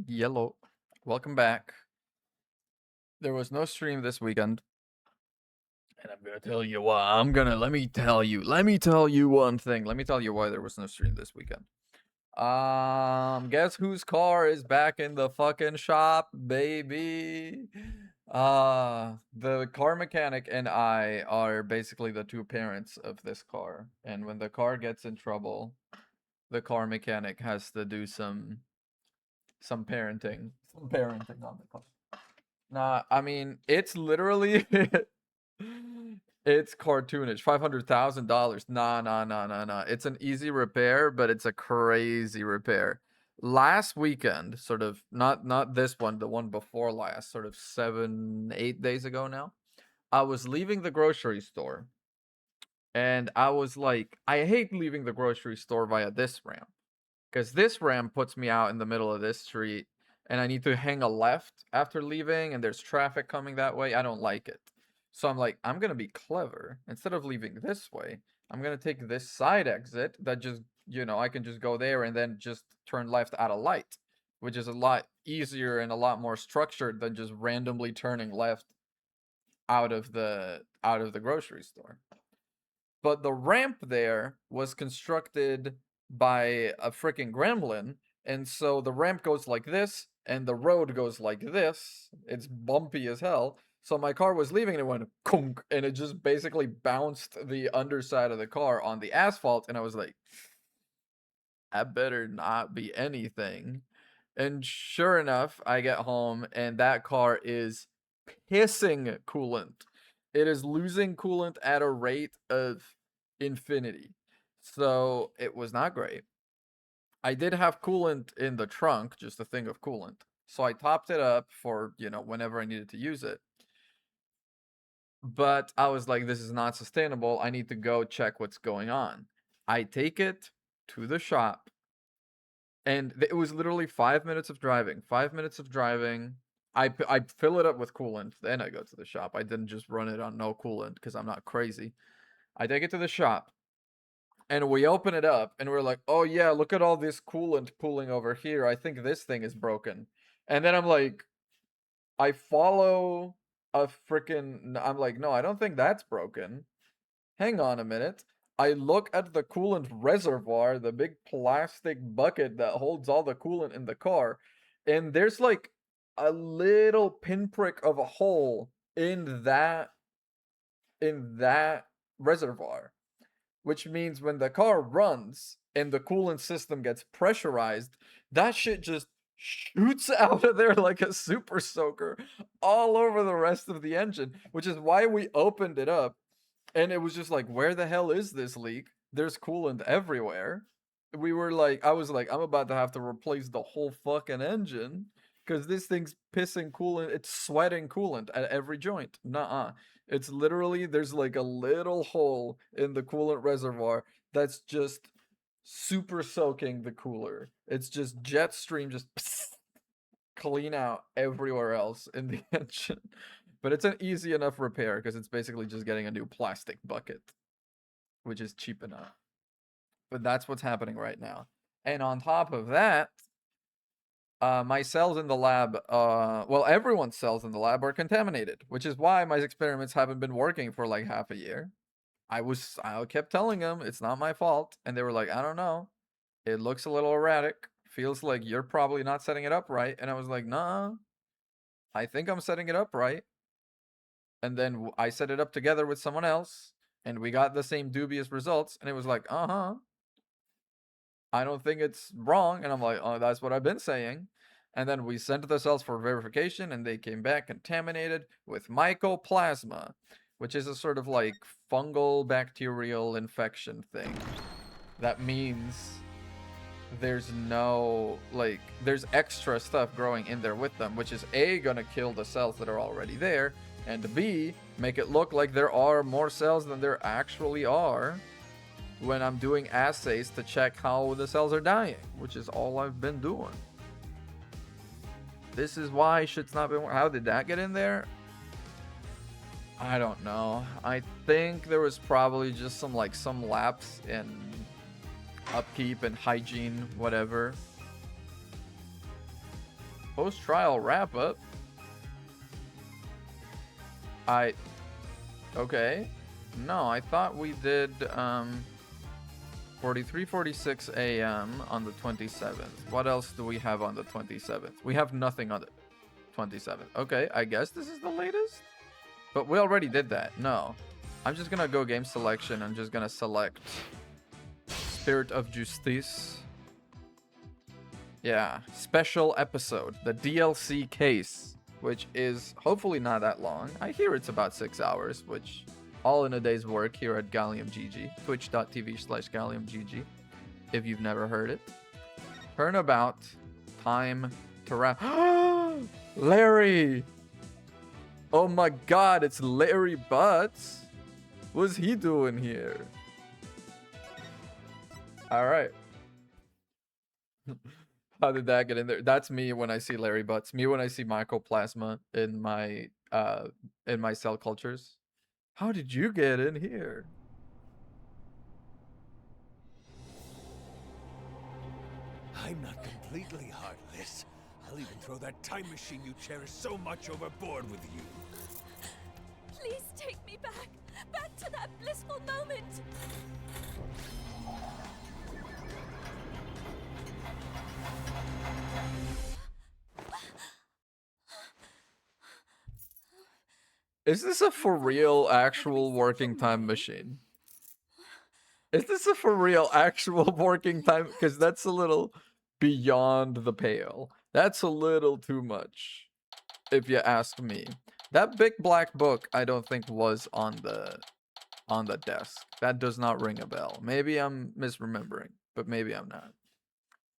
Yellow. Welcome back. There was no stream this weekend. And I'm gonna tell you why. Let me tell you. Let me tell you one thing. Let me tell you why there was no stream this weekend. Guess whose car is back in the fucking shop, baby? The car mechanic and I are basically the two parents of this car. And when the car gets in trouble, the car mechanic has to do some parenting. Some parenting on the car. Nah, I mean, it's literally it's cartoonish. $500,000. Nah. It's an easy repair, but it's a crazy repair. Last weekend, sort of not this one, the one before last, sort of 7, 8 days ago now. I was leaving the grocery store and I was like, I hate leaving the grocery store via this ramp. Because this ramp puts me out in the middle of this street and I need to hang a left after leaving and there's traffic coming that way. I don't like it. So I'm like, I'm going to be clever. Instead of leaving this way, I'm going to take this side exit that just, I can just go there and then just turn left at a light, which is a lot easier and a lot more structured than just randomly turning left out of the grocery store. But the ramp there was constructed by a freaking gremlin, and so the ramp goes like this, and the road goes like this. It's bumpy as hell. So my car was leaving and it went kunk, and it just basically bounced the underside of the car on the asphalt, and I was like, that better not be anything. And sure enough, I get home and that car is pissing coolant. It is losing coolant at a rate of infinity. So it was not great. I did have coolant in the trunk, just a thing of coolant. So I topped it up for, whenever I needed to use it. But I was like, this is not sustainable. I need to go check what's going on. I take it to the shop and it was literally 5 minutes of driving. 5 minutes of driving. I fill it up with coolant, then I go to the shop. I didn't just run it on no coolant because I'm not crazy. I take it to the shop, and we open it up, and we're like, oh yeah, look at all this coolant pooling over here. I think this thing is broken. And then I'm like, I follow a freaking. I'm like, no, I don't think that's broken. Hang on a minute. I look at the coolant reservoir, the big plastic bucket that holds all the coolant in the car, and there's like a little pinprick of a hole in that reservoir, which means when the car runs and the coolant system gets pressurized, that shit just shoots out of there like a super soaker all over the rest of the engine, which is why we opened it up and it was just like, where the hell is this leak? There's coolant everywhere. I was like, I'm about to have to replace the whole fucking engine because this thing's pissing coolant. It's sweating coolant at every joint. Nuh-uh. It's literally, there's like a little hole in the coolant reservoir that's just super soaking the cooler. It's just jet stream, just clean out everywhere else in the engine. But it's an easy enough repair because it's basically just getting a new plastic bucket, which is cheap enough. But that's what's happening right now. And on top of that, my cells in the lab, well, everyone's cells in the lab are contaminated, which is why my experiments haven't been working for like half a year. I kept telling them it's not my fault, and they were like, I don't know. It looks a little erratic. Feels like you're probably not setting it up right. And I was like, nah, I think I'm setting it up right. And then I set it up together with someone else, and we got the same dubious results. And it was like, I don't think it's wrong. And I'm like, oh, that's what I've been saying. And then we sent the cells for verification, and they came back contaminated with mycoplasma, which is a sort of like fungal bacterial infection thing. That means there's extra stuff growing in there with them, which is A, gonna kill the cells that are already there, and B, make it look like there are more cells than there actually are when I'm doing assays to check how the cells are dying, which is all I've been doing. This is why shit's not been. How did that get in there? I don't know. I think there was probably just some lapse in upkeep and hygiene, whatever. Post-trial wrap-up. Okay. No, I thought we did 43:46 a.m. on the 27th. What else do we have on the 27th? We have nothing on the 27th. Okay, I guess this is the latest? But we already did that. No. I'm just gonna go game selection. I'm just gonna select Spirit of Justice. Yeah, special episode, the DLC case, which is hopefully not that long. I hear it's about 6 hours, which all in a day's work here at Gallium GG, twitch.tv/Gallium GG, if you've never heard it. Turnabout, time to wrap. Larry! Oh my god, it's Larry Butts. What's he doing here? Alright. How did that get in there? That's me when I see Larry Butts. Me when I see mycoplasma in my cell cultures. How did you get in here? I'm not completely heartless. I'll even throw that time machine you cherish so much overboard with you. Please take me back. Back to that blissful moment. Is this a for real actual working time machine? Is this a for real actual working time? Because that's a little beyond the pale. That's a little too much, if you ask me. That big black book I don't think was on the desk. That does not ring a bell. Maybe I'm misremembering, but maybe I'm not.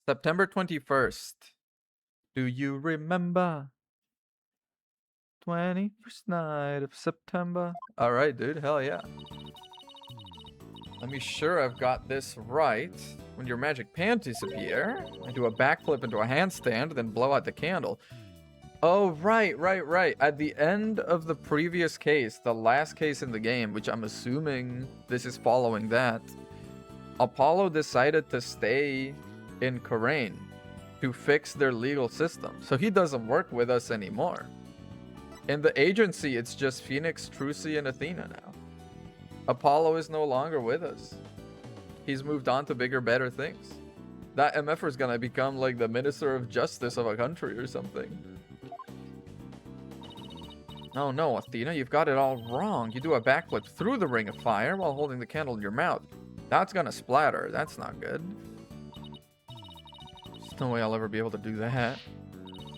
September 21st. Do you remember? 21st night of September. All right, dude. Hell yeah. Let me sure I've got this right. When your magic panties appear, I do a backflip into a handstand, then blow out the candle. Oh, right. At the end of the previous case, the last case in the game, which I'm assuming this is following that, Apollo decided to stay in Khura'in to fix their legal system. So he doesn't work with us anymore. In the agency, it's just Phoenix, Trucy, and Athena now. Apollo is no longer with us. He's moved on to bigger, better things. That MFer is gonna become like the Minister of Justice of a country or something. Oh no, Athena, you've got it all wrong. You do a backflip through the ring of fire while holding the candle in your mouth. That's gonna splatter. That's not good. There's no way I'll ever be able to do that.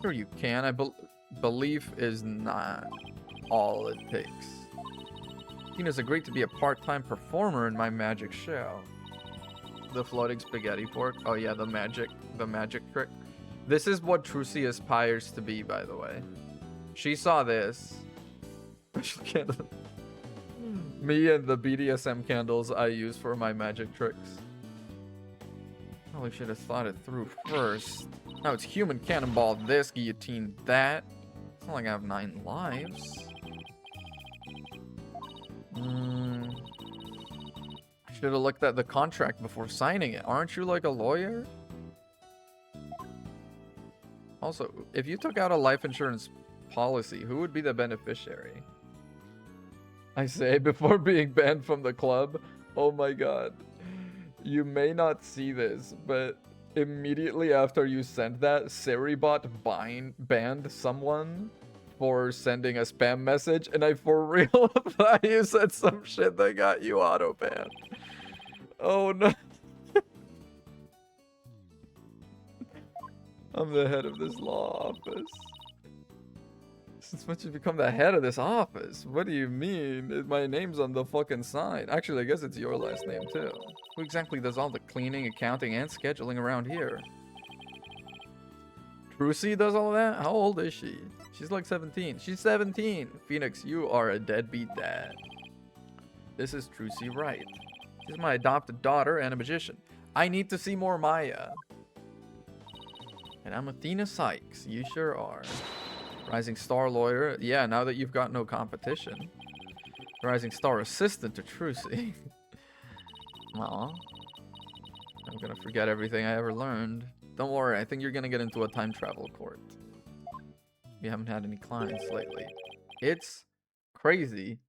Sure you can. Belief is not all it takes. Tina's agreed to be a part-time performer in my magic show. The floating spaghetti fork. Oh yeah, the magic trick. This is what Trucy aspires to be, by the way. She saw this. Special candle. Me and the BDSM candles I use for my magic tricks. Probably should have thought it through first. Now it's human cannonball this, guillotine that. It's not like I have 9 lives. I should have looked at the contract before signing it. Aren't you like a lawyer? Also, if you took out a life insurance policy, who would be the beneficiary? I say before being banned from the club. Oh my god. You may not see this, but immediately after you sent that, Seribot banned someone for sending a spam message, and I for real thought you said some shit that got you auto banned. Oh no. I'm the head of this law office. Since when did you become the head of this office? What do you mean? My name's on the fucking sign. Actually, I guess it's your last name too. Who exactly does all the cleaning, accounting, and scheduling around here? Trucy does all that? How old is she? She's like 17. She's 17! Phoenix, you are a deadbeat dad. This is Trucy Wright. She's my adopted daughter and a magician. I need to see more Maya. And I'm Athena Sykes. You sure are. Rising Star Lawyer. Yeah, now that you've got no competition. Rising Star Assistant to Trucy. Aw. I'm gonna forget everything I ever learned. Don't worry, I think you're gonna get into a time travel court. We haven't had any clients lately. It's crazy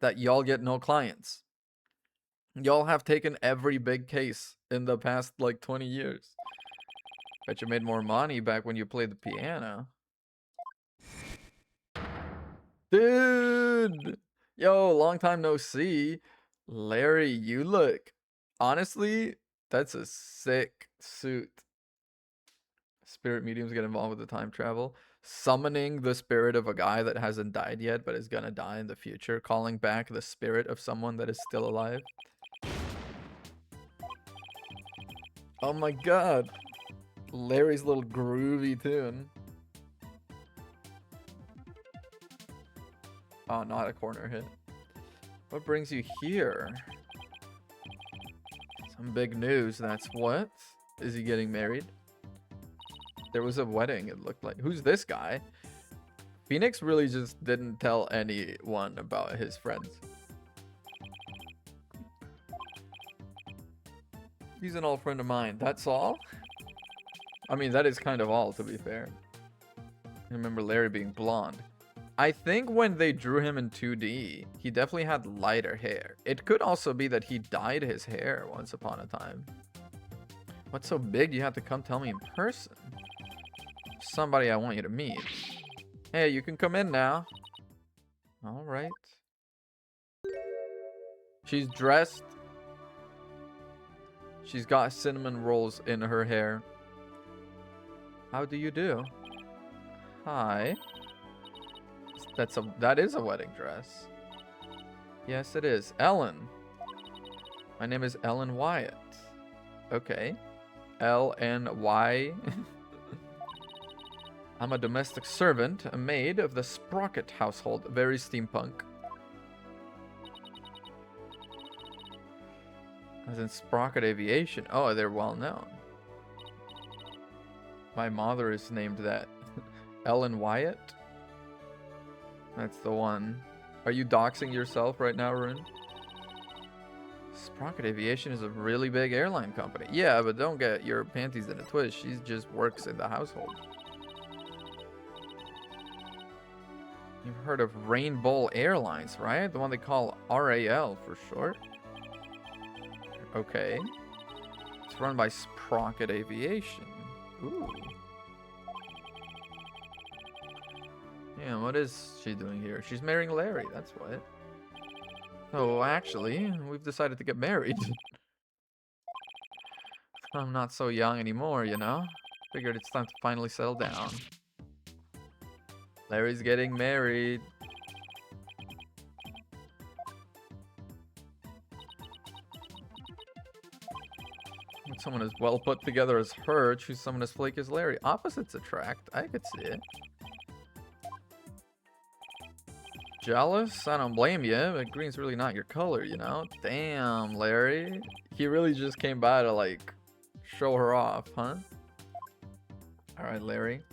that y'all get no clients. Y'all have taken every big case in the past like 20 years. Bet you made more money back when you played the piano. Dude! Yo, long time no see. Larry, you look. Honestly, that's a sick suit. Spirit mediums get involved with the time travel. Summoning the spirit of a guy that hasn't died yet but is gonna die in the future. Calling back the spirit of someone that is still alive. Oh my god. Larry's little groovy tune. Oh, not a corner hit. What brings you here? Some big news, that's what? Is he getting married? There was a wedding, it looked like. Who's this guy? Phoenix really just didn't tell anyone about his friends. He's an old friend of mine. That's all? I mean, that is kind of all, to be fair. I remember Larry being blonde. I think when they drew him in 2D, he definitely had lighter hair. It could also be that he dyed his hair once upon a time. What's so big you have to come tell me in person? Somebody I want you to meet. Hey, you can come in now. All right. She's dressed. She's got cinnamon rolls in her hair. How do you do? Hi. That is a wedding dress. Yes, it is. Ellen. My name is Ellen Wyatt. Okay. L-N-Y. I'm a domestic servant, a maid of the Sprocket household. Very steampunk. As in Sprocket Aviation. Oh, they're well known. My mother is named that. Ellen Wyatt? That's the one. Are you doxing yourself right now, Rune? Sprocket Aviation is a really big airline company. Yeah, but don't get your panties in a twist. She just works in the household. You've heard of Rainbow Airlines, right? The one they call RAL for short. Okay. It's run by Sprocket Aviation. Ooh. Yeah, what is she doing here? She's marrying Larry, that's what. Oh, actually, we've decided to get married. I'm not so young anymore, you know? Figured it's time to finally settle down. Larry's getting married. When someone as well put together as her, choose someone as flaky as Larry. Opposites attract. I could see it. Jealous? I don't blame you, but green's really not your color, you know? Damn, Larry. He really just came by to, like, show her off, huh? Alright, Larry.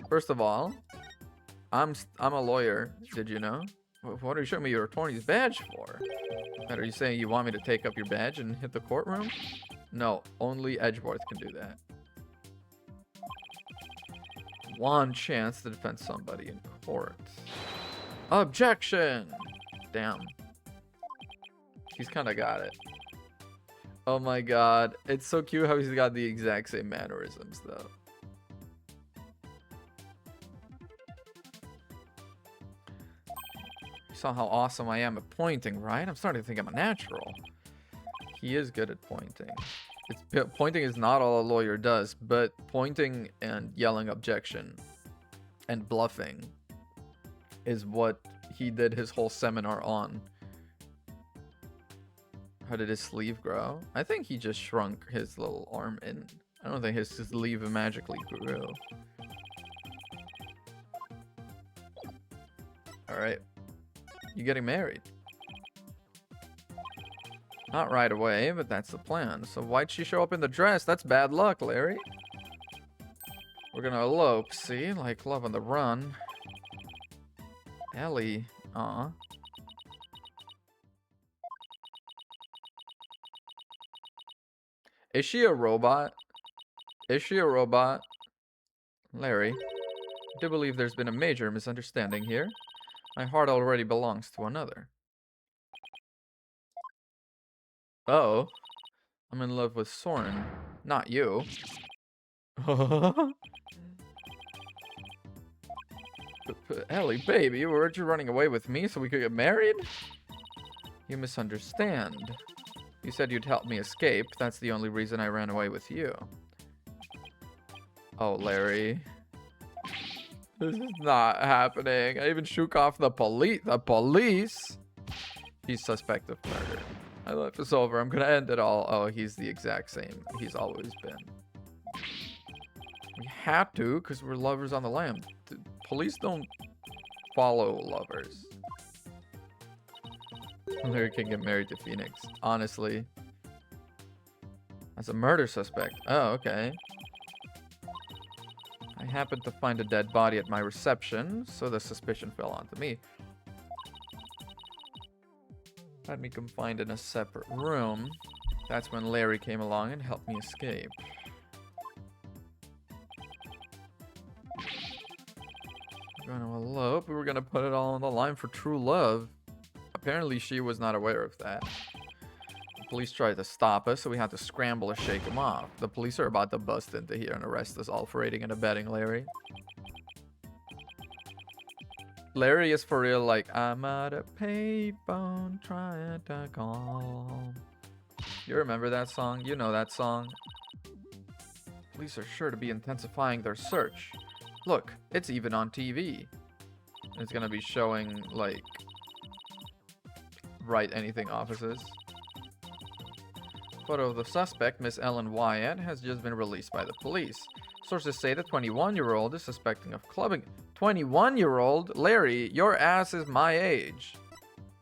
First of all, I'm a lawyer, did you know? What are you showing me your attorney's badge for? And are you saying you want me to take up your badge and hit the courtroom? No, only Edgeworth can do that. One chance to defend somebody in court. Objection! Damn. He's kind of got it. Oh my god. It's so cute how he's got the exact same mannerisms, though. You saw how awesome I am at pointing, right? I'm starting to think I'm a natural. He is good at pointing. Pointing is not all a lawyer does, but pointing and yelling objection and bluffing is what he did his whole seminar on. How did his sleeve grow? I think he just shrunk his little arm in. I don't think his sleeve magically grew. Alright. You getting married? Not right away, but that's the plan. So why'd she show up in the dress? That's bad luck, Larry. We're gonna elope, see? Like love on the run. Ellie, aw. Is she a robot? Is she a robot? Larry. I do believe there's been a major misunderstanding here. My heart already belongs to another. Uh-oh. I'm in love with Soren, not you. Ellie, baby, weren't you running away with me so we could get married? You misunderstand. You said you'd help me escape. That's the only reason I ran away with you. Oh, Larry. This is not happening. I even shook off the police. The police? He's suspect of murder. My life is over. I'm gonna end it all. Oh, he's the exact same. He's always been. We had to, because we're lovers on the lam. The police don't follow lovers. Larry can get married to Phoenix. Honestly. As a murder suspect. Oh, okay. I happened to find a dead body at my reception, so the suspicion fell onto me. Had me confined in a separate room. That's when Larry came along and helped me escape. We're gonna elope. We were gonna put it all on the line for true love. Apparently she was not aware of that. The police tried to stop us, so we had to scramble to shake them off. The police are about to bust into here and arrest us all for aiding and abetting Larry. Larry is for real like, I'm at a payphone trying to call. You remember that song? You know that song. Police are sure to be intensifying their search. Look, it's even on TV. It's gonna be showing, like, Write Anything offices. Photo of the suspect, Miss Ellen Wyatt, has just been released by the police. Sources say the 21-year-old is suspecting of clubbing. 21-year-old? Larry, your ass is my age.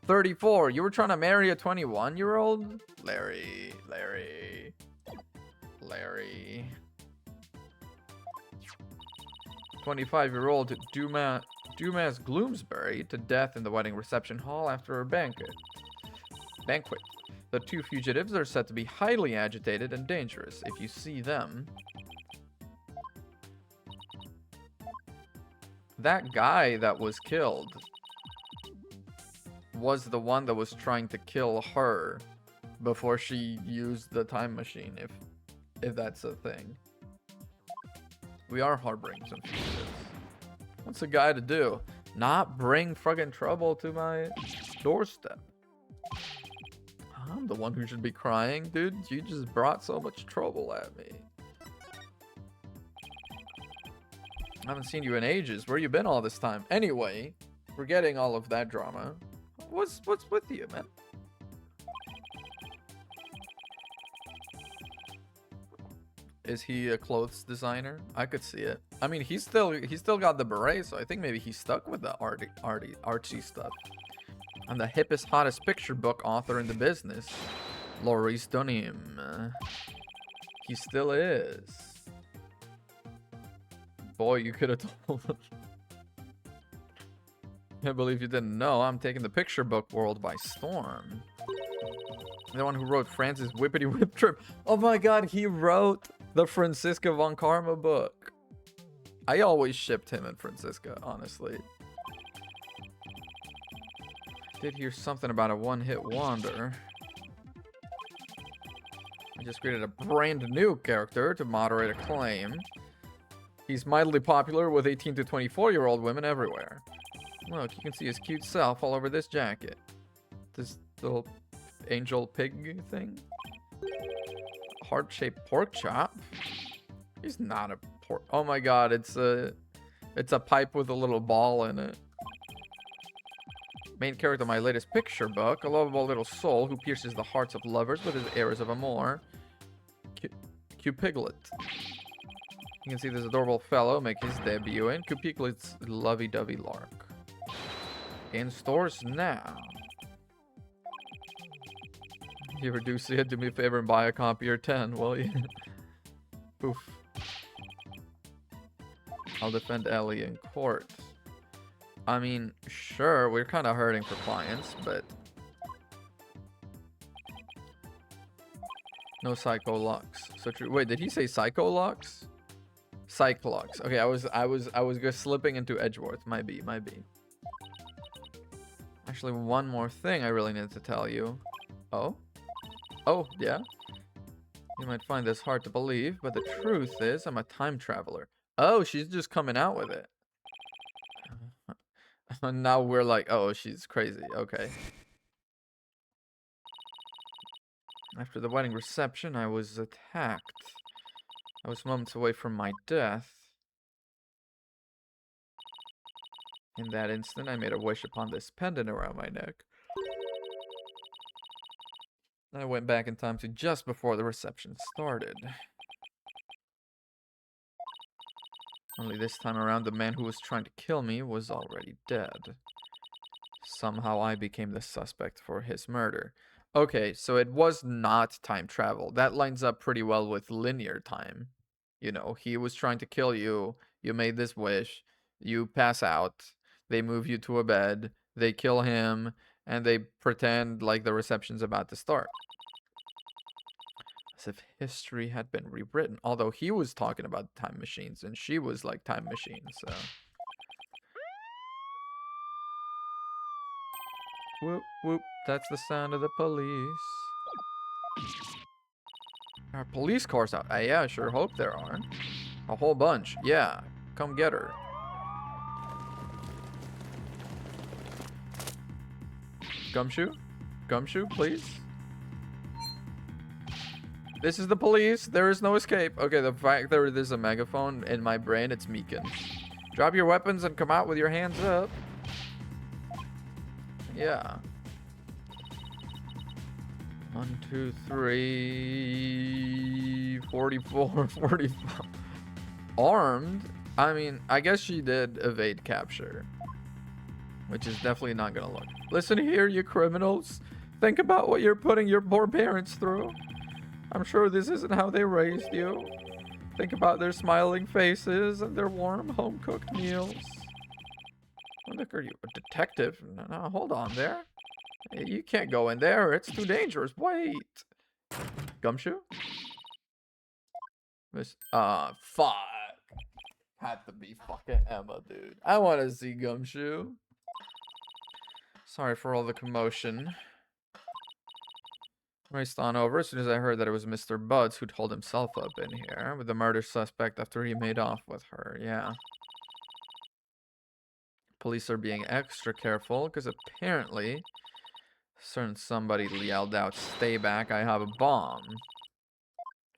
34. You were trying to marry a 21-year-old? Larry. 25-year-old Dumas Gloomsbury to death in the wedding reception hall after a banquet. The two fugitives are said to be highly agitated and dangerous. If you see them... That guy that was killed was the one that was trying to kill her before she used the time machine, if that's a thing. We are harboring some fugitives. What's a guy to do? Not bring fucking trouble to my doorstep. I'm the one who should be crying, dude. You just brought so much trouble at me. I haven't seen you in ages. Where you been all this time? Anyway, forgetting all of that drama. What's with you, man? Is he a clothes designer? I could see it. I mean, he's still got the beret, so I think maybe he's stuck with the artsy stuff. I'm the hippest, hottest picture book author in the business. Maurice Dunham. He still is. Boy, you could have told him. Can't believe you didn't know. I'm taking the picture book world by storm. The one who wrote Francis Whippity Whip Trip. Oh my god, he wrote the Franziska von Karma book. I always shipped him and Franziska, honestly. Did hear something about a one-hit wonder. I just created a brand new character to moderate a claim. He's mildly popular with 18 to 24-year-old women everywhere. Look, you can see his cute self all over this jacket. This little angel pig thing. Heart-shaped pork chop. He's not a pork. Oh my god, it's a pipe with a little ball in it. Main character of my latest picture book, a lovable little soul who pierces the hearts of lovers with his airs of amour. Cupiglet. You can see this adorable fellow make his debut in Cupiglet's lovey-dovey lark. In stores now. If you ever do see it, do me a favor and buy a copy or 10, will you? Oof. I'll defend Ellie in court. I mean, sure, we're kind of hurting for clients, but... No Psycho Lux. So true. Wait, did he say Psycho Lux? Cyclops. Okay, I was just slipping into Edgeworth. Might be. Actually, one more thing I really need to tell you. Oh? Oh, yeah? You might find this hard to believe, but the truth is I'm a time traveler. Oh, she's just coming out with it. Now we're like, oh, she's crazy. Okay. After the wedding reception, I was attacked. I was moments away from my death. In that instant, I made a wish upon this pendant around my neck. I went back in time to just before the reception started. Only this time around, the man who was trying to kill me was already dead. Somehow I became the suspect for his murder. Okay, so it was not time travel. That lines up pretty well with linear time. You know, he was trying to kill you, you made this wish, you pass out, they move you to a bed, they kill him, and they pretend like the reception's about to start. As if history had been rewritten. Although he was talking about time machines, and she was like time machines, so... Whoop, whoop, that's the sound of the police. Are police cars out? Yeah, I sure hope there are. A whole bunch. Yeah, come get her. Gumshoe? Gumshoe, please? This is the police. There is no escape. Okay, the fact there is a megaphone in my brain, it's Meekins. Drop your weapons and come out with your hands up. Yeah. 1, 2, 3, 44, 45. Armed? I mean, I guess she did evade capture. Which is definitely not gonna look. Listen here, you criminals. Think about what you're putting your poor parents through. I'm sure this isn't how they raised you. Think about their smiling faces and their warm, home-cooked meals. Look, are you a detective? No, hold on there. You can't go in there. It's too dangerous. Wait. Gumshoe? Miss. Fuck. Had to be fucking Emma, dude. I want to see Gumshoe. Sorry for all the commotion. Raced on over as soon as I heard that it was Mr. Buds who'd holed himself up in here with the murder suspect after he made off with her. Yeah. Police are being extra careful because apparently certain somebody yelled out, "Stay back, I have a bomb."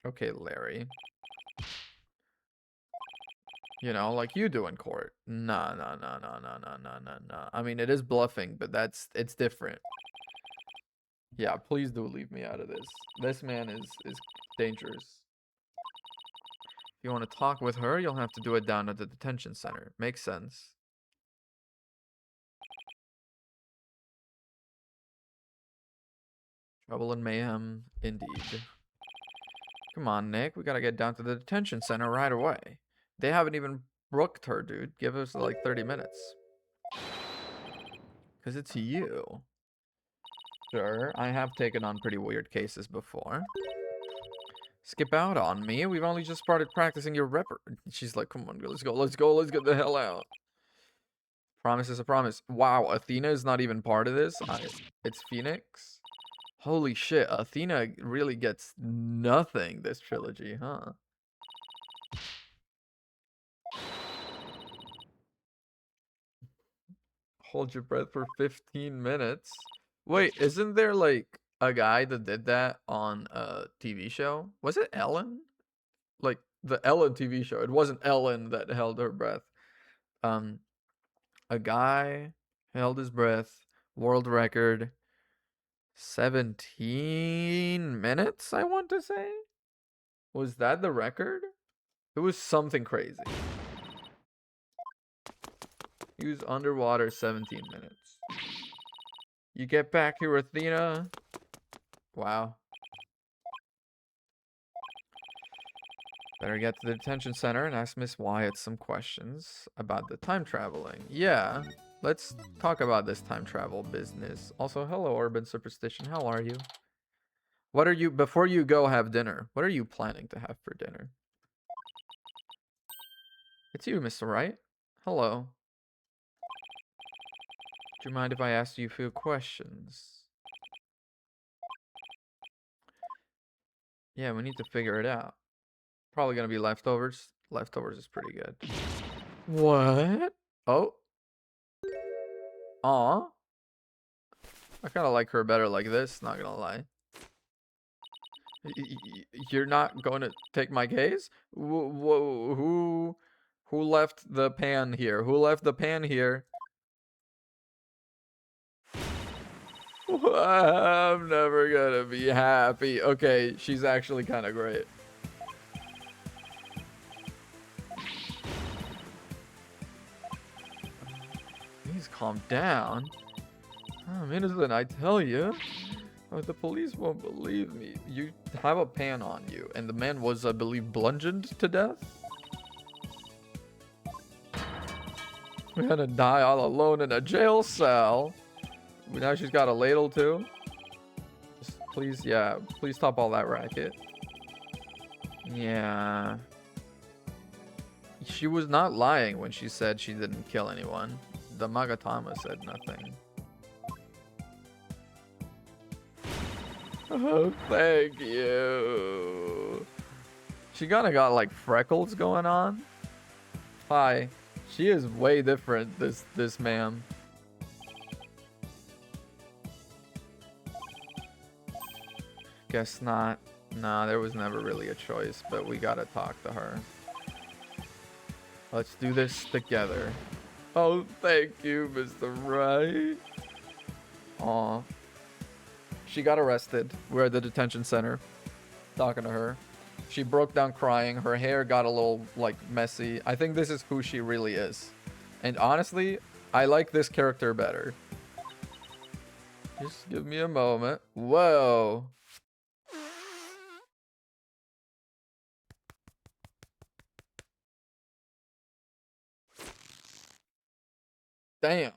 Okay, Larry. You know, like you do in court. No. I mean, it is bluffing, but it's different. Yeah, please do leave me out of this. This man is dangerous. If you want to talk with her, you'll have to do it down at the detention center. Makes sense. Trouble and mayhem, indeed. Come on, Nick. We gotta get down to the detention center right away. They haven't even booked her, dude. Give us like 30 minutes. Because it's you. Sure, I have taken on pretty weird cases before. Skip out on me. We've only just started practicing your rep. She's like, come on, let's go, let's get the hell out. Promise is a promise. Wow, Athena is not even part of this. It's Phoenix. Holy shit, Athena really gets nothing this trilogy, huh? Hold your breath for 15 minutes. Wait, isn't there like a guy that did that on a TV show? Was it Ellen? Like the Ellen TV show. It wasn't Ellen that held her breath. A guy held his breath, world record, 17 minutes, I want to say. Was that the record? It was something crazy. He was underwater 17 minutes. You get back here, Athena. Wow. Better get to the detention center and ask Miss Wyatt some questions about the time traveling. Yeah, let's talk about this time travel business. Also, hello, Urban Superstition. How are you? What are you, before you go have dinner, what are you planning to have for dinner? It's you, Mr. Wright. Hello. Do you mind if I ask you a few questions? Yeah, we need to figure it out. Probably gonna be leftovers. Leftovers is pretty good. What? Oh. Aw. I kind of like her better like this, not gonna lie. You're not going to take my case? Who left the pan here? Who left the pan here? I'm never gonna be happy. Okay, she's actually kind of great. Please calm down. I'm innocent, I tell you. But the police won't believe me. You have a pan on you, and the man was, I believe, bludgeoned to death? We're gonna die all alone in a jail cell. Now she's got a ladle too. Just please, yeah, please stop all that racket. Yeah. She was not lying when she said she didn't kill anyone. The Magatama said nothing. Oh, thank you. She kinda got like freckles going on. Hi. She is way different, this ma'am. Guess not. Nah, there was never really a choice, but we gotta talk to her. Let's do this together. Oh, thank you, Mr. Wright. Aw. She got arrested. We're at the detention center. Talking to her. She broke down crying. Her hair got a little, like, messy. I think this is who she really is. And honestly, I like this character better. Just give me a moment. Whoa. Damn.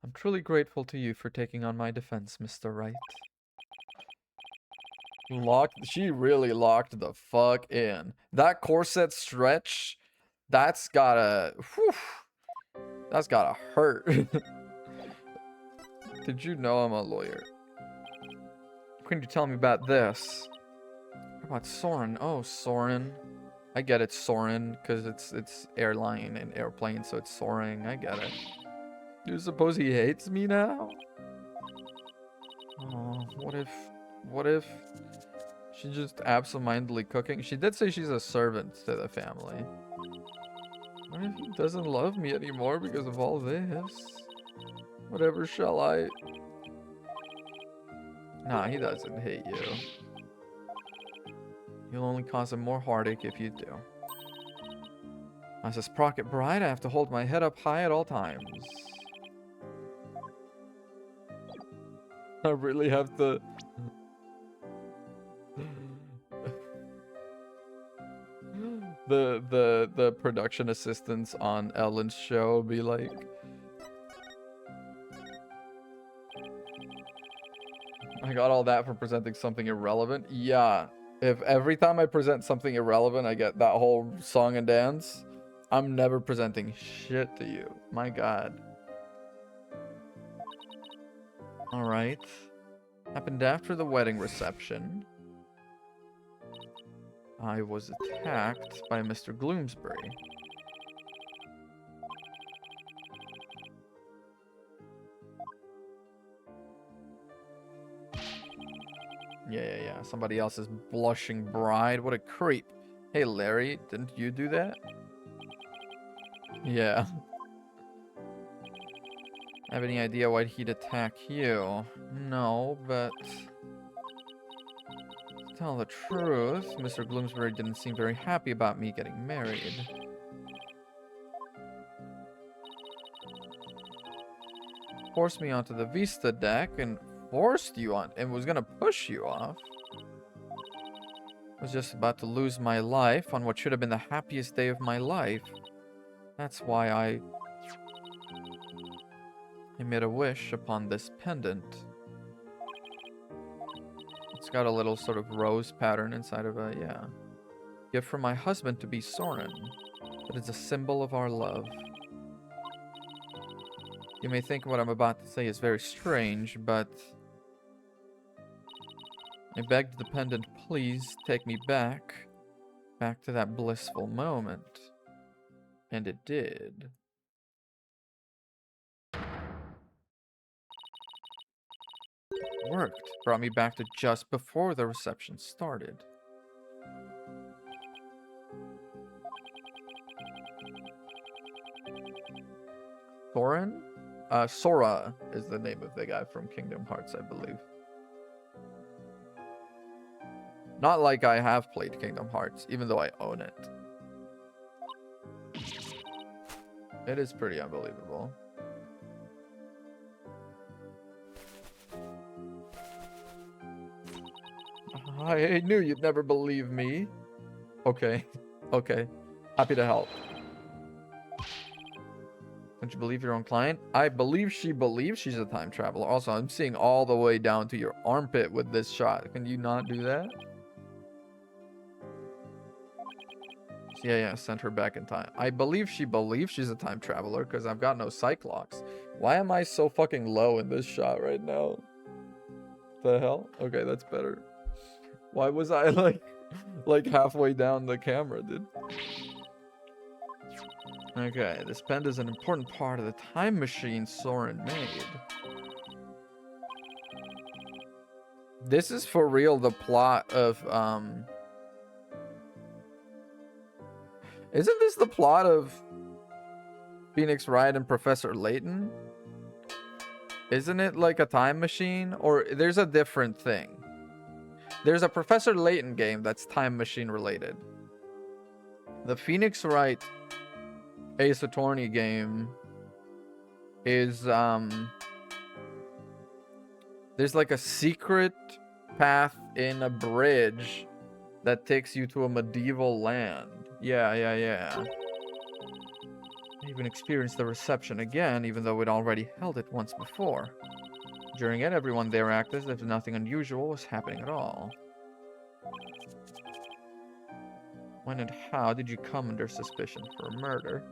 I'm truly grateful to you for taking on my defense, Mr. Wright. She really locked the fuck in. That corset stretch, that's gotta, whew, that's gotta hurt. Did you know I'm a lawyer? Couldn't you tell me about this? What about Soren? Oh, Soren. I get it, Soren, because it's airline and airplane, so it's soaring. I get it. Do you suppose he hates me now? Oh, what if she's just absentmindedly cooking? She did say she's a servant to the family. What if he doesn't love me anymore because of all this? Whatever shall I... Nah, he doesn't hate you. You'll only cause him more heartache if you do. As a sprocket bride, I have to hold my head up high at all times. I really have to... the production assistants on Ellen's show be like... I got all that for presenting something irrelevant? Yeah. If every time I present something irrelevant, I get that whole song and dance, I'm never presenting shit to you. My god. Alright. Happened after the wedding reception. I was attacked by Mr. Gloomsbury. Yeah. Somebody else's blushing bride. What a creep. Hey, Larry, didn't you do that? Yeah. Have any idea why he'd attack you? No, but... To tell the truth, Mr. Gloomsbury didn't seem very happy about me getting married. Forced me onto the Vista deck and forced you on and was gonna push you off. I was just about to lose my life on what should have been the happiest day of my life. That's why I made a wish upon this pendant. It's got a little sort of rose pattern inside of a, yeah. Gift from my husband to be Soren. That is a symbol of our love. You may think what I'm about to say is very strange, but I begged the pendant, please take me back to that blissful moment. And it did. Worked. Brought me back to just before the reception started. Thorin? Sora is the name of the guy from Kingdom Hearts, I believe. Not like I have played Kingdom Hearts, even though I own it. It is pretty unbelievable. I knew you'd never believe me. Okay. Okay. Happy to help. Don't you believe your own client? I believe she believes she's a time traveler. Also, I'm seeing all the way down to your armpit with this shot. Can you not do that? Yeah, sent her back in time. I believe she believes she's a time traveler because I've got no Cyclops. Why am I so fucking low in this shot right now? The hell? Okay, that's better. Why was I like halfway down the camera, dude? Okay, this pen is an important part of the time machine Soren made. This is for real the plot of, Isn't this the plot of Phoenix Wright and Professor Layton? Isn't it like a time machine? Or there's a different thing. There's a Professor Layton game that's time machine related. The Phoenix Wright Ace Attorney game is there's like a secret path in a bridge that takes you to a medieval land. Yeah. I even experienced the reception again, even though we'd already held it once before. During it, everyone there acted as if nothing unusual was happening at all. When and how did you come under suspicion for murder?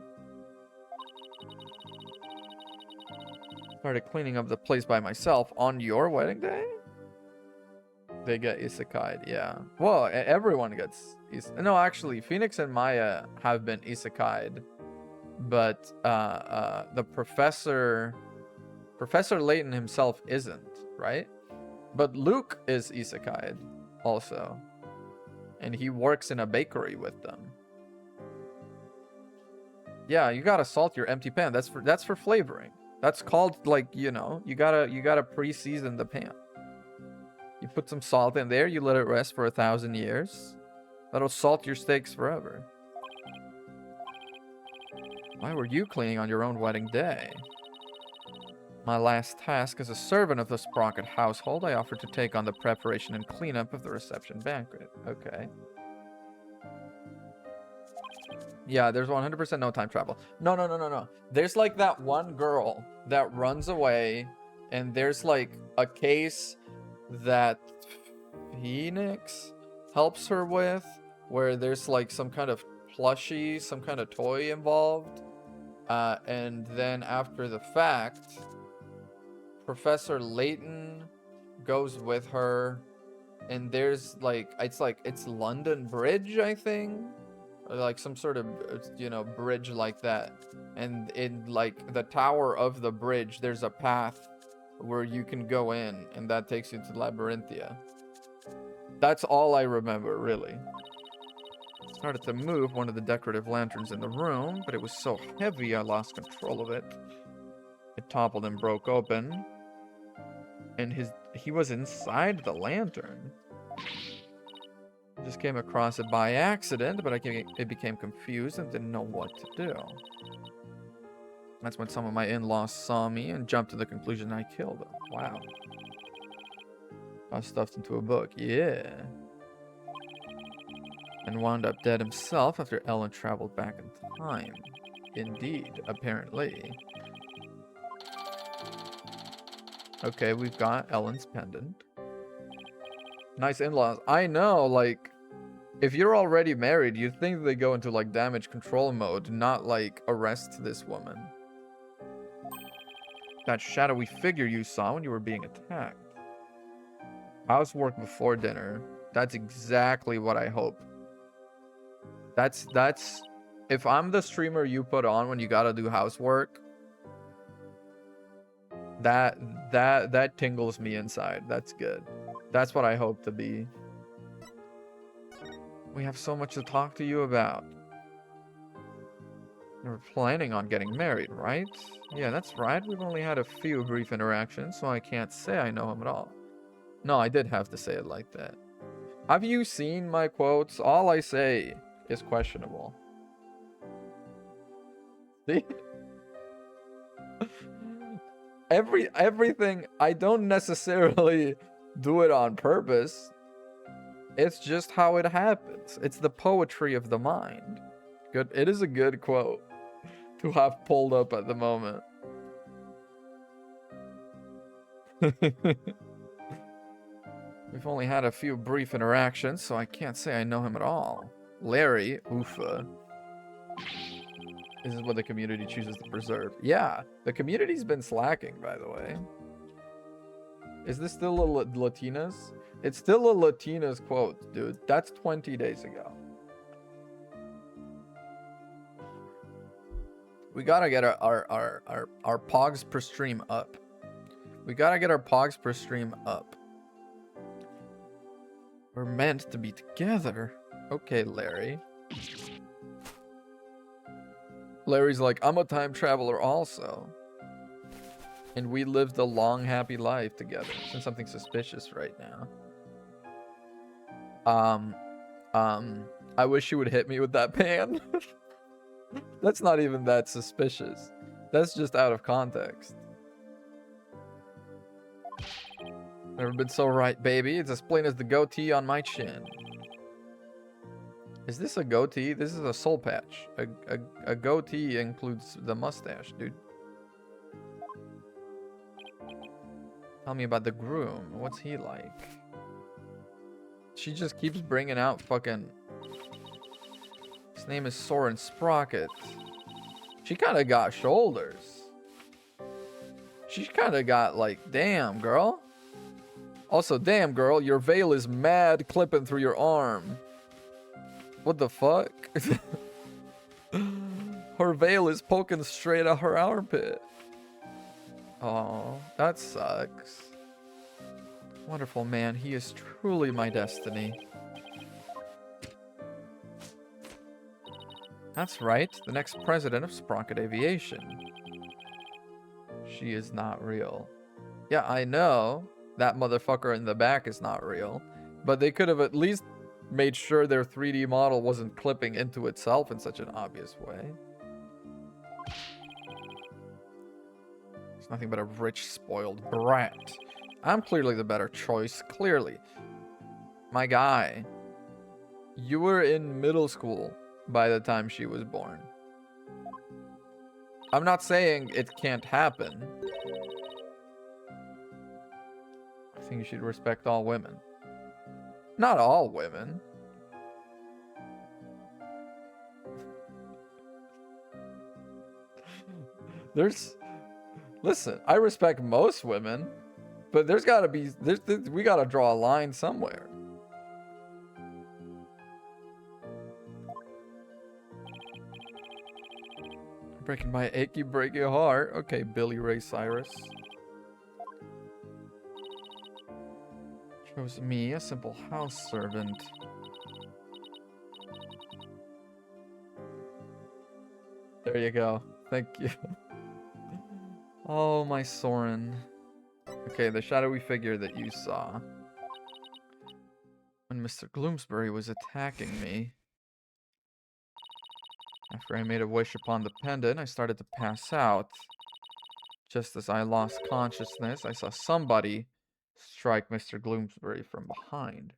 Started cleaning up the place by myself on your wedding day? They get isekai'd, yeah. Well, everyone gets no, actually, Phoenix and Maya have been isekai'd. But the Professor Layton himself isn't, right? But Luke is isekai'd also. And he works in a bakery with them. Yeah, you gotta salt your empty pan. That's for flavoring. That's called, like, you know, you gotta pre-season the pan. You put some salt in there, you let it rest for 1,000 years. That'll salt your steaks forever. Why were you cleaning on your own wedding day? My last task as a servant of the Sprocket household, I offered to take on the preparation and cleanup of the reception banquet. Okay. Yeah, there's 100% no time travel. No. There's like that one girl that runs away, and there's like a case that Phoenix helps her with, where there's like some kind of plushie, some kind of toy involved. And then after the fact, Professor Layton goes with her, and there's like it's London Bridge, I think, or like some sort of, you know, bridge like that. And in like the tower of the bridge, there's a path where you can go in, and that takes you to Labyrinthia. That's all I remember, really. Started to move one of the decorative lanterns in the room, but it was so heavy I lost control of it. It toppled and broke open, and he was inside the lantern. I just came across it by accident, but it became confused and didn't know what to do. That's when some of my in-laws saw me and jumped to the conclusion I killed him. Wow. I was stuffed into a book. Yeah. And wound up dead himself after Ellen traveled back in time. Indeed, apparently. Okay, we've got Ellen's pendant. Nice in-laws. I know, like, if you're already married, you'd think they go into, like, damage control mode, not, like, arrest this woman. That shadowy figure you saw when you were being attacked. Housework before dinner. That's exactly what I hope. That's... If I'm the streamer you put on when you gotta do housework, that tingles me inside. That's good. That's what I hope to be. We have so much to talk to you about. You're planning on getting married, right? Yeah, that's right. We've only had a few brief interactions, so I can't say I know him at all. No, I did have to say it like that. Have you seen my quotes? All I say is questionable. See? Everything, I don't necessarily do it on purpose. It's just how it happens. It's the poetry of the mind. Good. It is a good quote to have pulled up at the moment. We've only had a few brief interactions, so I can't say I know him at all. Larry, Ufa. This is what the community chooses to preserve. Yeah, the community's been slacking, by the way. Is this still a Latina's? It's still a Latina's quote, dude. That's 20 days ago. We gotta get our pogs per stream up. We gotta get our pogs per stream up. We're meant to be together. Okay, Larry. Larry's like, I'm a time traveler also. And we lived a long, happy life together. There's something suspicious right now. I wish you would hit me with that pan. That's not even that suspicious. That's just out of context. Never been so right, baby. It's as plain as the goatee on my chin. Is this a goatee? This is a soul patch. A goatee includes the mustache, dude. Tell me about the groom. What's he like? She just keeps bringing out fucking... His name is Soren Sprocket. She kind of got shoulders. She's kind of got like, damn, girl. Also, damn, girl, your veil is mad clipping through your arm. What the fuck? Her veil is poking straight at her armpit. Oh, that sucks. Wonderful man, he is truly my destiny. That's right, the next president of Sprocket Aviation. She is not real. Yeah, I know that motherfucker in the back is not real, but they could have at least made sure their 3D model wasn't clipping into itself in such an obvious way. It's nothing but a rich, spoiled brat. I'm clearly the better choice, clearly. My guy, you were in middle school by the time she was born. I'm not saying it can't happen. I think you should respect all women. Not all women. Listen, I respect most women, but there's gotta be, we gotta draw a line somewhere. Breaking my achy, breaky heart. Okay, Billy Ray Cyrus. Chose me, a simple house servant. There you go. Thank you. Oh, my Soren. Okay, the shadowy figure that you saw. When Mr. Gloomsbury was attacking me. After I made a wish upon the pendant, I started to pass out. Just as I lost consciousness, I saw somebody strike Mr. Gloomsbury from behind.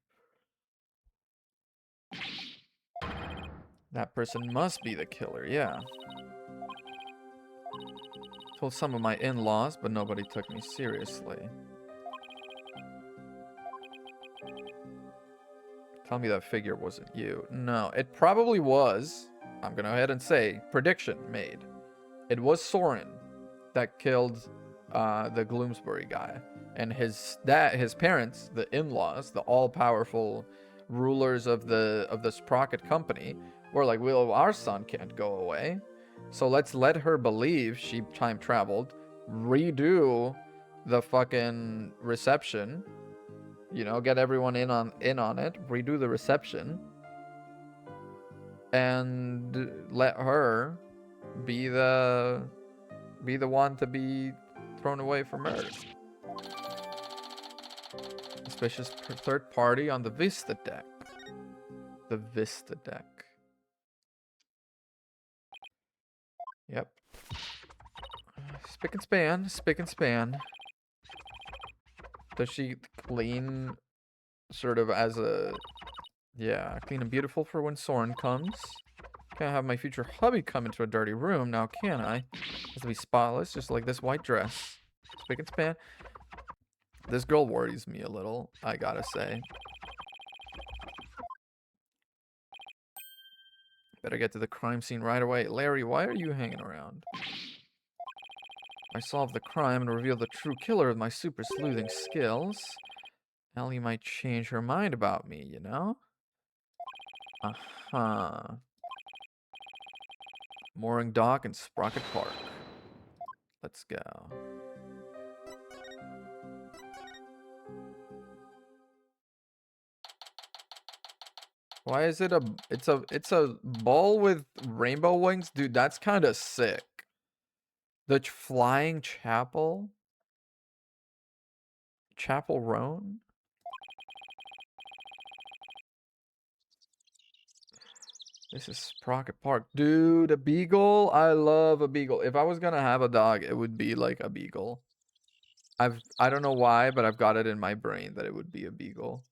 That person must be the killer, yeah. Told some of my in-laws, but nobody took me seriously. tell me that figure wasn't you. No, it probably was. I'm gonna go ahead and say, prediction made. It was Soren that killed the Gloomsbury guy. And his parents, the in-laws, the all-powerful rulers of the Sprocket company, were like, well, our son can't go away. So let's let her believe she time traveled, redo the fucking reception, you know, get everyone in on it, redo the reception, and let her be the one to be thrown away for murder. Suspicious third party on the Vista deck. The Vista deck. Yep. Spick and span, spick and span. Does she clean sort of as a... Yeah, clean and beautiful for when Soren comes. Can't have my future hubby come into a dirty room now, can I? Has to be spotless, just like this white dress. Spick and span. This girl worries me a little, I gotta say. Better get to the crime scene right away. Larry, why are you hanging around? I solve the crime and reveal the true killer with my super sleuthing skills. Ellie might change her mind about me, you know? Uh-huh. Mooring Dock and Sprocket Park. Let's go. Why is it it's a ball with rainbow wings? Dude, that's kind of sick. The flying chapel? Chapel Roan? This is Sprocket Park. Dude, a beagle? I love a beagle. If I was gonna have a dog, it would be like a beagle. I don't know why, but I've got it in my brain that it would be a beagle.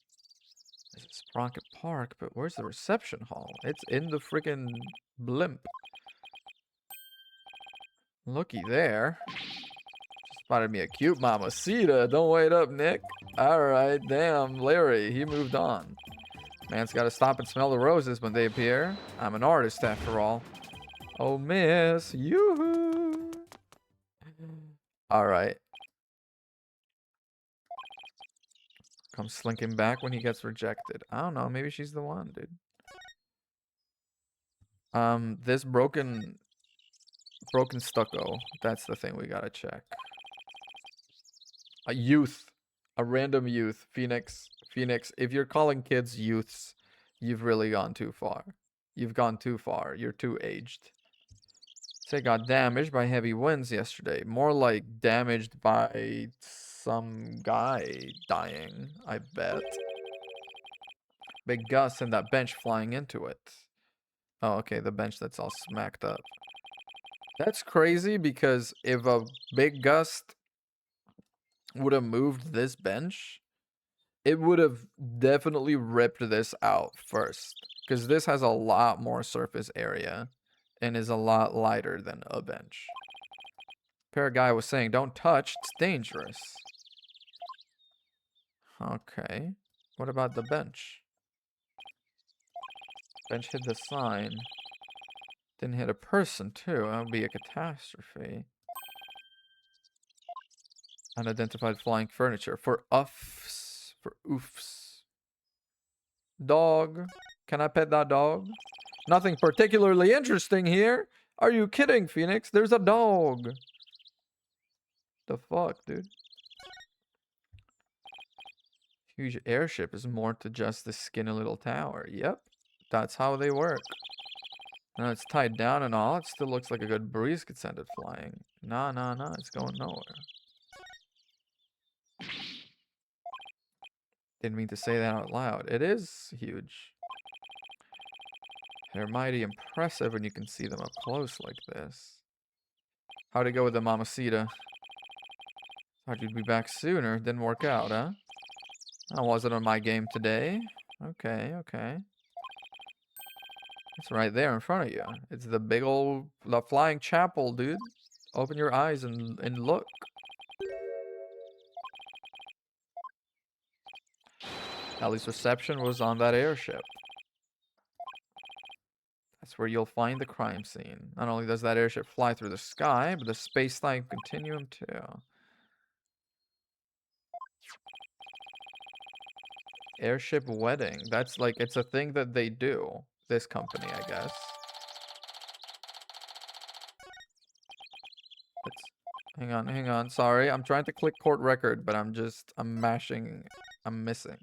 This is Sprocket Park, but where's the reception hall? It's in the freaking blimp. Looky there. Just spotted me a cute mamacita. Don't wait up, Nick. Alright, damn, Larry, he moved on. Man's gotta stop and smell the roses when they appear. I'm an artist after all. Oh, miss. Yoo-hoo. Alright. Comes slinking back when he gets rejected. I don't know, maybe she's the one, dude. This broken stucco. That's the thing we gotta check. A youth. A random youth. Phoenix, if you're calling kids youths, you've really gone too far. You've gone too far. You're too aged. Say got damaged by heavy winds yesterday. More like damaged by some guy dying, I bet. Big gust and that bench flying into it. Oh, okay, the bench that's all smacked up. That's crazy because if a big gust would have moved this bench, it would have definitely ripped this out first. Because this has a lot more surface area and is a lot lighter than a bench. Repair guy was saying, don't touch, it's dangerous. Okay. What about the bench? Bench hit the sign. Didn't hit a person, too. That would be a catastrophe. Unidentified flying furniture. For uffs. For oofs. Dog. Can I pet that dog? Nothing particularly interesting here. Are you kidding, Phoenix? There's a dog. The fuck, dude? Huge airship is more to just the skinny little tower. Yep. That's how they work. Now it's tied down and all. It still looks like a good breeze could send it flying. Nah. It's going nowhere. Didn't mean to say that out loud. It is huge. They're mighty impressive when you can see them up close like this. How'd it go with the mamacita? Thought you'd be back sooner. Didn't work out, huh? I wasn't on my game today. Okay. It's right there in front of you. It's the big old the flying chapel, dude. Open your eyes and look. At least reception was on that airship. That's where you'll find the crime scene. Not only does that airship fly through the sky, but the space-time continuum too. Airship wedding. That's like, it's a thing that they do. This company, I guess. Hang on. Sorry, I'm trying to click court record, but I'm mashing. I'm missing.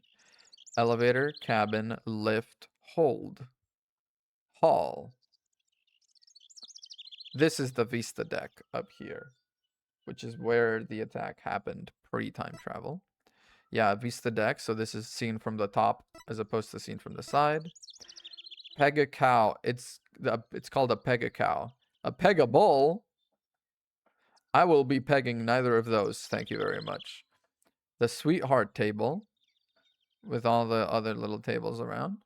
Elevator, cabin, lift, hold. Hall. This is the Vista deck up here, which is where the attack happened pre-time travel. Yeah, Vista deck, so this is seen from the top as opposed to seen from the side. Peg a cow. It's called a peg a cow. A peg a bull? I will be pegging neither of those, thank you very much. The sweetheart table, with all the other little tables around.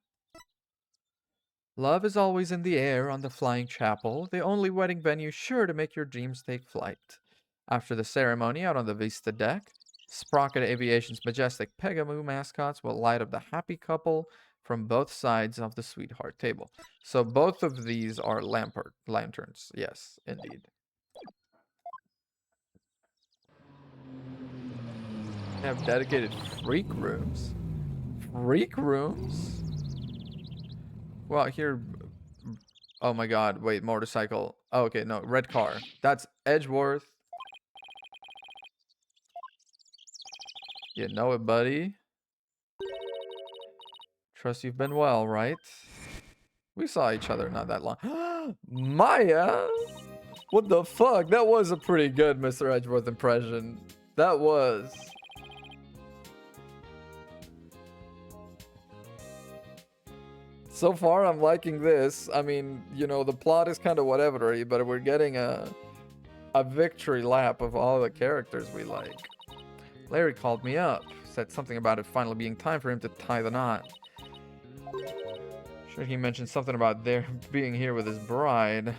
Love is always in the air on the Flying Chapel, the only wedding venue sure to make your dreams take flight. After the ceremony out on the Vista deck, Sprocket Aviation's majestic Pegamoo mascots will light up the happy couple from both sides of the sweetheart table. So both of these are lanterns. Yes, indeed. They have dedicated freak rooms. Freak rooms? Well, here... Oh my god, wait, motorcycle. Oh, okay, no, red car. That's Edgeworth. You know it, buddy. Trust you've been well, right? We saw each other not that long. Maya? What the fuck? That was a pretty good Mr. Edgeworth impression. That was. So far, I'm liking this. I mean, you know, the plot is kind of whatever, but we're getting a victory lap of all the characters we like. Larry called me up. Said something about it finally being time for him to tie the knot. Sure, he mentioned something about there being here with his bride.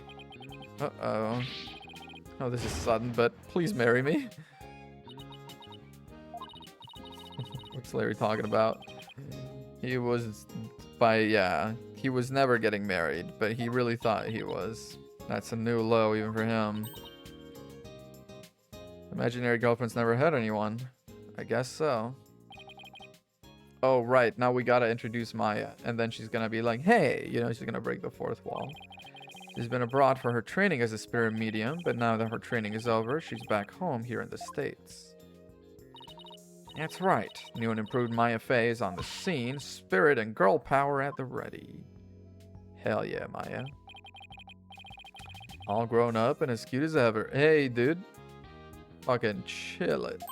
Uh-oh. Oh, this is sudden, but please marry me. What's Larry talking about? He was he was never getting married, but he really thought he was. That's a new low even for him. Imaginary girlfriend's never had anyone. I guess so. Oh, right. Now we gotta introduce Maya. And then she's gonna be like, hey, you know, she's gonna break the fourth wall. She's been abroad for her training as a spirit medium, but now that her training is over, she's back home here in the States. That's right. New and improved Maya Fey is on the scene. Spirit and girl power at the ready. Hell yeah, Maya. All grown up and as cute as ever. Hey, dude. Fucking chill it.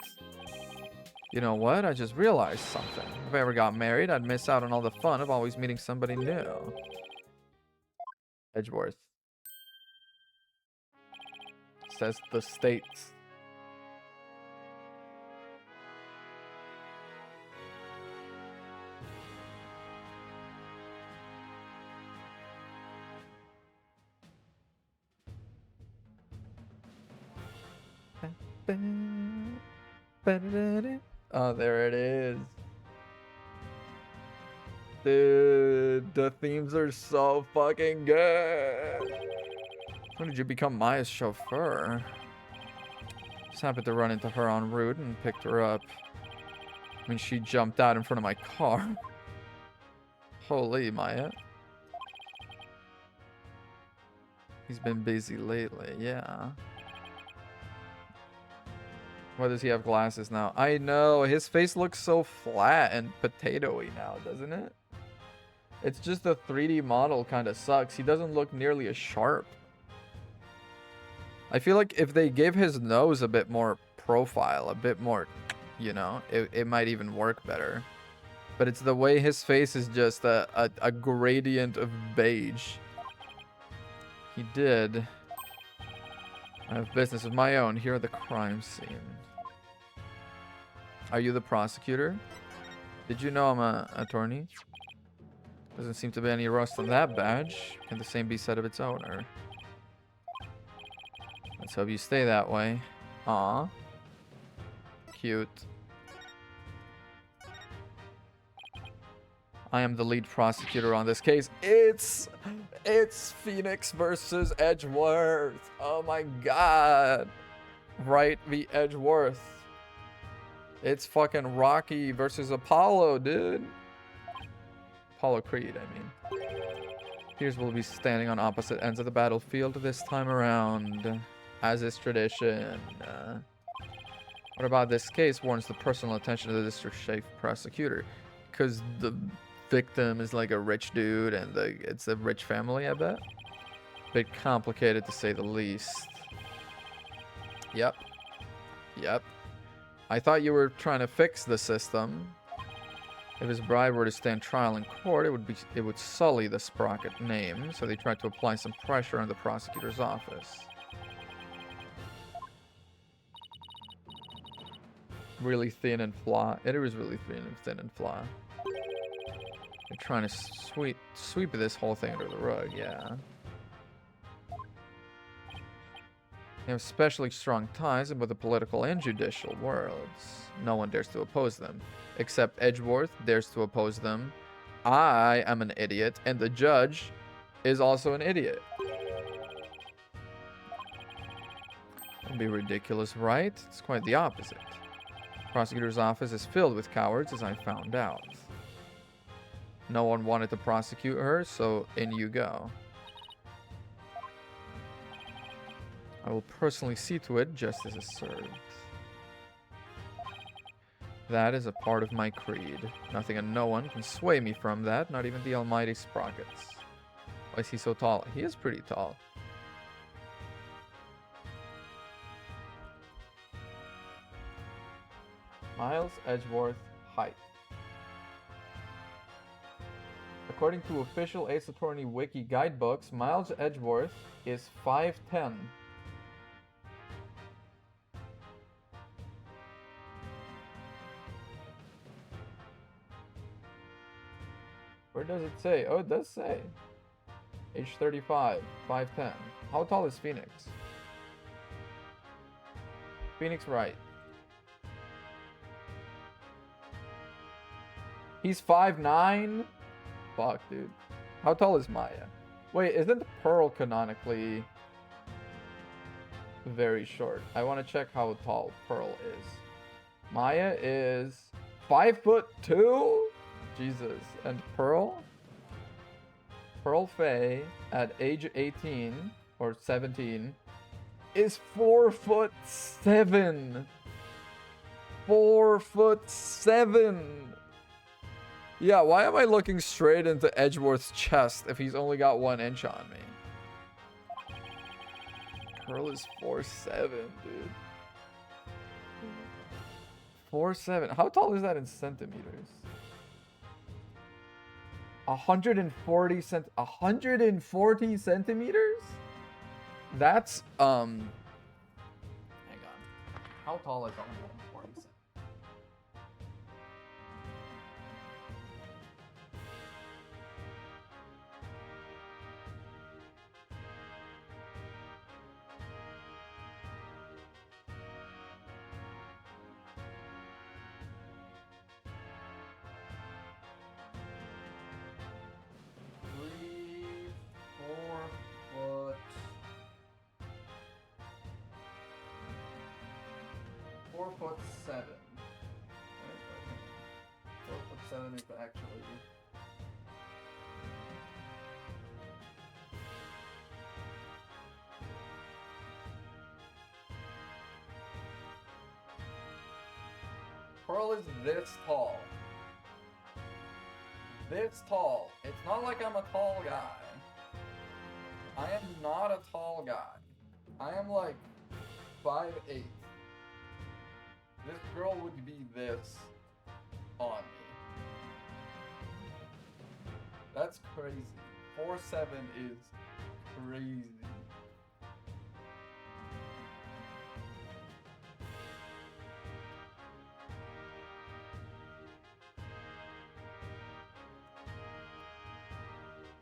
You know what? I just realized something. If I ever got married, I'd miss out on all the fun of always meeting somebody new. Edgeworth. Says the States. Oh, there it is. Dude, the themes are so fucking good. When did you become Maya's chauffeur? Just happened to run into her en route and picked her up. I mean, she jumped out in front of my car. Holy, Maya. He's been busy lately, yeah. Why does he have glasses now? I know, his face looks so flat and potatoey now, doesn't it? It's just the 3D model kind of sucks. He doesn't look nearly as sharp. I feel like if they gave his nose a bit more profile, a bit more, you know, it might even work better. But it's the way his face is just a gradient of beige. He did. I have business of my own here at the crime scene. Are you the prosecutor? Did you know I'm an attorney? Doesn't seem to be any rust on that badge. Can the same be said of its owner? Let's hope you stay that way. Aw. I am the lead prosecutor on this case. It's Phoenix versus Edgeworth. Oh my god. Right v. Edgeworth. It's fucking Rocky versus Apollo, dude. Apollo Creed, I mean. Here's we'll be standing on opposite ends of the battlefield this time around, as is tradition. What about this case warrants the personal attention of the district chief prosecutor? Because the victim is like a rich dude and it's a rich family, I bet. Bit complicated to say the least. Yep. I thought you were trying to fix the system. If his bride were to stand trial in court, it would sully the Sprocket name, so they tried to apply some pressure on the prosecutor's office. Really thin and flaw. It was really thin and flaw. They're trying to sweep this whole thing under the rug, yeah. They have especially strong ties in both the political and judicial worlds. No one dares to oppose them. Except Edgeworth dares to oppose them. I am an idiot, and the judge is also an idiot. That'd be ridiculous, right? It's quite the opposite. The prosecutor's office is filled with cowards, as I found out. No one wanted to prosecute her, so in you go. I will personally see to it justice is served. That is a part of my creed. Nothing and no one can sway me from that, not even the almighty Sprockets. Why is he so tall? He is pretty tall. Miles Edgeworth height. According to official Ace Attorney Wiki guidebooks, Miles Edgeworth is 5'10". Where does it say? Oh, it does say. Age 35, 5'10". How tall is Phoenix? Phoenix right. He's 5'9"? Fuck, dude. How tall is Maya? Wait, isn't Pearl canonically very short? I want to check how tall Pearl is. Maya is 5'2"? Jesus. And Pearl? Pearl Faye at age 18 or 17 is 4'7". 4'7". Yeah, why am I looking straight into Edgeworth's chest if he's only got 1 inch on me? Pearl is 4'7", dude. 4'7". How tall is that in centimeters? 140 centimeters? That's hang on. How tall is 140 centimeters? Foot 7. Right, 4'7" is actually. Pearl is this tall. This tall. It's not like I'm a tall guy. I am not a tall guy. I am like 5'8". This girl would be this on me. That's crazy. 4'7" is crazy.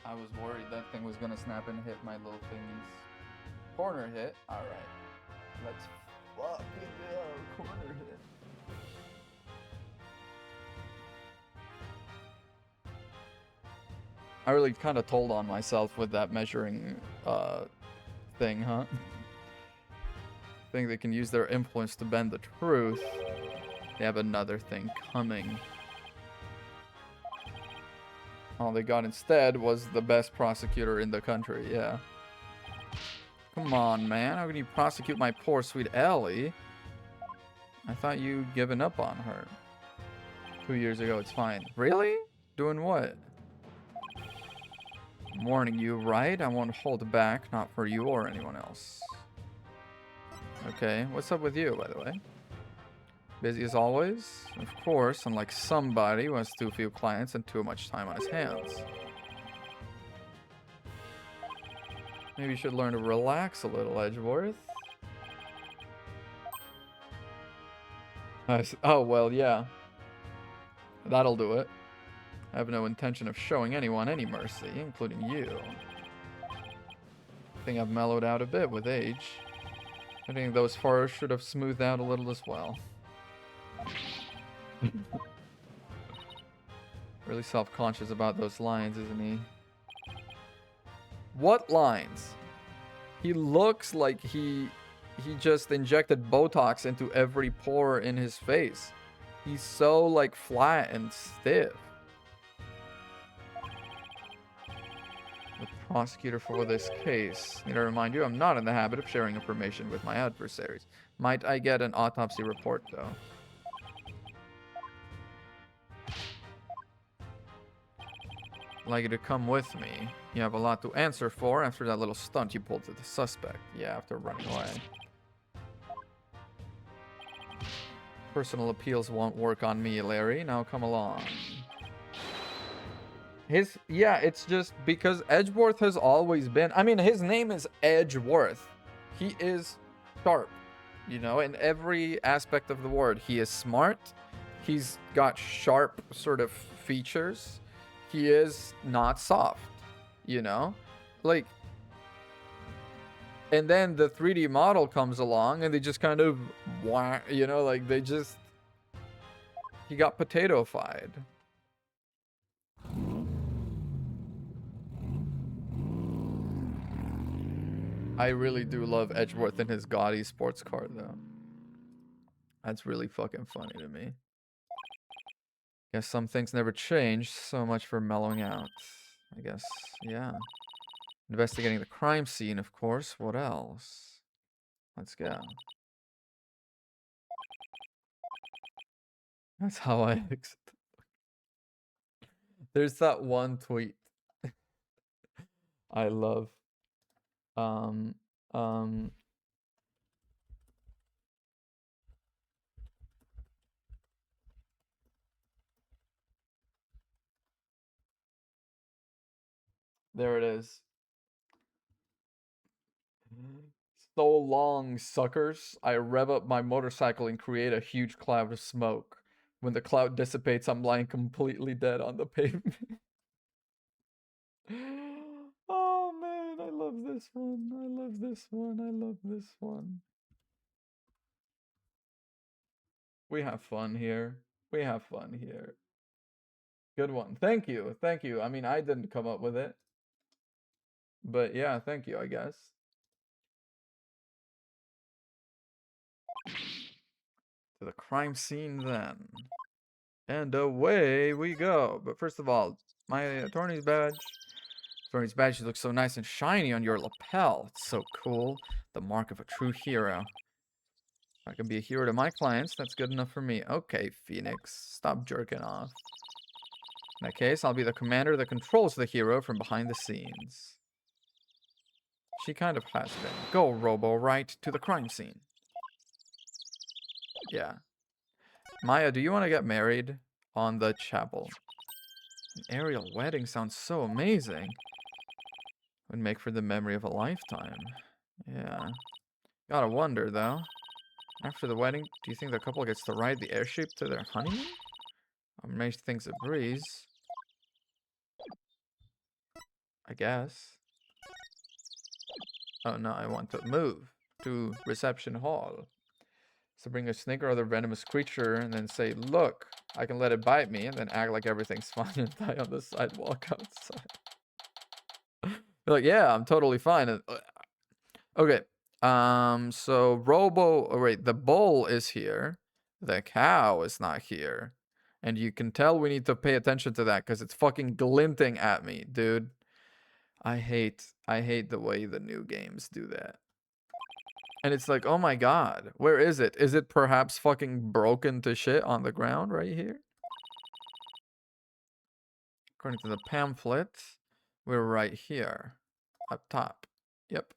I was worried that thing was gonna snap and hit my little thingies. Corner hit. Alright. Let's fucking go. Corner hit. I really kind of told on myself with that measuring thing, huh? Think they can use their influence to bend the truth. They have another thing coming. All they got instead was the best prosecutor in the country, yeah. Come on, man. How can you prosecute my poor sweet Ellie? I thought you'd given up on her. 2 years ago, it's fine. Really? Doing what? I'm warning you, right? I won't hold back, not for you or anyone else. Okay, what's up with you, by the way? Busy as always? Of course, unlike somebody who has too few clients and too much time on his hands. Maybe you should learn to relax a little, Edgeworth. Oh, well, yeah. That'll do it. I have no intention of showing anyone any mercy, including you. I think I've mellowed out a bit with age. I think those furs should have smoothed out a little as well. Really self-conscious about those lines, isn't he? What lines? He looks like he just injected Botox into every pore in his face. He's so like flat and stiff. The prosecutor for this case. Need to remind you, I'm not in the habit of sharing information with my adversaries. Might I get an autopsy report, though? I'd like you to come with me. You have a lot to answer for after that little stunt you pulled to the suspect. Yeah, after running away. Personal appeals won't work on me, Larry. Now come along. Yeah, it's just because Edgeworth has always been, I mean, his name is Edgeworth. He is sharp, you know, in every aspect of the word. He is smart. He's got sharp sort of features. He is not soft, you know, like, and then the 3D model comes along and they just kind of, you know, like they just, he got potato-fied. I really do love Edgeworth in his gaudy sports car, though. That's really fucking funny to me. Guess some things never change. So much for mellowing out. I guess, yeah. Investigating the crime scene, of course. What else? Let's go. That's how I exit. There's that one tweet I love. There it is. So long, suckers. I rev up my motorcycle and create a huge cloud of smoke. When the cloud dissipates, I'm lying completely dead on the pavement. Oh man, I love this one. I love this one. I love this one. We have fun here. We have fun here. Good one. Thank you. Thank you. I mean, I didn't come up with it. But yeah, thank you, I guess. To the crime scene then. And away we go. But first of all, my attorney's badge. Attorney's badge looks so nice and shiny on your lapel. It's so cool. The mark of a true hero. If I can be a hero to my clients, that's good enough for me. Okay, Phoenix. Stop jerking off. In that case, I'll be the commander that controls the hero from behind the scenes. She kind of has been. Go, Robo, right to the crime scene. Yeah. Maya, do you want to get married on the chapel? An aerial wedding sounds so amazing. Would make for the memory of a lifetime. Yeah. Gotta wonder, though. After the wedding, do you think the couple gets to ride the airship to their honeymoon? Or makes things a breeze? I guess. Oh no, I want to move to reception hall. So bring a snake or other venomous creature and then say, look, I can let it bite me, and then act like everything's fine and die on the sidewalk outside. Like, yeah, I'm totally fine. Okay. So Robo, oh wait, the bull is here. The cow is not here. And you can tell we need to pay attention to that because it's fucking glinting at me, dude. I hate the way the new games do that. And it's like, oh my god, where is it? Is it perhaps fucking broken to shit on the ground right here? According to the pamphlet, we're right here. Up top. Yep.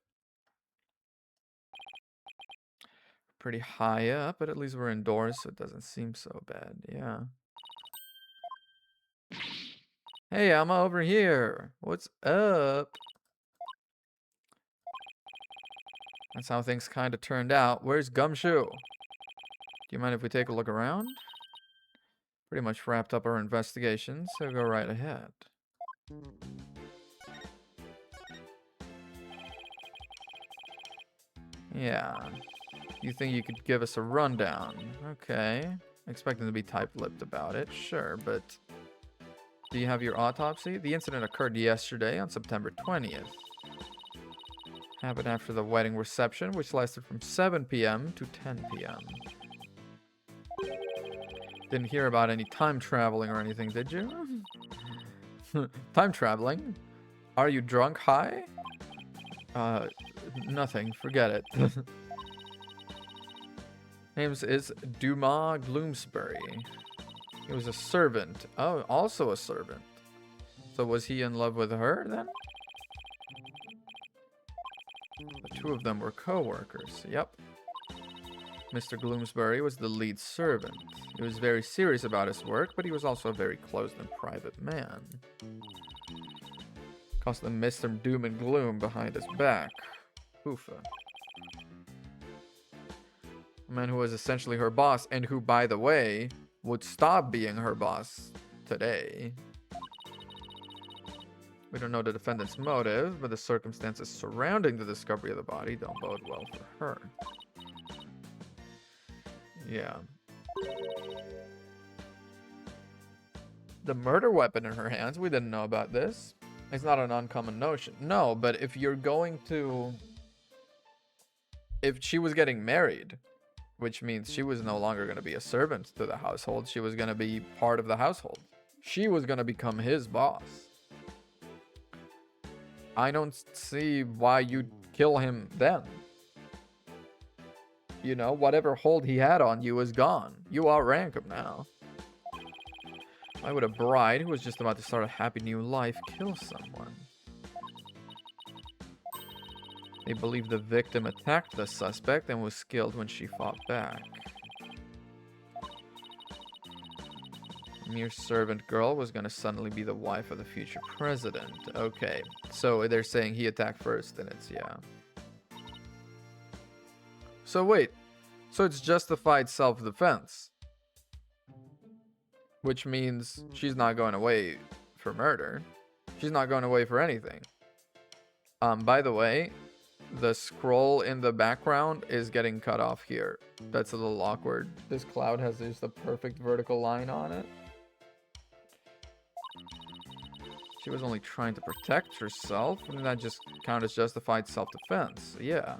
Pretty high up, but at least we're indoors, so it doesn't seem so bad. Yeah. Hey, I'm over here. What's up? That's how things kind of turned out. Where's Gumshoe? Do you mind if we take a look around? Pretty much wrapped up our investigation, so go right ahead. Yeah. You think you could give us a rundown? Okay. Expecting to be tight-lipped about it, sure, but do you have your autopsy? The incident occurred yesterday on September 20th. Happened after the wedding reception, which lasted from 7 p.m. to 10 p.m. Didn't hear about any time traveling or anything, did you? Time traveling? Are you drunk? High? Nothing. Forget it. Names is Dumas Bloomsbury. He was a servant. Oh, also a servant. So was he in love with her then? The two of them were co-workers. Yep. Mr. Bloomsbury was the lead servant. He was very serious about his work, but he was also a very closed and private man. Constantly missed him doom and gloom behind his back. Oofa. A man who was essentially her boss, and who, by the way, would stop being her boss today. We don't know the defendant's motive, but the circumstances surrounding the discovery of the body don't bode well for her. Yeah. The murder weapon in her hands, we didn't know about this. It's not an uncommon notion. No, but if you're going to... If she was getting married, which means she was no longer going to be a servant to the household, she was going to be part of the household. She was going to become his boss. I don't see why you'd kill him then. You know, whatever hold he had on you is gone. You outrank him now. Why would a bride who was just about to start a happy new life kill someone? They believe the victim attacked the suspect and was killed when she fought back. A mere servant girl was going to suddenly be the wife of the future president. Okay, so they're saying he attacked first, and it's, yeah. So wait, so it's justified self-defense. Which means she's not going away for murder. She's not going away for anything. By the way, the scroll in the background is getting cut off here. That's a little awkward. This cloud has just a perfect vertical line on it. She was only trying to protect herself, and that just count as justified self-defense. Yeah.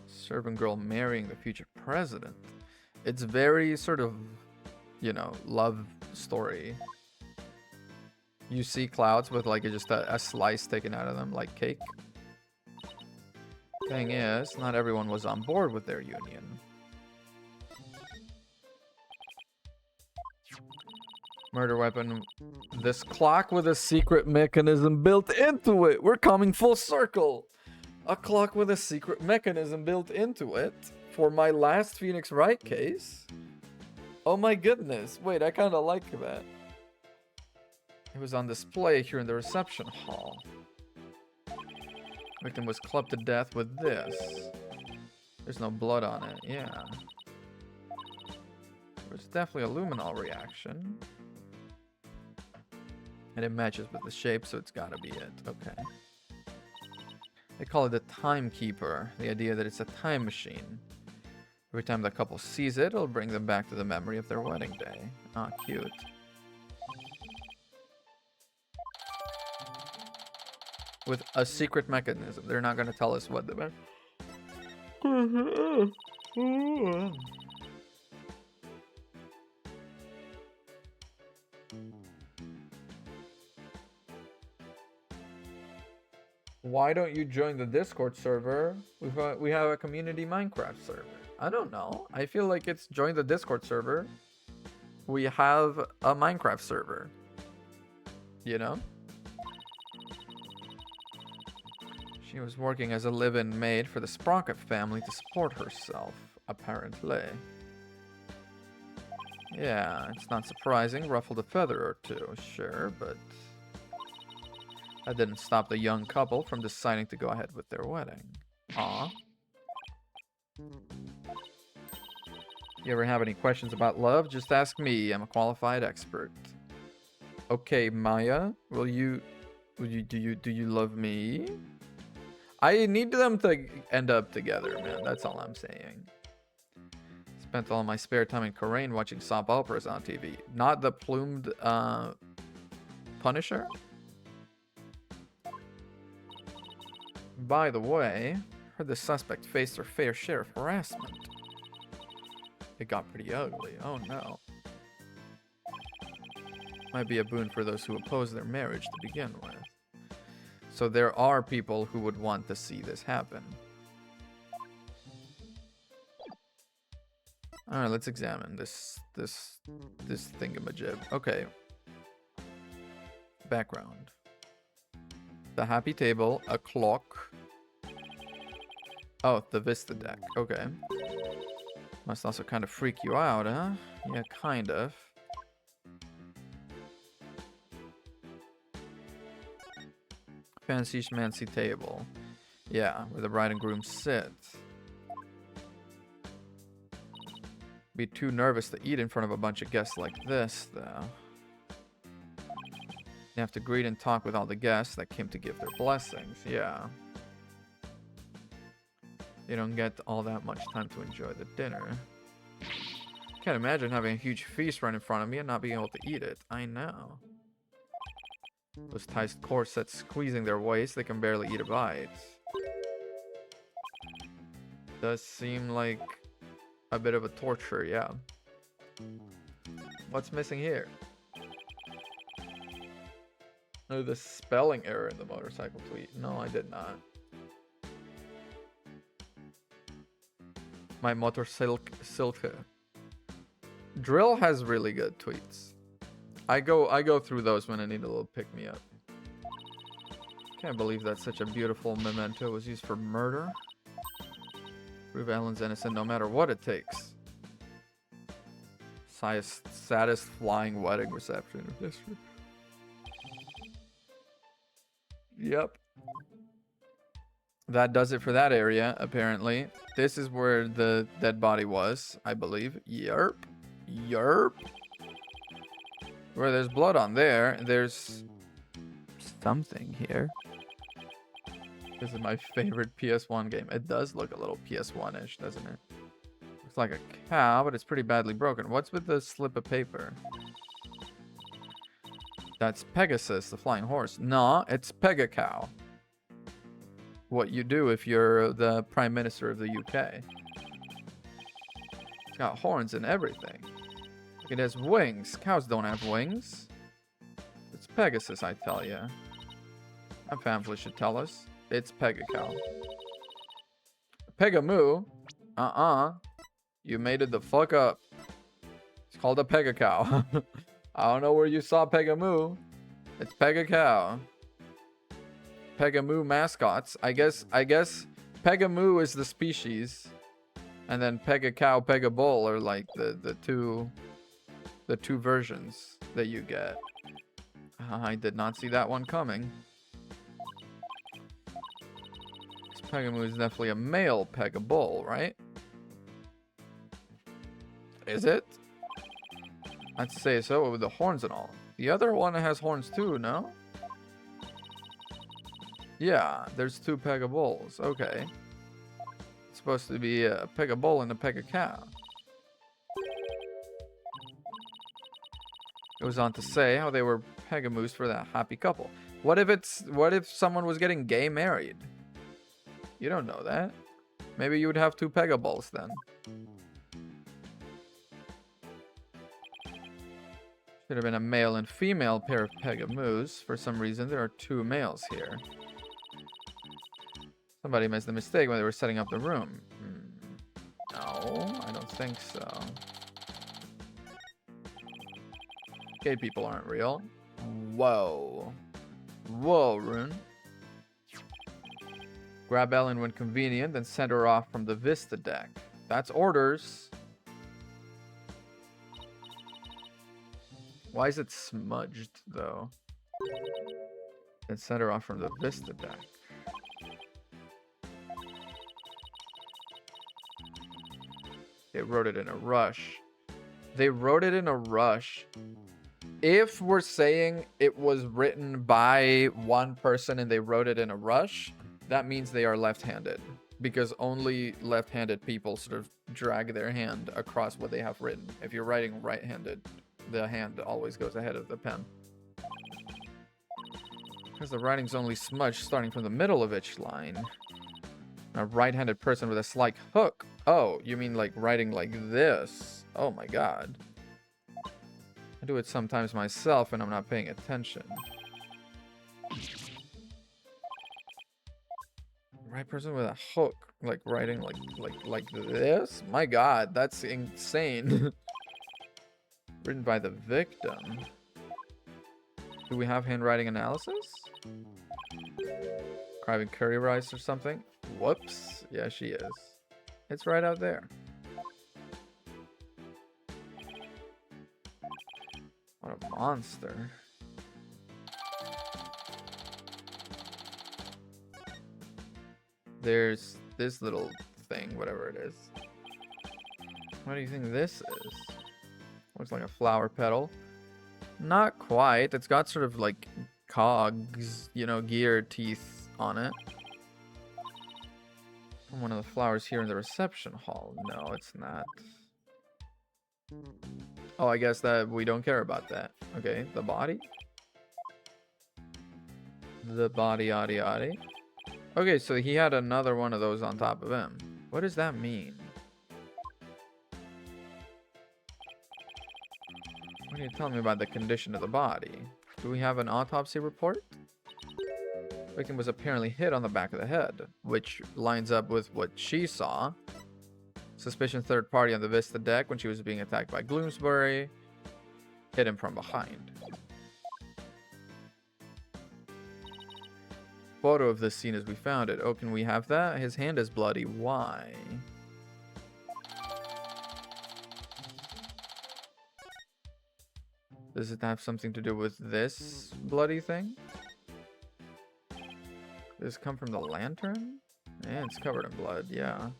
Servant girl marrying the future president. It's very sort of, you know, love story. You see clouds with like just a slice taken out of them like cake. Thing is, not everyone was on board with their union. Murder weapon. This clock with a secret mechanism built into it. We're coming full circle. A clock with a secret mechanism built into it for my last Phoenix Wright case. Oh my goodness. Wait, I kind of like that. It was on display here in the reception hall. Victim was clubbed to death with this. There's no blood on it. Yeah. There's definitely a luminol reaction. And it matches with the shape, so it's gotta be it. Okay. They call it the timekeeper, the idea that it's a time machine. Every time the couple sees it, it'll bring them back to the memory of their wedding day. Ah, cute. with a secret mechanism. They're not gonna tell us what the. Why don't you join the Discord server? We have a community Minecraft server. I don't know. I feel like it's join the Discord server. We have a Minecraft server. You know? She was working as a live-in maid for the Sprocket family to support herself, apparently. Yeah, it's not surprising. Ruffled a feather or two, sure, but that didn't stop the young couple from deciding to go ahead with their wedding. Aw. You ever have any questions about love? Just ask me. I'm a qualified expert. Okay, Maya, do you love me? I need them to end up together, man. That's all I'm saying. Spent all my spare time in Korean watching soap operas on TV. Not the plumed Punisher? By the way, heard the suspect faced her fair share of harassment. It got pretty ugly. Oh no. Might be a boon for those who oppose their marriage to begin with. So there are people who would want to see this happen. All right, let's examine this thingamajig. Okay. Background. The happy table, a clock. Oh, the Vista deck. Okay. Must also kind of freak you out, huh? Yeah, kind of. Fancy schmancy table. Yeah, where the bride and groom sit. Be too nervous to eat in front of a bunch of guests like this, though. You have to greet and talk with all the guests that came to give their blessings. Yeah. You don't get all that much time to enjoy the dinner. Can't imagine having a huge feast right in front of me and not being able to eat it. I know. Those tight corsets squeezing their waist, they can barely eat a bite. Does seem like a bit of a torture, yeah. What's missing here? Oh, the spelling error in the motorcycle tweet. No, I did not. My motorcycle. Drill has really good tweets. I go through those when I need a little pick-me-up. Can't believe that such a beautiful memento was used for murder. Prove Ellen's innocent no matter what it takes. Saddest flying wedding reception in history. Yep. That does it for that area, apparently. This is where the dead body was, I believe. Yerp. Yerp. Where there's blood on there, there's something here. This is my favorite PS1 game. It does look a little PS1-ish, doesn't it? Looks like a cow, but it's pretty badly broken. What's with the slip of paper? That's Pegasus, the flying horse. No, it's Pegacow. What you do if you're the Prime Minister of the UK. It's got horns and everything. It has wings. Cows don't have wings. It's Pegasus, I tell you. That pamphlet should tell us. It's Pegacow. Pegamoo? You made it the fuck up. It's called a Pegacow. I don't know where you saw Pegamoo. It's Pegacow. Pegamoo mascots. I guess Pegamoo is the species. And then Pegacow, Pegabull are like the two versions that you get. I did not see that one coming. This Pegamoo is definitely a male Pegabull, right? Is it? I'd say so, with the horns and all. The other one has horns too, no? Yeah, there's two Pegabulls. Okay. It's supposed to be a Pegabull and a Pegacow. Goes on to say how they were Pegamoos for that happy couple. What if someone was getting gay married? You don't know that. Maybe you would have 2 Pegaballs then. Should have been a male and female pair of Pegamoos. For some reason, there are 2 males here. Somebody made the mistake when they were setting up the room. No, I don't think so. Gay people aren't real. Whoa. Whoa, Rune. Grab Ellen when convenient, then send her off from the Vista deck. That's orders. Why is it smudged, though? Then send her off from the Vista deck. They wrote it in a rush. They wrote it in a rush. If we're saying it was written by one person and they wrote it in a rush, that means they are left-handed. Because only left-handed people sort of drag their hand across what they have written. If you're writing right-handed, the hand always goes ahead of the pen. Because the writing's only smudged starting from the middle of each line. A right-handed person with a slight hook. Oh, you mean like writing like this? Oh my god. I do it sometimes myself and I'm not paying attention. Right person with a hook, like writing like this? My god, that's insane. Written by the victim. Do we have handwriting analysis? Craving curry rice or something? Whoops. Yeah, she is. It's right out there. What a monster. There's this little thing, whatever it is. What do you think this is? Looks like a flower petal. Not quite. It's got sort of like cogs, you know, gear teeth on it. One of the flowers here in the reception hall. No, it's not. Oh, I guess that we don't care about that. Okay, the body. The body, yaddy, yaddy. Okay, so he had another one of those on top of him. What does that mean? What are you telling me about the condition of the body? Do we have an autopsy report? Victim was apparently hit on the back of the head, which lines up with what she saw. Suspicion third party on the Vista deck when she was being attacked by Gloomsbury. Hit him from behind. Photo of this scene as we found it. Oh, can we have that? His hand is bloody. Why? Does it have something to do with this bloody thing? Does this come from the lantern? Yeah, it's covered in blood, yeah.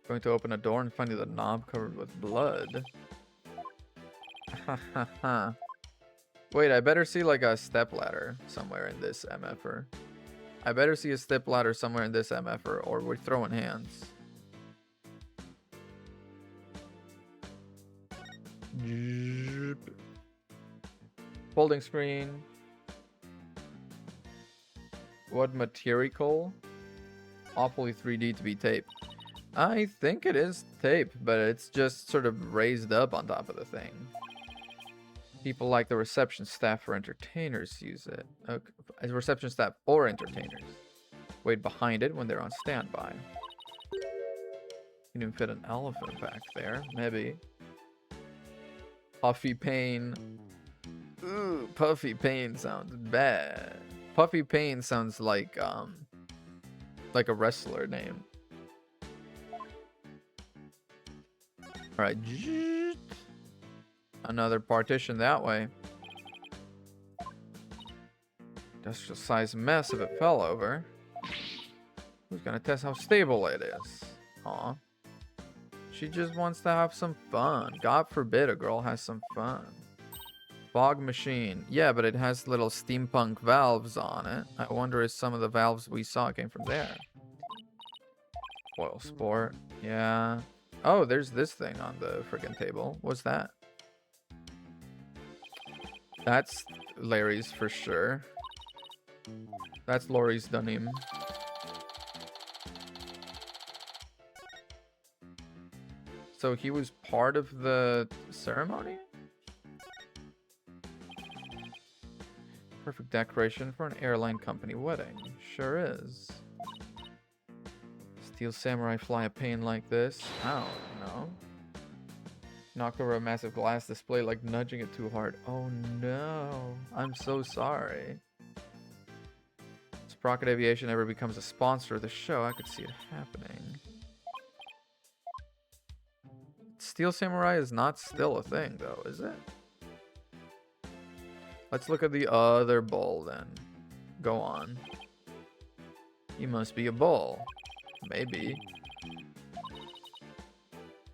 Going to open a door and finding the knob covered with blood. Ha ha ha. Wait, I better see like a stepladder somewhere in this MFR. I better see a stepladder somewhere in this MFR or we're throwing hands. Folding screen. What material? Awfully 3D to be tape. I think it is tape, but it's just sort of raised up on top of the thing. People like the reception staff or entertainers use it. Okay. As reception staff or entertainers. Wait behind it when they're on standby. You can even fit an elephant back there, maybe. Puffy Pain. Ooh, Puffy Pain sounds bad. Puffy Pain sounds like a wrestler name. Alright. Another partition that way. Industrial size mess if it fell over. Who's gonna test how stable it is? Aw. She just wants to have some fun. God forbid a girl has some fun. Fog machine. Yeah, but it has little steampunk valves on it. I wonder if some of the valves we saw came from there. Oil sport. Yeah. Oh, there's this thing on the freaking table. What's that? That's... Larry's for sure. That's Laurie's denim. So he was part of the ceremony? Perfect decoration for an airline company wedding. Sure is. Steel samurai fly a pane like this? I don't know. Knocked over a massive glass display like nudging it too hard. Oh no. I'm so sorry. If Sprocket Aviation ever becomes a sponsor of the show, I could see it happening. Steel Samurai is not still a thing, though, is it? Let's look at the other bull, then. Go on. He must be a bull. Maybe.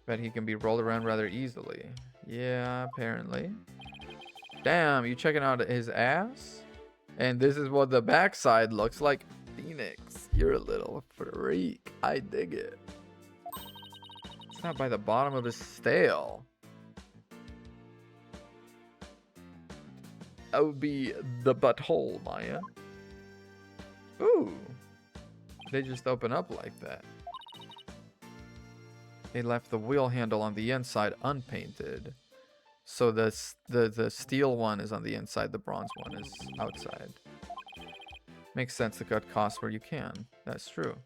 Bet he can be rolled around rather easily. Yeah, apparently. Damn, you checking out his ass? And this is what the backside looks like. Phoenix, you're a little freak. I dig it. It's not by the bottom of his tail. That would be the butthole, Maya. Ooh. They just open up like that. They left the wheel handle on the inside unpainted. So the steel one is on the inside, the bronze one is outside. Makes sense to cut costs where you can. That's true.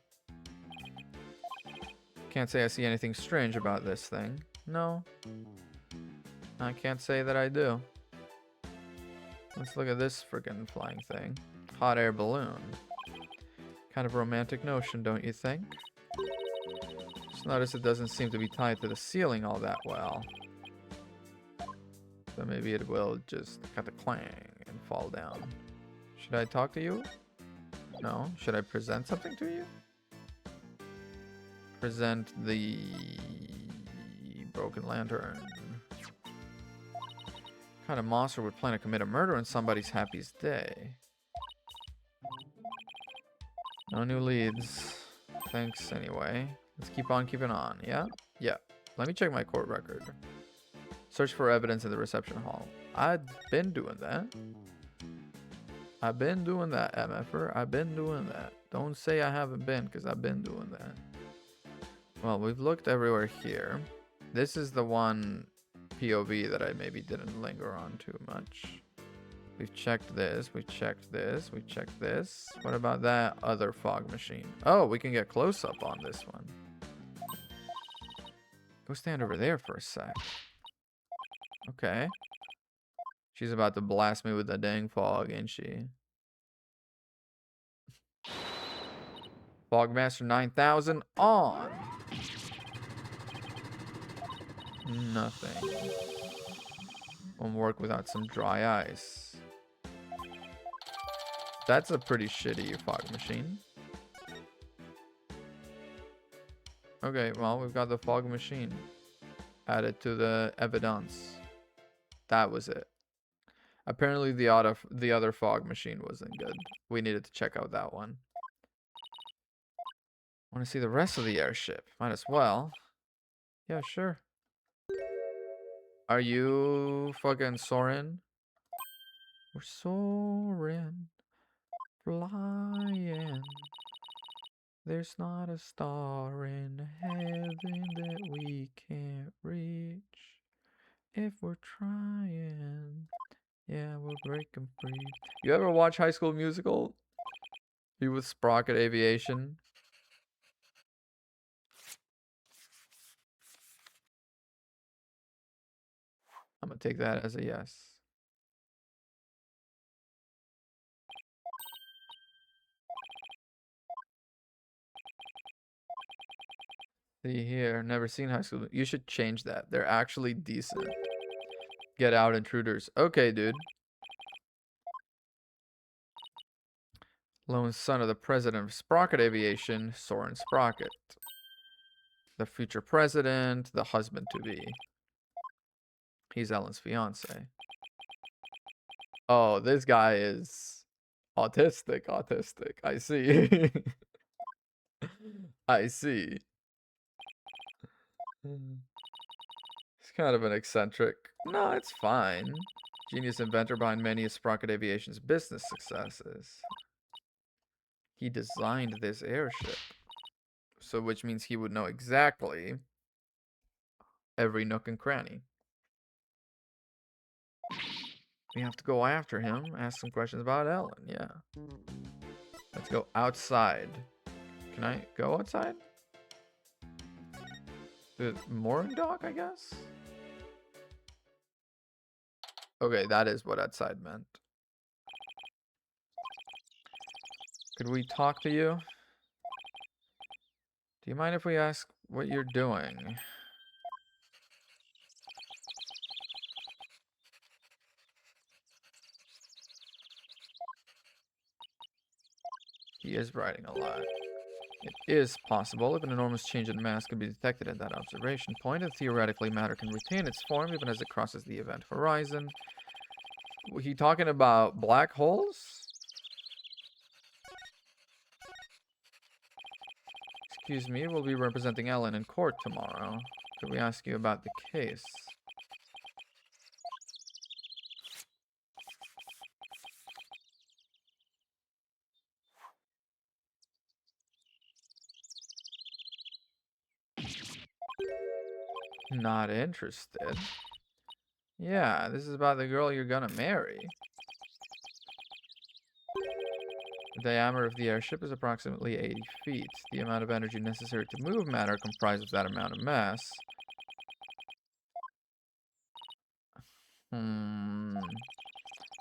Can't say I see anything strange about this thing. No. I can't say that I do. Let's look at this freaking flying thing. Hot air balloon. Kind of romantic notion, don't you think? Just notice it doesn't seem to be tied to the ceiling all that well. So maybe it will just cut the clang and fall down. Should I talk to you? No? Should I present something to you? Present the broken lantern. What kind of monster would plan to commit a murder on somebody's happiest day? No new leads. Thanks anyway. Let's keep on keeping on, yeah? Yeah. Let me check my court record. Search for evidence in the reception hall. I've been doing that. I've been doing that, MFer. I've been doing that. Don't say I haven't been, because I've been doing that. Well, we've looked everywhere here. This is the one POV that I maybe didn't linger on too much. We've checked this, we checked this, we checked this. What about that other fog machine? Oh, we can get close up on this one. Go stand over there for a sec. Okay. She's about to blast me with the dang fog, ain't she? Fogmaster 9000 on. Nothing. Won't work without some dry ice. That's a pretty shitty fog machine. Okay, well, we've got the fog machine added to the evidence. That was it. Apparently the other fog machine wasn't good. We needed to check out that one. Want to see the rest of the airship? Might as well. Yeah, sure. Are you fucking Soren? We're soaring, flying. There's not a star in heaven that we can't reach. If we're trying, yeah, we're breaking free. You ever watch High School Musical? He was Sprocket Aviation. I'm gonna take that as a yes. See here, never seen High School. You should change that. They're actually decent. Get out, intruders. Okay, dude. Lone son of the president of Sprocket Aviation, Soren Sprocket. The future president, the husband to be. He's Ellen's fiance. Oh, this guy is autistic. I see. I see. He's kind of an eccentric. No, it's fine. Genius inventor behind many of Sprocket Aviation's business successes. He designed this airship. So which means he would know exactly every nook and cranny. We have to go after him, ask some questions about Ellen, yeah. Let's go outside. Can I go outside? The mooring dock, I guess? Okay, that is what outside meant. Could we talk to you? Do you mind if we ask what you're doing? He is writing a lot. It is possible if an enormous change in mass can be detected at that observation point, and theoretically matter can retain its form even as it crosses the event horizon. Was he talking about black holes? Excuse me, we'll be representing Ellen in court tomorrow. Could we ask you about the case? Not interested. Yeah, this is about the girl you're gonna marry. The diameter of the airship is approximately 80 feet. The amount of energy necessary to move matter comprises that amount of mass.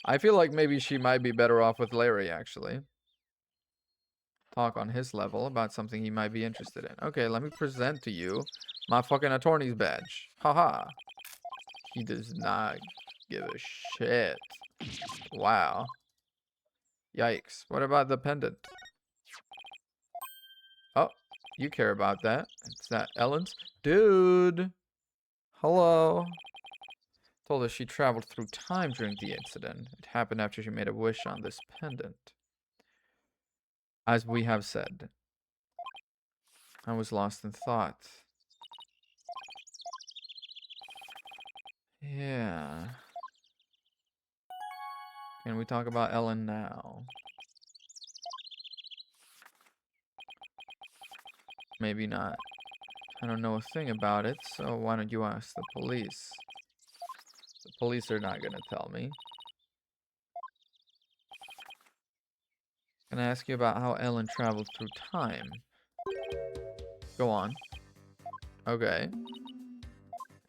I feel like maybe she might be better off with Larry, actually. Talk on his level about something he might be interested in. Okay, let me present to you my fucking attorney's badge. Haha. He does not give a shit. Wow. Yikes. What about the pendant? Oh, you care about that. It's that Ellen's? Dude. Hello. Told us she traveled through time during the incident. It happened after she made a wish on this pendant. As we have said, I was lost in thought. Yeah. Can we talk about Ellen now? Maybe not. I don't know a thing about it, so why don't you ask the police? The police are not gonna tell me. Can I ask you about how Ellen traveled through time? Go on. Okay.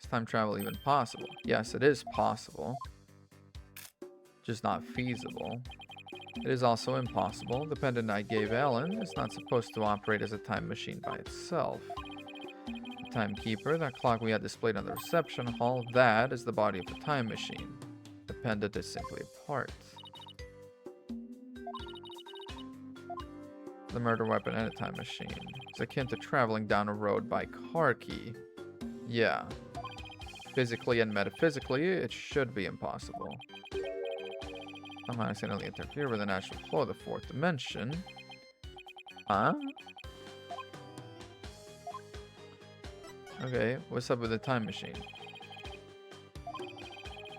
Is time travel even possible? Yes, it is possible. Just not feasible. It is also impossible. The pendant I gave Ellen is not supposed to operate as a time machine by itself. The timekeeper, that clock we had displayed on the reception hall, that is the body of the time machine. The pendant is simply a part. The murder weapon and a time machine. It's akin to traveling down a road by car key. Yeah. Physically and metaphysically, it should be impossible. I'm not accidentally interfere with the natural flow of the fourth dimension. Huh? Okay, what's up with the time machine?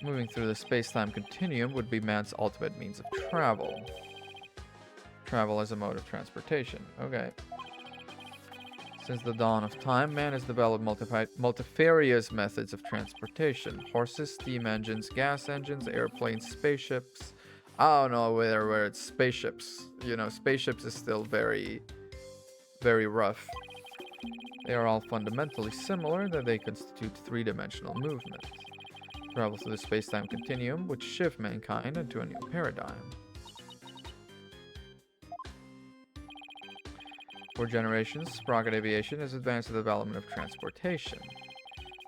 Moving through the space-time continuum would be man's ultimate means of travel. Travel as a mode of transportation. Okay. Since the dawn of time, man has developed multifarious methods of transportation. Horses, steam engines, gas engines, airplanes, spaceships. I don't know where it's spaceships. You know, spaceships is still very, very rough. They are all fundamentally similar, that they constitute three-dimensional movement. Travel through the space-time continuum would shift mankind into a new paradigm. For generations, Sprocket Aviation has advanced the development of transportation.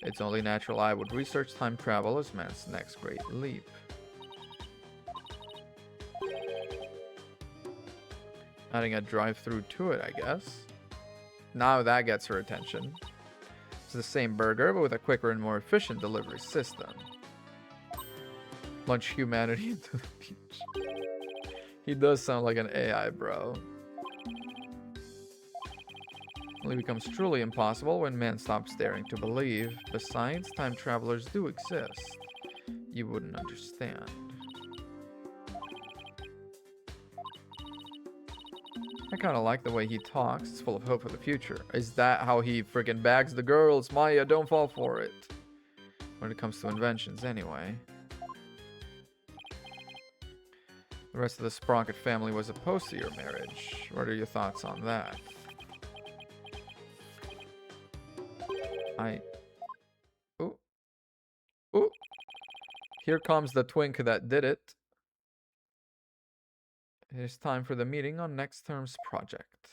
It's only natural I would research time travel as man's next great leap. Adding a drive-through to it, I guess. Now that gets her attention. It's the same burger, but with a quicker and more efficient delivery system. Launch humanity into the future. He does sound like an AI, bro. Only becomes truly impossible when man stops daring to believe. Besides, time travelers do exist. you wouldn't understand. I kind of like the way he talks. It's full of hope for the future. Is that how he friggin' bags the girls? Maya, don't fall for it. When it comes to inventions, anyway. The rest of the Sprocket family was opposed to your marriage. What are your thoughts on that? Ooh. Ooh. Here comes the twink that did it. It is time for the meeting on next term's project.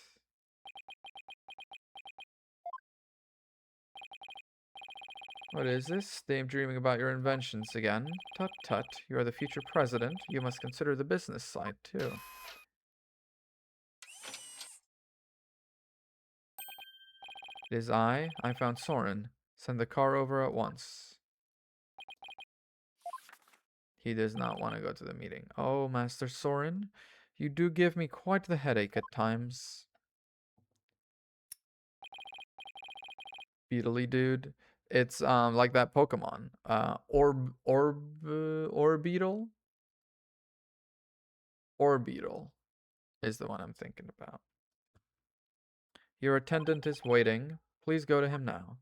What is this? Daydreaming about your inventions again? Tut tut, you are the future president. You must consider the business side too. It is I found Soren. Send the car over at once. He does not want to go to the meeting. Oh, Master Soren, you do give me quite the headache at times. Beetly dude. It's like that Pokemon. Orbeetle? Orbeetle is the one I'm thinking about. Your attendant is waiting. Please go to him now.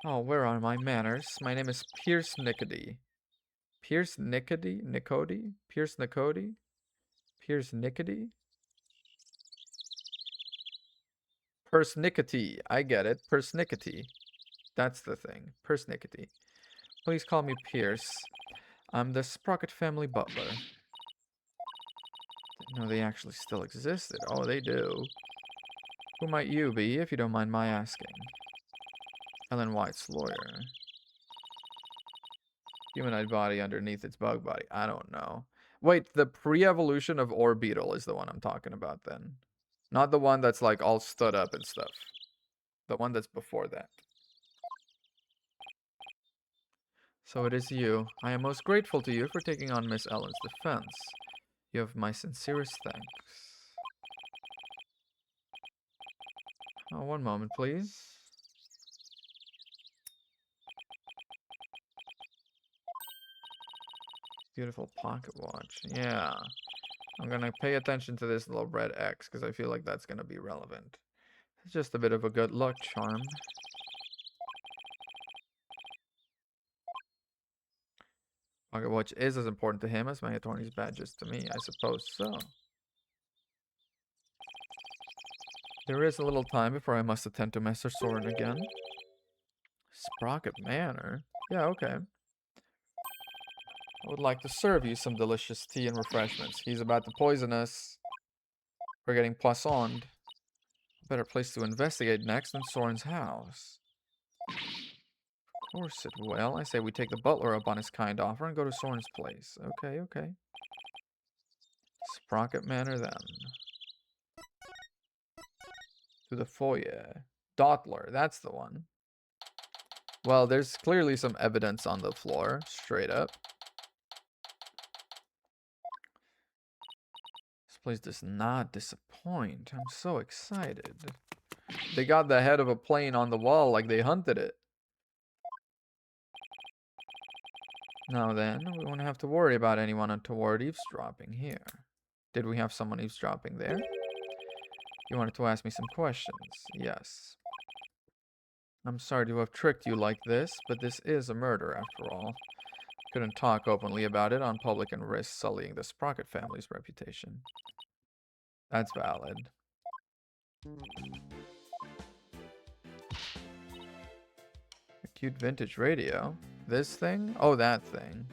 Oh, where are my manners? My name is Pierce Nickody. Pierce Nickody? Nicody? Pierce Nicody? Pierce Nickody? Persnickety. I get it. Persnickety. That's the thing. Persnickety. Please call me Pierce. I'm the Sprocket family butler. Didn't know they actually still existed. Oh, they do. Who might you be, if you don't mind my asking? Ellen White's lawyer. Humanoid body underneath its bug body. I don't know. Wait, the pre-evolution of Orbeetle is the one I'm talking about then. Not the one that's like all stood up and stuff. The one that's before that. So it is you. I am most grateful to you for taking on Miss Ellen's defense. You have my sincerest thanks. Oh, one moment, please. Beautiful pocket watch. Yeah. I'm gonna pay attention to this little red X because I feel like that's gonna be relevant. It's just a bit of a good luck charm. Pocket watch is as important to him as my attorney's badge is to me. I suppose so. There is a little time before I must attend to Master Soren again. Sprocket Manor? Yeah, okay. I would like to serve you some delicious tea and refreshments. He's about to poison us. We're getting poisoned. Better place to investigate next than Soren's house. Of course it will. I say we take the butler up on his kind offer and go to Soren's place. Okay, okay. Sprocket Manor then. To the foyer. Dottler, that's the one. Well, there's clearly some evidence on the floor, straight up. This place does not disappoint. I'm so excited. They got the head of a plane on the wall like they hunted it. Now then, we won't have to worry about anyone untoward eavesdropping here. Did we have someone eavesdropping there? You wanted to ask me some questions. Yes. I'm sorry to have tricked you like this, but this is a murder after all. Couldn't talk openly about it on public and risk sullying the Sprocket family's reputation. That's valid. A cute vintage radio. This thing? Oh, that thing.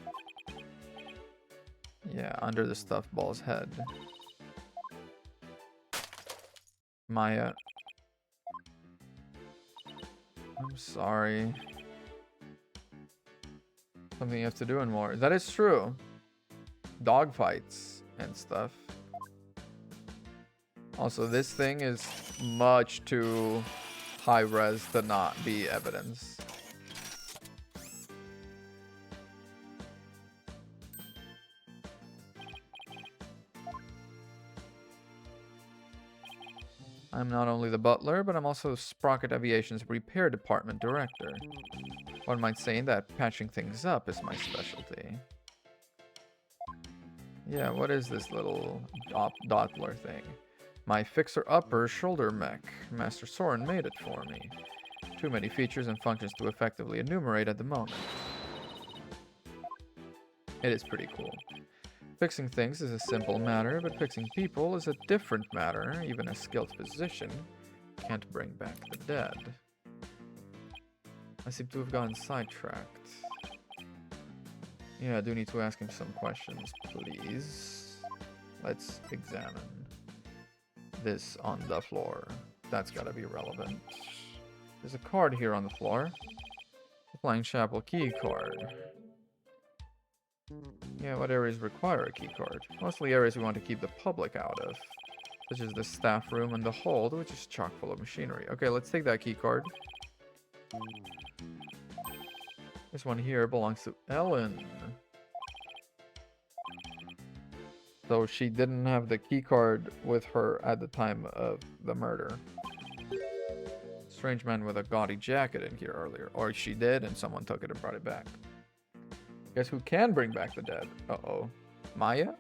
Yeah, under the stuffed ball's head. Maya. I'm sorry. Something you have to do and more. That is true. Dog fights and stuff. Also, this thing is much too high res to not be evidence. I'm not only the butler, but I'm also Sprocket Aviation's repair department director. One might say that patching things up is my specialty. Yeah, what is this little Doppler thing? My fixer-upper shoulder mech. Master Soren made it for me. Too many features and functions to effectively enumerate at the moment. It is pretty cool. Fixing things is a simple matter, but fixing people is a different matter. Even a skilled physician can't bring back the dead. I seem to have gotten sidetracked. Yeah, I do need to ask him some questions, please. Let's examine this on the floor. That's gotta be relevant. There's a card here on the floor. The Flying Chapel key card. Yeah, what areas require a key card? Mostly areas we want to keep the public out of, such as the staff room and the hold, which is chock full of machinery. Okay, let's take that key card. This one here belongs to Ellen. So she didn't have the key card with her at the time of the murder. Strange man with a gaudy jacket in here earlier. Or she did and someone took it and brought it back. Guess who can bring back the dead? Uh-oh. Maya?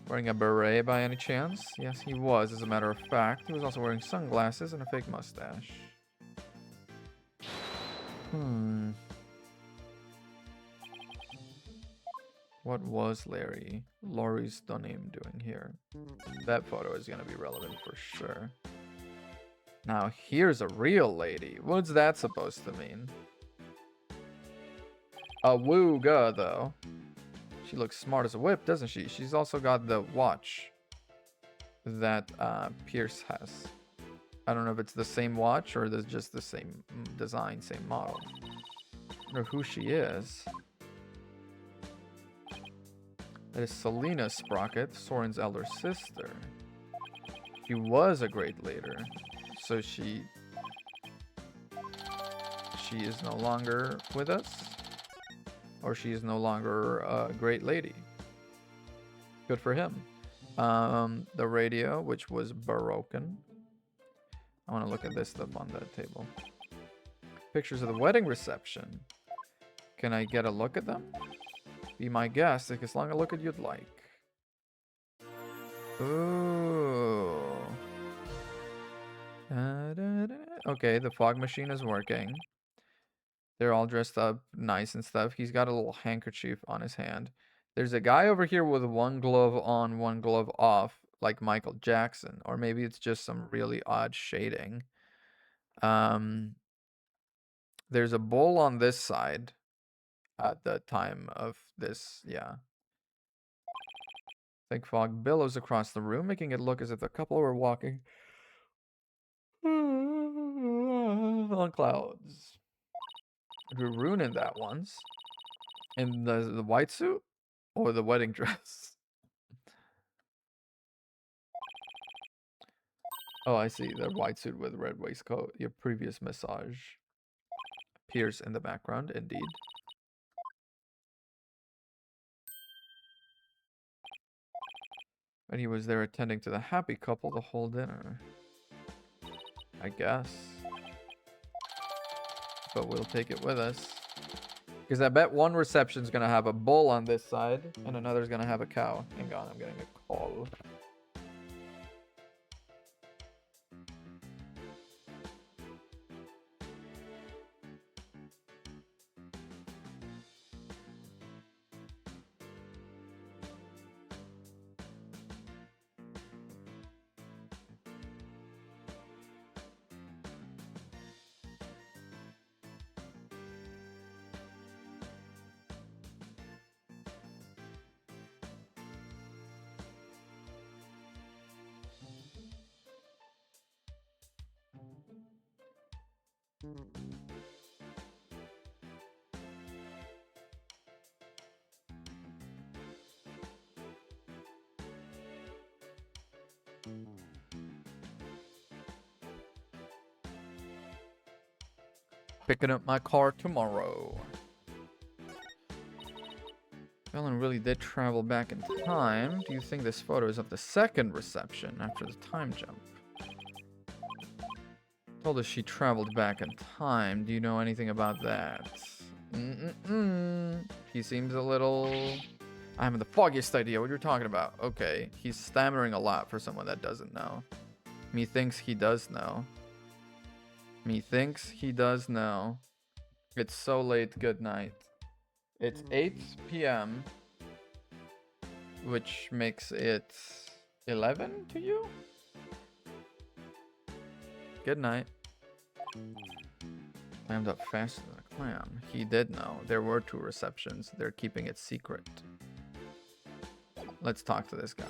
Wearing a beret by any chance? Yes, he was, as a matter of fact. He was also wearing sunglasses and a fake mustache. What was Laurie Dunham doing here? That photo is gonna be relevant for sure. Now here's a real lady. What's that supposed to mean? A wooga, though. She looks smart as a whip, doesn't she? She's also got the watch that Pierce has. I don't know if it's the same watch or there's just the same design, same model. I don't know who she is. That is Selena Sprocket, Soren's elder sister. She was a great leader, so she is no longer with us. Or she is no longer a great lady. Good for him. The radio, which was broken. I want to look at this stuff on the table. Pictures of the wedding reception. Can I get a look at them? Be my guest, take as long a look as you'd like. Ooh. Okay, the fog machine is working. They're all dressed up nice and stuff. He's got a little handkerchief on his hand. There's a guy over here with one glove on, one glove off, like Michael Jackson. Or maybe it's just some really odd shading. There's a bull on this side at the time of this, yeah. Thick fog billows across the room, making it look as if the couple were walking on clouds. Drew Rune in that once. In the white suit? Or the wedding dress? Oh, I see. The white suit with red waistcoat. Your previous massage. Pierce in the background, indeed. But he was there attending to the happy couple the whole dinner. I guess. But we'll take it with us. Because I bet one reception's gonna have a bull on this side, and another's gonna have a cow. Hang on, I'm getting a call. Picking up my car tomorrow. Ellen really did travel back in time. Do you think this photo is of the second reception after the time jump? Told us she traveled back in time. Do you know anything about that? He seems a little... I haven't the foggiest idea what you're talking about. Okay, he's stammering a lot for someone that doesn't know. Methinks he does know. Methinks he does know. It's so late, good night. It's 8 p.m. Which makes it 11 to you? Good night. Clammed up faster than a clam. He did know. There were 2 receptions. They're keeping it secret. Let's talk to this guy.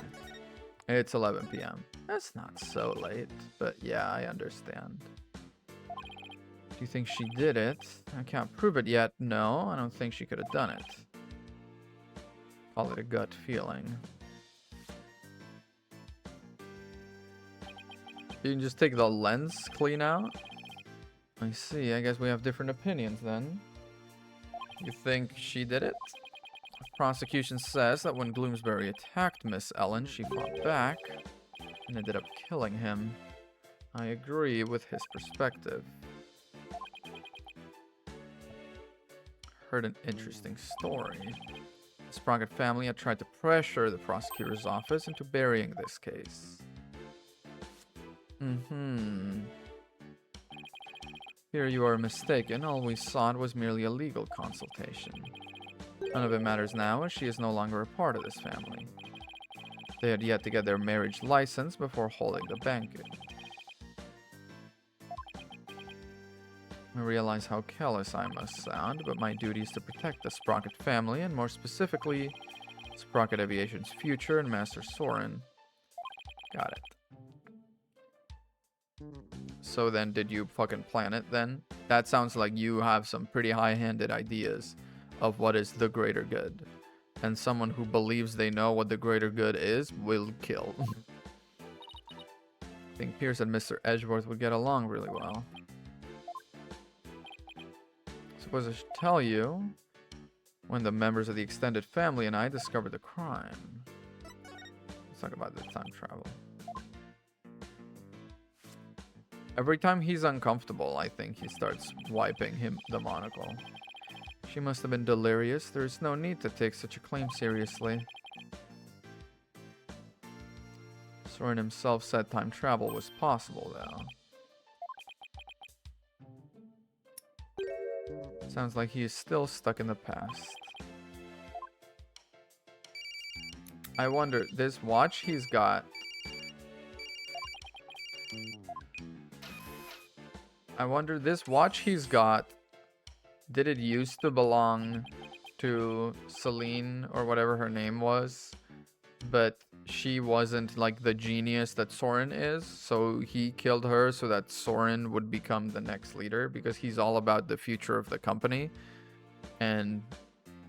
It's 11 p.m. That's not so late, but yeah, I understand. Do you think she did it? I can't prove it yet. No, I don't think she could have done it. Call it a gut feeling. You can just take the lens clean out? I see. I guess we have different opinions then. You think she did it? Prosecution says that when Bloomsbury attacked Miss Ellen, she fought back and ended up killing him. I agree with his perspective. Heard an interesting story. The Sprocket family had tried to pressure the prosecutor's office into burying this case. Here you are mistaken. All we sought was merely a legal consultation. None of it matters now, as she is no longer a part of this family. They had yet to get their marriage license before holding the banquet. I realize how callous I must sound, but my duty is to protect the Sprocket family, and more specifically, Sprocket Aviation's future and Master Soren. Got it. So then, did you fucking plan it then? That sounds like you have some pretty high-handed ideas of what is the greater good. And someone who believes they know what the greater good is will kill. I think Pierce and Mr. Edgeworth would get along really well. Suppose I should tell you when the members of the extended family and I discovered the crime. Let's talk about the time travel. Every time he's uncomfortable, I think he starts wiping the monocle. She must have been delirious. There is no need to take such a claim seriously. Soren himself said time travel was possible, though. Sounds like he is still stuck in the past. I wonder, this watch he's got... I wonder, this watch he's got, did it used to belong to Celine or whatever her name was? But she wasn't like the genius that Soren is, so he killed her so that Soren would become the next leader, because he's all about the future of the company. And,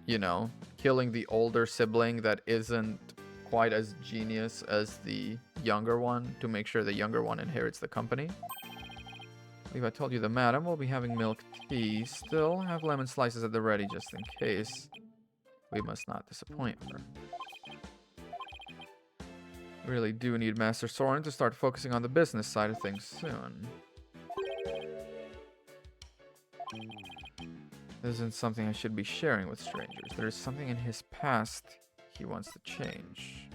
you know, killing the older sibling that isn't quite as genius as the younger one to make sure the younger one inherits the company. I believe I told you the madam will be having milk tea. Still have lemon slices at the ready just in case. We must not disappoint her. We really do need Master Soren to start focusing on the business side of things soon. This isn't something I should be sharing with strangers. There is something in his past he wants to change.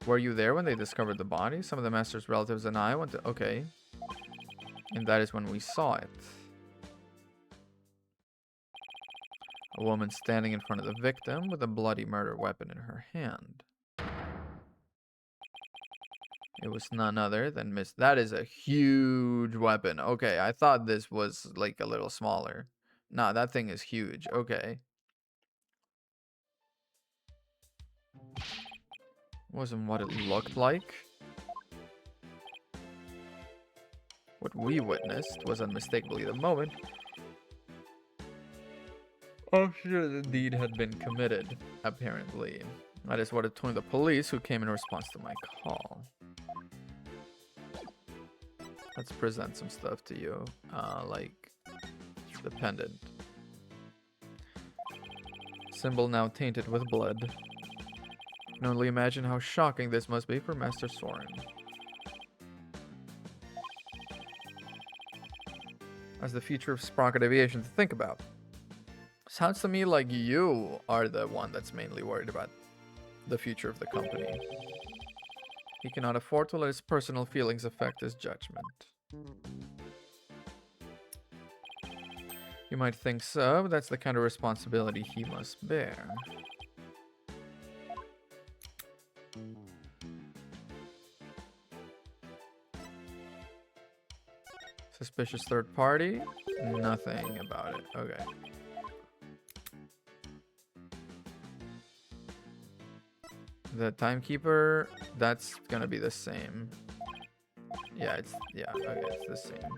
Were you there when they discovered the body? Some of the Master's relatives and I went to... Okay. And that is when we saw it. A woman standing in front of the victim with a bloody murder weapon in her hand. It was none other than Miss... That is a huge weapon. Okay, I thought this was like a little smaller. Nah, that thing is huge. Okay. Wasn't what it looked like. What we witnessed was unmistakably the moment after the deed had been committed, apparently. That is what it told the police, who came in response to my call. Let's present some stuff to you, like the pendant. Symbol now tainted with blood. I can only imagine how shocking this must be for Master Soren. as the future of Sprocket Aviation to think about. Sounds to me like you are the one that's mainly worried about the future of the company. He cannot afford to let his personal feelings affect his judgment. You might think so, but that's the kind of responsibility he must bear. Suspicious third party? Nothing about it. Okay. The timekeeper, that's gonna be the same. Yeah, okay, it's the same.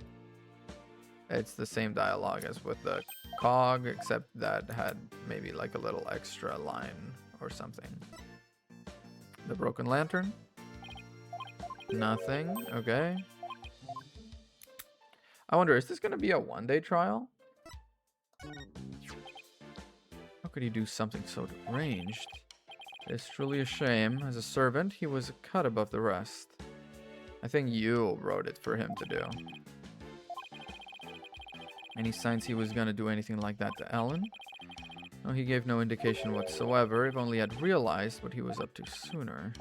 It's the same dialogue as with the cog, except that had maybe like a little extra line or something. The broken lantern? Nothing. Okay. I wonder, is this gonna be a one-day trial? How could he do something so deranged? It's truly a shame. As a servant, he was a cut above the rest. I think you wrote it for him to do. Any signs he was gonna do anything like that to Ellen? No, he gave no indication whatsoever. If only I'd realized what he was up to sooner.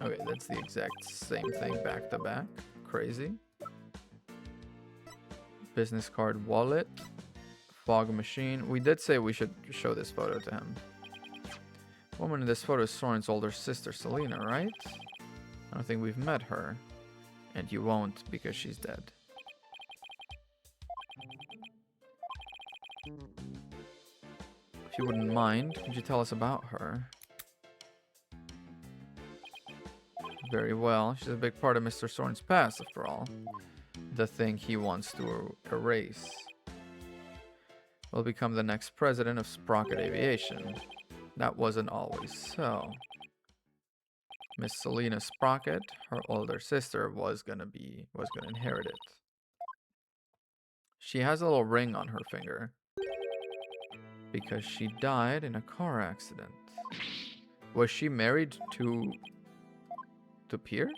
Okay, that's the exact same thing back to back. Crazy. Business card wallet. Fog machine. We did say we should show this photo to him. The woman in this photo is Soren's older sister, Selena, right? I don't think we've met her. And you won't because she's dead. If you wouldn't mind, could you tell us about her? Very well. She's a big part of Mr. Soren's past, after all. The thing he wants to erase. Will become the next president of Sprocket Aviation. That wasn't always so. Miss Selena Sprocket, her older sister, was gonna inherit it. She has a little ring on her finger because she died in a car accident. Was she married to Pierce?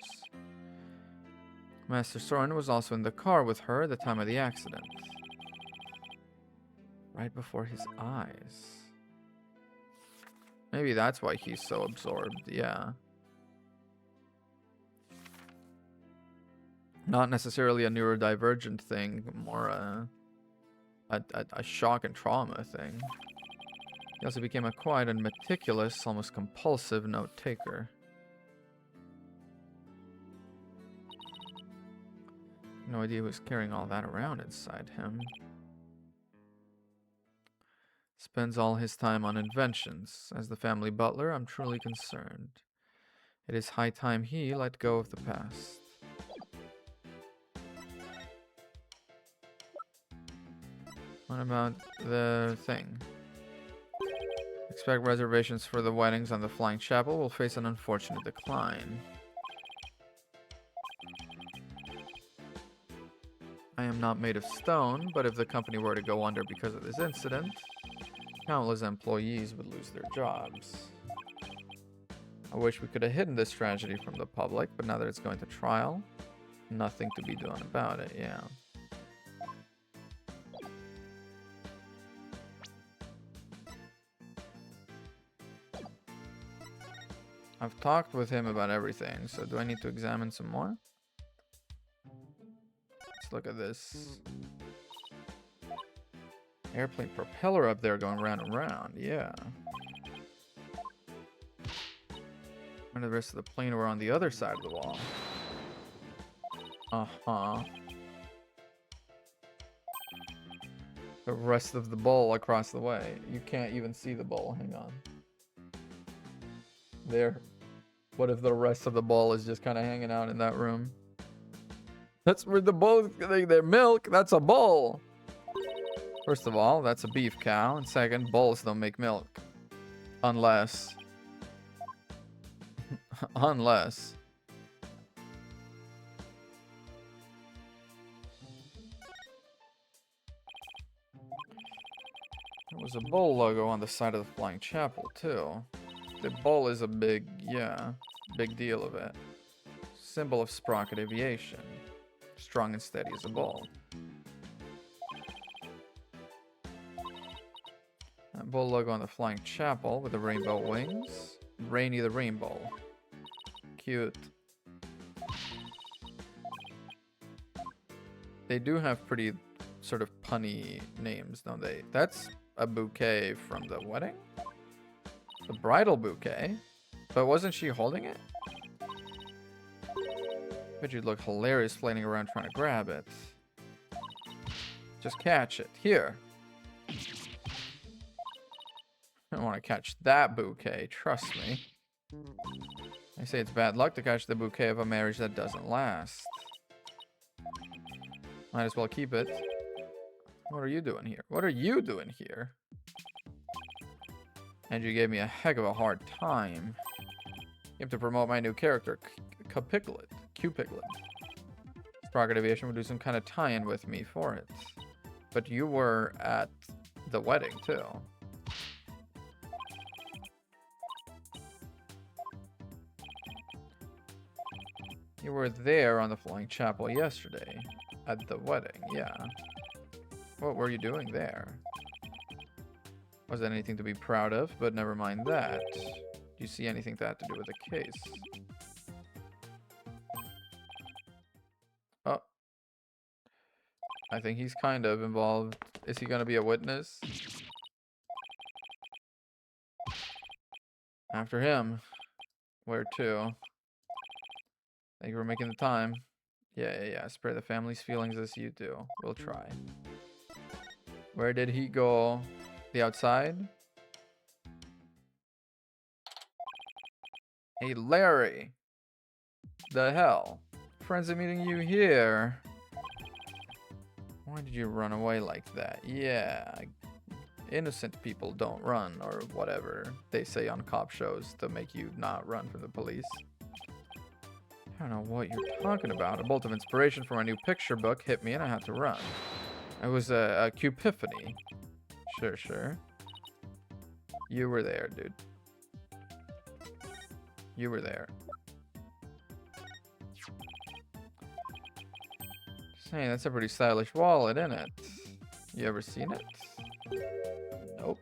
Master Soren was also in the car with her at the time of the accident. Right before his eyes. Maybe that's why he's so absorbed, yeah. Not necessarily a neurodivergent thing, more a shock and trauma thing. He also became a quiet and meticulous, almost compulsive note-taker. No idea who's carrying all that around inside him. Spends all his time on inventions. As the family butler, I'm truly concerned. It is high time he let go of the past. What about the thing? Expect reservations for the weddings on the Flying Chapel will face an unfortunate decline. I am not made of stone, but if the company were to go under because of this incident, countless employees would lose their jobs. I wish we could have hidden this tragedy from the public, but now that it's going to trial, nothing to be done about it, yeah. I've talked with him about everything, so do I need to examine some more? Let's look at this. Airplane propeller up there going round and round, yeah. And the rest of the plane were on the other side of the wall. Uh-huh. The rest of the bowl across the way. You can't even see the bowl, hang on. There. What if the rest of the bowl is just kind of hanging out in that room? That's where the bowl, their milk, that's a bowl. First of all, that's a beef cow. And second, bulls don't make milk. Unless. Unless. There was a bull logo on the side of the Flying Chapel, too. The bull is a big, yeah, big deal of it. Symbol of Sprocket Aviation. Strong and steady as a bull. That bull logo on the Flying Chapel with the rainbow wings. Rainy the Rainbow. Cute. They do have pretty sort of punny names, don't they? That's a bouquet from the wedding? The bridal bouquet? But wasn't she holding it? Bet you'd look hilarious flailing around trying to grab it. Just catch it. Here. I don't want to catch that bouquet, trust me. I say it's bad luck to catch the bouquet of a marriage that doesn't last. Might as well keep it. What are you doing here? What are you doing here? And you gave me a heck of a hard time. You have to promote my new character, Q-Piglet. Sprocket Aviation would do some kind of tie-in with me for it. But you were at the wedding, too. You were there on the Flying Chapel yesterday. At the wedding, yeah. What were you doing there? Was that anything to be proud of? But never mind that. Do you see anything that had to do with the case? Oh. I think he's kind of involved. Is he gonna be a witness? After him. Where to? Thank you for making the time. Yeah. Spare the family's feelings as you do. We'll try. Where did he go? The outside? Hey, Larry. The hell? Friends are meeting you here. Why did you run away like that? Yeah. Innocent people don't run, or whatever they say on cop shows to make you not run from the police. I don't know what you're talking about. A bolt of inspiration from my new picture book hit me and I had to run. It was a Q-Epiphany. Sure. You were there, dude. You were there. Just saying, that's a pretty stylish wallet, isn't it? You ever seen it? Nope.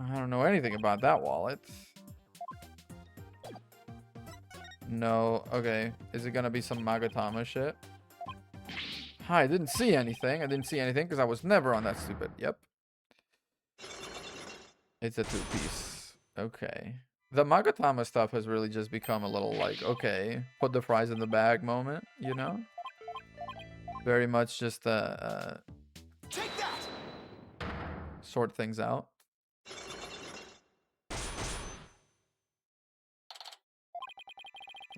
I don't know anything about that wallet. No. Okay. Is it gonna be some Magatama shit? Hi, I didn't see anything. I didn't see anything because I was never on that stupid. Yep. It's a two-piece. Okay. The Magatama stuff has really just become a little like, okay, put the fries in the bag moment, you know? Very much just Take that! sort things out.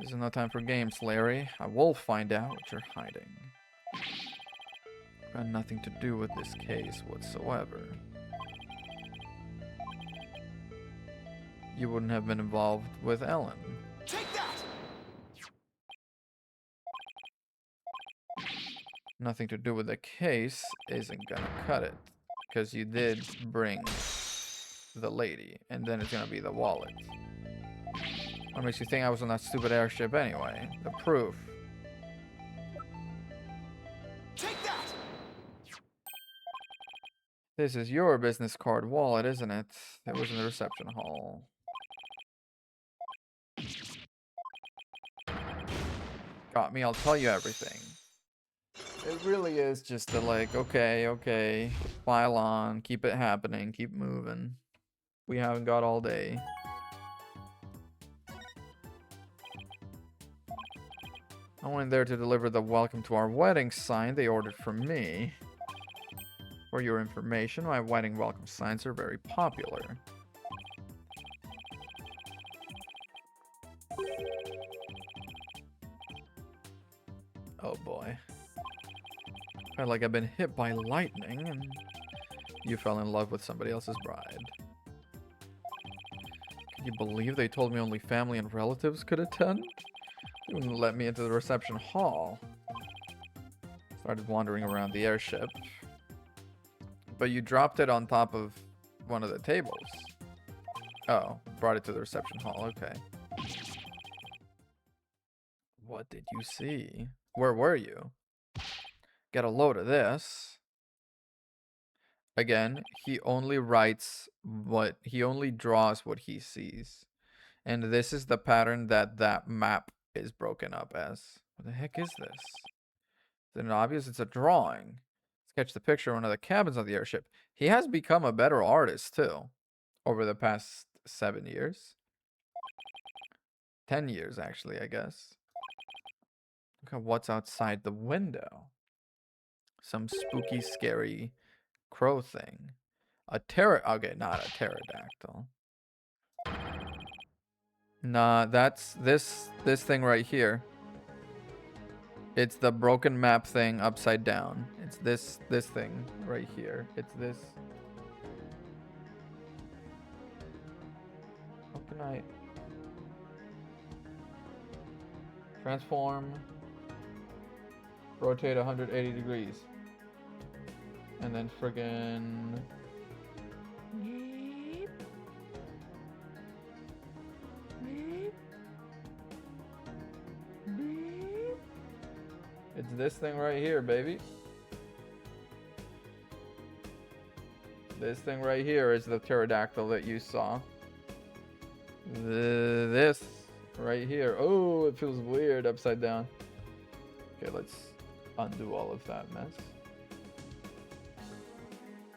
This is no time for games, Larry. I will find out what you're hiding. Got nothing to do with this case whatsoever. You wouldn't have been involved with Ellen. Take that! Nothing to do with the case isn't gonna cut it. Because you did bring the lady, and then it's gonna be the wallet. What makes you think I was on that stupid airship anyway? The proof. Take that! This is your business card wallet, isn't it? It was in the reception hall. Got me, I'll tell you everything. It really is just a like, okay, file on, keep it happening, keep moving. We haven't got all day. I went there to deliver the welcome to our wedding sign they ordered from me. For your information, my wedding welcome signs are very popular. Oh boy. Felt like I've been hit by lightning and you fell in love with somebody else's bride. Can you believe they told me only family and relatives could attend? They wouldn't let me into the reception hall. Started wandering around the airship. But you dropped it on top of one of the tables. Oh, brought it to the reception hall, okay. What did you see? Where were you? Get a load of this. Again, he only draws what he sees. And this is the pattern that map is broken up as. What the heck is this? Is it obvious? It's a drawing. Sketch the picture of one of the cabins on the airship. He has become a better artist too over the past 7 years. 10 years, actually, I guess. Look at what's outside the window. Some spooky, scary crow thing. Okay, not a pterodactyl. Nah, that's this thing right here. It's the broken map thing upside down. It's this thing right here. It's this. How can I transform? Rotate 180 degrees. And then friggin' it's this thing right here, baby. This thing right here is the pterodactyl that you saw. This right here. Oh, it feels weird upside down. Okay, let's undo all of that mess.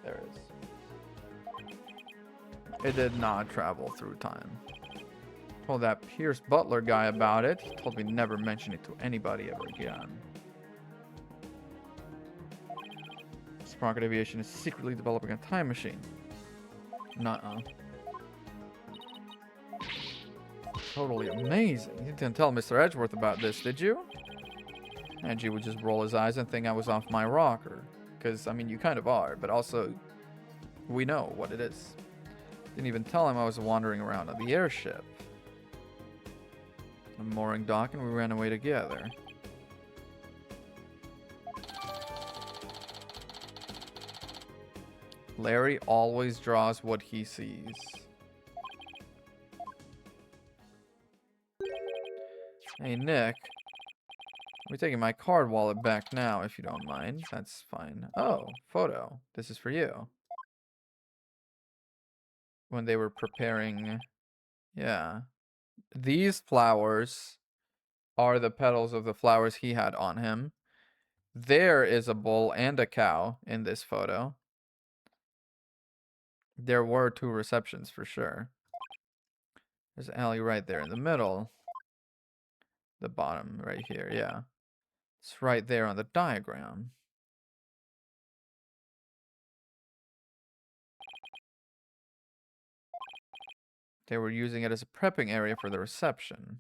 There it is. It did not travel through time. Told that Pierce Butler guy about it. He told me never mention it to anybody ever again. Sprocket Aviation is secretly developing a time machine. Nuh-uh. Totally amazing. You didn't tell Mr. Edgeworth about this, did you? Angie would just roll his eyes and think I was off my rocker. Because, I mean, you kind of are, but also, we know what it is. Didn't even tell him I was wandering around on the airship. The mooring dock, and we ran away together. Larry always draws what he sees. Hey, Nick. We're taking my card wallet back now, if you don't mind. That's fine. Oh, photo. This is for you. When they were preparing... Yeah. These flowers are the petals of the flowers he had on him. There is a bull and a cow in this photo. There were 2 receptions for sure. There's Allie right there in the middle. The bottom right here, yeah. It's right there on the diagram. They were using it as a prepping area for the reception.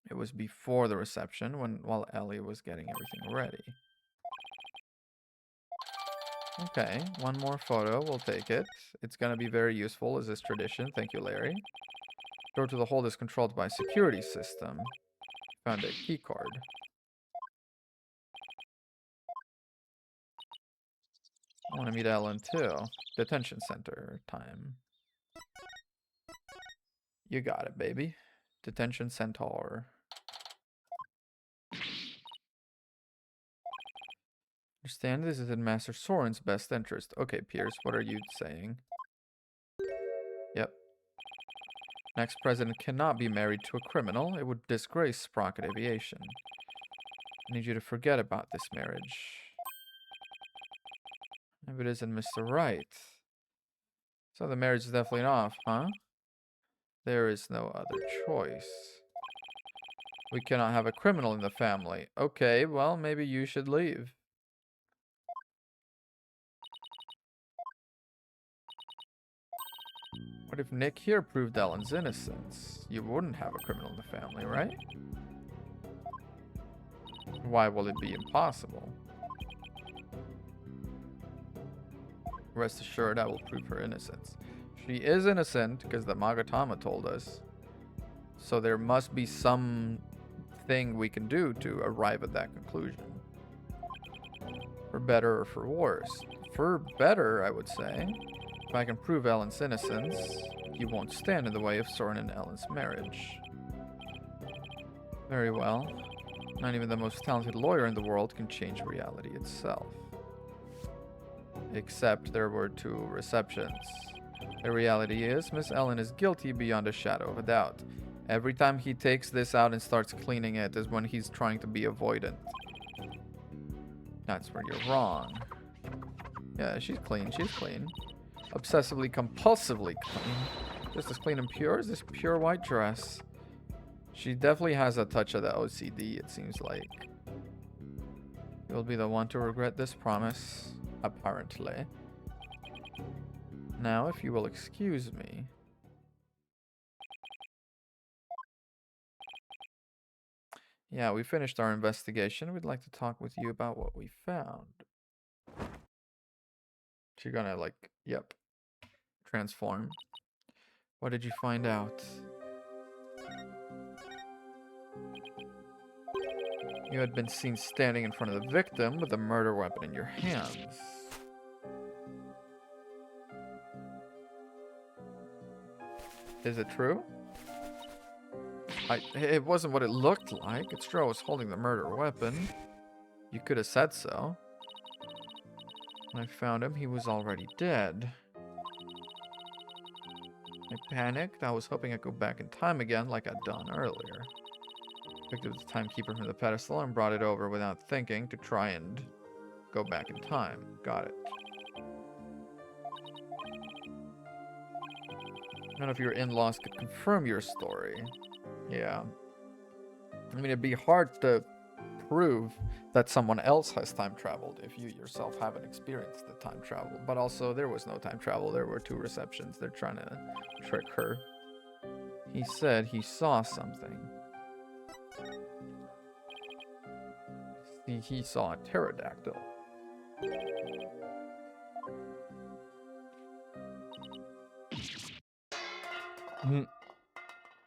It was before the reception while Ellie was getting everything ready. Okay, one more photo. We'll take it. It's going to be very useful as is tradition. Thank you, Larry. Door to the hold is controlled by a security system. Found a key card. I want to meet Ellen too. Detention center time. You got it, baby. Detention centaur. Understand this is in Master Soren's best interest. Okay, Pierce, what are you saying? Yep. Next president cannot be married to a criminal. It would disgrace Sprocket Aviation. I need you to forget about this marriage. If it isn't Mr. Right. So the marriage is definitely off, huh? There is no other choice. We cannot have a criminal in the family. Okay, well, maybe you should leave. What if Nick here proved Ellen's innocence? You wouldn't have a criminal in the family, right? Why will it be impossible? Rest assured, I will prove her innocence. She is innocent because the Magatama told us. So there must be some thing we can do to arrive at that conclusion. For better or for worse. For better, I would say. If I can prove Ellen's innocence, he won't stand in the way of Soren and Ellen's marriage. Very well. Not even the most talented lawyer in the world can change reality itself. Except there were 2 receptions. The reality is, Miss Ellen is guilty beyond a shadow of a doubt. Every time he takes this out and starts cleaning it is when he's trying to be avoidant. That's where you're wrong. Yeah, she's clean. She's clean. Obsessively, compulsively clean. Just as clean and pure as this pure white dress. She definitely has a touch of the OCD, it seems like. You'll be the one to regret this promise, apparently. Now, if you will excuse me. Yeah, we finished our investigation. We'd like to talk with you about what we found. She's gonna, like, yep. Transform. What did you find out? You had been seen standing in front of the victim with a murder weapon in your hands. Is it true? It wasn't what it looked like. It's true I was holding the murder weapon. You could have said so. When I found him, he was already dead. I panicked. I was hoping I'd go back in time again like I'd done earlier. Picked up the timekeeper from the pedestal and brought it over without thinking to try and go back in time. Got it. None of your in-laws could confirm your story. Yeah. I mean, it'd be hard to prove that someone else has time traveled if you yourself haven't experienced the time travel. But also, there was no time travel. There were 2 receptions. They're trying to trick her. He said he saw something. He saw a pterodactyl.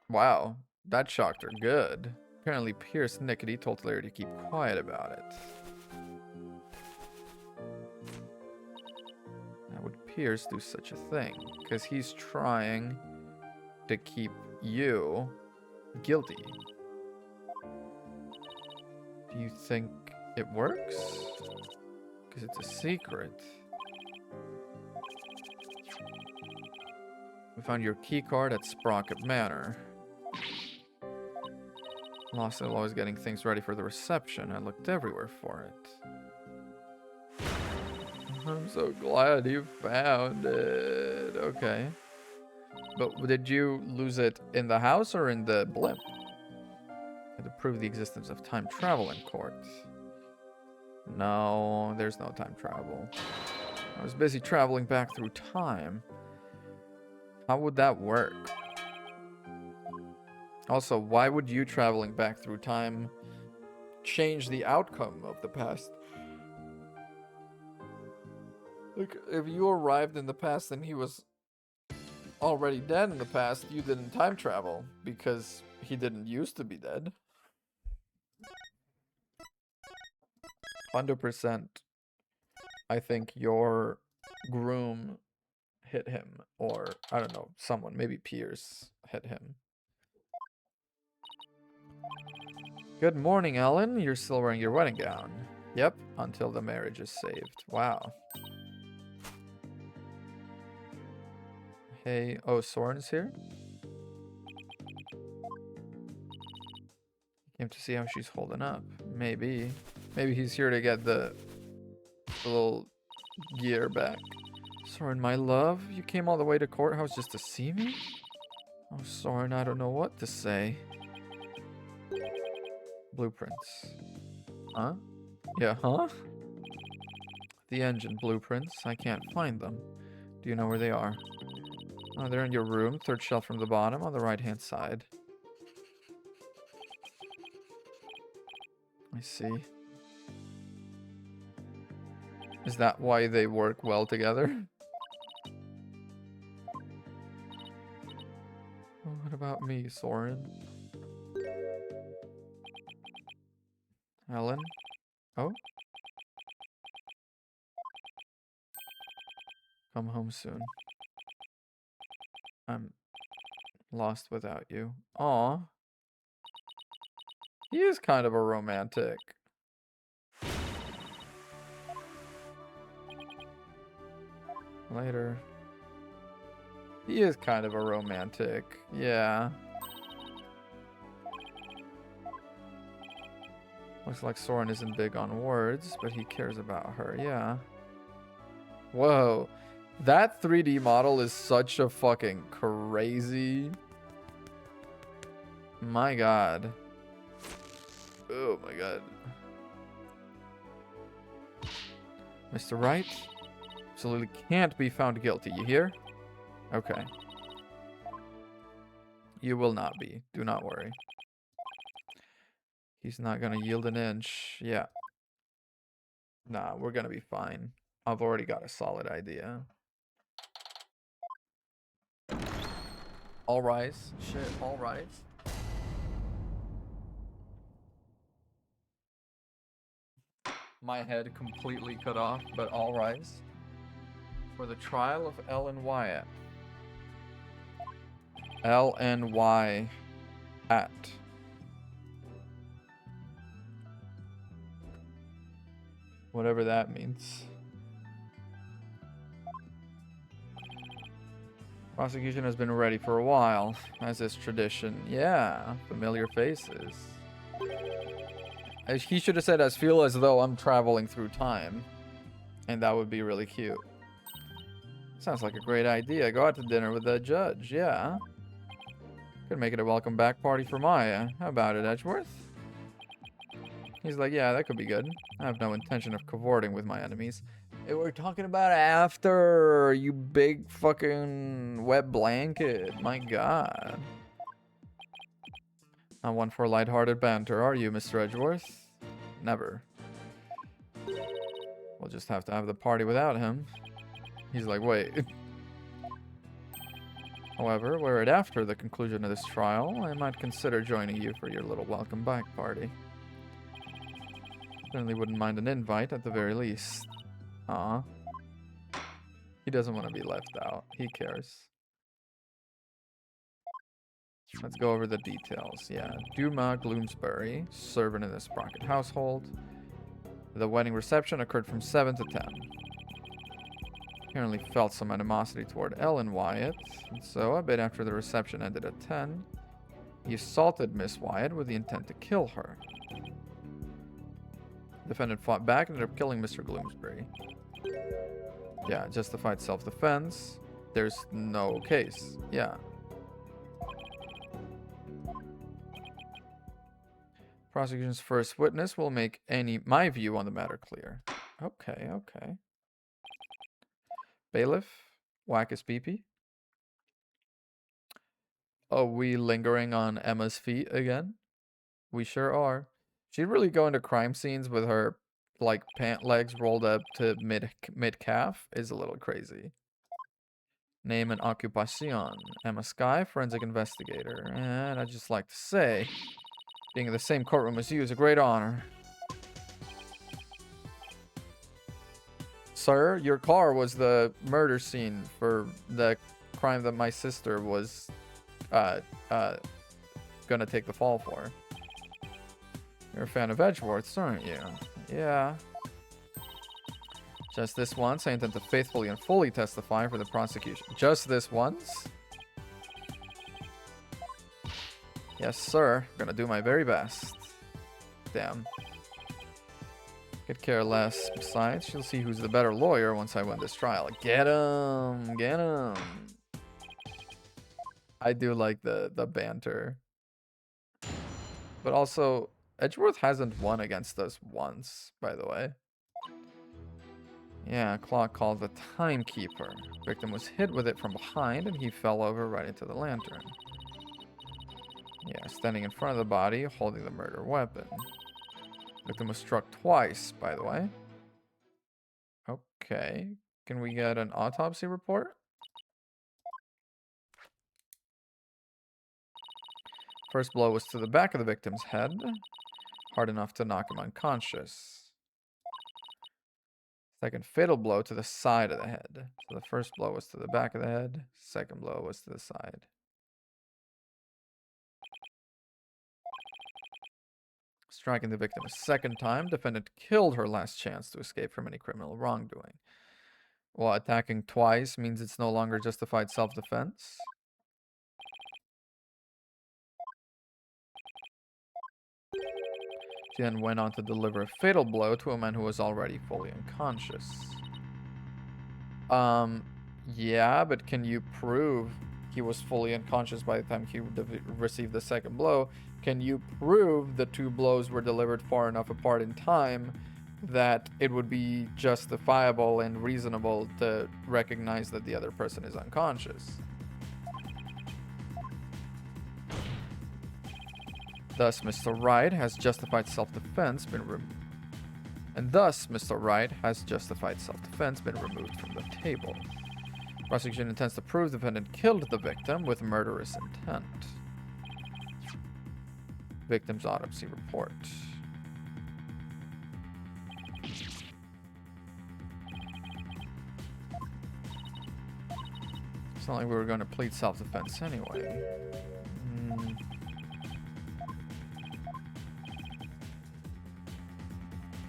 Wow, that shocked her good. Apparently Pierce Nickety told Larry to keep quiet about it. How would Pierce do such a thing? Because he's trying to keep you guilty. Do you think it works? Because it's a secret. We found your key card at Sprocket Manor. Lost it while I was getting things ready for the reception. I looked everywhere for it. I'm so glad you found it. Okay. But did you lose it in the house or in the blimp? I had to prove the existence of time travel in court. No, there's no time travel. I was busy traveling back through time. How would that work? Also, why would you traveling back through time change the outcome of the past? Like, if you arrived in the past and he was already dead in the past, you didn't time travel because he didn't used to be dead. 100%. I think your groom hit him, or I don't know, someone, maybe Pierce hit him. Good morning, Ellen. You're still wearing your wedding gown. Yep, until the marriage is saved. Wow. Hey, oh, Soren's here? Came to see how she's holding up. Maybe. Maybe he's here to get the little gear back. Soren, my love, you came all the way to courthouse just to see me? Oh, Soren, I don't know what to say. Blueprints. Huh? Yeah, huh? The engine blueprints. I can't find them. Do you know where they are? Oh, they're in your room, 3rd shelf from the bottom on the right-hand side. I see. Is that why they work well together? What about me, Soren? Ellen? Oh? Come home soon. I'm lost without you. Aw. He is kind of a romantic. Later. He is kind of a romantic. Yeah. Looks like Soren isn't big on words, but he cares about her. Yeah. Whoa. That 3D model is such a fucking crazy. My god. Oh my god. Mr. Wright? Absolutely can't be found guilty, you hear? Okay. You will not be. Do not worry. He's not gonna yield an inch. Yeah. Nah, we're gonna be fine. I've already got a solid idea. All rise. Shit, all rise. My head completely cut off, but all rise. For the trial of Ellen Wyatt. LNY at. Whatever that means. Prosecution has been ready for a while, as is tradition. Yeah, familiar faces. He should have said, "I feel as though I'm traveling through time." And that would be really cute. Sounds like a great idea. Go out to dinner with the judge. Yeah. Could make it a welcome back party for Maya. How about it, Edgeworth? He's like, yeah, that could be good. I have no intention of cavorting with my enemies. Hey, we're talking about after, you big fucking wet blanket. My god. Not one for lighthearted banter, are you, Mr. Edgeworth? Never. We'll just have to have the party without him. He's like, wait. However, were it after the conclusion of this trial, I might consider joining you for your little welcome back party. Certainly wouldn't mind an invite at the very least. Aw. He doesn't want to be left out. He cares. Let's go over the details. Yeah, Duma Gloomsbury, servant in the Sprocket household. The wedding reception occurred from 7 to 10. Apparently felt some animosity toward Ellen Wyatt, and so a bit after the reception ended at 10, he assaulted Miss Wyatt with the intent to kill her. Defendant fought back and ended up killing Mr. Gloomsbury. Yeah, justified self-defense. There's no case. Yeah. Prosecution's first witness will make my view on the matter clear. Okay, okay. Bailiff, Wackus Beepy. Are we lingering on Emma's feet again? We sure are. She'd really go into crime scenes with her, like, pant legs rolled up to mid-calf is a little crazy. Name and occupation. Emma Skye, forensic investigator. And I'd just like to say, being in the same courtroom as you is a great honor. Sir, your car was the murder scene for the crime that my sister was gonna take the fall for. You're a fan of Edgeworth's, aren't you? Yeah. Just this once, I intend to faithfully and fully testify for the prosecution. Just this once? Yes, sir. Gonna do my very best. Damn. Could care less. Besides, she'll see who's the better lawyer once I win this trial. Get him! Get him! I do like the banter. But also, Edgeworth hasn't won against us once, by the way. Yeah, clock called the timekeeper. Victim was hit with it from behind and he fell over right into the lantern. Yeah, standing in front of the body, holding the murder weapon. Victim was struck twice, by the way. Okay. Can we get an autopsy report? First blow was to the back of the victim's head. Hard enough to knock him unconscious. Second fatal blow to the side of the head. So the first blow was to the back of the head. Second blow was to the side. Striking the victim a second time, defendant killed her last chance to escape from any criminal wrongdoing. While attacking twice means it's no longer justified self-defense. She then went on to deliver a fatal blow to a man who was already fully unconscious. Yeah, but can you prove he was fully unconscious by the time he received the second blow? Can you prove the two blows were delivered far enough apart in time that it would be justifiable and reasonable to recognize that the other person is unconscious? Thus, Mr. Wright has justified self-defense been removed from the table. Prosecution intends to prove the defendant killed the victim with murderous intent. Victim's autopsy report. It's not like we were going to plead self-defense anyway.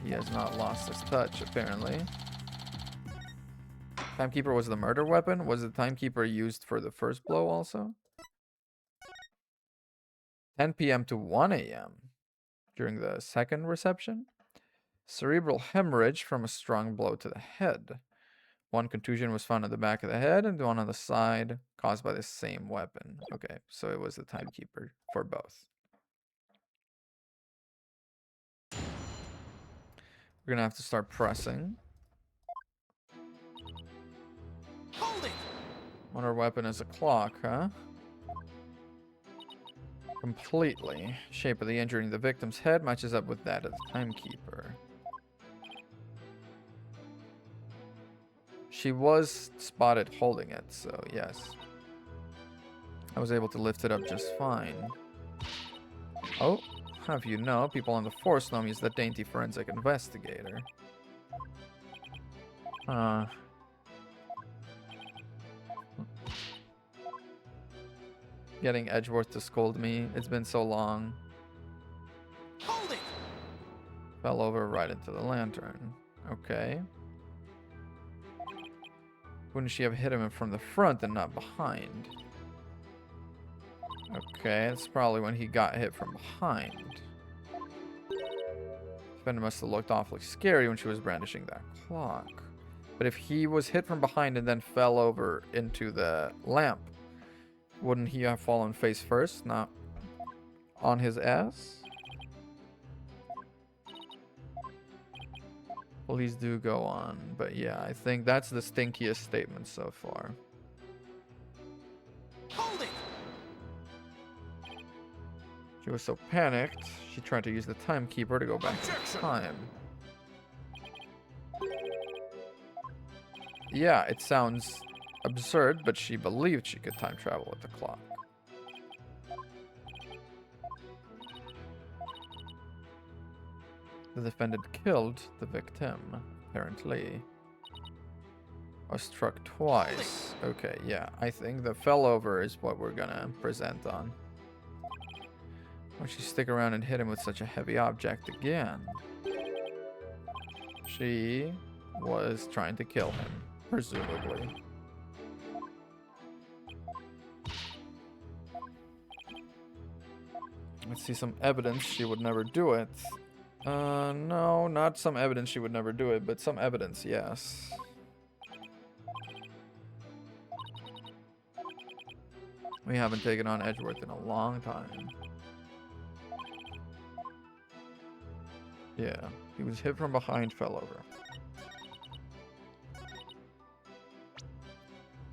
He has not lost his touch, apparently. Timekeeper was the murder weapon? Was the timekeeper used for the first blow also? 10 p.m. to 1 a.m. during the second reception. Cerebral hemorrhage from a strong blow to the head. One contusion was found at the back of the head and one on the side, caused by the same weapon. Okay, so it was the timekeeper for both. We're gonna have to start pressing. Hold it! On our weapon is a clock, huh? Completely. Shape of the injury in the victim's head matches up with that of the timekeeper. She was spotted holding it, so yes. I was able to lift it up just fine. Oh, have you know, people on the force know me as the dainty forensic investigator. Getting Edgeworth to scold me. It's been so long. Hold it! Fell over right into the lantern. Okay. Wouldn't she have hit him from the front and not behind? Okay, that's probably when he got hit from behind. Defendant must have looked awfully scary when she was brandishing that clock. But if he was hit from behind and then fell over into the lamp, wouldn't he have fallen face first, not on his ass? Please do go on. But yeah, I think that's the stinkiest statement so far. Hold it! She was so panicked, she tried to use the timekeeper to go back in time. Yeah, it sounds absurd, but she believed she could time travel with the clock. The defendant killed the victim, apparently. Or struck twice. Okay, yeah, I think the fell over is what we're gonna present on. Why'd she stick around and hit him with such a heavy object again? She was trying to kill him, presumably. Let's see some evidence she would never do it. No, not some evidence she would never do it, but some evidence, yes. We haven't taken on Edgeworth in a long time. Yeah, he was hit from behind, fell over.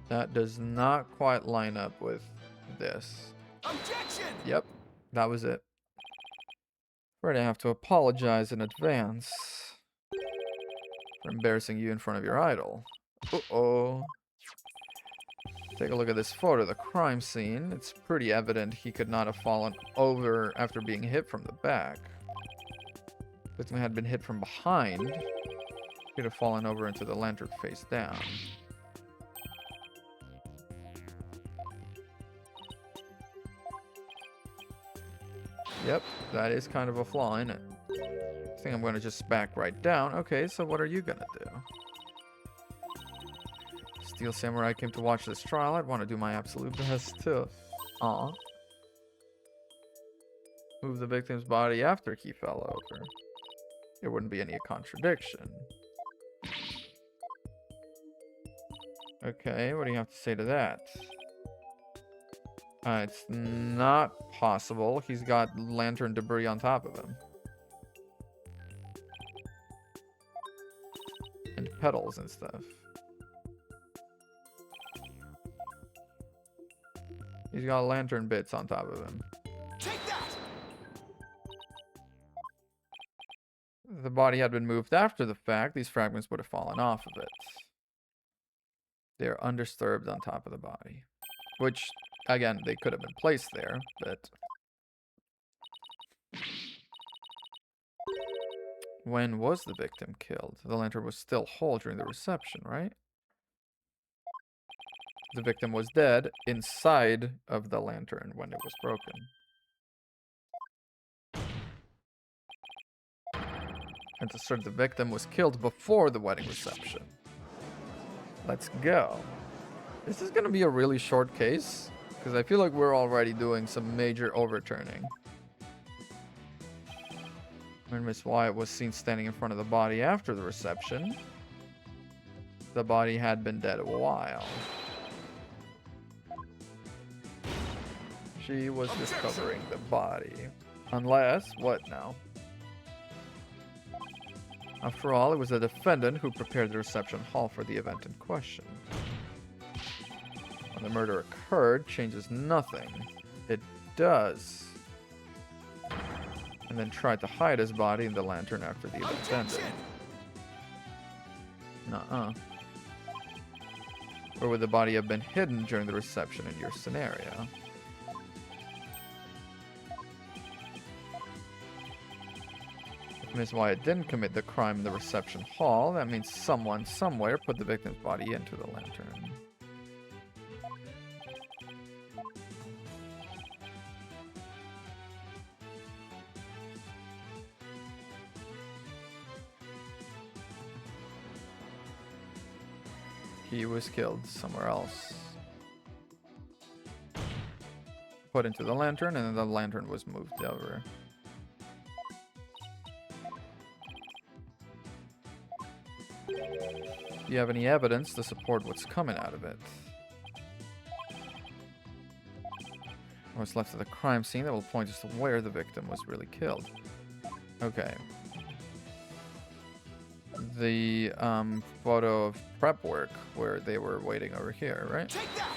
That does not quite line up with this. Objection! Yep, that was it. Afraid I have to apologize in advance for embarrassing you in front of your idol. Uh-oh. Take a look at this photo of the crime scene. It's pretty evident he could not have fallen over after being hit from the back. Victim had been hit from behind. Could have fallen over into the lantern face down. Yep, that is kind of a flaw, isn't it? I think I'm going to just back right down. Okay, so what are you going to do? Steel Samurai came to watch this trial. I'd want to do my absolute best too. Aw. Move the victim's body after he fell over. There wouldn't be any contradiction. Okay, what do you have to say to that? It's not possible. He's got lantern debris on top of him. And petals and stuff. He's got lantern bits on top of him. Take that! If the body had been moved after the fact, these fragments would have fallen off of it. They're undisturbed on top of the body. Which, again, they could have been placed there, but... When was the victim killed? The lantern was still whole during the reception, right? The victim was dead inside of the lantern when it was broken. And to assert the victim was killed before the wedding reception. Let's go. This is going to be a really short case, because I feel like we're already doing some major overturning. When Miss Wyatt was seen standing in front of the body after the reception, the body had been dead a while. She was discovering the body. Unless, what now? After all, it was the defendant who prepared the reception hall for the event in question. When the murder occurred, changes nothing. It does. And then tried to hide his body in the lantern after the event ended. Nuh-uh. Where would the body have been hidden during the reception in your scenario? If Ms. Wyatt didn't commit the crime in the reception hall, that means someone somewhere put the victim's body into the lantern. He was killed somewhere else. Put into the lantern, and then the lantern was moved over. Do you have any evidence to support what's coming out of it? What's left of the crime scene that will point us to where the victim was really killed. Okay. The photo of prep work where they were waiting over here, right? Take that!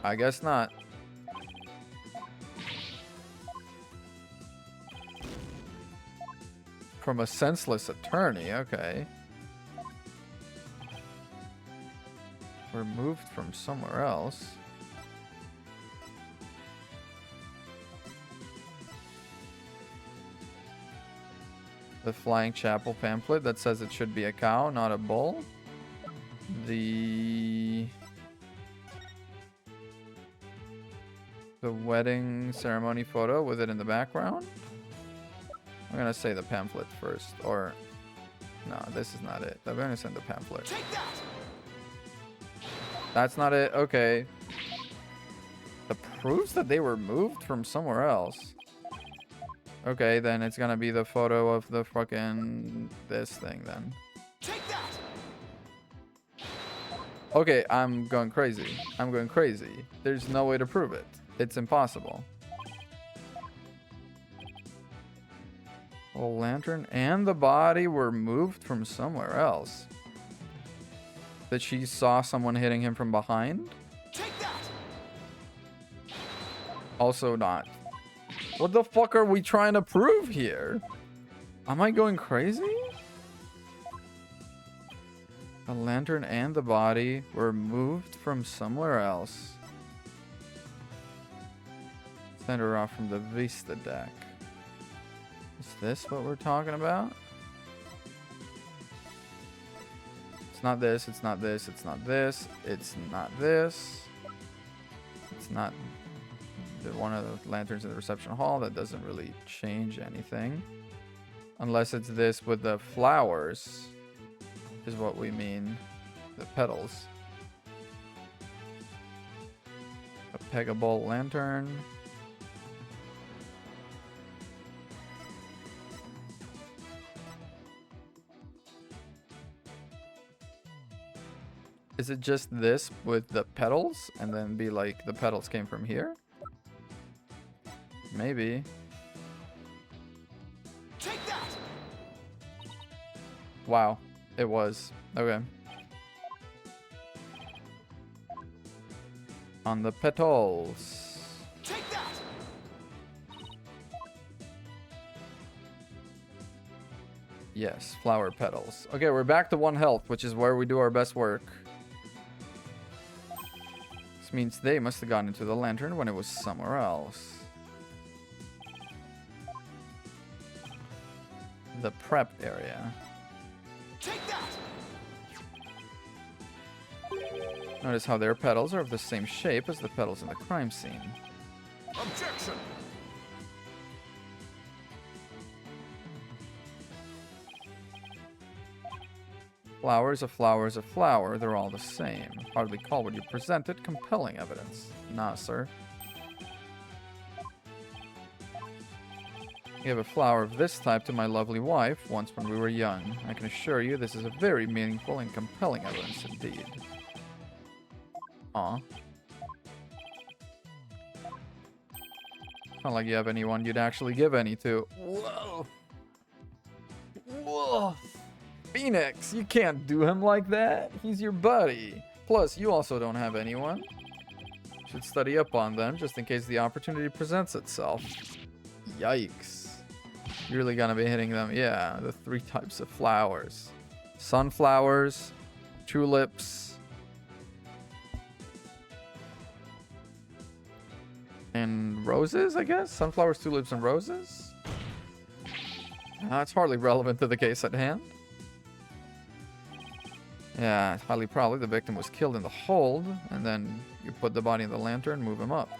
I guess not. From a senseless attorney, okay. Removed from somewhere else. The Flying Chapel pamphlet that says it should be a cow, not a bull. The wedding ceremony photo with it in the background. I'm gonna say the pamphlet first, or no, this is not it. I'm gonna send the pamphlet. Take that! That's not it. Okay. The proofs that they were moved from somewhere else. Okay, then it's gonna be the photo of the fucking this thing then. Take that! Okay, I'm going crazy. I'm going crazy. There's no way to prove it. It's impossible. The lantern and the body were moved from somewhere else. That she saw someone hitting him from behind? Take that! Also not. What the fuck are we trying to prove here? Am I going crazy? The lantern and the body were moved from somewhere else. Send her off from the Vista deck. Is this what we're talking about? It's not this, it's not this, it's not this, it's not this. It's not the one of the lanterns in the reception hall. That doesn't really change anything. Unless it's this with the flowers, is what we mean. The petals. A Pegaball lantern. Is it just this with the petals and then be like the petals came from here? Maybe. Take that! Wow, it was. Okay. On the petals. Take that! Yes, flower petals. Okay, we're back to 1 health, which is where we do our best work. This means they must have gotten into the lantern when it was somewhere else. The prep area. Take that! Notice how their petals are of the same shape as the petals in the crime scene. Objection! Flower is a flower is a flower. They're all the same. Hardly call what you presented compelling evidence. Nah, sir. Gave a flower of this type to my lovely wife once when we were young. I can assure you this is a very meaningful and compelling evidence indeed. Aw. Not like you have anyone you'd actually give any to. Whoa. Whoa. Phoenix, you can't do him like that. He's your buddy. Plus, you also don't have anyone. Should study up on them just in case the opportunity presents itself. Yikes. You're really gonna be hitting them. Yeah, the 3 types of flowers. Sunflowers, tulips, and roses, I guess? Sunflowers, tulips, and roses? That's hardly relevant to the case at hand. Yeah, it's highly probably the victim was killed in the hold, and then you put the body in the lantern, move him up.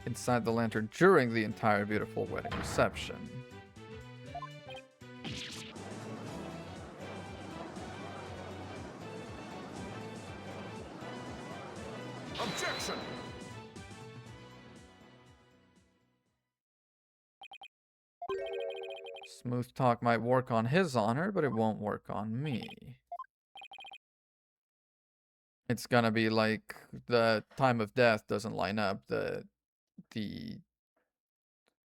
Inside the lantern during the entire beautiful wedding reception. Objection! Smooth talk might work on his honor, but it won't work on me. It's gonna be like the time of death doesn't line up. The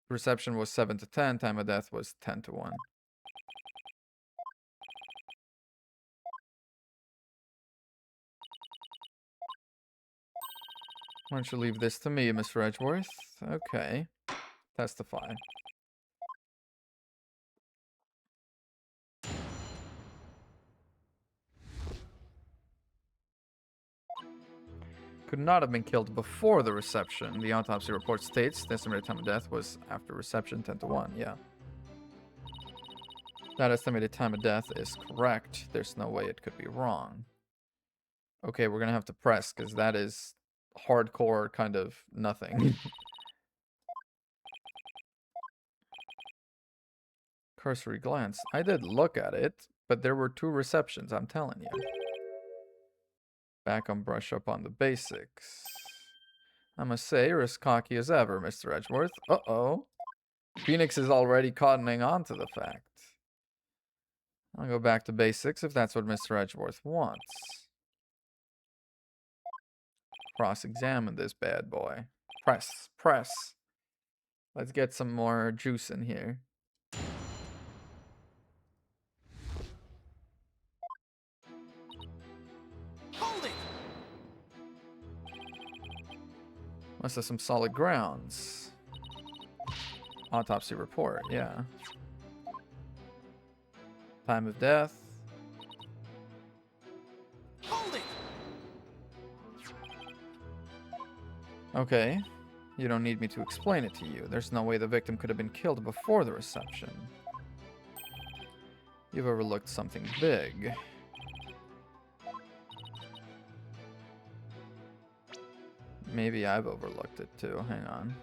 reception was 7 to 10, time of death was 10 to 1. Why don't you leave this to me, Mr. Edgeworth? Okay. Testify. Could not have been killed before the reception. The autopsy report states the estimated time of death was after reception 10 to 1. Yeah. That estimated time of death is correct. There's no way it could be wrong. Okay, we're gonna have to press because that is hardcore kind of nothing. Cursory glance. I did look at it, but there were 2 receptions, I'm telling you. Back on brush up on the basics. I must say, you're as cocky as ever, Mr. Edgeworth. Uh-oh. Phoenix is already cottoning on to the fact. I'll go back to basics if that's what Mr. Edgeworth wants. Cross-examine this bad boy. Press, press. Let's get some more juice in here. Hold it! Must have some solid grounds. Autopsy report, yeah. Time of death. Hold it! Okay. You don't need me to explain it to you. There's no way the victim could have been killed before the reception. You've overlooked something big. Maybe I've overlooked it too. Hang on.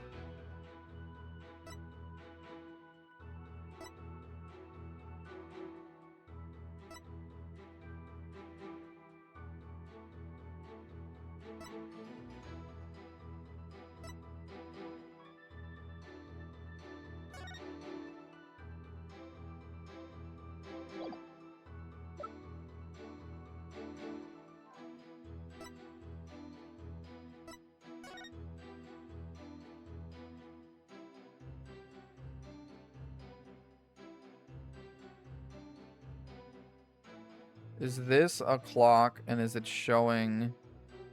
Is this a clock and is it showing...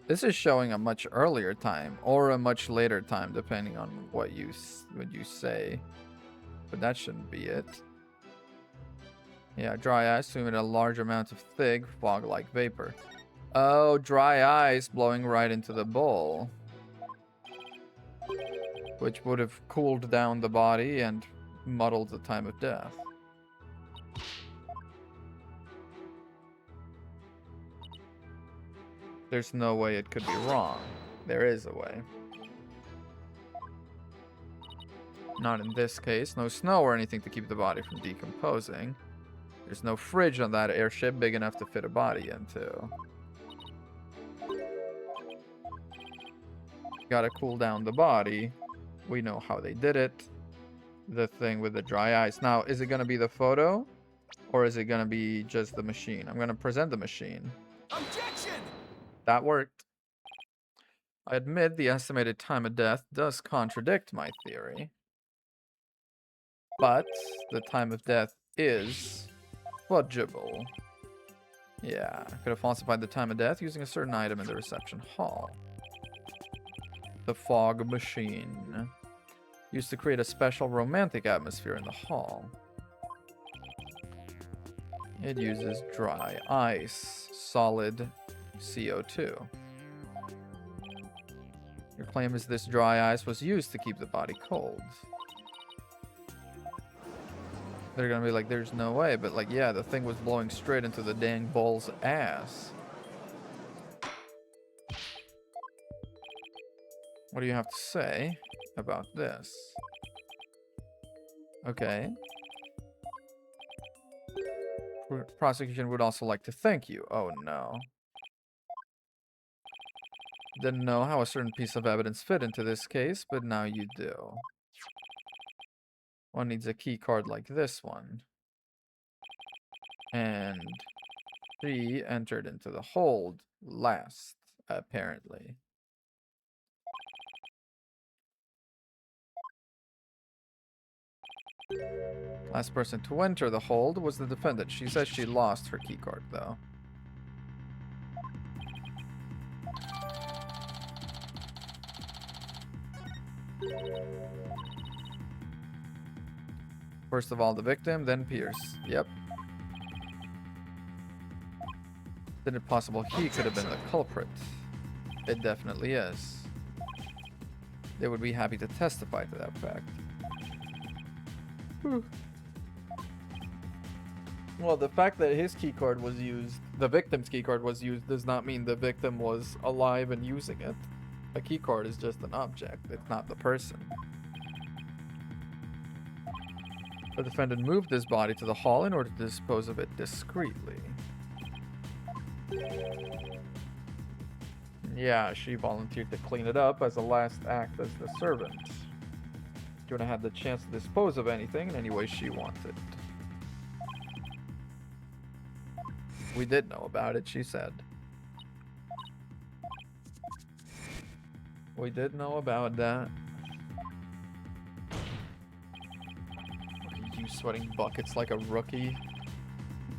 This is showing a much earlier time or a much later time depending on what you say. But that shouldn't be it. Yeah, dry ice swimming in a large amount of thick fog-like vapor. Oh, dry ice blowing right into the bowl. Which would have cooled down the body and muddled the time of death. There's no way it could be wrong. There is a way. Not in this case. No snow or anything to keep the body from decomposing. There's no fridge on that airship big enough to fit a body into. Gotta cool down the body. We know how they did it. The thing with the dry ice. Now, is it gonna be the photo? Or is it gonna be just the machine? I'm gonna present the machine. Objection! That worked. I admit the estimated time of death does contradict my theory. But the time of death is fudgeable. Yeah, I could have falsified the time of death using a certain item in the reception hall. The fog machine. Used to create a special romantic atmosphere in the hall. It uses dry ice, solid CO2. Your claim is this dry ice was used to keep the body cold. They're gonna be like, there's no way, but like, yeah, the thing was blowing straight into the dang bull's ass. What do you have to say about this? Okay. Prosecution would also like to thank you. Oh no. Didn't know how a certain piece of evidence fit into this case, but now you do. One needs a key card like this one. And she entered into the hold last, apparently. Last person to enter the hold was the defendant. She says she lost her key card, though. First of all, the victim, then Pierce. Yep. Then it's possible he could have been the culprit. It definitely is. They would be happy to testify to that fact. Well, the fact that his keycard was used, the victim's keycard was used, does not mean the victim was alive and using it. A keycard is just an object, it's not the person. The defendant moved his body to the hall in order to dispose of it discreetly. Yeah, she volunteered to clean it up as a last act as the servant. She would have had the chance to dispose of anything in any way she wanted. We did know about it, she said. We did know about that. You sweating buckets like a rookie,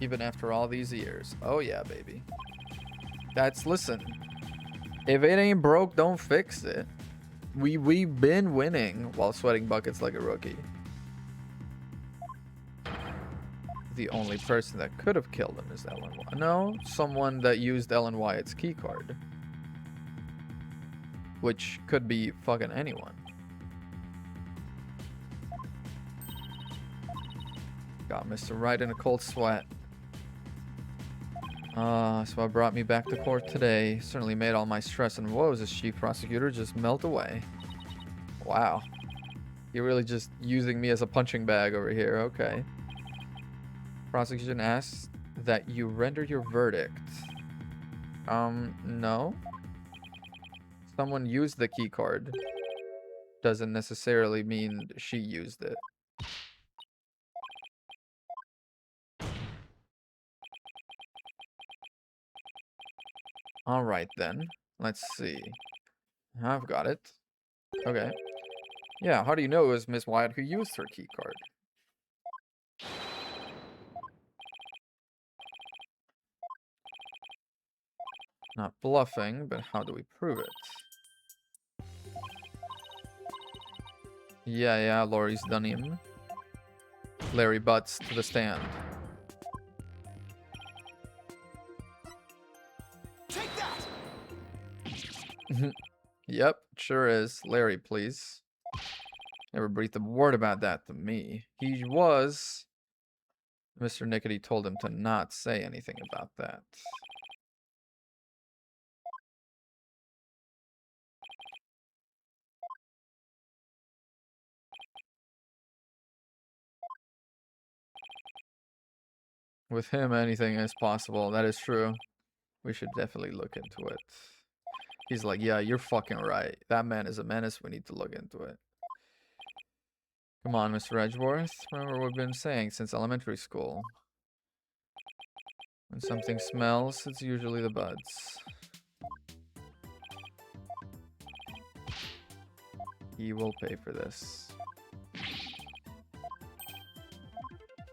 even after all these years. Oh yeah, baby. Listen, if it ain't broke, don't fix it. We've been winning while sweating buckets like a rookie. The only person that could have killed him is Ellen Wyatt. No, someone that used Ellen Wyatt's keycard. which could be fucking anyone. Got Mr. Right in a cold sweat. So what brought me back to court today. Certainly made all my stress and woes as chief prosecutor just melt away. Wow. You're really just using me as a punching bag over here. Okay. Prosecution asks that you render your verdict. No. Someone used the key card. Doesn't necessarily mean she used it. Alright then. Let's see. I've got it. Okay. Yeah, how do you know it was Miss Wyatt who used her key card? Not bluffing, but how do we prove it? Yeah, Laurie's done him. Larry Butts to the stand. Take that! Yep, sure is. Larry, please. Never breathed a word about that to me. He was... Mr. Nickety told him to not say anything about that. With him, anything is possible. That is true. We should definitely look into it. He's like, yeah, you're fucking right. That man is a menace. We need to look into it. Come on, Mr. Edgeworth. Remember what we've been saying since elementary school. When something smells, it's usually the buds. He will pay for this.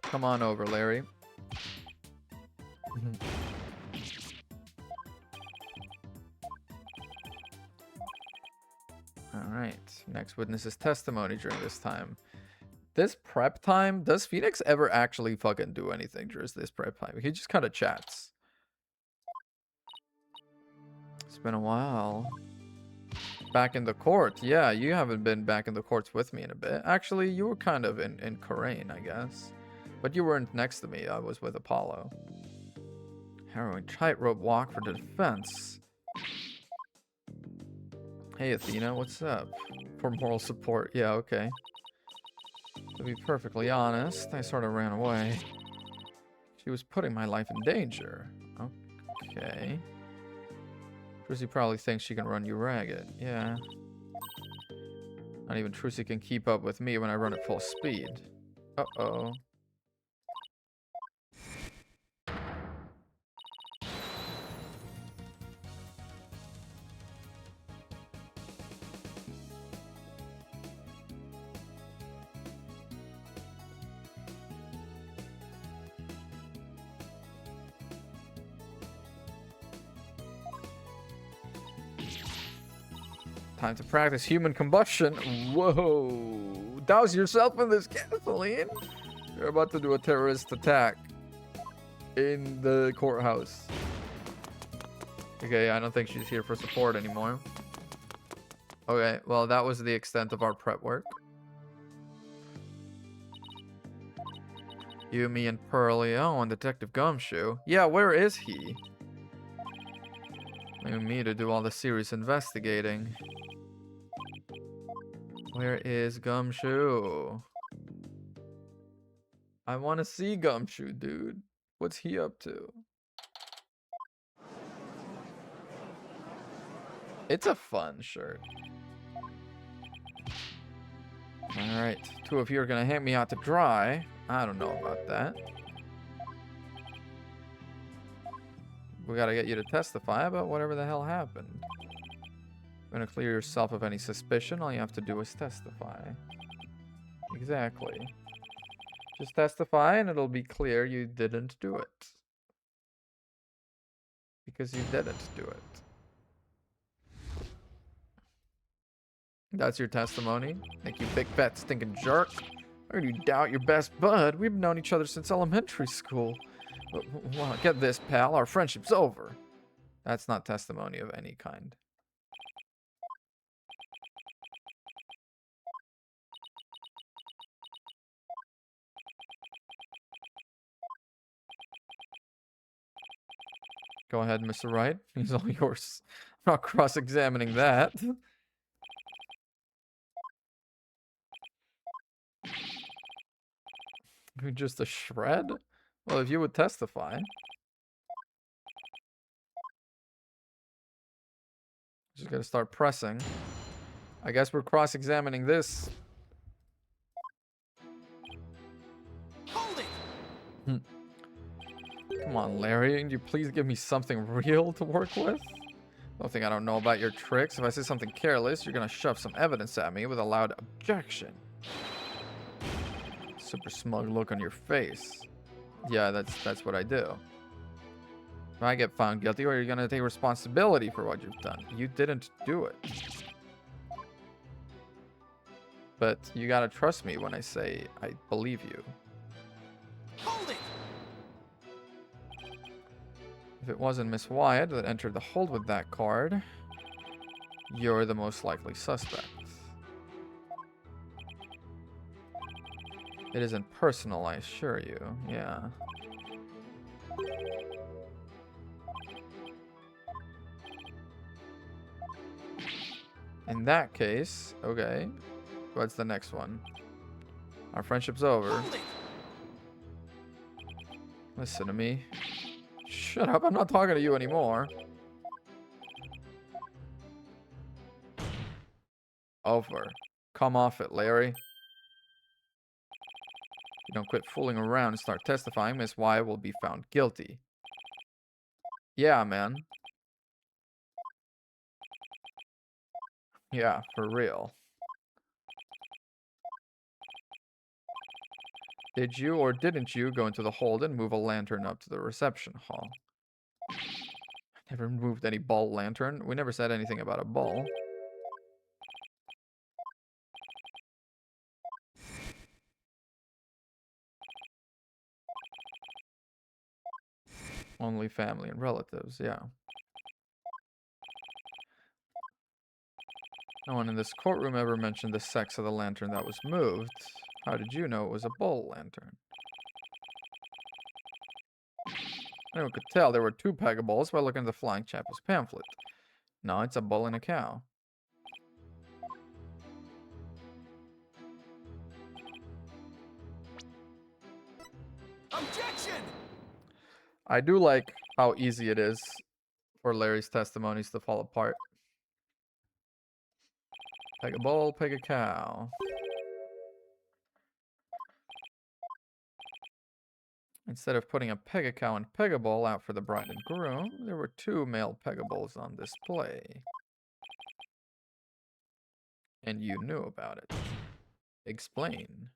Come on over, Larry. Alright, next witness's testimony during this time. This prep time, does Phoenix ever actually fucking do anything during this prep time? He just kind of chats. It's been a while. Back in the court. Yeah, you haven't been back in the courts with me in a bit. Actually, you were kind of in Corraine, I guess. But you weren't next to me. I was with Apollo. Harrowing tightrope walk for the defense. Hey, Athena, what's up? For moral support. Yeah, okay. To be perfectly honest, I sort of ran away. She was putting my life in danger. Okay. Trucy probably thinks she can run you ragged. Yeah. Not even Trucy can keep up with me when I run at full speed. Uh-oh. Time to practice human combustion. Whoa. Douse yourself in this gasoline. You're about to do a terrorist attack in the courthouse. Okay, I don't think she's here for support anymore. Okay, well, that was the extent of our prep work. You, me, and Pearlie. Oh, and Detective Gumshoe. Yeah, where is he? Leaving me to do all the serious investigating. Where is Gumshoe? I want to see Gumshoe, dude. What's he up to? It's a fun shirt. Alright, two of you are gonna hang me out to dry. I don't know about that. We gotta get you to testify about whatever the hell happened. You're gonna clear yourself of any suspicion. All you have to do is testify. Exactly. Just testify and it'll be clear you didn't do it. Because you didn't do it. That's your testimony? Thank you, big fat stinking jerk. How can you doubt your best bud? We've known each other since elementary school. But, well, get this, pal. Our friendship's over. That's not testimony of any kind. Go ahead, Mr. Wright. He's all yours. I'm not cross-examining that. You're just a shred? Well, if you would testify. Just gotta start pressing. I guess we're cross-examining this. Hold it! Come on, Larry. Can you please give me something real to work with? Don't think I don't know about your tricks. If I say something careless, you're gonna shove some evidence at me with a loud objection. Super smug look on your face. Yeah, that's what I do. If I get found guilty, or you're gonna take responsibility for what you've done. You didn't do it. But you gotta trust me when I say I believe you. Hold it! If it wasn't Miss Wyatt that entered the hold with that card, you're the most likely suspect. It isn't personal, I assure you. Yeah. In that case, okay. What's the next one? Our friendship's over. Hold it! Listen to me. Shut up, I'm not talking to you anymore. Over. Come off it, Larry. If you don't quit fooling around and start testifying, Miss Wyatt will be found guilty. Yeah, man. Yeah, for real. Did you or didn't you go into the hold and move a lantern up to the reception hall? I never moved any ball lantern. We never said anything about a ball. Only family and relatives, yeah. No one in this courtroom ever mentioned the sex of the lantern that was moved. How did you know it was a bull lantern? Anyone could tell there were two Pegaballs by looking at the Flying Chapel's pamphlet. No, it's a bull and a cow. Objection! I do like how easy it is for Larry's testimonies to fall apart. Peg a bull, peg a cow. Instead of putting a Peg-a-cow and Peg-a-bull out for the bride and groom, there were two male Peg-a-bulls on display. And you knew about it. Explain.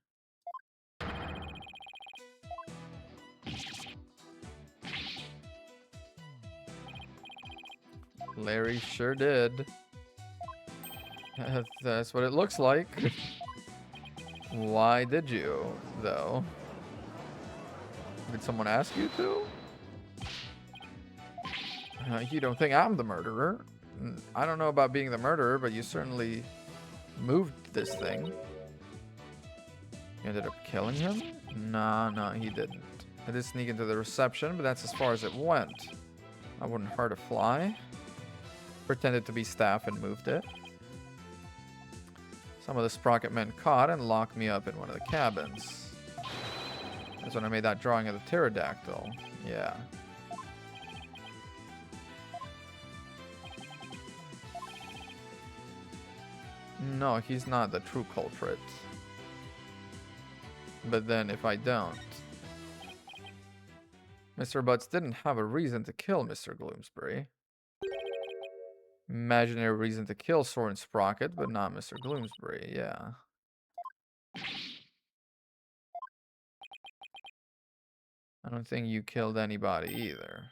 Larry sure did. That's what it looks like. Why did you, though? Did someone ask you to? You don't think I'm the murderer? I don't know about being the murderer, but you certainly moved this thing. You ended up killing him? No, he didn't. I did sneak into the reception, but that's as far as it went. I wouldn't hurt a fly. Pretended to be staff and moved it. Some of the Sprocket men caught and locked me up in one of the cabins. That's when I made that drawing of the pterodactyl. Yeah. No, he's not the true culprit. But then if I don't... Mr. Butts didn't have a reason to kill Mr. Gloomsbury. Imaginary reason to kill Soren Sprocket, but not Mr. Gloomsbury, yeah. I don't think you killed anybody either.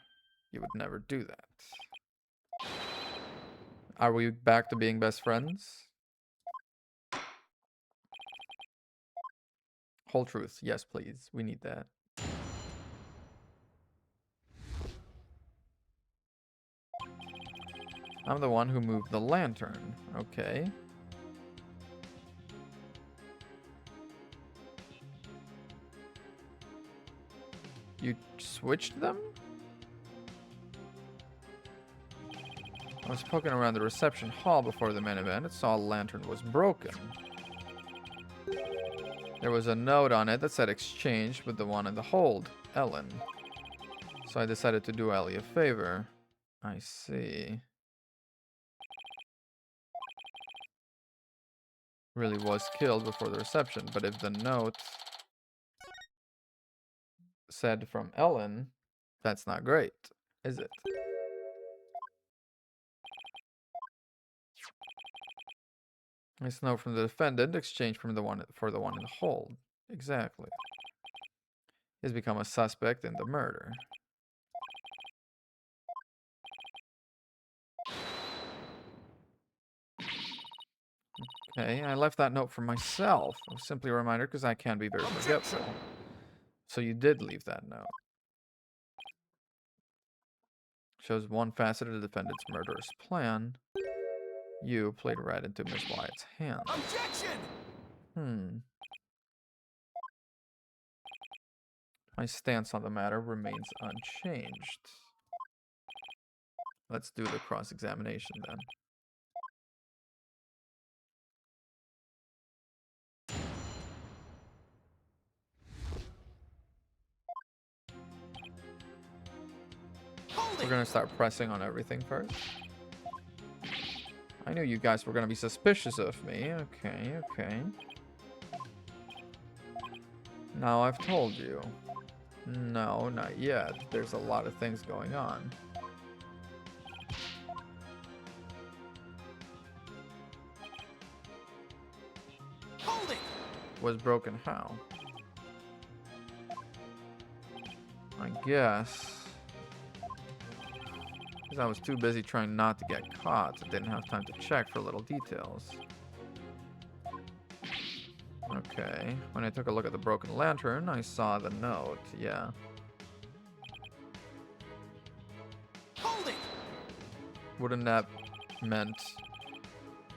You would never do that. Are we back to being best friends? Whole truth. Yes, please. We need that. I'm the one who moved the lantern. Okay. You switched them? I was poking around the reception hall before the main event and saw a lantern was broken. There was a note on it that said exchange with the one in the hold, Ellen. So I decided to do Ellie a favor. I see. Really was killed before the reception, but if the note said from Ellen, that's not great, is it? It's note from the defendant, exchange from the one for the one in the hold. Exactly. He's become a suspect in the murder. Okay, I left that note for myself. It was simply a reminder because I can be very forgetful. So you did leave that note. Shows one facet of the defendant's murderous plan. You played right into Miss Wyatt's hands. Objection! My stance on the matter remains unchanged. Let's do the cross-examination then. We're gonna start pressing on everything first. I knew you guys were gonna be suspicious of me. Okay, okay. Now I've told you. No, not yet. There's a lot of things going on. Hold it! Was broken how? I guess. Because I was too busy trying not to get caught, so I didn't have time to check for little details. Okay, when I took a look at the broken lantern, I saw the note, yeah. Hold it! Wouldn't that meant...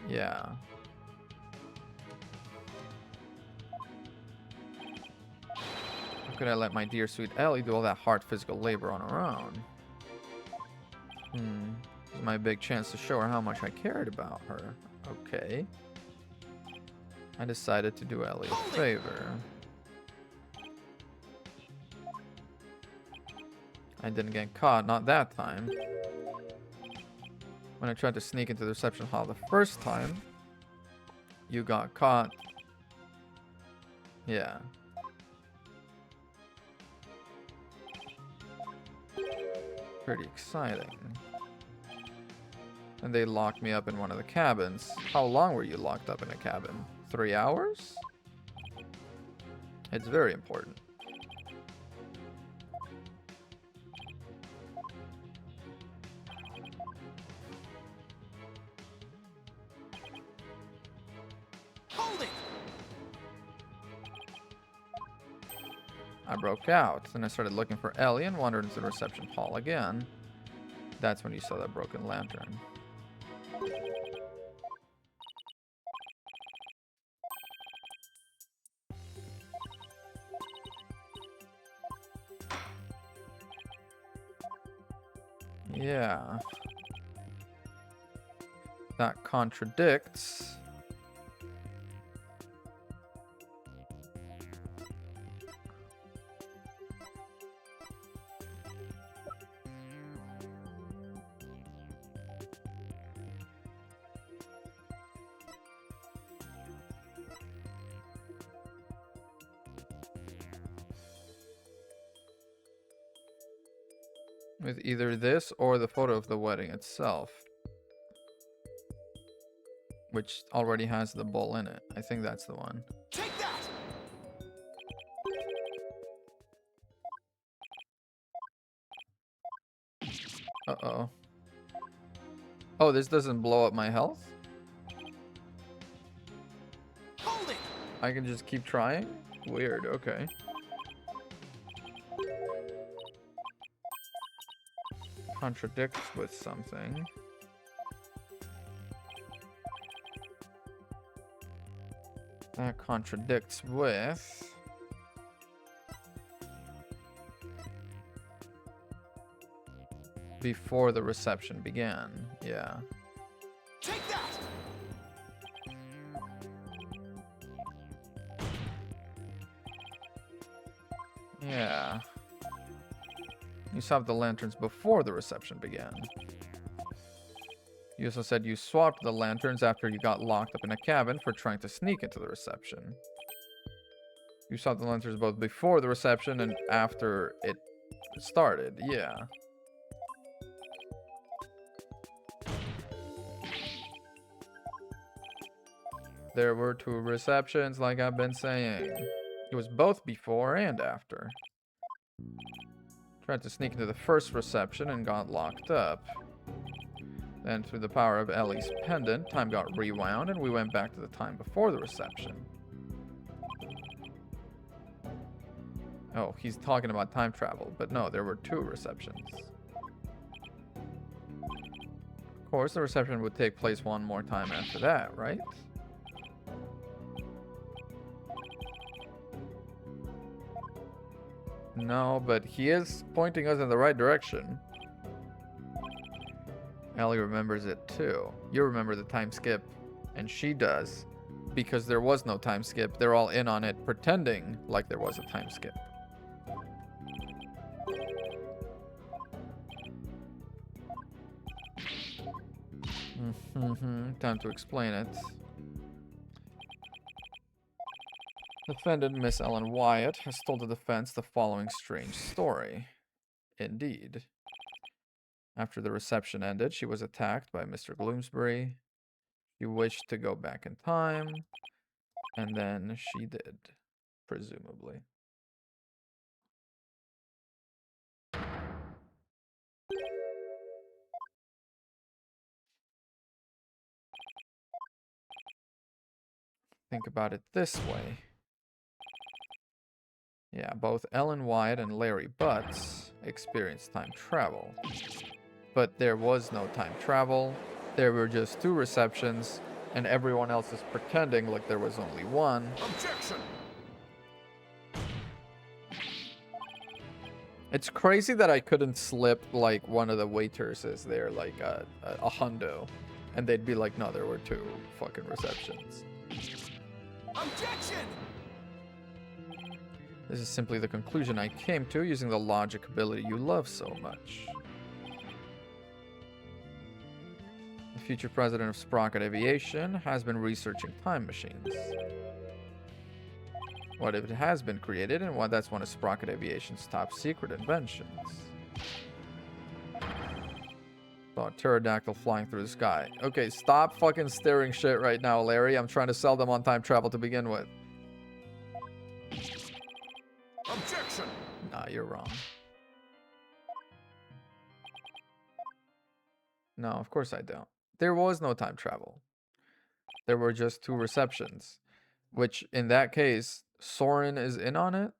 Yeah. How could I let my dear sweet Ellie do all that hard physical labor on her own? This is my big chance to show her how much I cared about her. Okay. I decided to do Ellie a favor. I didn't get caught, not that time. When I tried to sneak into the reception hall the first time, you got caught. Yeah. Pretty exciting. And they locked me up in one of the cabins. How long were you locked up in a cabin? 3 hours? It's very important. Hold it! I broke out. Then I started looking for Ellie and wandered into the reception hall again. That's when you saw that broken lantern. Yeah. That contradicts. With either this or the photo of the wedding itself. Which already has the bull in it. I think that's the one. Take that! Uh-oh. Oh, this doesn't blow up my health? Hold it! I can just keep trying? Weird, okay. Contradicts with something. That contradicts with... before the reception began. Yeah. Take that! Yeah. You swapped the lanterns before the reception began. You also said you swapped the lanterns after you got locked up in a cabin for trying to sneak into the reception. You swapped the lanterns both before the reception and after it started. Yeah. There were 2 receptions, like I've been saying. It was both before and after. Tried to sneak into the first reception and got locked up. Then, through the power of Ellie's pendant, time got rewound and we went back to the time before the reception. Oh, he's talking about time travel, but no, there were 2 receptions. Of course, the reception would take place one more time after that, right? No, but he is pointing us in the right direction. Ellie remembers it too. You remember the time skip, and she does. Because there was no time skip, they're all in on it, pretending like there was a time skip. Time to explain it. Defendant Miss Ellen Wyatt has told the defense the following strange story. Indeed. After the reception ended, she was attacked by Mr. Bloomsbury. She wished to go back in time, and then she did, presumably. Think about it this way. Yeah, both Ellen Wyatt and Larry Butts experienced time travel. But there was no time travel. There were just 2 receptions, and everyone else is pretending like there was only one. Objection! It's crazy that I couldn't slip like one of the waiters is there, like a hundo, and they'd be like, no, there were 2 fucking receptions. Objection! This is simply the conclusion I came to using the logic ability you love so much. The future president of Sprocket Aviation has been researching time machines. What if it has been created, and why that's one of Sprocket Aviation's top secret inventions? Saw a pterodactyl flying through the sky. Okay, stop fucking staring shit right now, Larry. I'm trying to sell them on time travel to begin with. Objection! Nah, you're wrong. No, of course I don't. There was no time travel. There were just 2 receptions. Which, in that case, Soren is in on it?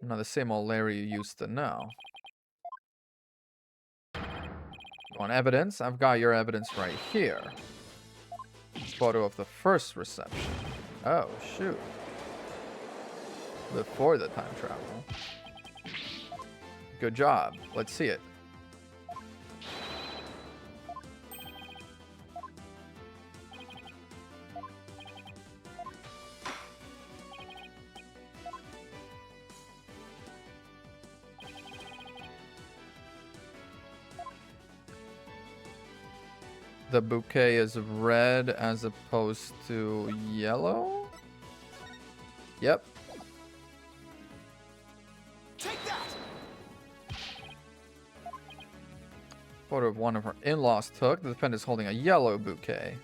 Not the same old Larry you used to know. You want evidence? I've got your evidence right here. Photo of the first reception. Oh, shoot. Before the time travel. Good job. Let's see it. The bouquet is red as opposed to yellow? Yep. Take that! Photo of one of her in-laws took. The defendant is holding a yellow bouquet.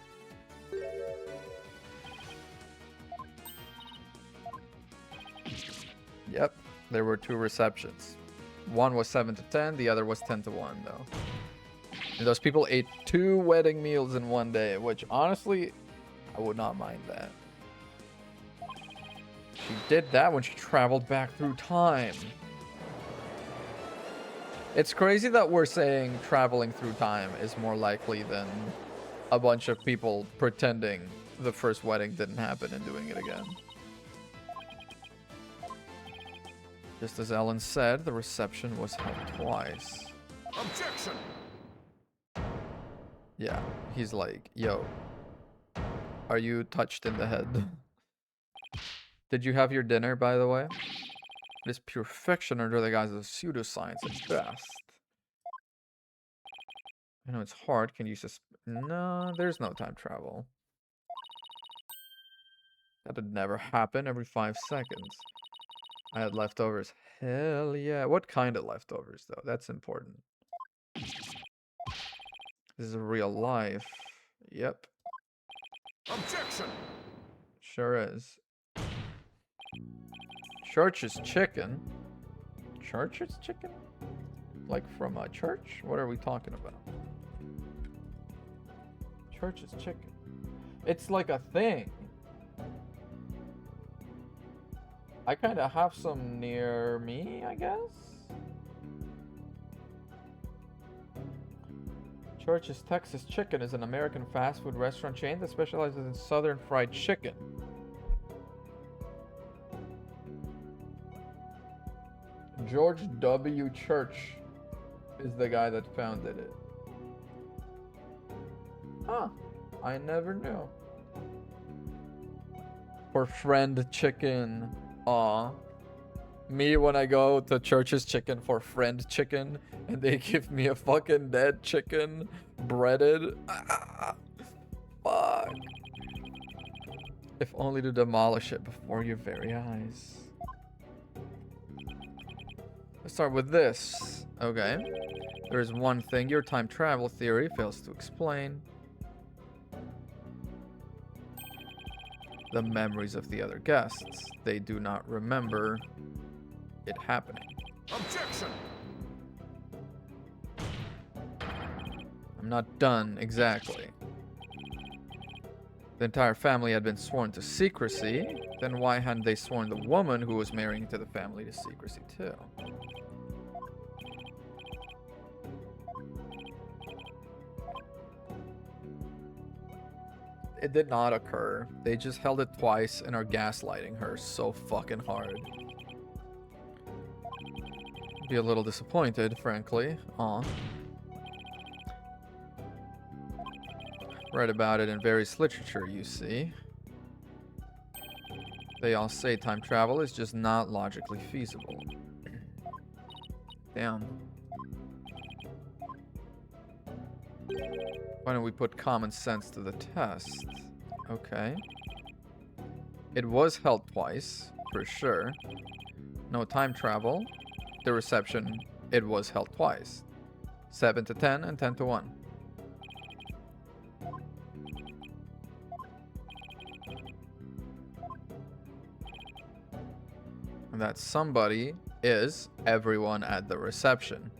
Yep. There were 2 receptions. One was 7 to 10, the other was 10 to 1, though. And those people ate 2 wedding meals in one day, which honestly, I would not mind that. She did that when she traveled back through time. It's crazy that we're saying traveling through time is more likely than a bunch of people pretending the first wedding didn't happen and doing it again. Just as Ellen said, the reception was held twice. Objection! Yeah, he's like, yo, are you touched in the head? Did you have your dinner, by the way? It is pure fiction under the guise of pseudoscience at best. I know it's hard. Can you No, there's no time travel. That'd never happen every 5 seconds. I had leftovers. Hell yeah. What kind of leftovers, though? That's important. This is real life. Yep. Objection! Sure is. Church's chicken? Church's chicken? Like from a church? What are we talking about? Church's chicken. It's like a thing. I kind of have some near me, I guess? Church's Texas Chicken is an American fast food restaurant chain that specializes in southern fried chicken. George W. Church is the guy that founded it. Huh. I never knew. For friend chicken. Aw. Me when I go to Church's Chicken for friend chicken and they give me a fucking dead chicken breaded. Ah, fuck. If only to demolish it before your very eyes. Let's start with this. Okay. There is one thing your time travel theory fails to explain. The memories of the other guests. They do not remember it happening. Objection! I'm not done exactly. The entire family had been sworn to secrecy. Then why hadn't they sworn the woman who was marrying into the family to secrecy too? It did not occur. They just held it twice and are gaslighting her so fucking hard. Be a little disappointed, frankly. Aw. Read about it in various literature, you see. They all say time travel is just not logically feasible. Damn. Why don't we put common sense to the test? Okay. It was held twice, for sure. No time travel. The reception, it was held twice. 7 to 10 and 10 to 1. And that somebody is everyone at the reception.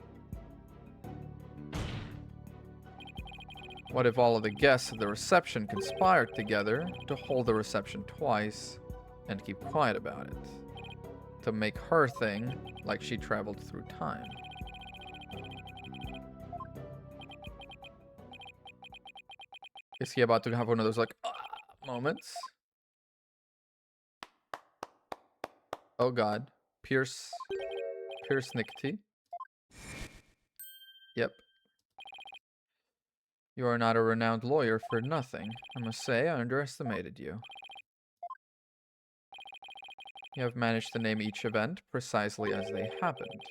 What if all of the guests at the reception conspired together to hold the reception twice and keep quiet about it? To make her thing like she traveled through time. Is he about to have one of those like moments? Oh god. Pierce Nickety. Yep. You are not a renowned lawyer for nothing. I must say, I underestimated you. You have managed to name each event precisely as they happened.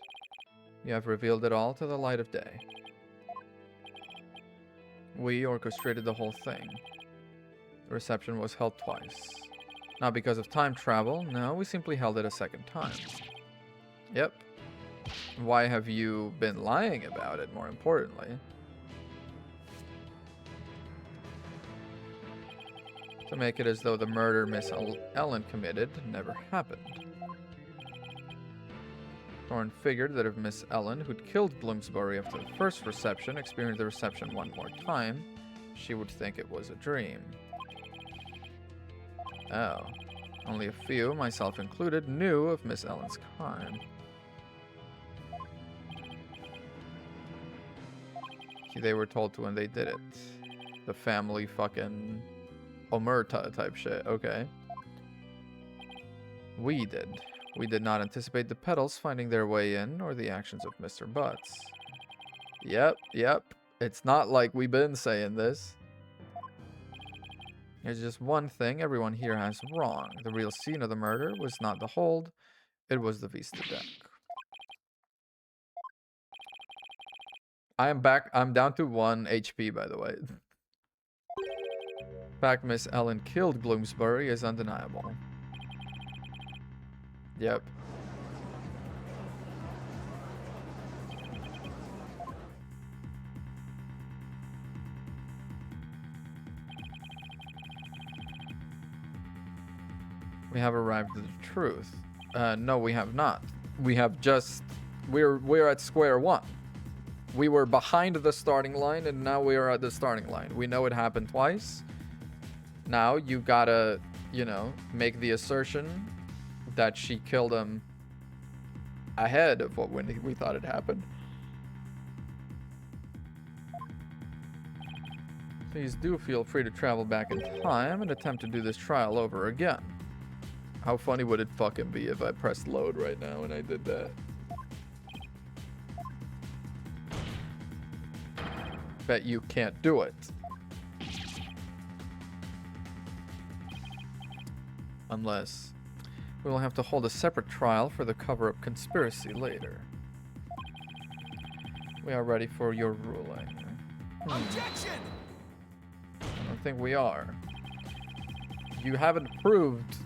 You have revealed it all to the light of day. We orchestrated the whole thing. The reception was held twice. Not because of time travel, no, we simply held it a second time. Yep. Why have you been lying about it, more importantly? To make it as though the murder Miss Ellen committed never happened. Thorne figured that if Miss Ellen, who'd killed Bloomsbury after the first reception, experienced the reception one more time, she would think it was a dream. Oh. Only a few, myself included, knew of Miss Ellen's crime. They were told to when they did it. The family fucking omerta type shit. Okay. We did. We did not anticipate the pedals finding their way in, or the actions of Mr. Butts. Yep. It's not like we've been saying this. There's just one thing everyone here has wrong. The real scene of the murder was not the hold, it was the Vista deck. I am back. I'm down to 1 HP, by the way. The fact Miss Ellen killed Bloomsbury is undeniable. Yep. We have arrived at the truth. No, we have not. We have just... We're at square one. We were behind the starting line, and now we are at the starting line. We know it happened twice. Now you gotta, you know, make the assertion that she killed him ahead of what we thought had happened. Please do feel free to travel back in time and attempt to do this trial over again. How funny would it fucking be if I pressed load right now and I did that? Bet you can't do it. Unless we will have to hold a separate trial for the cover-up conspiracy later. We are ready for your ruling. Objection! I don't think we are. You haven't proved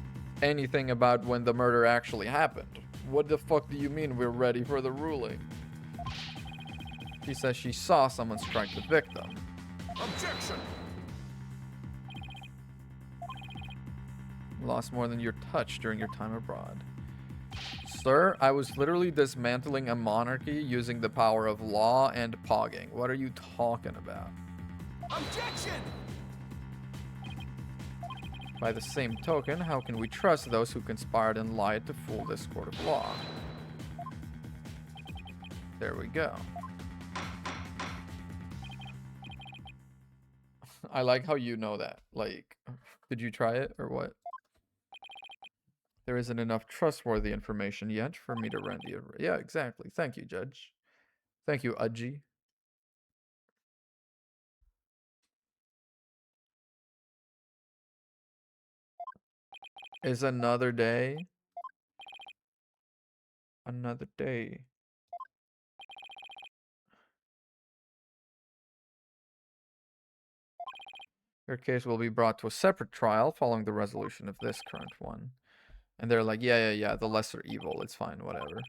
anything about when the murder actually happened. What the fuck do you mean we're ready for the ruling? She says she saw someone strike the victim. Objection! Lost more than your touch during your time abroad. Sir, I was literally dismantling a monarchy using the power of law and pogging. What are you talking about? Objection! By the same token, how can we trust those who conspired and lied to fool this court of law? There we go. I like how you know that. Like, did you try it or what? There isn't enough trustworthy information yet for me to render you. Yeah, exactly. Thank you, Judge. Thank you, Udgy. Is another day. Another day. Your case will be brought to a separate trial following the resolution of this current one. And they're like, yeah, the lesser evil. It's fine, whatever.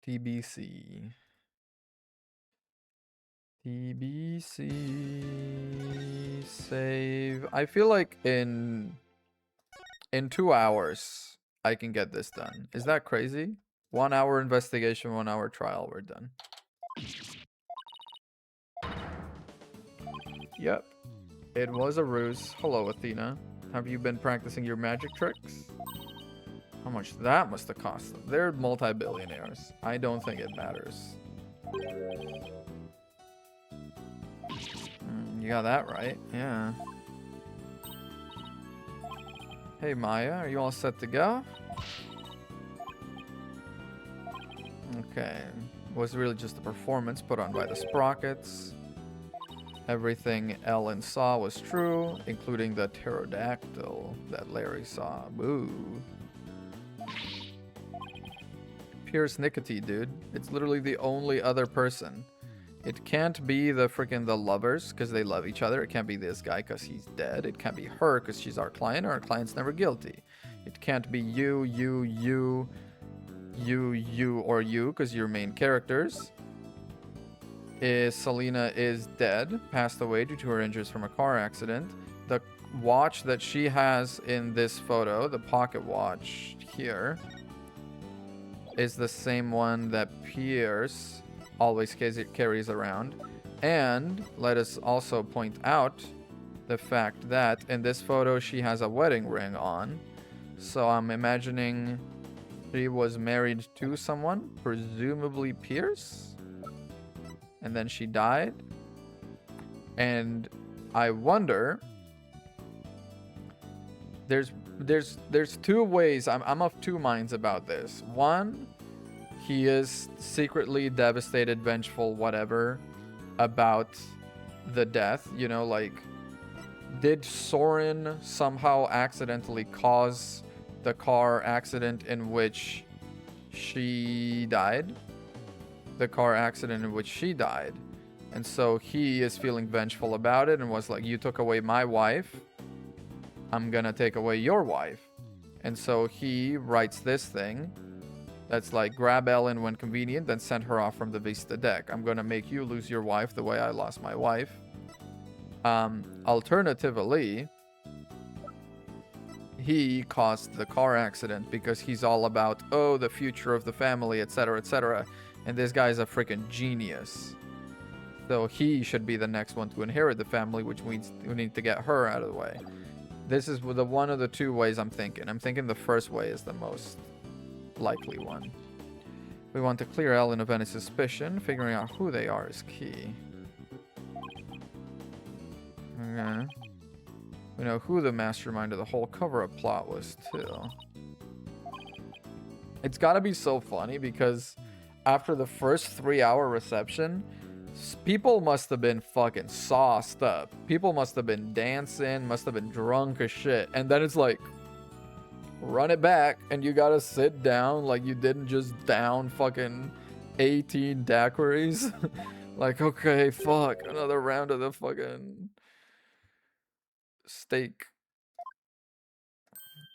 TBC. TBC. Save. I feel like in 2 hours, I can get this done. Is that crazy? 1 hour investigation, 1 hour trial, we're done. Yep. It was a ruse. Hello, Athena. Have you been practicing your magic tricks? How much that must have cost them. They're multi-billionaires. I don't think it matters. You got that right. Yeah. Hey, Maya. Are you all set to go? Okay. Was really just a performance put on by the Sprockets. Everything Ellen saw was true, including the pterodactyl that Larry saw. Boo. Pierce Nicotine, dude. It's literally the only other person. It can't be the lovers, because they love each other. It can't be this guy, because he's dead. It can't be her, because she's our client, or our client's never guilty. It can't be you, or you, because you're main characters. Selena is dead, passed away due to her injuries from a car accident. The watch that she has in this photo, the pocket watch here, is the same one that Pierce always carries around. And let us also point out the fact that in this photo she has a wedding ring on. So I'm imagining she was married to someone, presumably Pierce. And then she died. And I wonder, there's two ways. I'm of two minds about this. One, he is secretly devastated, vengeful, whatever, about the death. You know, like, did Soren somehow accidentally cause the car accident in which she died? The car accident in which she died. And so he is feeling vengeful about it and was like, you took away my wife, I'm gonna take away your wife. And so he writes this thing that's like, grab Ellen when convenient, then send her off from the Vista deck. I'm gonna make you lose your wife the way I lost my wife. Alternatively, he caused the car accident because he's all about, oh, the future of the family, etc., etc. And this guy's a freaking genius. So he should be the next one to inherit the family, which means we need to get her out of the way. This is the one of the two ways I'm thinking. I'm thinking the first way is the most likely one. We want to clear Ellen of any suspicion. Figuring out who they are is key. Okay. We know who the mastermind of the whole cover-up plot was, too. It's gotta be so funny because after the first 3-hour reception, people must have been fucking sauced up. People must have been dancing, must have been drunk as shit. And then it's like, run it back, and you gotta sit down like you didn't just down fucking 18 daiquiris. Like, okay, fuck, another round of the fucking steak.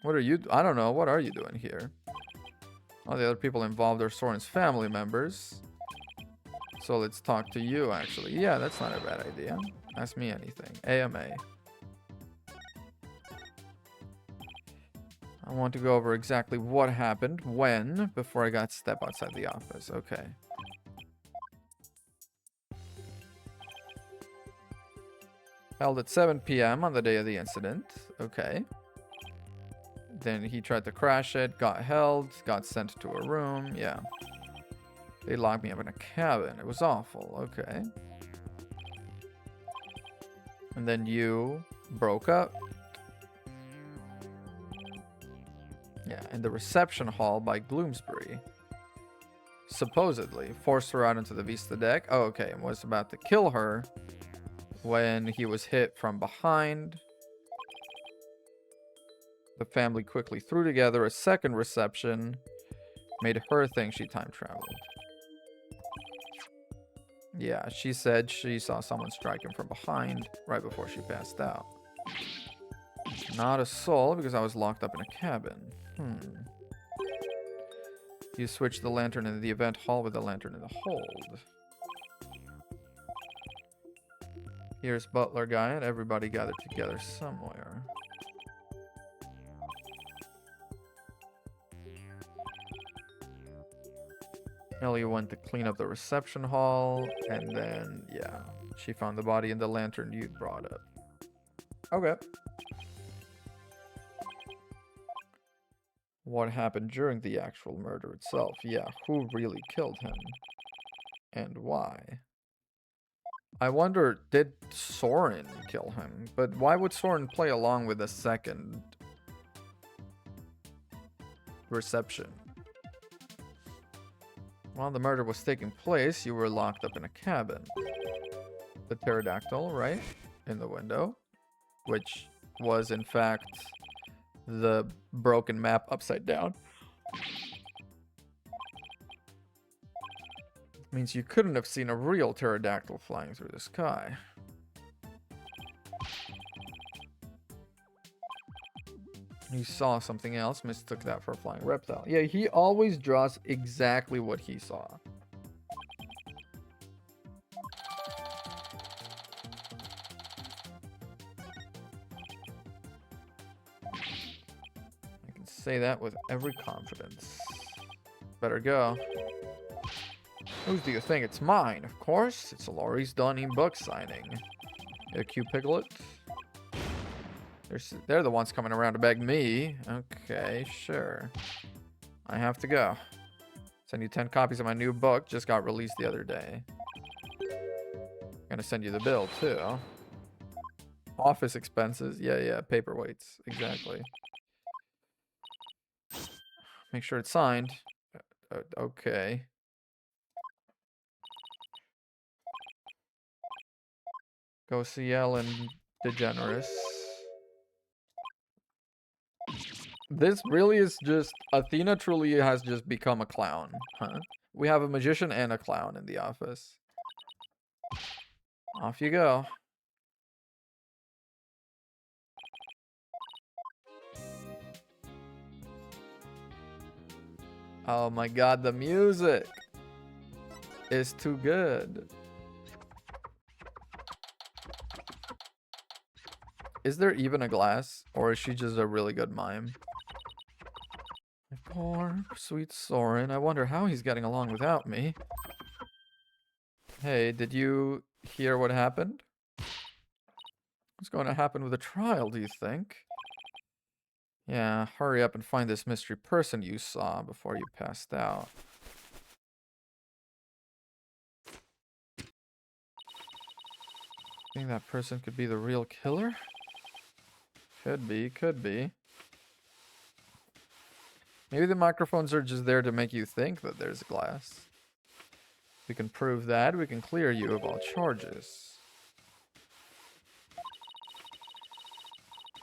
What are you? I don't know. What are you doing here? All the other people involved are Soren's family members. So let's talk to you, actually. Yeah, that's not a bad idea. Ask me anything. AMA. I want to go over exactly what happened, when, before I got to step outside the office. Okay. Held at 7 p.m. on the day of the incident. Okay. Then he tried to crash it, got held, got sent to a room. Yeah. They locked me up in a cabin. It was awful. Okay. And then you broke up. Yeah, in the reception hall by Bloomsbury. Supposedly forced her out into the Vista deck. Oh, okay. And was about to kill her when he was hit from behind. The family quickly threw together a second reception. Made her think she time traveled. Yeah, she said she saw someone strike him from behind right before she passed out. Not a soul because I was locked up in a cabin. You switched the lantern in the event hall with the lantern in the hold. Here's Butler Guy and everybody gathered together somewhere. Ellie went to clean up the reception hall, and then, yeah, she found the body in the lantern you brought up. Okay. What happened during the actual murder itself? Yeah, who really killed him? And why? I wonder, did Soren kill him? But why would Soren play along with the second reception? While the murder was taking place, you were locked up in a cabin. The pterodactyl, right? In the window. Which was, in fact, the broken map upside down. Means you couldn't have seen a real pterodactyl flying through the sky. He saw something else, mistook that for a flying reptile. Yeah, he always draws exactly what he saw. I can say that with every confidence. Better go. Whose do you think? It's mine, of course. It's Laurie's Dunning book signing. Yeah, cute Piglet. They're the ones coming around to beg me. Okay, sure. I have to go. Send you 10 copies of my new book. Just got released the other day. Gonna send you the bill, too. Office expenses. Yeah, paperweights. Exactly. Make sure it's signed. Okay. Go see Ellen DeGeneres. This really is just... Athena truly has just become a clown, huh? We have a magician and a clown in the office. Off you go. Oh my god, the music is too good. Is there even a glass? Or is she just a really good mime? My poor, sweet Soren. I wonder how he's getting along without me. Hey, did you hear what happened? What's going to happen with the trial, do you think? Yeah, hurry up and find this mystery person you saw before you passed out. Think that person could be the real killer? Could be, could be. Maybe the microphones are just there to make you think that there's glass. We can prove that. We can clear you of all charges.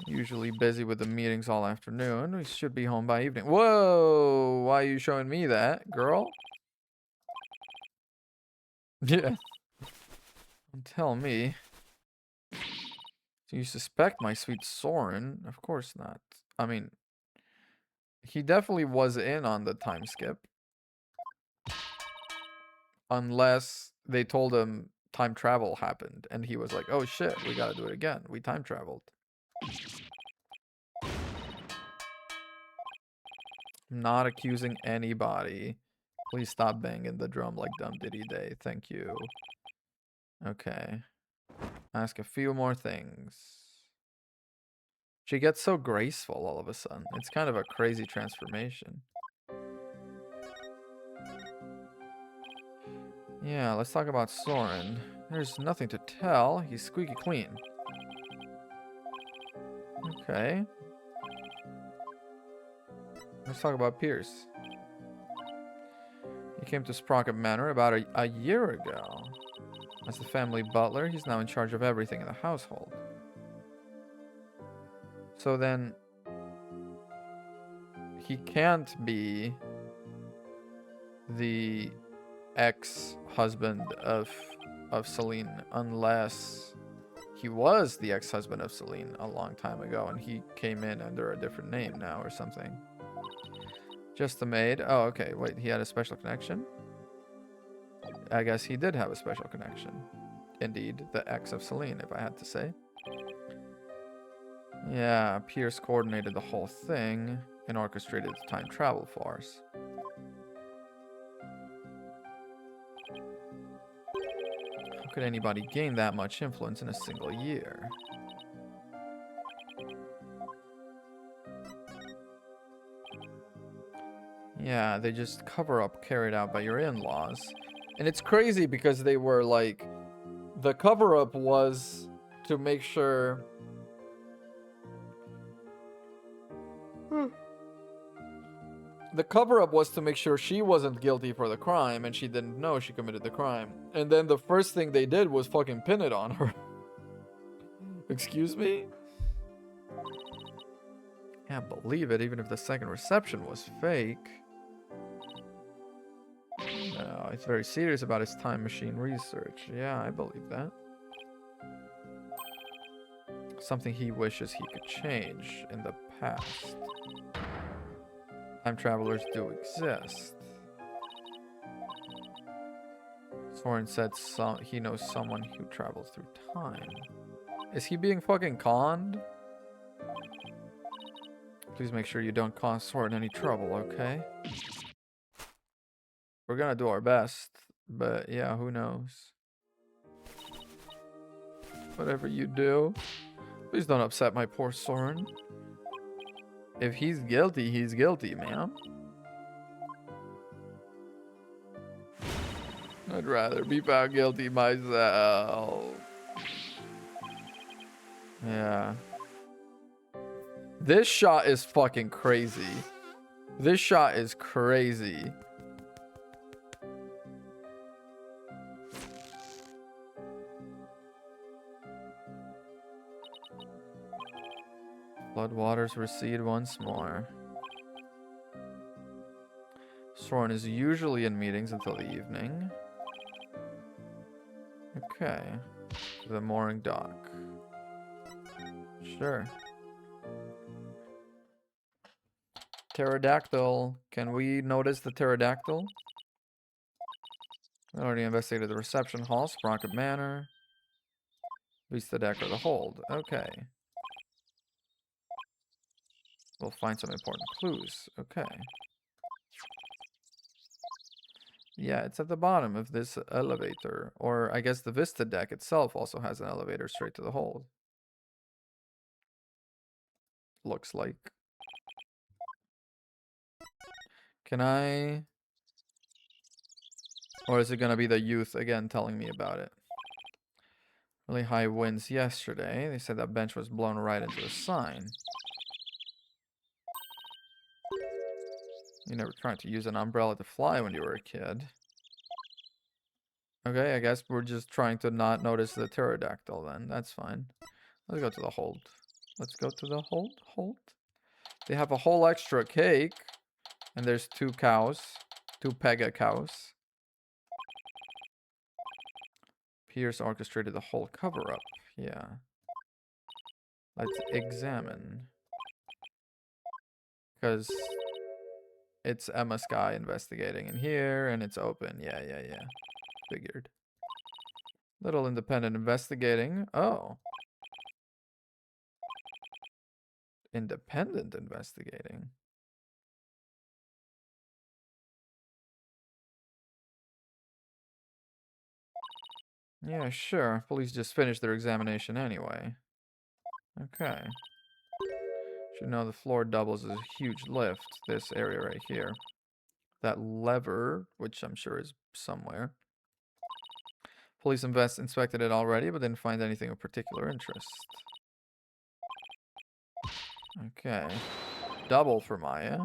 Usually busy with the meetings all afternoon. We should be home by evening. Whoa! Why are you showing me that, girl? Yeah. Don't tell me. Do you suspect my sweet Soren? Of course not. I mean, he definitely was in on the time skip. Unless they told him time travel happened and he was like, oh shit, we gotta do it again. We time traveled. I'm not accusing anybody. Please stop banging the drum like Dumb Diddy Day. Thank you. Okay. Ask a few more things. She gets so graceful all of a sudden. It's kind of a crazy transformation. Yeah, let's talk about Soren. There's nothing to tell. He's squeaky clean. Okay. Let's talk about Pierce. He came to Sprocket Manor about a year ago. As the family butler, he's now in charge of everything in the household. So then, he can't be the ex-husband of Celine unless he was the ex-husband of Celine a long time ago and he came in under a different name now or something. Just the maid. Oh, okay. Wait, he had a special connection? I guess he did have a special connection. Indeed, the ex of Celine, if I had to say. Yeah, Pierce coordinated the whole thing and orchestrated the time travel farce. How could anybody gain that much influence in a single year? Yeah, they just cover up carried out by your in-laws. And it's crazy because they were like, the cover up was to make sure the cover-up was to make sure she wasn't guilty for the crime and she didn't know she committed the crime. And then the first thing they did was fucking pin it on her. Excuse me? Can't believe it, even if the second reception was fake. No, he's very serious about his time machine research. Yeah, I believe that. Something he wishes he could change in the past. Time travelers do exist. Soren said he knows someone who travels through time. Is he being fucking conned? Please make sure you don't cause Soren any trouble, okay? We're gonna do our best, but yeah, who knows? Whatever you do, please don't upset my poor Soren. If he's guilty, man. I'd rather be found guilty myself. Yeah. This shot is fucking crazy. This shot is crazy. Floodwaters recede once more. Soren is usually in meetings until the evening. Okay. The mooring dock. Sure. Pterodactyl. Can we notice the pterodactyl? We already investigated the reception hall, Sprocket Manor. Reach the deck or the hold. Okay. We'll find some important clues. Okay. Yeah, it's at the bottom of this elevator. Or I guess the Vista deck itself also has an elevator straight to the hold. Looks like. Can I... Or is it going to be the youth again telling me about it? Really high winds yesterday. They said that bench was blown right into the sign. You never tried to use an umbrella to fly when you were a kid. Okay, I guess we're just trying to not notice the pterodactyl then. That's fine. Let's go to the hold. Let's go to the hold. Hold. They have a whole extra cake. And there's 2 cows. 2 Pega cows. Pierce orchestrated the whole cover-up. Yeah. Let's examine. Because it's Emma Sky investigating in here, and it's open. Yeah. Figured. Little independent investigating. Oh. Independent investigating. Yeah, sure. Police just finished their examination anyway. Okay. Should know the floor doubles as a huge lift. This area right here. That lever, which I'm sure is somewhere. Police inspected it already, but didn't find anything of particular interest. Okay. Double for Maya.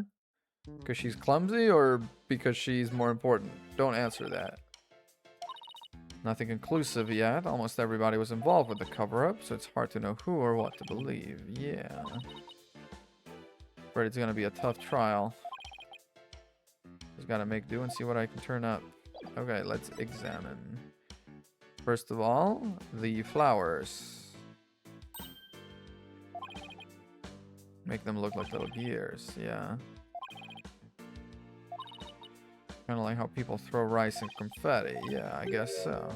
Because she's clumsy or because she's more important? Don't answer that. Nothing conclusive yet. Almost everybody was involved with the cover-up, so it's hard to know who or what to believe. Yeah. But it's gonna be a tough trial. Just gotta make do and see what I can turn up. Okay, let's examine. First of all, the flowers. Make them look like little gears, yeah. Kind of like how people throw rice and confetti. Yeah, I guess so.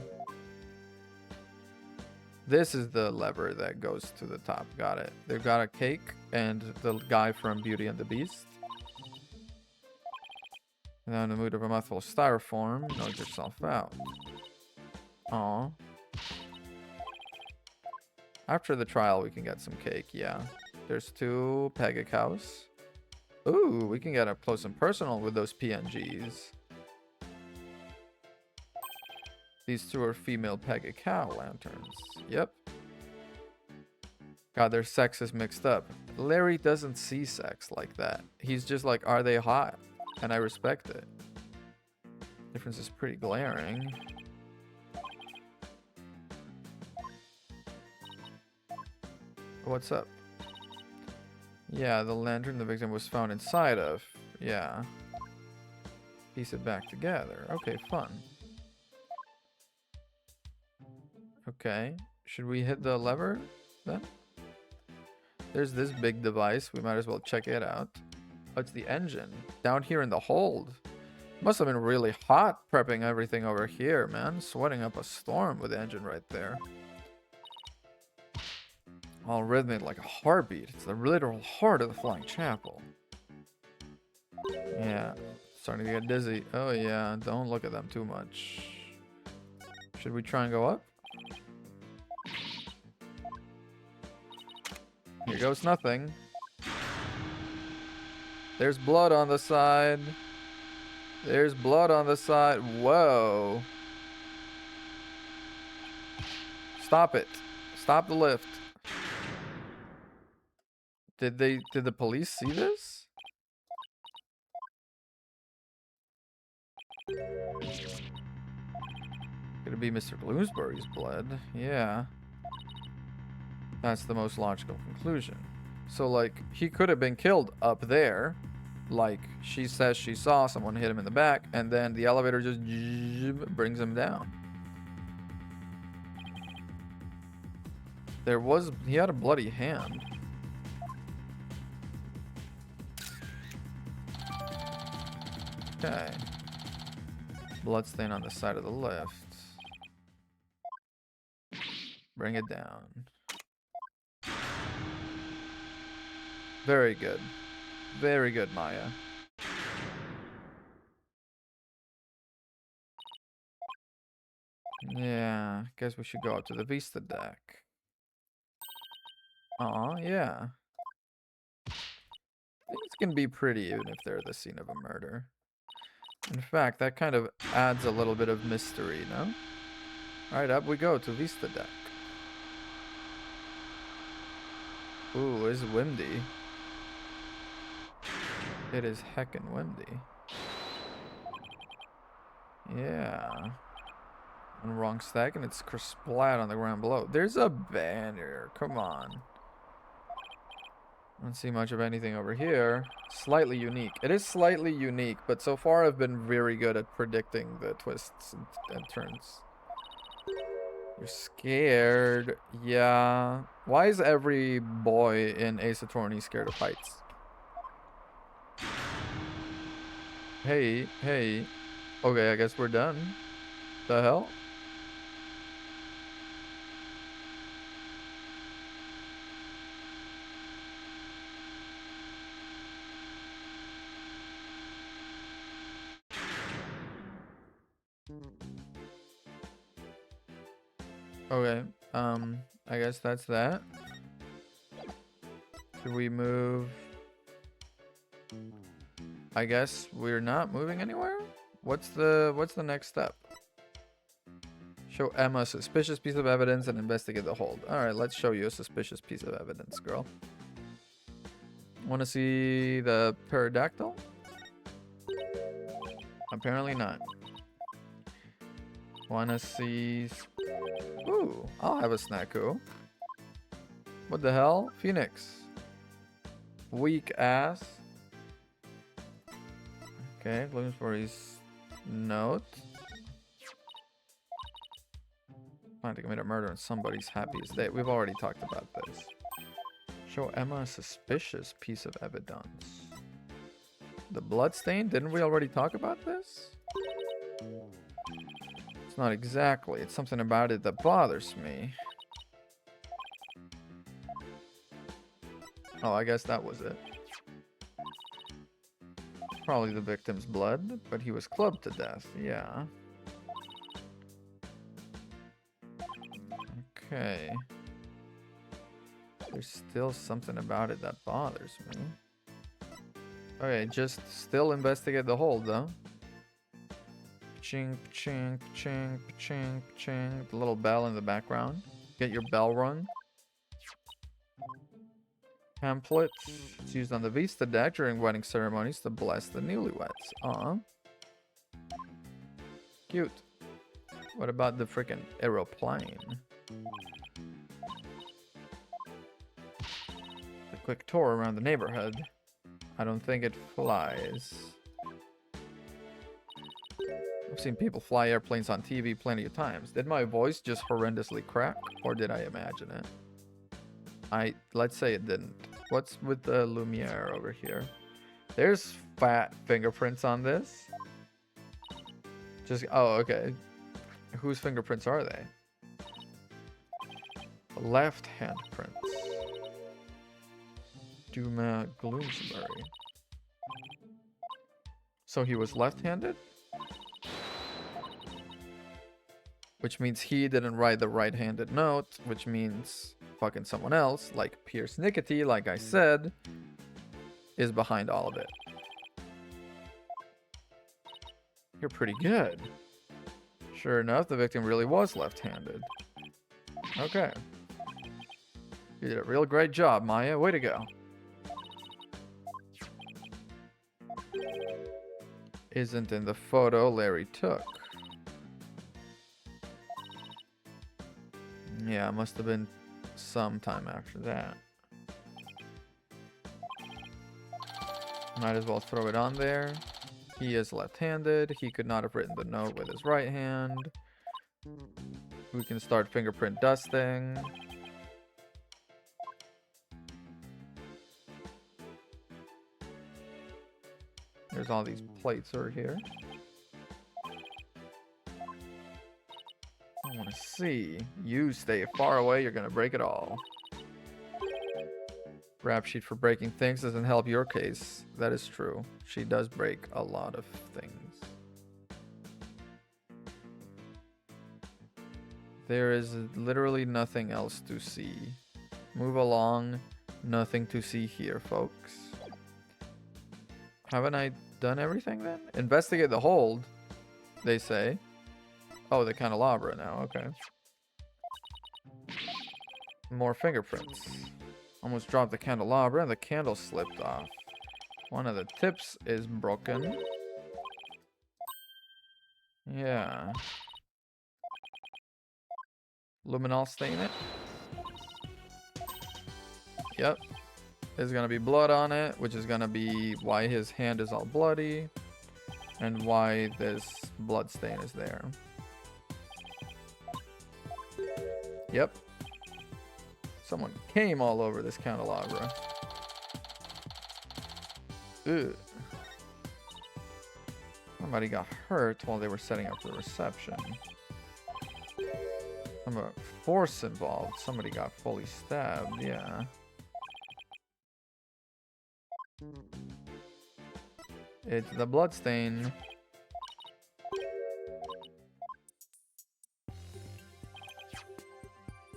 This is the lever that goes to the top. Got it. They've got a cake and the guy from Beauty and the Beast. And now in the mood of a mouthful of styrofoam, knock yourself out. Aw. After the trial, we can get some cake. Yeah. There's 2 Pega cows. Ooh, we can get up close and personal with those PNGs. These 2 are female Pega cow lanterns. Yep. God, their sex is mixed up. Larry doesn't see sex like that. He's just like, are they hot? And I respect it. Difference is pretty glaring. What's up? Yeah, the lantern the victim was found inside of. Yeah. Piece it back together. Okay, fun. Okay. Should we hit the lever then? There's this big device. We might as well check it out. Oh, it's the engine. Down here in the hold. Must have been really hot prepping everything over here, man. Sweating up a storm with the engine right there. All rhythmic like a heartbeat. It's the literal heart of the Flying Chapel. Yeah. Starting to get dizzy. Oh yeah, don't look at them too much. Should we try and go up? Here goes nothing. There's blood on the side. There's blood on the side. Whoa. Stop it. Stop the lift. Did the police see this? Could it be Mr. Bloomsbury's blood? Yeah. That's the most logical conclusion. So, like, he could have been killed up there. Like, she says she saw someone hit him in the back, and then the elevator just brings him down. He had a bloody hand. Okay. Bloodstain on the side of the lift. Bring it down. Very good. Very good, Maya. Yeah, guess we should go up to the Vista deck. Aw, yeah. I think it's gonna be pretty even if they're the scene of a murder. In fact, that kind of adds a little bit of mystery, no? Alright, up we go to Vista deck. Ooh, it's windy. It is heckin' windy. Yeah. On the wrong stack and it's splat on the ground below. There's a banner. Come on. I don't see much of anything over here. Slightly unique. It is slightly unique, but so far I've been very good at predicting the twists and turns. You're scared. Yeah. Why is every boy in Ace Attorney scared of heights? Hey, hey. Okay, I guess we're done. The hell? Okay, I guess that's that. Should we move? I guess we're not moving anywhere? What's the next step? Show Emma a suspicious piece of evidence and investigate the hold. Alright, let's show you a suspicious piece of evidence, girl. Wanna see the pterodactyl? Apparently not. Wanna see... Ooh, I'll have a snacko. What the hell? Phoenix. Weak ass. Okay, Bloomsbury's note. Plan to commit a murder on somebody's happiest day. We've already talked about this. Show Emma a suspicious piece of evidence. The bloodstain? Didn't we already talk about this? It's not exactly. It's something about it that bothers me. Oh, I guess that was it. Probably the victim's blood, but he was clubbed to death. Yeah. Okay. There's still something about it that bothers me. Okay, just still investigate the hold, though. Ching, ching, ching, ching, ching. The little bell in the background. Get your bell rung. Pamphlet. It's used on the Vista deck during wedding ceremonies to bless the newlyweds. Aw. Cute. What about the freaking aeroplane? A quick tour around the neighborhood. I don't think it flies. I've seen people fly airplanes on TV plenty of times. Did my voice just horrendously crack, or did I imagine it? Let's say it didn't. What's with the Lumiere over here? There's fat fingerprints on this. Oh, okay. Whose fingerprints are they? Left hand prints. Duma Bloomsbury. So he was left-handed? Which means he didn't write the right-handed note, which means fucking someone else, like Pierce Nickety, like I said, is behind all of it. You're pretty good. Sure enough, the victim really was left-handed. Okay. You did a real great job, Maya. Way to go. isn't in the photo Larry took. Yeah, it must have been some time after that. Might as well throw it on there. He is left-handed. He could not have written the note with his right hand. We can start fingerprint dusting. There's all these plates over here. I want to see. You stay far away, you're going to break it all. Rap sheet for breaking things doesn't help your case. That is true. She does break a lot of things. There is literally nothing else to see. Move along. Nothing to see here, folks. Haven't I done everything then? Investigate the hold, they say. Oh, the candelabra now. Okay. More fingerprints. Almost dropped the candelabra and the candle slipped off. One of the tips is broken. Yeah. Luminol stain it. Yep. There's gonna be blood on it, which is gonna be why his hand is all bloody and why this blood stain is there. Yep. Someone came all over this candelabra. Ugh. Somebody got hurt while they were setting up the reception. Some force involved. Somebody got fully stabbed, yeah. It's the bloodstain.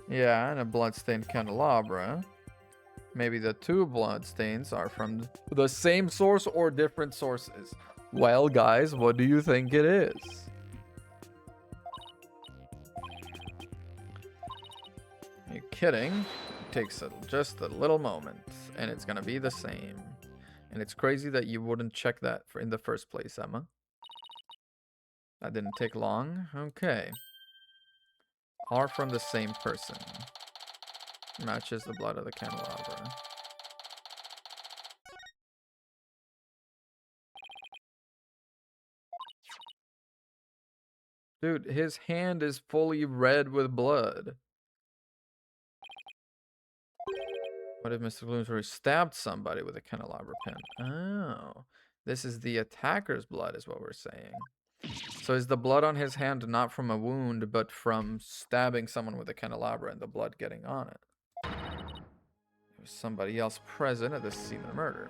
Yeah, and a bloodstained candelabra. Maybe the two bloodstains are from the same source or different sources. Well, guys, what do you think it is? Are you kidding? It takes just a little moment, and it's gonna be the same. And it's crazy that you wouldn't check that in the first place, Emma. That didn't take long. Okay. Are from the same person. Matches the blood of the candelabra. Dude, his hand is fully red with blood. What if Mr. Bloomsbury stabbed somebody with a candelabra pin? Oh, this is the attacker's blood is what we're saying. So is the blood on his hand not from a wound, but from stabbing someone with a candelabra and the blood getting on it? There's somebody else present at the scene of the murder.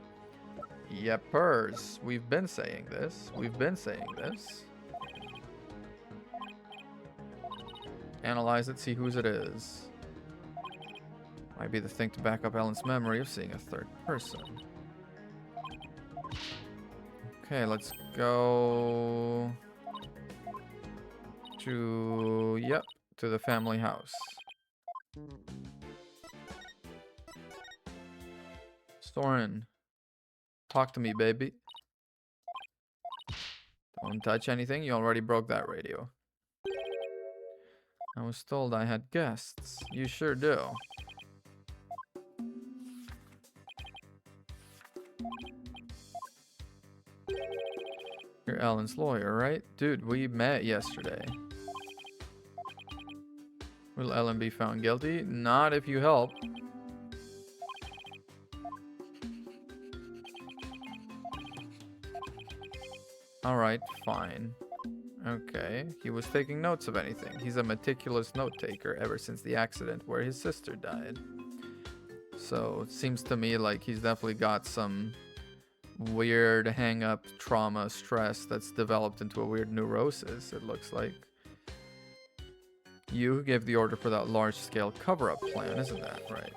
Yepers. We've been saying this. We've been saying this. Analyze it, see whose it is. Might be the thing to back up Ellen's memory of seeing a third person. Okay, let's go to, yep, to the family house. Soren, talk to me, baby. Don't touch anything, you already broke that radio. I was told I had guests. You sure do. You're Ellen's lawyer, right? Dude, we met yesterday. Will Ellen be found guilty? Not if you help. Alright, fine. Okay, he was taking notes of anything. He's a meticulous note taker ever since the accident where his sister died. So it seems to me like he's definitely got some weird hang-up, trauma, stress that's developed into a weird neurosis, it looks like. You gave the order for that large-scale cover-up plan, isn't that right?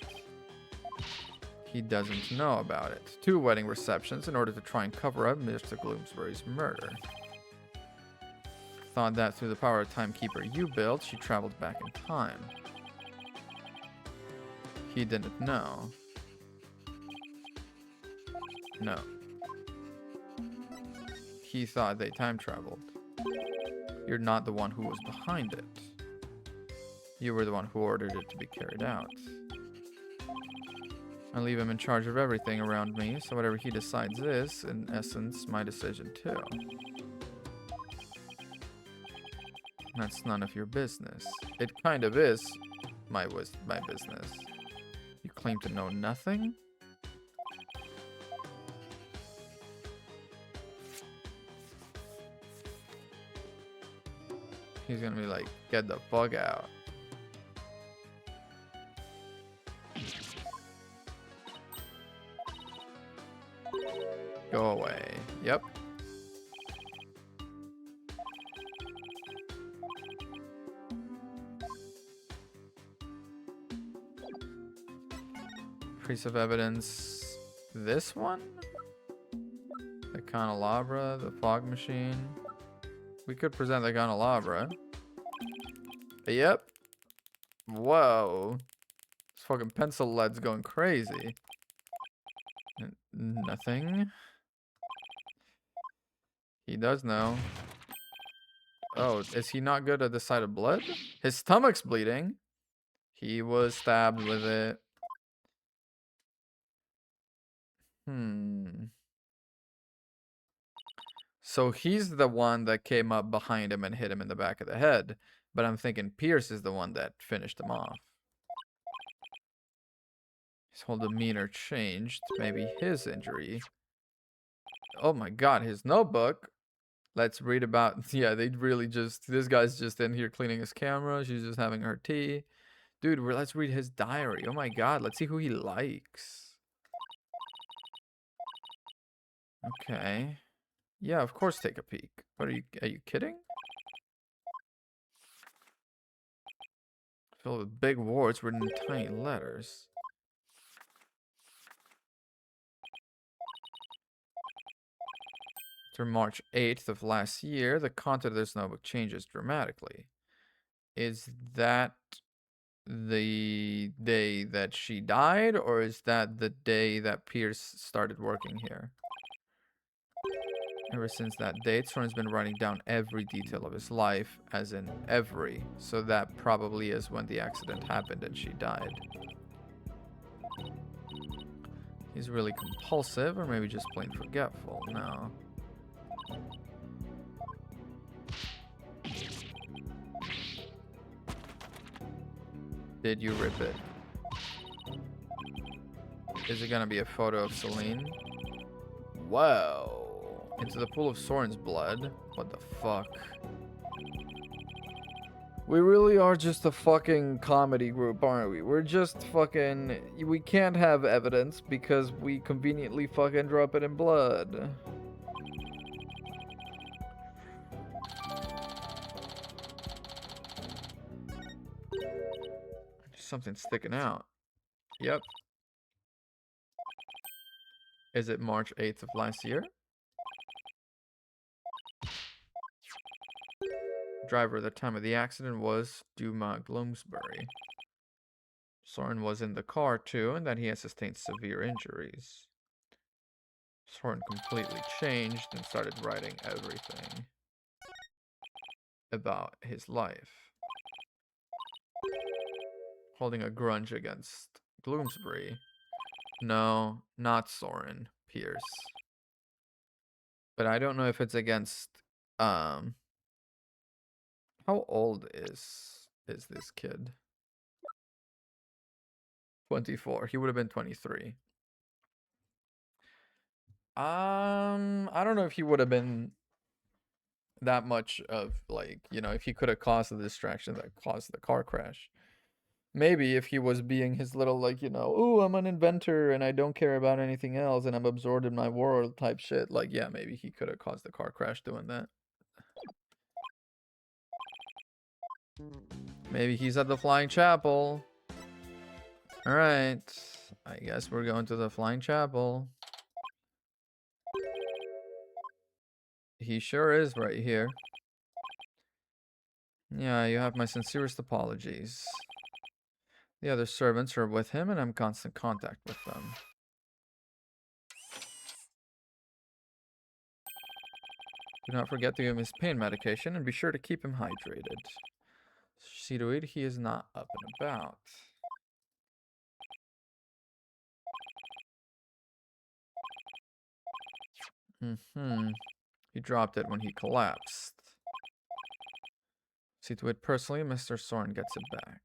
He doesn't know about it. 2 wedding receptions in order to try and cover up Mr. Bloomsbury's murder. Thought that through the power of timekeeper you built, she traveled back in time. He didn't know. he thought they time traveled. You're not the one who was behind it. You were the one who ordered it to be carried out. I leave him in charge of everything around me, so whatever he decides is, in essence, my decision too. That's none of your business. It kind of is my business. You claim to know nothing? He's gonna be like, get the fuck out. Go away. Yep. Piece of evidence. This one? The candelabra, the fog machine. We could present the candelabra. Yep. Whoa. This fucking pencil lead's going crazy. Nothing. He does know. Oh, is he not good at the sight of blood? His stomach's bleeding. He was stabbed with it. So he's the one that came up behind him and hit him in the back of the head. But I'm thinking Pierce is the one that finished him off. His whole demeanor changed. Maybe his injury. Oh my god, his notebook. Let's read about... Yeah, they really just... This guy's just in here cleaning his camera. She's just having her tea. Dude, let's read his diary. Oh my god, let's see who he likes. Okay. Yeah, of course take a peek. What are you kidding? Filled with big words written in tiny letters. Through March 8th of last year, the content of this notebook changes dramatically. Is that the day that she died, or is that the day that Pierce started working here? Ever since that date, Soren's been writing down every detail of his life, as in every. So that probably is when the accident happened and she died. He's really compulsive, or maybe just plain forgetful. No. Did you rip it? Is it gonna be a photo of Celine? Whoa. Into the pool of Soren's blood? What the fuck? We really are just a fucking comedy group, aren't we? We're just fucking... We can't have evidence because we conveniently fucking drop it in blood. Something's sticking out. Yep. Is it March 8th of last year? Driver at the time of the accident was Duma Bloomsbury. Soren was in the car too, and that he had sustained severe injuries. Soren completely changed and started writing everything about his life. Holding a grudge against Bloomsbury. No, not Soren. Pierce. But I don't know if it's against... How old is this kid? 24. He would have been 23. I don't know if he would have been that much of, like, you know, if he could have caused the distraction that caused the car crash. Maybe if he was being his little, like, you know, oh, I'm an inventor and I don't care about anything else and I'm absorbed in my world type shit. Like, yeah, maybe he could have caused the car crash doing that. Maybe he's at the Flying Chapel. Alright. I guess we're going to the Flying Chapel. He sure is right here. Yeah, you have my sincerest apologies. The other servants are with him and I'm in constant contact with them. Do not forget to give him his pain medication and be sure to keep him hydrated. See to it he is not up and about. He dropped it when he collapsed. See to it personally, Mr. Soren gets it back.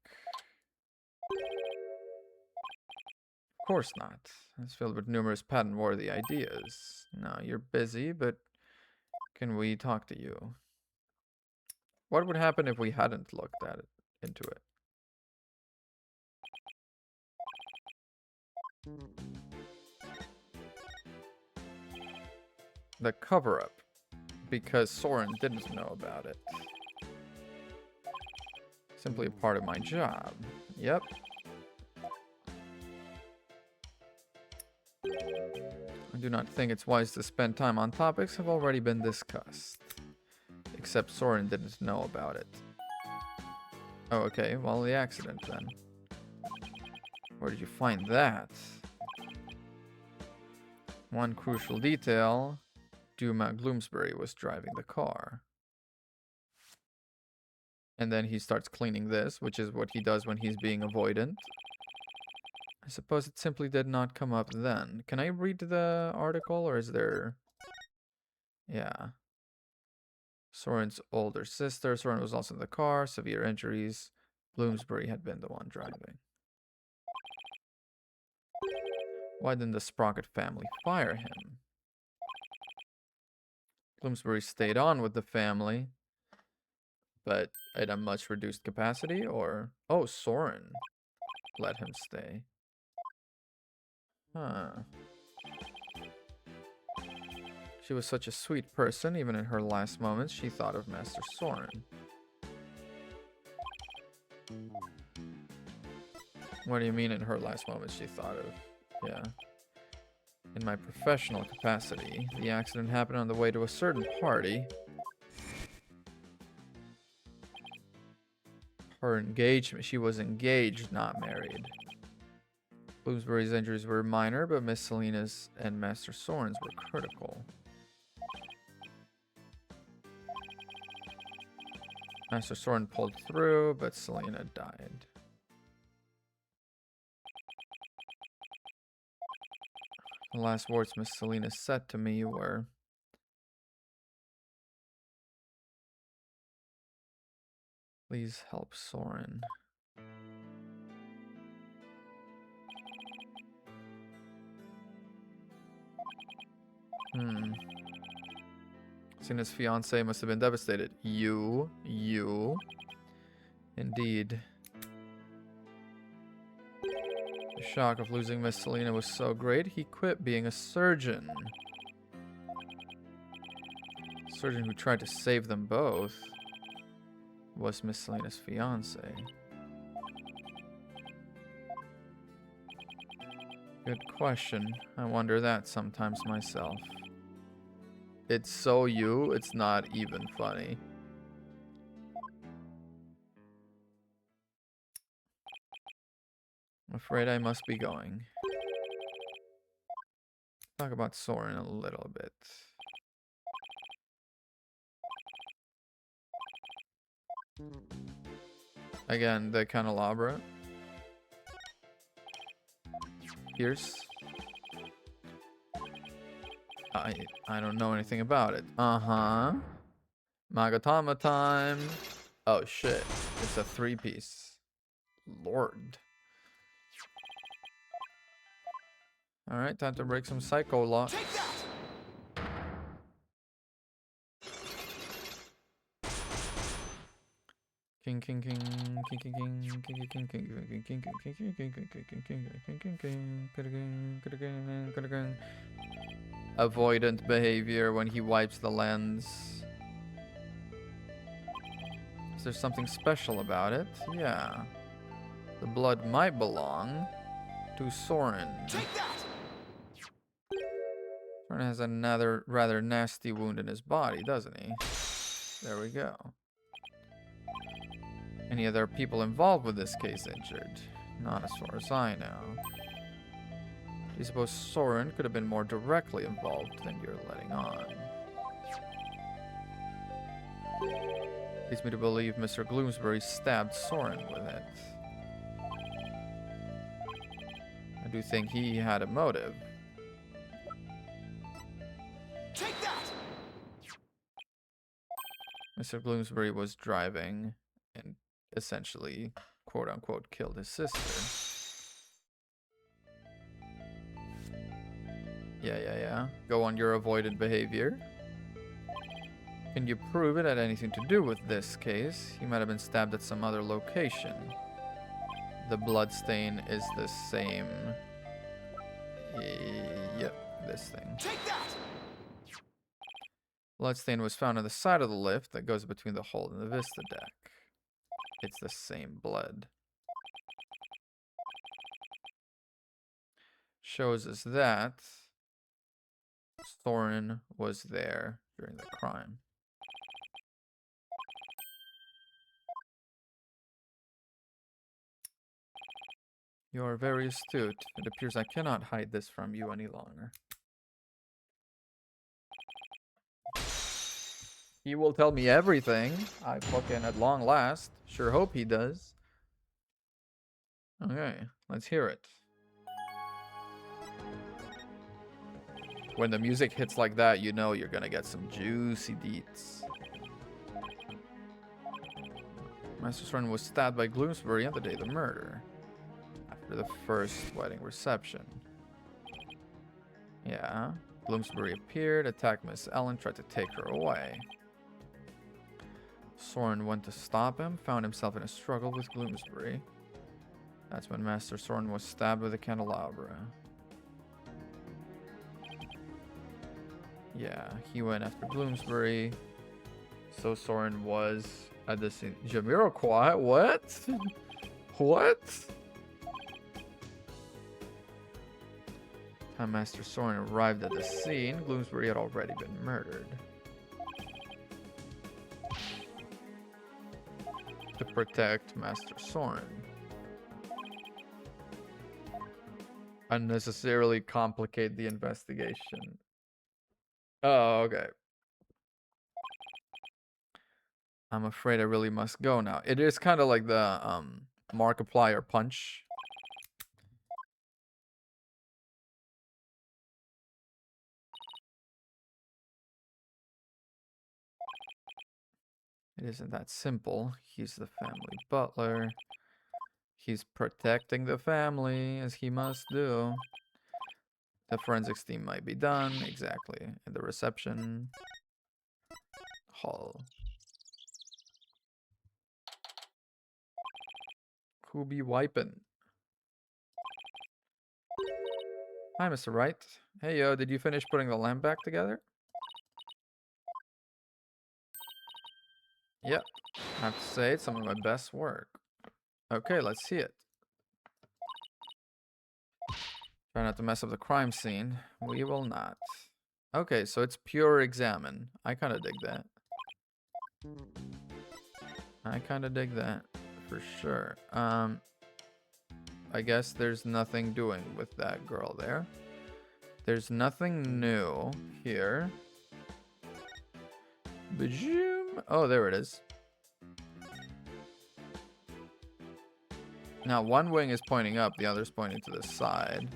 Of course not. It's filled with numerous patent-worthy ideas. Now, you're busy, but can we talk to you? What would happen if we hadn't looked at it, into it? The cover-up. Because Soren didn't know about it. Simply a part of my job. Yep. I do not think it's wise to spend time on topics have already been discussed. Except Soren didn't know about it. Oh, okay. Well, the accident then. Where did you find that? One crucial detail. Duma Gloomsbury was driving the car. And then he starts cleaning this, which is what he does when he's being avoidant. I suppose it simply did not come up then. Can I read the article, or is there... Yeah. Soren's older sister. Soren was also in the car. Severe injuries. Bloomsbury had been the one driving. Why didn't the Sprocket family fire him? Bloomsbury stayed on with the family, but at a much reduced capacity, or... Oh, Soren let him stay. Huh. She was such a sweet person, even in her last moments, she thought of Master Soren. What do you mean in her last moments she thought of? Yeah. In my professional capacity, the accident happened on the way to a certain party. Her engagement, she was engaged, not married. Bloomsbury's injuries were minor, but Miss Selena's and Master Soren's were critical. Master Soren pulled through, but Selena died. The last words Miss Selena said to me were, "Please help Soren." Selena's fiance must have been devastated. You. Indeed. The shock of losing Miss Selena was so great, he quit being a surgeon. The surgeon who tried to save them both was Miss Selena's fiance. Good question. I wonder that sometimes myself. It's so you, it's not even funny. I'm afraid I must be going. Talk about Soren a little bit. Again, the candelabra. Pierce. I don't know anything about it. Uh-huh. Magatama time. Oh shit. It's a 3-piece. Lord. Alright, time to break some psycho locks. King king king king king king king king king king king king king king. Avoidant behavior when he wipes the lens. Is there something special about it? Yeah. The blood might belong to Soren. Soren has another rather nasty wound in his body, doesn't he? There we go. Any other people involved with this case injured? Not as far as I know. Do you suppose Soren could have been more directly involved than you're letting on? Leads me to believe Mr. Gloomsbury stabbed Soren with it. I do think he had a motive. Take that! Mr. Bloomsbury was driving and essentially, quote unquote, killed his sister. Yeah. Go on your avoidant behavior. Can you prove it had anything to do with this case? He might have been stabbed at some other location. The bloodstain is the same. Yep, this thing. Take that! Bloodstain was found on the side of the lift that goes between the hold and the Vista deck. It's the same blood. Shows us that Soren was there during the crime. You are very astute. It appears I cannot hide this from you any longer. He will tell me everything. I fucking at long last. Sure hope he does. Okay, let's hear it. When the music hits like that, you know you're gonna get some juicy deets. Master Soren was stabbed by Gloomsbury on the day of the murder. After the first wedding reception. Yeah. Bloomsbury appeared, attacked Miss Ellen, tried to take her away. Soren went to stop him, found himself in a struggle with Gloomsbury. That's when Master Soren was stabbed with a candelabra. Yeah, he went after Bloomsbury. So Soren was at the scene. Jamiroquai? What? What? Time Master Soren arrived at the scene, Gloomsbury had already been murdered. To protect Master Soren. Unnecessarily complicate the investigation. Oh, okay. I'm afraid I really must go now. It is kind of like the Markiplier punch. It isn't that simple. He's the family butler. He's protecting the family, as he must do. The forensics team might be done, exactly. In the reception hall. Who be wiping? Hi, Mr. Wright. Hey, yo, did you finish putting the lamp back together? Yep. I have to say, it's some of my best work. Okay, let's see it. Try not to mess up the crime scene. We will not. Okay, so it's pure examine. I kind of dig that. I kind of dig that, for sure. I guess there's nothing doing with that girl there. There's nothing new here. Bajoom. Oh, there it is. Now, one wing is pointing up, the other's pointing to the side.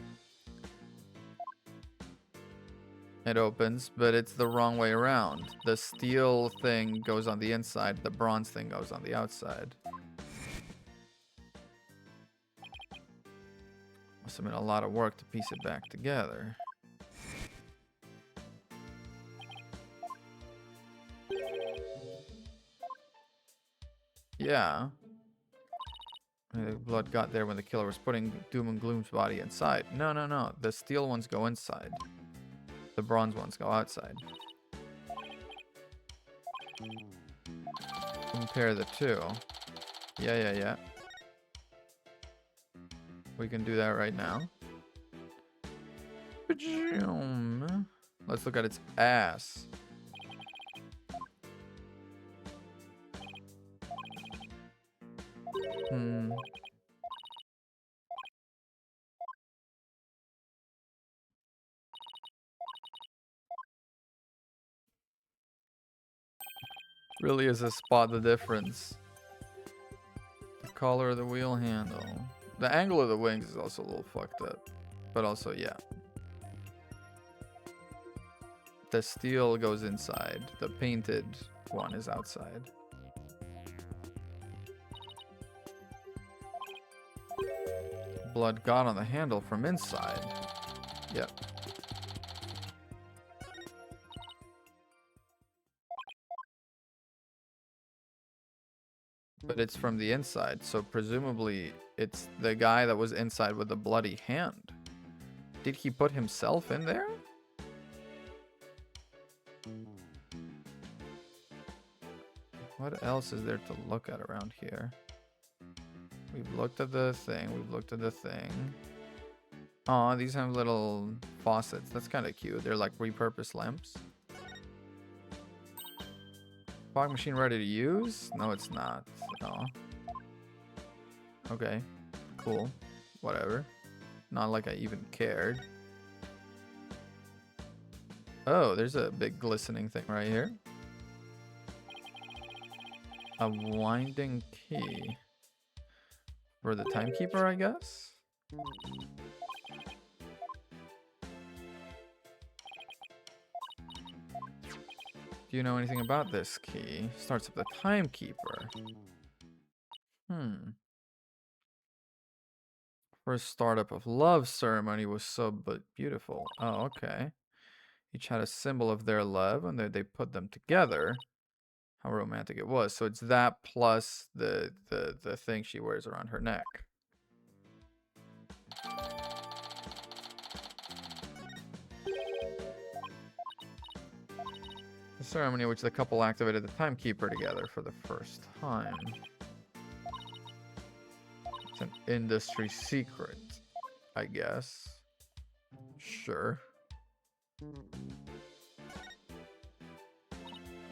It opens, but it's the wrong way around. The steel thing goes on the inside, the bronze thing goes on the outside. Must have been a lot of work to piece it back together. Yeah. The blood got there when the killer was putting Doom and Gloom's body inside. No, no, no. The steel ones go inside. The bronze ones go outside. Compare the two. Yeah. We can do that right now. Let's look at its ass. Really is a spot the difference. The color of the wheel handle. The angle of the wings is also a little fucked up. But also, yeah. The steel goes inside. The painted one is outside. Blood got on the handle from inside. Yep. But it's from the inside, so presumably it's the guy that was inside with the bloody hand. Did he put himself in there? What else is there to look at around here? We've looked at the thing. We've looked at the thing. Aw, these have little faucets. That's kind of cute. They're like repurposed lamps. Fog machine ready to use? No, it's not. No. Okay. Cool. Whatever. Not like I even cared. Oh, there's a big glistening thing right here. A winding key. For the timekeeper, I guess? Do you know anything about this key? Starts up the timekeeper. First startup of love ceremony was so beautiful. Oh, okay. Each had a symbol of their love, and they put them together. How romantic it was. So it's that plus the thing she wears around her neck. The ceremony in which the couple activated the timekeeper together for the first time. It's an industry secret, I guess. Sure.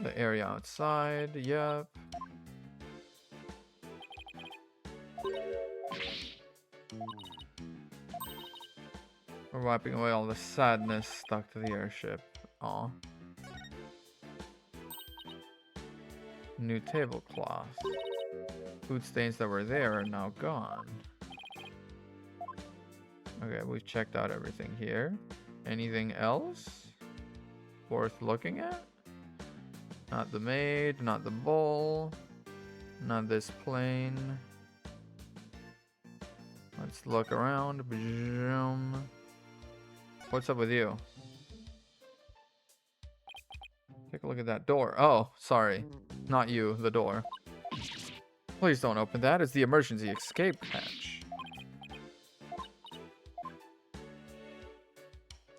The area outside, yep. We're wiping away all the sadness stuck to the airship. Aw. New tablecloth. Food stains that were there are now gone. Okay, we've checked out everything here. Anything else worth looking at? Not the maid, not the bowl, not this plane. Let's look around. What's up with you? Take a look at that door. Oh, sorry. Not you, the door. Please don't open that. It's the emergency escape hatch.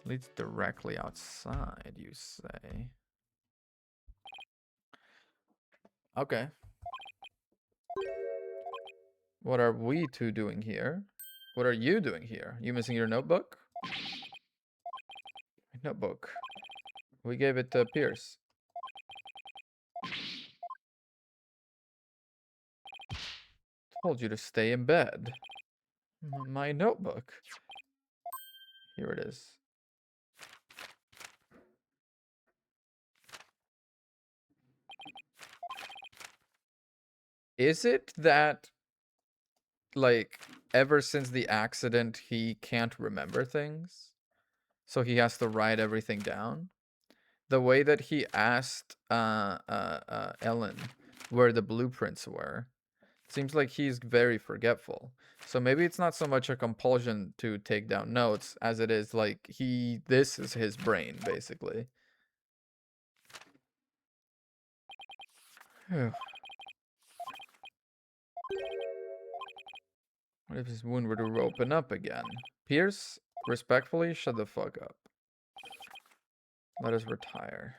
Leads directly outside, you say. Okay. What are we two doing here? What are you doing here? You missing your notebook? Notebook. We gave it to Pierce. Told you to stay in bed. My notebook. Here it is. Is it that, like, ever since the accident, he can't remember things? So he has to write everything down? The way that he asked Ellen where the blueprints were, seems like he's very forgetful. So maybe it's not so much a compulsion to take down notes as it is like this is his brain, basically. Phew. What if his wound were to open up again? Pierce, respectfully, shut the fuck up. Let us retire.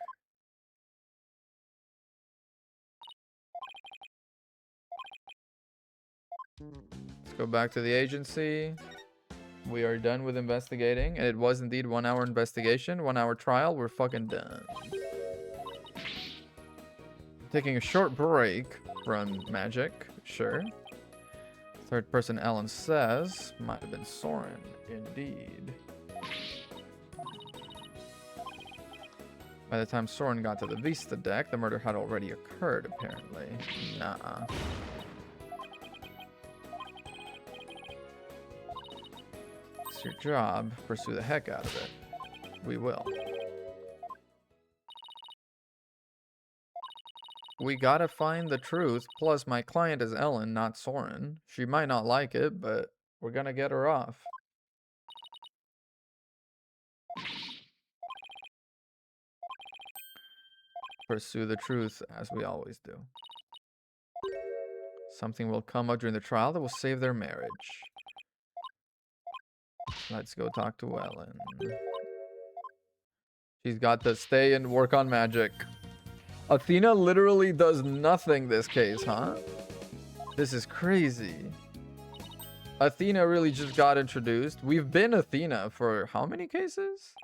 Let's go back to the agency. We are done with investigating. And it was indeed 1 hour investigation, 1 hour trial. We're fucking done. Taking a short break from magic, sure. Third person Ellen says, might have been Soren, indeed. By the time Soren got to the Vista deck, the murder had already occurred, apparently. Nah. It's your job. Pursue the heck out of it. We will. We gotta find the truth. Plus, my client is Ellen, not Soren. She might not like it, but we're gonna get her off. Pursue the truth, as we always do. Something will come up during the trial that will save their marriage. Let's go talk to Ellen. She's got to stay and work on magic. Athena literally does nothing this case, huh? This is crazy. Athena really just got introduced. We've been Athena for how many cases?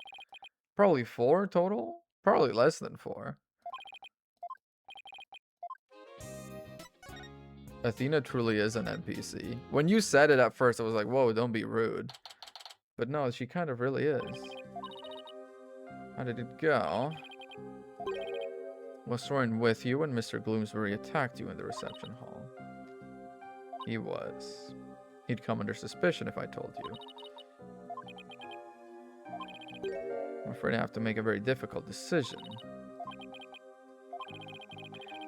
Probably 4 total? Probably less than 4. Athena truly is an NPC. When you said it at first, I was like, whoa, don't be rude. But no, she kind of really is. How did it go? Was Soren with you when Mr. Gloomsbury attacked you in the reception hall? He was. He'd come under suspicion if I told you. I'm afraid I have to make a very difficult decision.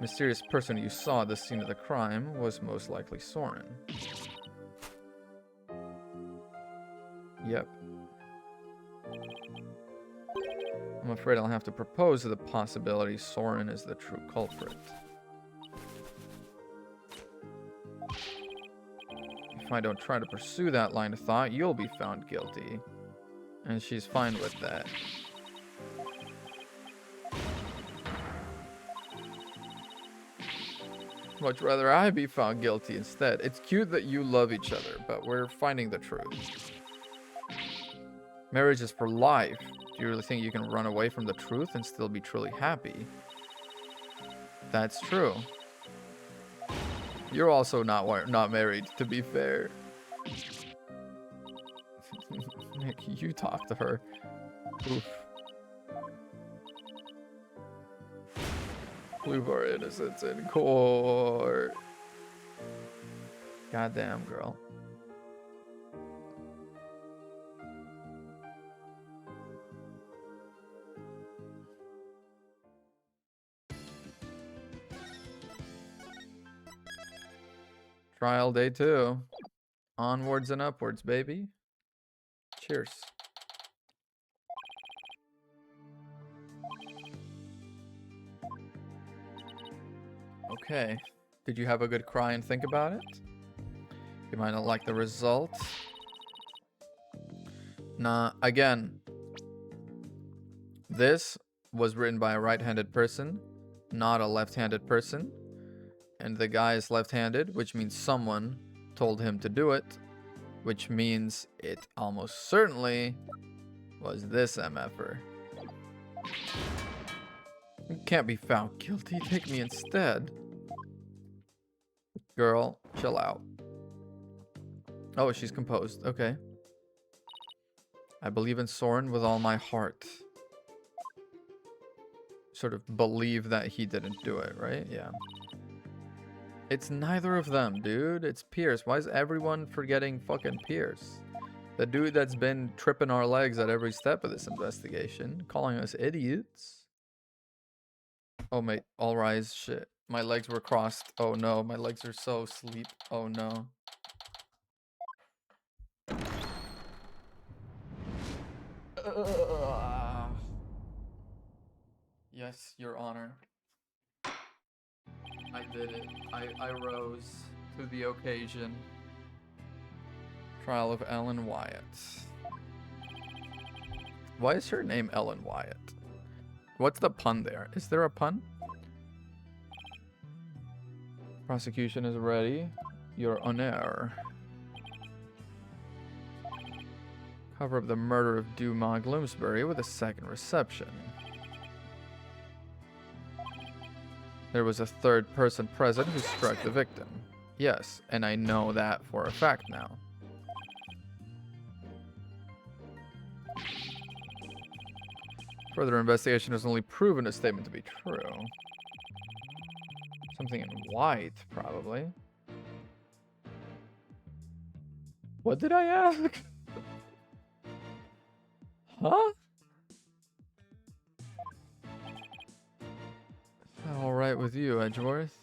Mysterious person you saw at the scene of the crime was most likely Soren. Yep. I'm afraid I'll have to propose the possibility Soren is the true culprit. If I don't try to pursue that line of thought, you'll be found guilty. And she's fine with that. Much rather I be found guilty instead. It's cute that you love each other, but we're finding the truth. Marriage is for life. Do you really think you can run away from the truth and still be truly happy? That's true. You're also not married, to be fair. Nick, you talk to her. Oof. Prove our innocence in court. Goddamn, girl. Trial day 2. Onwards and upwards, baby. Cheers. Okay. Did you have a good cry and think about it? You might not like the result. Nah, again. This was written by a right-handed person, not a left-handed person. And the guy is left-handed, which means someone told him to do it, which means it almost certainly was this MFer. You can't be found guilty. Take me instead. Girl, chill out. Oh, she's composed. Okay. I believe in Soren with all my heart. Sort of believe that he didn't do it, right? Yeah. It's neither of them, dude. It's Pierce. Why is everyone forgetting fucking Pierce? The dude that's been tripping our legs at every step of this investigation. Calling us idiots. Oh, mate. All rise. Shit. My legs were crossed. Oh, no. My legs are so asleep. Oh, no. Yes, Your Honor. I did it. I rose to the occasion. Trial of Ellen Wyatt. Why is her name Ellen Wyatt? What's the pun there? Is there a pun? Prosecution is ready. Your Honor. Cover up the murder of Dumas Gloomsbury with a second reception. There was a third person present who struck the victim. Yes, and I know that for a fact now. Further investigation has only proven the statement to be true. Something in white, probably. What did I ask? Huh? All right with you, Edgeworth.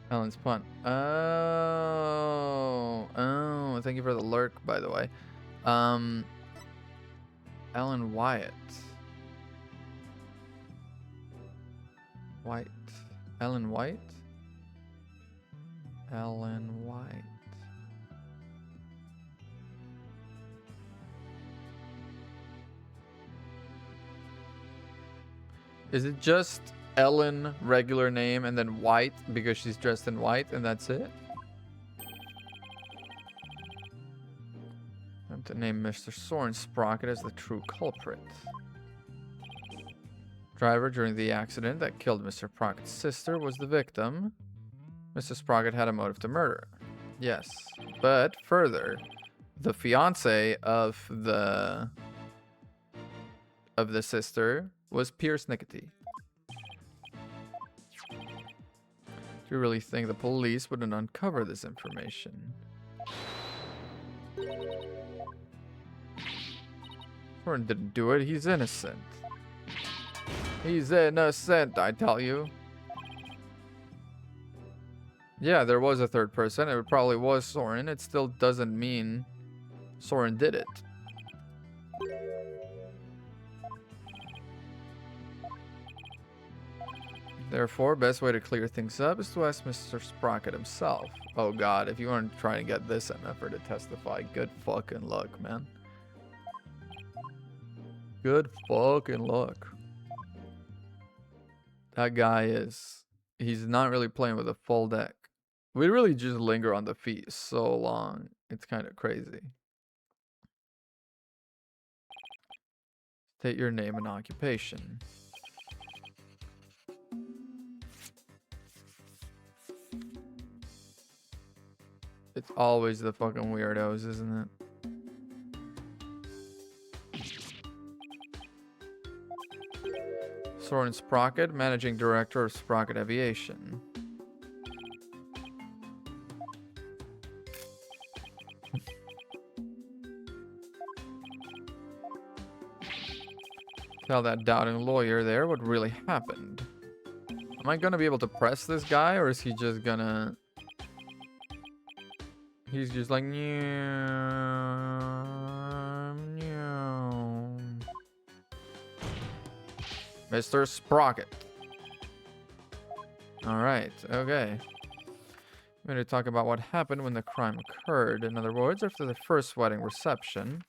Alan's punt. Oh, thank you for the lurk, by the way. Alan Wyatt. White. Alan White? Alan White. Is it just Ellen, regular name, and then White because she's dressed in white, and that's it? I have to name Mr. Soren Sprocket as the true culprit. Driver during the accident that killed Mr. Sprocket's sister was the victim. Mr. Sprocket had a motive to murder. Yes, but further, the fiance of the sister was Pierce Nickety. Do you really think the police wouldn't uncover this information? Soren didn't do it. He's innocent. He's innocent, I tell you. Yeah, there was a third person. It probably was Soren. It still doesn't mean Soren did it. Therefore, best way to clear things up is to ask Mr. Sprocket himself. Oh god, if you want to try and get this MFer to testify, good fucking luck, man. Good fucking luck. That guy he's not really playing with a full deck. We really just linger on the feet so long. It's kind of crazy. State your name and occupation. It's always the fucking weirdos, isn't it? Soren Sprocket, Managing Director of Sprocket Aviation. Tell that doubting lawyer there what really happened. Am I gonna be able to press this guy, or is he just gonna... He's just like... Mr. Sprocket. Alright, okay. We're going to talk about what happened when the crime occurred. In other words, after the first wedding reception,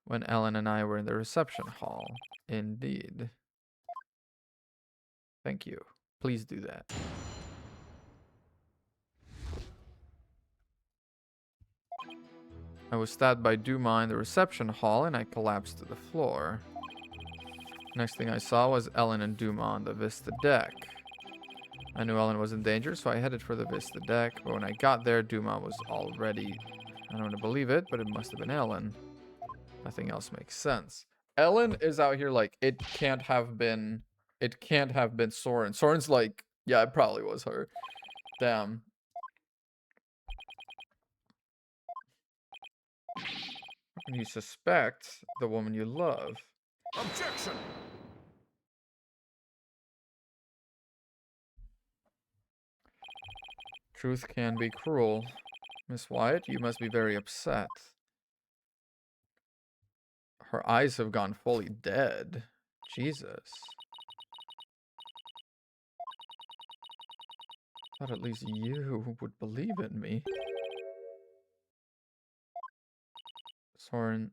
when Ellen and I were in the reception hall. Indeed. Thank you. Please do that. I was stabbed by Dumas in the reception hall and I collapsed to the floor. Next thing I saw was Ellen and Dumas on the Vista deck. I knew Ellen was in danger, so I headed for the Vista deck, but when I got there, Dumas was already... I don't want to believe it, but it must have been Ellen. Nothing else makes sense. Ellen is out here like, it can't have been Soren. Soren's like, yeah, it probably was her. Damn. How can you suspect the woman you love? Objection! Truth can be cruel. Miss Wyatt, you must be very upset. Her eyes have gone fully dead. Jesus. Thought at least you would believe in me. Soren.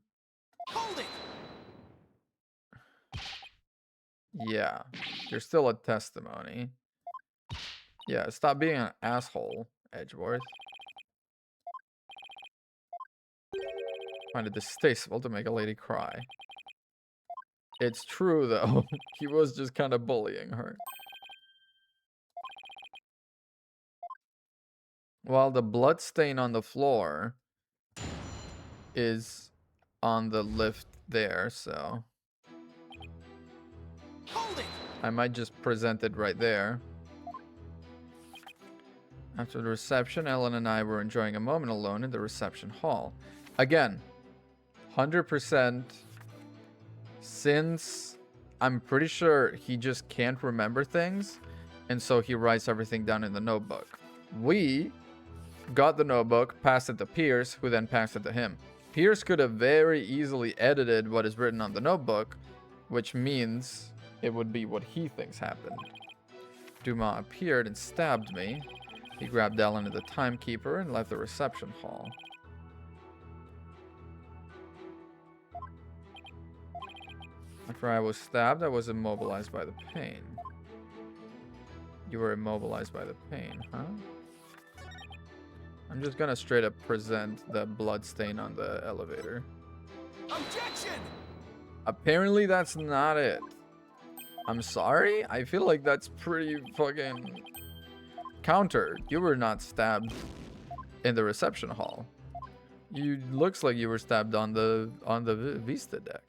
Hold it! Yeah, you're still a testimony. Yeah, stop being an asshole, Edgeworth. Find it distasteful to make a lady cry. It's true, though. He was just kind of bullying her. While the blood stain on the floor is on the lift there, so Hold it! I might just present it right there. After the reception, Ellen and I were enjoying a moment alone in the reception hall. Again, 100% since I'm pretty sure he just can't remember things, and so he writes everything down in the notebook. We got the notebook, passed it to Pierce, who then passed it to him. Pierce could have very easily edited what is written on the notebook, which means it would be what he thinks happened. Dumas appeared and stabbed me. He grabbed Ellen and the timekeeper and left the reception hall. After I was stabbed, I was immobilized by the pain. You were immobilized by the pain, huh? I'm just gonna straight up present the blood stain on the elevator. Objection! Apparently that's not it. I'm sorry? I feel like that's pretty fucking countered. You were not stabbed in the reception hall. You looks like you were stabbed on the Vista deck.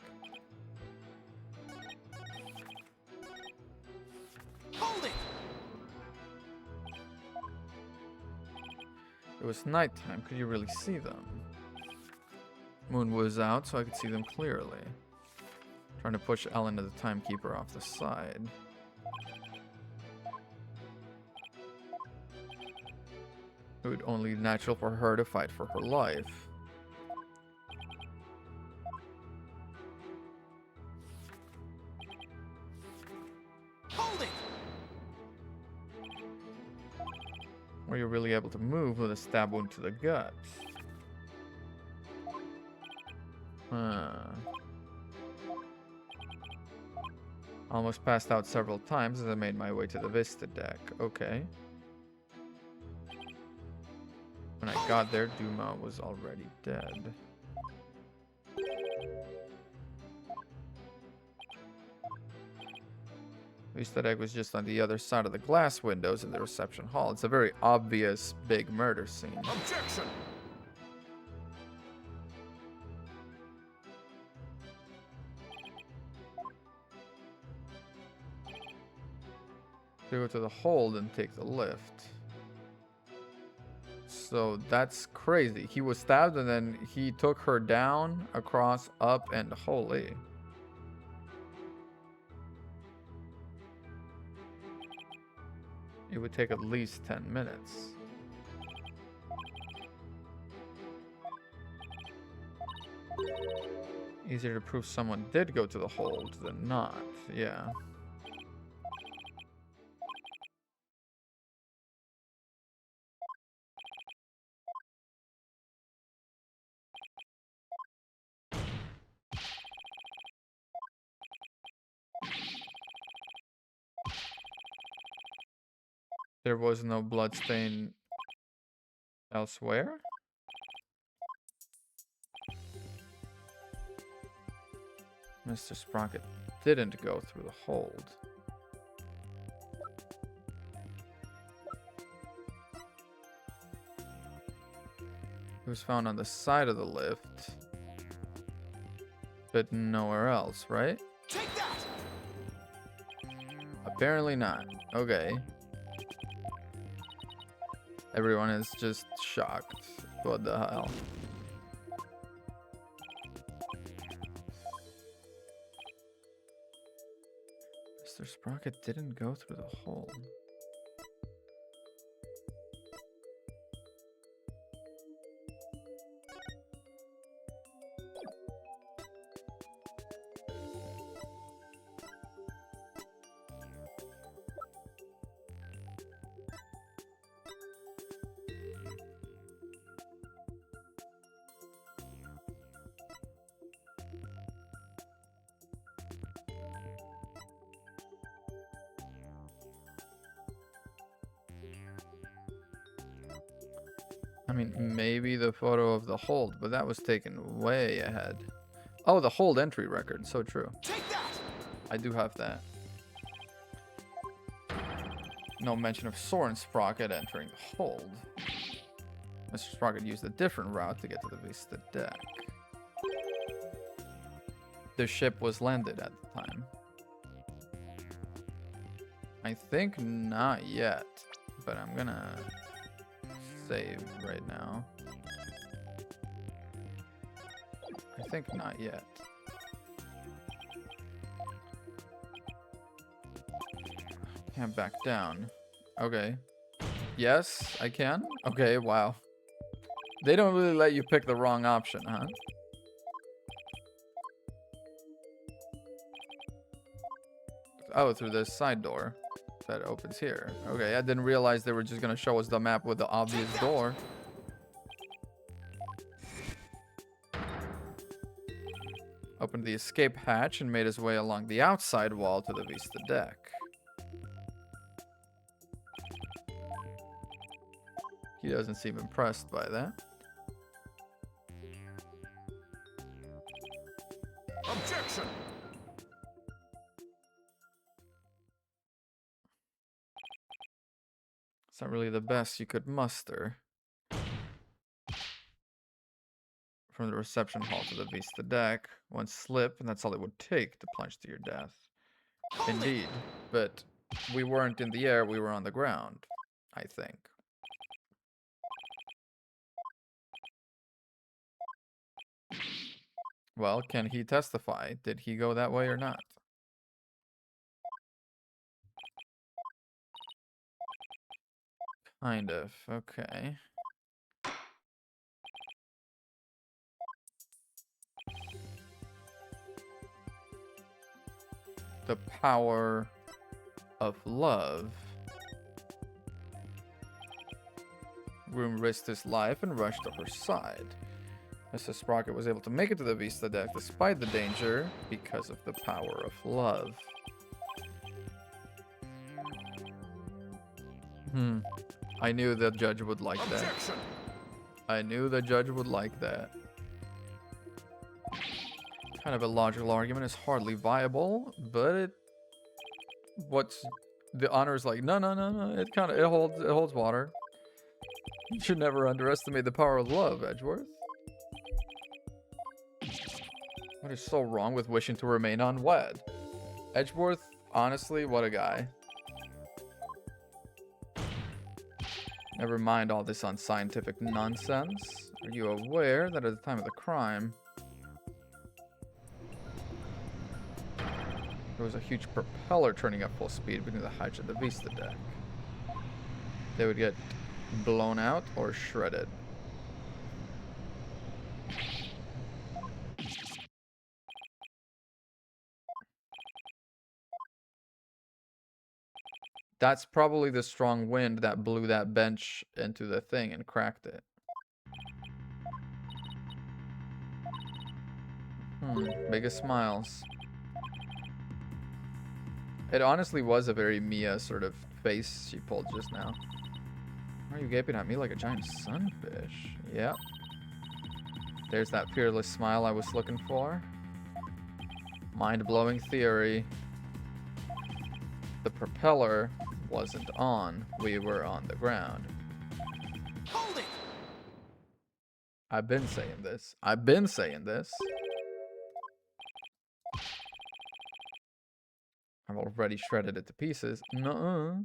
Hold it! It was nighttime. Could you really see them? Moon was out, so I could see them clearly. Trying to push Ellen and the timekeeper off the side. It would only be natural for her to fight for her life. Hold it! Were you really able to move with a stab wound to the gut? Almost passed out several times as I made my way to the Vista deck. Okay. When I got there, Dumas was already dead. Vista deck was just on the other side of the glass windows in the reception hall. It's a very obvious big murder scene. Objection! Go to the hold and take the lift. So that's crazy. He was stabbed and then he took her down, across, up, and holy. It would take at least 10 minutes. Easier to prove someone did go to the hold than not, yeah. There was no bloodstain elsewhere? Mr. Sprocket didn't go through the hold. He was found on the side of the lift, but nowhere else, right? Take that! Apparently not. Okay. Everyone is just shocked. What the hell? Mr. Sprocket didn't go through the hole. I mean, maybe the photo of the hold, but that was taken way ahead. Oh, the hold entry record. So true. Take that! I do have that. No mention of Soren Sprocket entering the hold. Mr. Sprocket used a different route to get to the Vista deck. the ship was landed at the time. I think not yet, but I'm gonna save right now. I think not yet. Can't back down. Okay. Yes, I can. Okay, wow. They don't really let you pick the wrong option, huh? Oh, through this side door that opens here. Okay, I didn't realize they were just gonna show us the map with the obvious door. Opened the escape hatch and made his way along the outside wall to the Vista deck. He doesn't seem impressed by that. Objection! It's not really the best you could muster. From the reception hall to the Vista deck, one slip, and that's all it would take to plunge to your death. Indeed, but we weren't in the air, we were on the ground, I think. Well, can he testify? Did he go that way or not? Kind of, okay. The power of love. Groom risked his life and rushed up her side. Mr. Sprocket was able to make it to the Vista deck despite the danger because of the power of love. I knew the judge would like that. Objection! I knew the judge would like that. Kind of a logical argument is hardly viable, but what's the honor is like, no. It holds water. You should never underestimate the power of love, Edgeworth. What is so wrong with wishing to remain unwed? Edgeworth, honestly, what a guy. Never mind all this unscientific nonsense. Are you aware that at the time of the crime, there was a huge propeller turning at full speed between the hatch and the Vista deck? They would get blown out or shredded. That's probably the strong wind that blew that bench into the thing and cracked it. Biggest smiles. It honestly was a very Mia sort of face she pulled just now. Why are you gaping at me like a giant sunfish? Yep. There's that fearless smile I was looking for. Mind-blowing theory. The propeller wasn't on. We were on the ground. Hold it! I've been saying this. I've been saying this. I've already shredded it to pieces. Nuh-uh.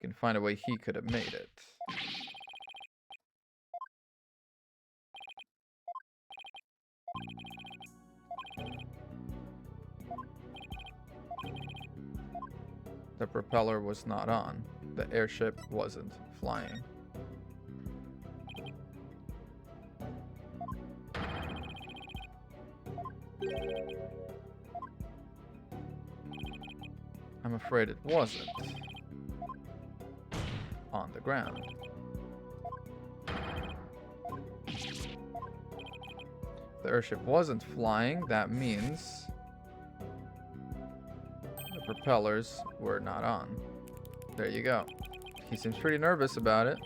Can find a way he could have made it. The propeller was not on. The airship wasn't flying. I'm afraid it wasn't on the ground. The airship wasn't flying. That means the propellers were not on. There you go. He seems pretty nervous about it.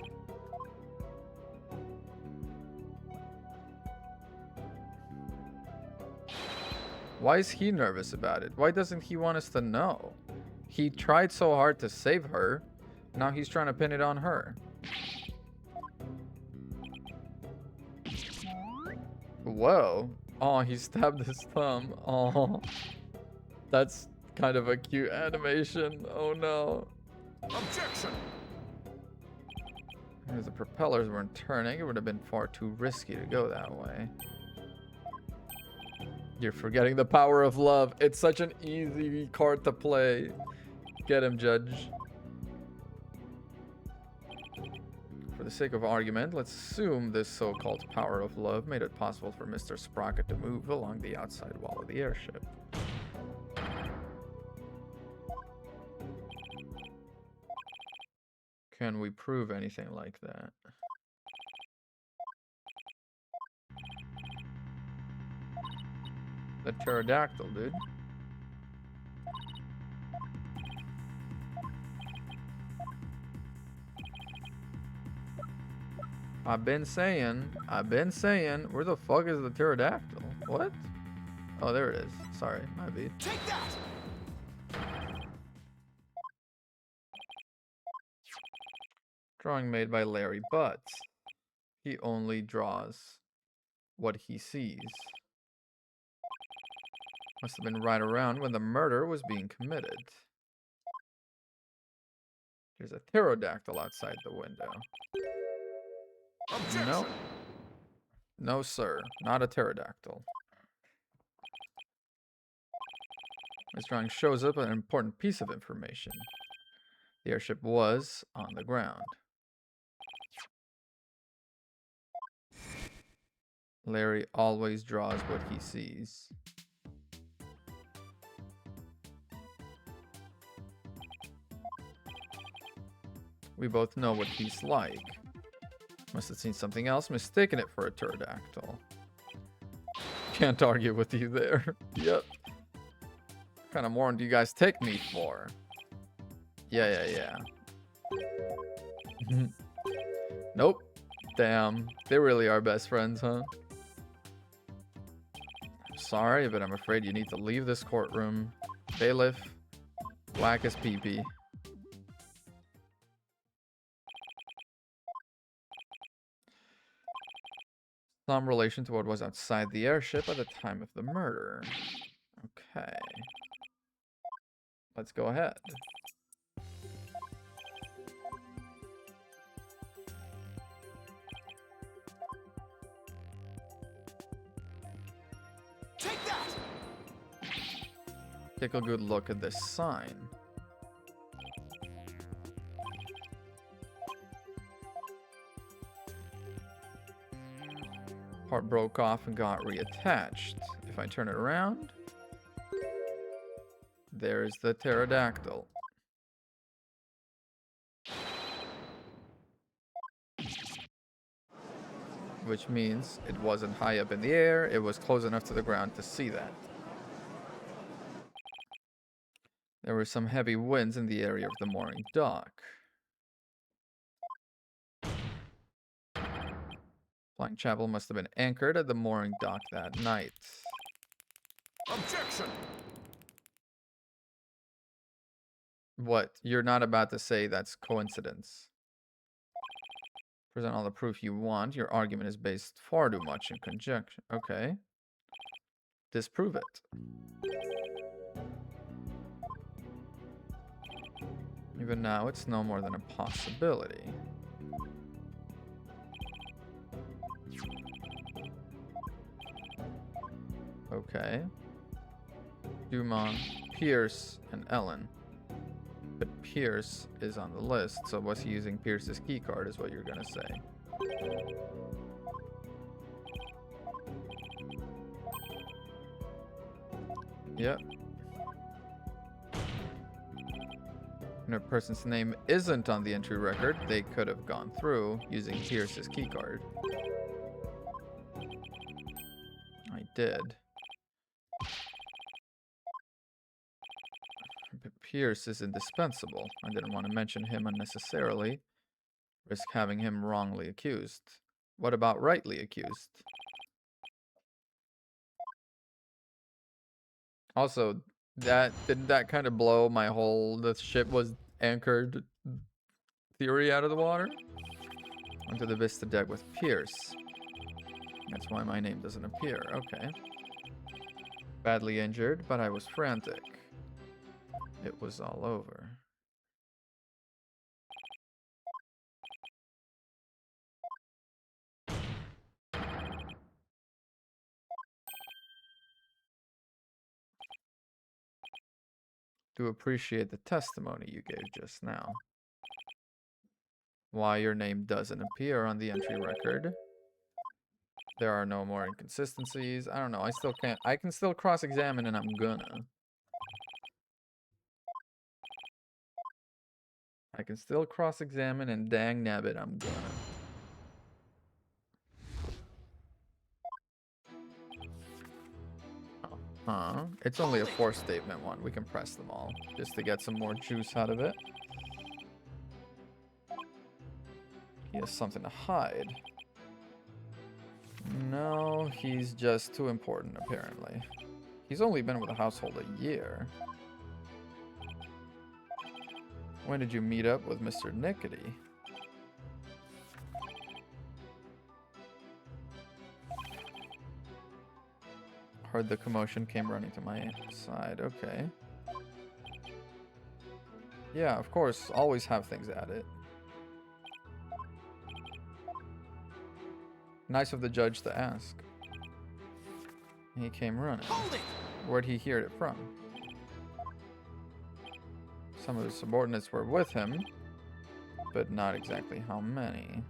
Why is he nervous about it? Why doesn't he want us to know? He tried so hard to save her. Now he's trying to pin it on her. Whoa. Oh, he stabbed his thumb. Oh, that's kind of a cute animation. Oh no. Objection! If the propellers weren't turning, it would have been far too risky to go that way. You're forgetting the power of love. It's such an easy card to play. Get him, Judge. For the sake of argument, let's assume this so-called power of love made it possible for Mr. Sprocket to move along the outside wall of the airship. Can we prove anything like that? The pterodactyl, dude. I've been saying, where the fuck is the pterodactyl? What? Oh, there it is. Sorry, my bad. Take that! Drawing made by Larry Butts. He only draws what he sees. Must have been right around when the murder was being committed. There's a pterodactyl outside the window. Objection! No. No, sir. Not a pterodactyl. This drawing shows up an important piece of information. The airship was on the ground. Larry always draws what he sees. We both know what he's like. Must have seen something else, mistaken it for a pterodactyl. Can't argue with you there. Yep. What kind of moron do you guys take me for? Yeah. Nope. Damn. They really are best friends, huh? I'm sorry, but I'm afraid you need to leave this courtroom. Bailiff, whack his pee-pee. Some relation to what was outside the airship at the time of the murder. Okay. Let's go ahead. Take that! Take a good look at this sign. Part broke off and got reattached. If I turn it around, there's the pterodactyl. Which means it wasn't high up in the air, it was close enough to the ground to see that. There were some heavy winds in the area of the mooring dock. Flying Chapel must have been anchored at the mooring dock that night. Objection! What? You're not about to say that's coincidence. Present all the proof you want. Your argument is based far too much in conjecture. Okay. Disprove it. Even now, it's no more than a possibility. Okay. Dumont, Pierce, and Ellen. But Pierce is on the list, so was he using Pierce's keycard is what you're gonna say. Yep. When a person's name isn't on the entry record, they could have gone through using Pierce's keycard. I did. But Pierce is indispensable. I didn't want to mention him unnecessarily. Risk having him wrongly accused. What about rightly accused? Also, didn't that kind of blow my whole the ship was anchored theory out of the water? Onto the Vista deck with Pierce. That's why my name doesn't appear. Okay. Badly injured, but I was frantic. It was all over. Do appreciate the testimony you gave just now. Why your name doesn't appear on the entry record. There are no more inconsistencies. I don't know. I still can't. I can still cross-examine, and I'm gonna. I can still cross-examine, and dang nabbit, I'm gonna. Huh? It's only a 4-statement one. We can press them all just to get some more juice out of it. He has something to hide. No, he's just too important, apparently. He's only been with the household a year. When did you meet up with Mr. Nickety? Heard the commotion, came running to my side. Okay. Yeah, of course. Always have things at it. Nice of the judge to ask. He came running. Where'd he hear it from? Some of his subordinates were with him, but not exactly how many.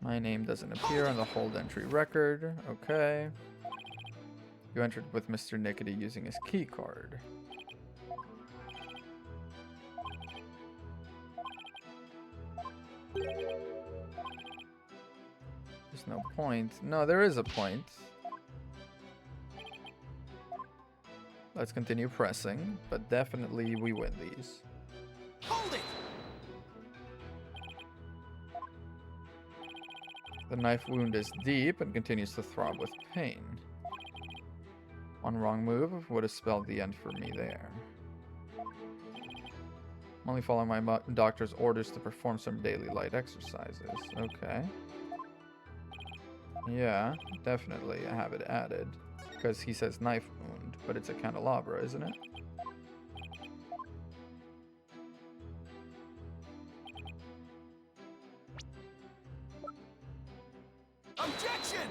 My name doesn't appear on the hold entry record. Okay. You entered with Mr. Nickety using his key card. There's no point. No, there is a point. Let's continue pressing, but definitely we win these. Hold it! The knife wound is deep and continues to throb with pain. One wrong move would have spelled the end for me there. I'm only following my doctor's orders to perform some daily light exercises. Okay. Yeah, definitely I have it added. Because he says knife wound, but it's a candelabra, isn't it? Objection!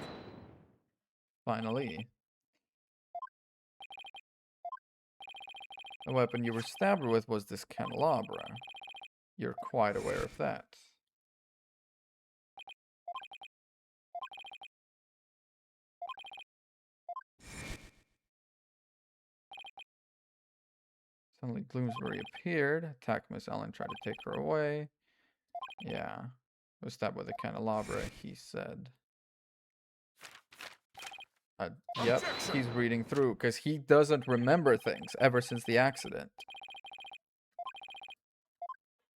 Finally. The weapon you were stabbed with was this candelabra. You're quite aware of that. Suddenly Bloomsbury appeared, attacked Miss Ellen, tried to take her away. Yeah. Was stabbed with a candelabra, he said. Yep, he's reading through, because he doesn't remember things ever since the accident.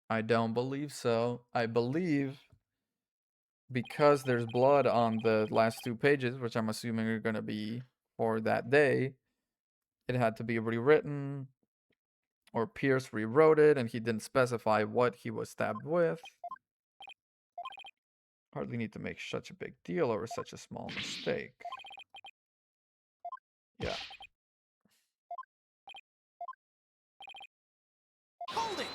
I don't believe so. I believe because there's blood on the last 2 pages, which I'm assuming are going to be for that day, it had to be rewritten, or Pierce rewrote it, and he didn't specify what he was stabbed with. Hardly need to make such a big deal over such a small mistake. Yeah. Hold it!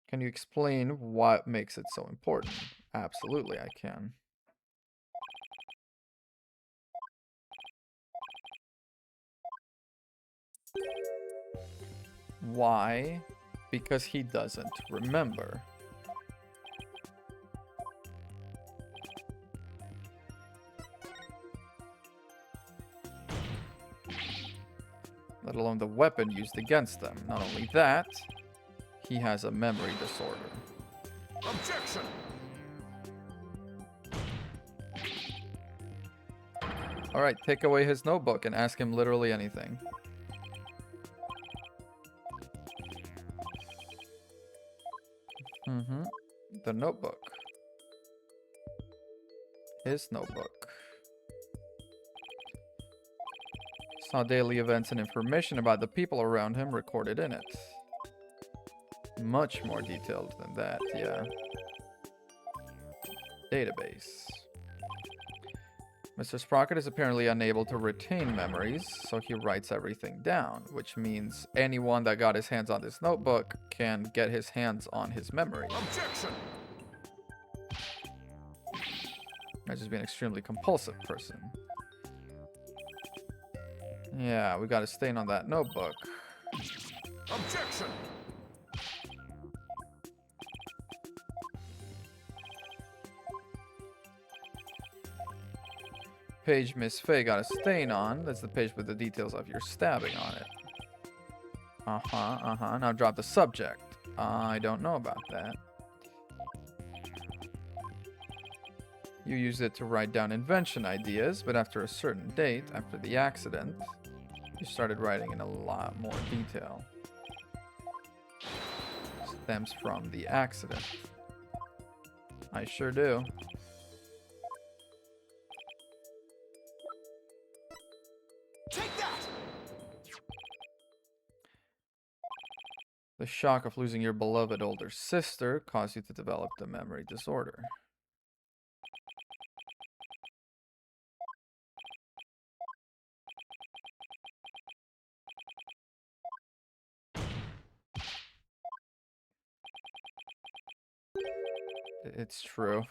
Can you explain what makes it so important? Absolutely, I can. Why? Because he doesn't remember. Let alone the weapon used against them. Not only that, he has a memory disorder. Objection! Alright, take away his notebook and ask him literally anything. The notebook. His notebook. Saw daily events and information about the people around him recorded in it. Much more detailed than that, yeah. Database. Mr. Sprocket is apparently unable to retain memories, so he writes everything down, which means anyone that got his hands on this notebook can get his hands on his memory. Objection! Might just be an extremely compulsive person. Yeah, we got a stain on that notebook. Objection! Page Miss Faye got a stain on. That's the page with the details of your stabbing on it. Now drop the subject. I don't know about that. You used it to write down invention ideas, but after a certain date, after the accident, you started writing in a lot more detail. Stems from the accident. I sure do. Take that! The shock of losing your beloved older sister caused you to develop the memory disorder. It's true.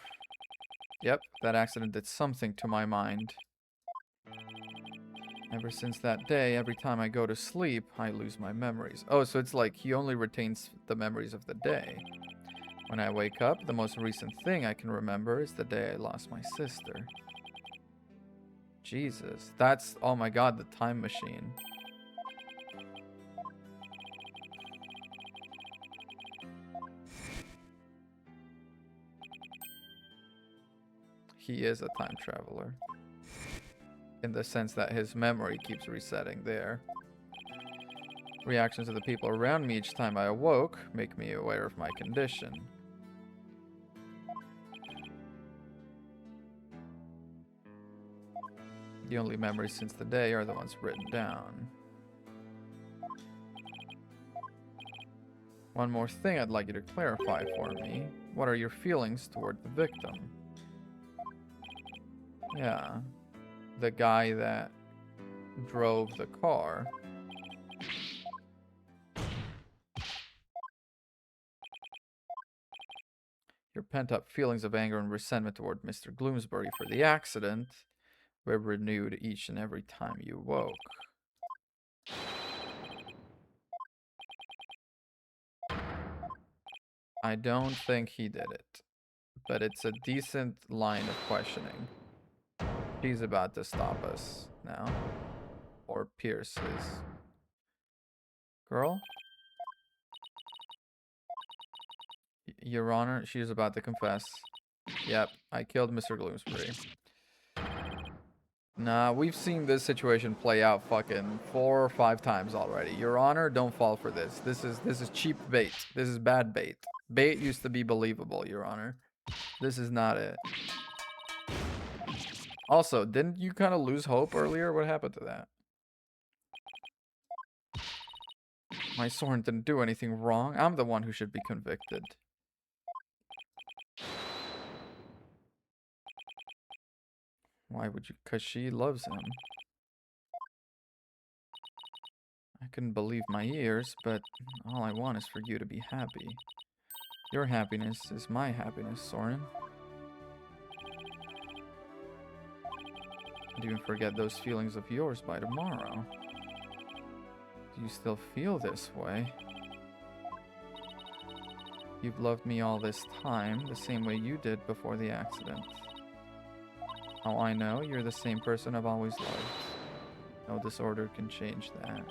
Yep, that accident did something to my mind. Ever since that day, every time I go to sleep, I lose my memories. Oh, so it's like he only retains the memories of the day. When I wake up, the most recent thing I can remember is the day I lost my sister. Jesus, that's, oh my god, the time machine. He is a time traveler. In the sense that his memory keeps resetting there. Reactions of the people around me each time I awoke make me aware of my condition. The only memories since the day are the ones written down. One more thing I'd like you to clarify for me. What are your feelings toward the victim? Yeah. The guy that drove the car. Your pent-up feelings of anger and resentment toward Mr. Gloomsbury for the accident were renewed each and every time you woke. I don't think he did it, but it's a decent line of questioning. He's about to stop us now. Or Pierce is. Girl? Your Honor, she is about to confess. Yep, I killed Mr. Gloomsbury. Nah, we've seen this situation play out fucking 4 or 5 times already. Your Honor, don't fall for this. This is cheap bait. This is bad bait. Bait used to be believable, Your Honor. This is not it. Also, didn't you kind of lose hope earlier? What happened to that? My Soren didn't do anything wrong. I'm the one who should be convicted. Why would you? 'Cause she loves him. I couldn't believe my ears, but all I want is for you to be happy. Your happiness is my happiness, Soren. I'd even forget those feelings of yours by tomorrow. Do you still feel this way? You've loved me all this time, the same way you did before the accident. How I know you're the same person I've always loved. No disorder can change that.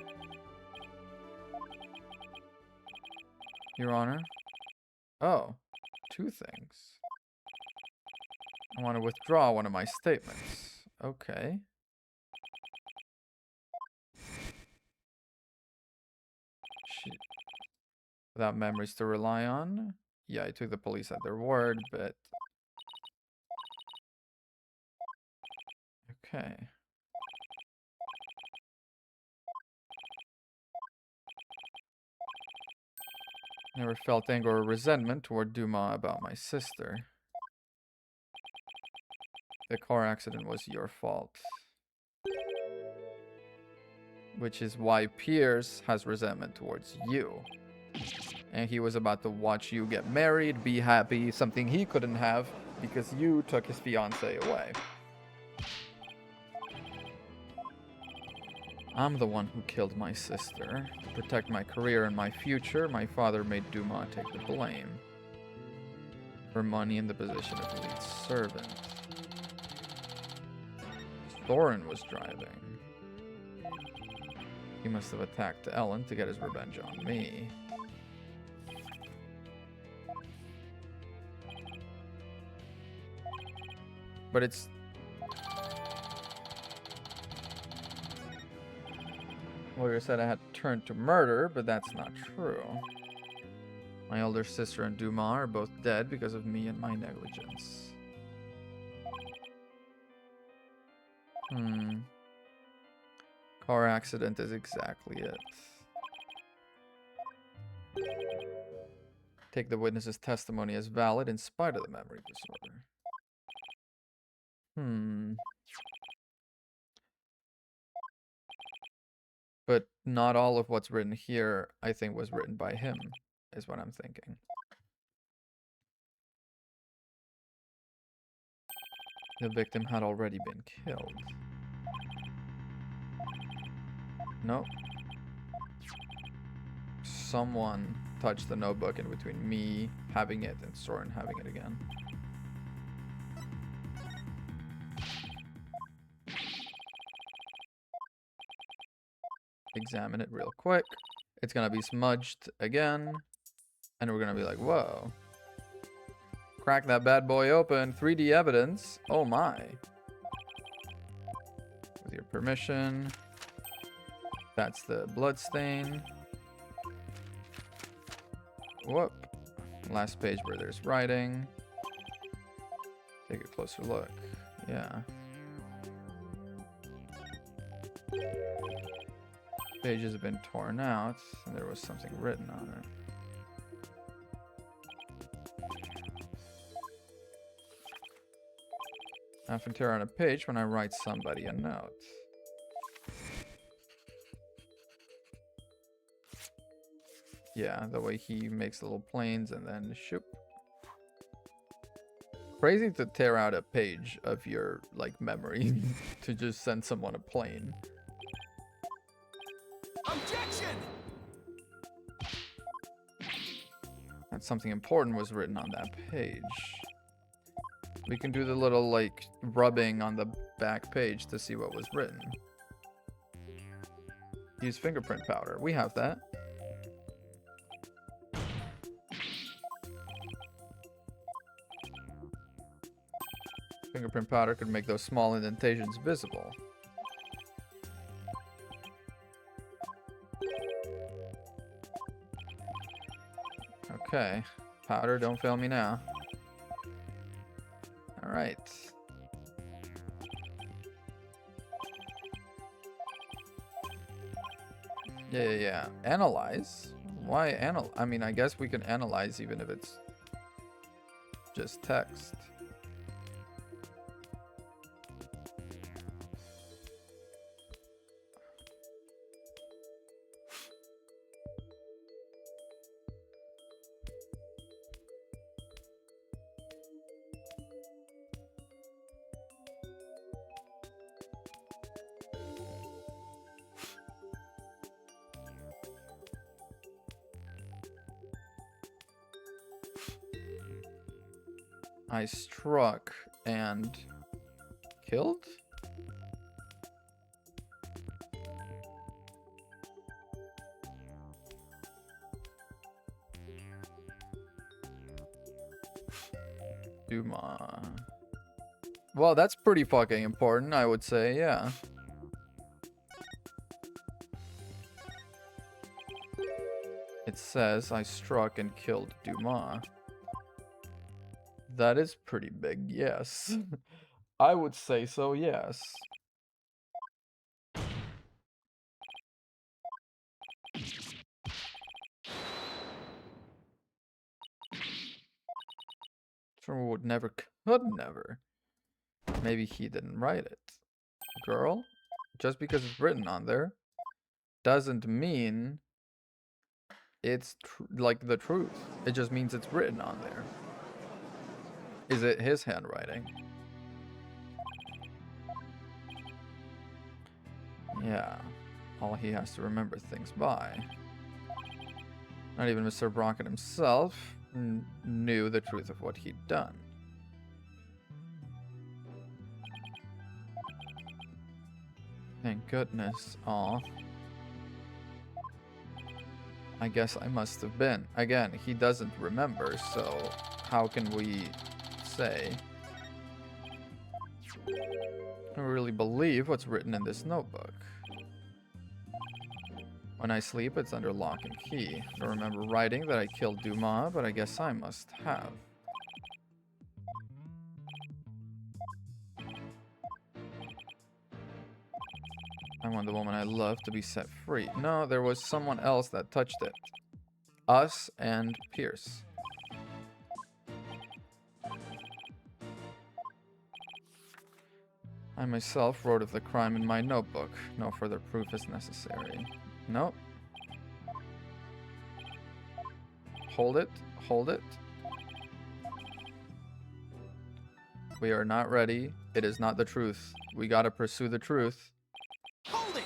Your Honor? Oh, 2 things. I want to withdraw one of my statements. Okay. Without memories to rely on? Yeah, I took the police at their word, but Okay. Never felt anger or resentment toward Dumas about my sister. The car accident was your fault. Which is why Pierce has resentment towards you. And he was about to watch you get married, be happy, something he couldn't have because you took his fiancée away. I'm the one who killed my sister. To protect my career and my future, my father made Dumas take the blame. For money and the position of lead servant. Thorin was driving. He must have attacked Ellen to get his revenge on me. But it's... Lawyer said I had turned to murder, but that's not true. My older sister and Dumas are both dead because of me and my negligence. Car accident is exactly it. Take the witness's testimony as valid in spite of the memory disorder. But not all of what's written here, I think, was written by him, is what I'm thinking. The victim had already been killed. Nope. Someone touched the notebook in between me having it and Soren having it again. Examine it real quick. It's gonna be smudged again. And we're gonna be like, whoa. Crack that bad boy open. 3D evidence. Oh my. With your permission. That's the blood stain. Whoop. Last page where there's writing. Take a closer look. Yeah. Pages have been torn out, and there was something written on it. I often tear on a page when I write somebody a note. Yeah, the way he makes little planes and then shoop. Crazy to tear out a page of your, like, memory to just send someone a plane. Objection! That something important was written on that page. We can do the little, like, rubbing on the back page to see what was written. Use fingerprint powder. We have that. Fingerprint powder could make those small indentations visible. Okay. Powder, don't fail me now. Alright. Yeah. Analyze? Why I mean, I guess we can analyze even if it's just text. I struck and killed? Dumas. Well, that's pretty fucking important, I would say, yeah. It says I struck and killed Dumas. That is pretty big, yes. I would say so, yes. Sure would never, could never. Maybe he didn't write it. Girl, just because it's written on there doesn't mean it's like the truth. It just means it's written on there. Is it his handwriting? Yeah. All he has to remember things by. Not even Mr. Brockett himself knew the truth of what he'd done. Thank goodness. Aw. I guess I must have been. Again, he doesn't remember, so how can we say? I really believe what's written in this notebook. When I sleep, it's under lock and key. I don't remember writing that I killed Dumas, but I guess I must have. I want the woman I love to be set free. No, there was someone else that touched it. Us and Pierce. I myself wrote of the crime in my notebook. No further proof is necessary. Nope. Hold it. Hold it. We are not ready. It is not the truth. We gotta pursue the truth. Hold it!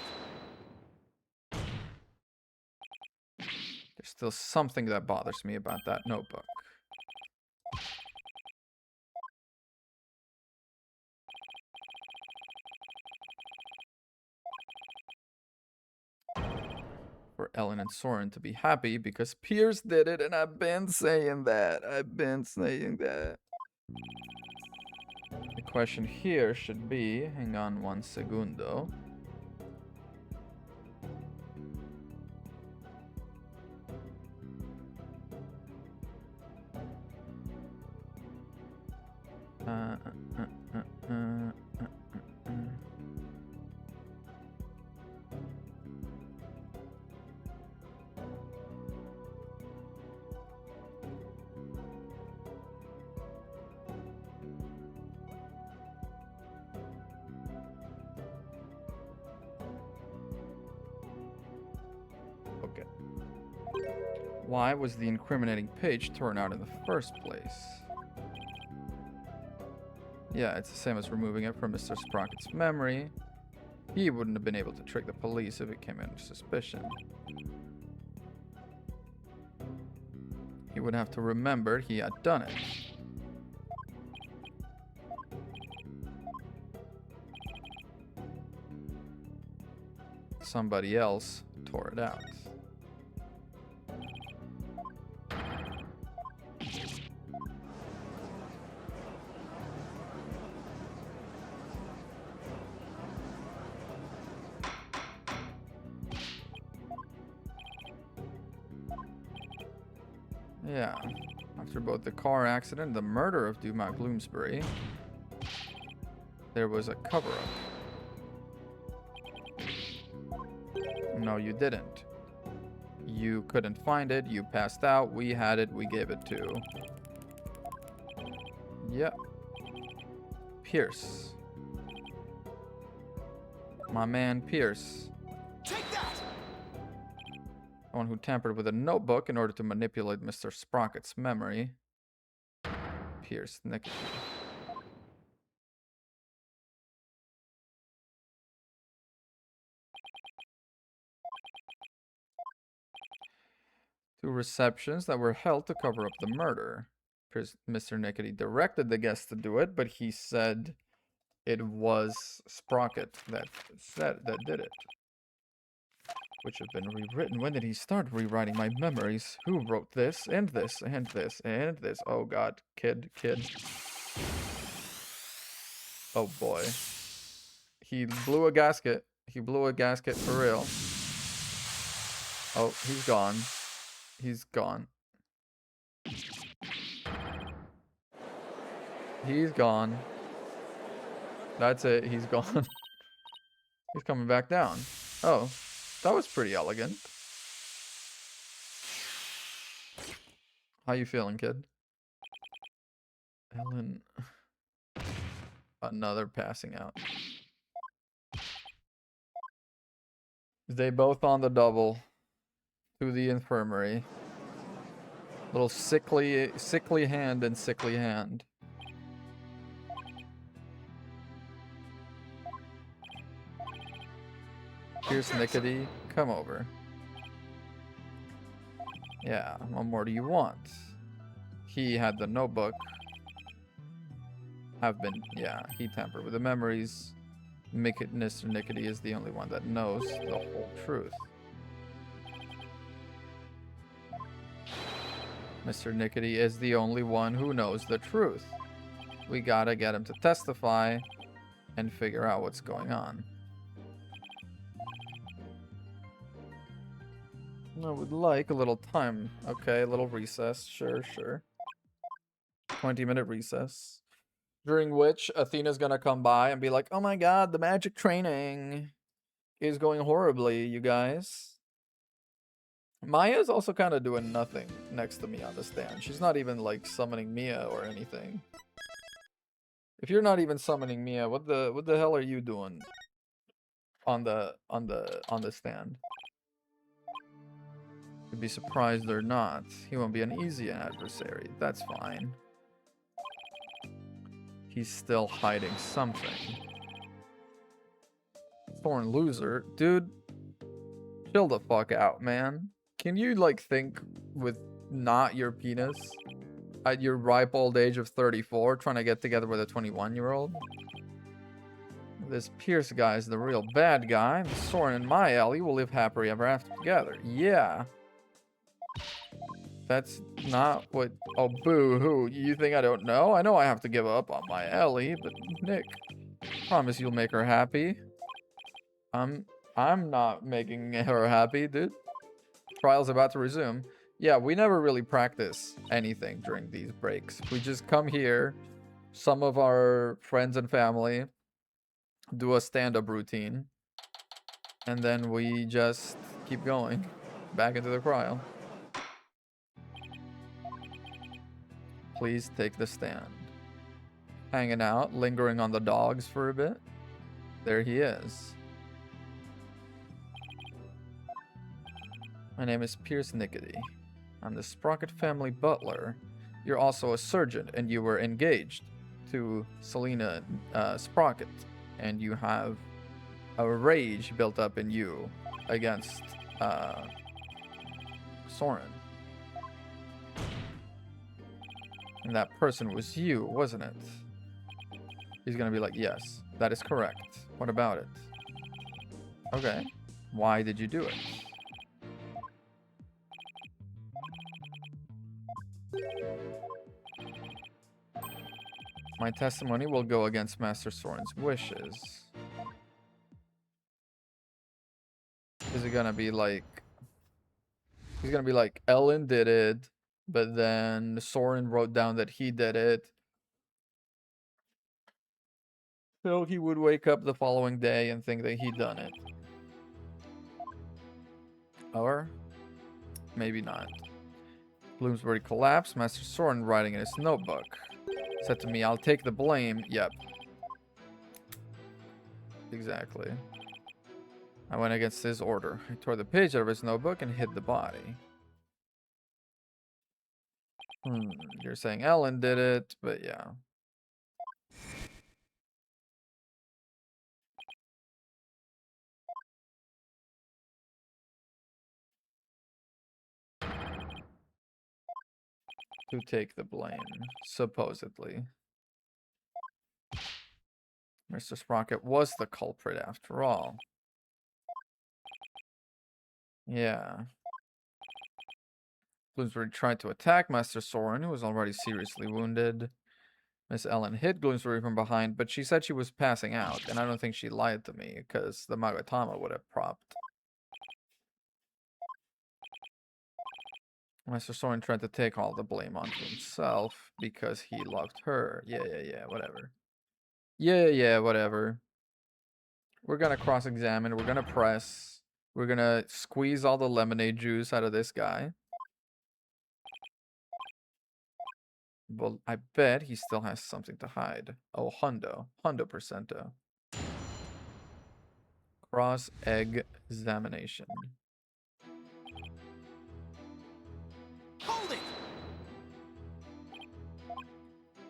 There's still something that bothers me about that notebook. For Ellen and Soren to be happy because Pierce did it, and I've been saying that. I've been saying that. The question here should be, hang on one segundo. Okay. Why was the incriminating page torn out in the first place? Yeah, it's the same as removing it from Mr. Sprocket's memory. He wouldn't have been able to trick the police if it came under suspicion. He would have to remember he had done it. Somebody else tore it out. Yeah, after both the car accident and the murder of Dumas Bloomsbury, there was a cover-up. No, you didn't. You couldn't find it, you passed out, we had it, we gave it to... Yep. Pierce. My man Pierce. Take that! The one who tampered with a notebook in order to manipulate Mr. Sprocket's memory. Pierce Nickety. Two receptions that were held to cover up the murder. Mr. Nickety directed the guests to do it, but he said it was Sprocket that did it. Which have been rewritten. When did he start rewriting my memories? Who wrote this, and this, and this, and this? Oh god, kid. Oh boy. He blew a gasket. He blew a gasket for real. Oh, he's gone. He's gone. He's gone. That's it, he's gone. He's coming back down. Oh. That was pretty elegant. How you feeling, kid? Ellen. Another passing out. They both on the double to the infirmary. Little sickly hand and sickly hand. Here's Nickety. Come over. Yeah, what more do you want? He had the notebook. Yeah, he tampered with the memories. Mr. Nickety is the only one that knows the whole truth. Mr. Nickety is the only one who knows the truth. We gotta get him to testify and figure out what's going on. I would like a little time. Okay, a little recess. Sure. 20-minute recess. During which Athena's gonna come by and be like, oh my god, the magic training is going horribly, you guys. Maya's also kind of doing nothing next to me on the stand. She's not even like summoning Mia or anything. If you're not even summoning Mia, what the hell are you doing on the stand? You'd be surprised or not. He won't be an easy adversary. That's fine. He's still hiding something. Thorn loser. Dude, chill the fuck out, man. Can you, like, think with not your penis at your ripe old age of 34 trying to get together with a 21-year-old? This Pierce guy is the real bad guy. Soren and my Ellie will live happily ever after together. Yeah. That's not what... Oh, boo-hoo. You think I don't know? I know I have to give up on my Ellie, but Nick, promise you'll make her happy. I'm not making her happy, dude. Trial's about to resume. Yeah, we never really practice anything during these breaks. We just come here, some of our friends and family do a stand-up routine, and then we just keep going back into the trial. Please take the stand. Hanging out, lingering on the dogs for a bit. There he is. My name is Pierce Nickety. I'm the Sprocket family butler. You're also a surgeon, and you were engaged to Selena Sprocket. And you have a rage built up in you against Soren. And that person was you, wasn't it? He's gonna be like, yes, that is correct. What about it? Okay. Why did you do it? My testimony will go against Master Soren's wishes. Is it gonna be like... He's gonna be like, Ellen did it, but then Soren wrote down that he did it. So he would wake up the following day and think that he'd done it. Or maybe not. Bloomsbury collapsed. Master Soren writing in his notebook. Said to me, I'll take the blame. Yep. Exactly. I went against his order. I tore the page out of his notebook and hid the body. You're saying Ellen did it, but yeah. To take the blame, supposedly. Mr. Sprocket was the culprit after all. Yeah. Bloomsbury tried to attack Master Soren, who was already seriously wounded. Miss Ellen hit Bloomsbury from behind, but she said she was passing out, and I don't think she lied to me, because the Magatama would have propped. Master Soren tried to take all the blame onto himself because he loved her. Yeah, whatever. Yeah, whatever. We're gonna cross-examine, we're gonna press, we're gonna squeeze all the lemonade juice out of this guy. Well, I bet he still has something to hide. Oh, Hundo percento. Cross egg examination. Hold it!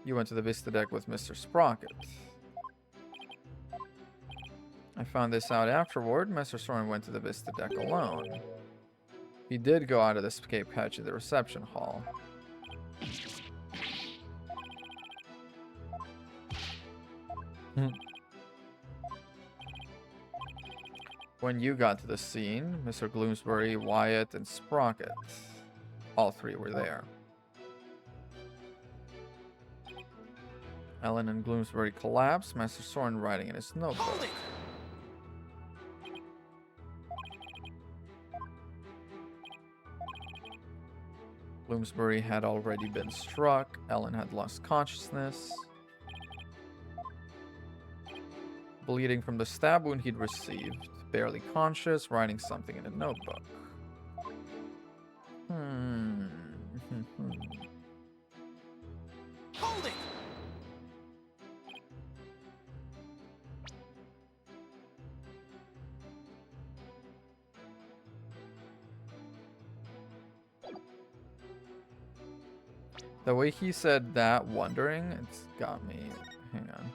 You went to the Vista deck with Mr. Sprocket. I found this out afterward. Master Soren went to the Vista deck alone. He did go out of the escape hatch at the reception hall. When you got to the scene, Mr. Gloomsbury, Wyatt, and Sprocket, all three were there. Ellen and Gloomsbury collapsed, Master Soren writing in his notebook. Hold it! Bloomsbury had already been struck. Ellen had lost consciousness. Bleeding from the stab wound he'd received. Barely conscious, writing something in a notebook. Hold it! The way he said that, wondering, it's got me. Hang on.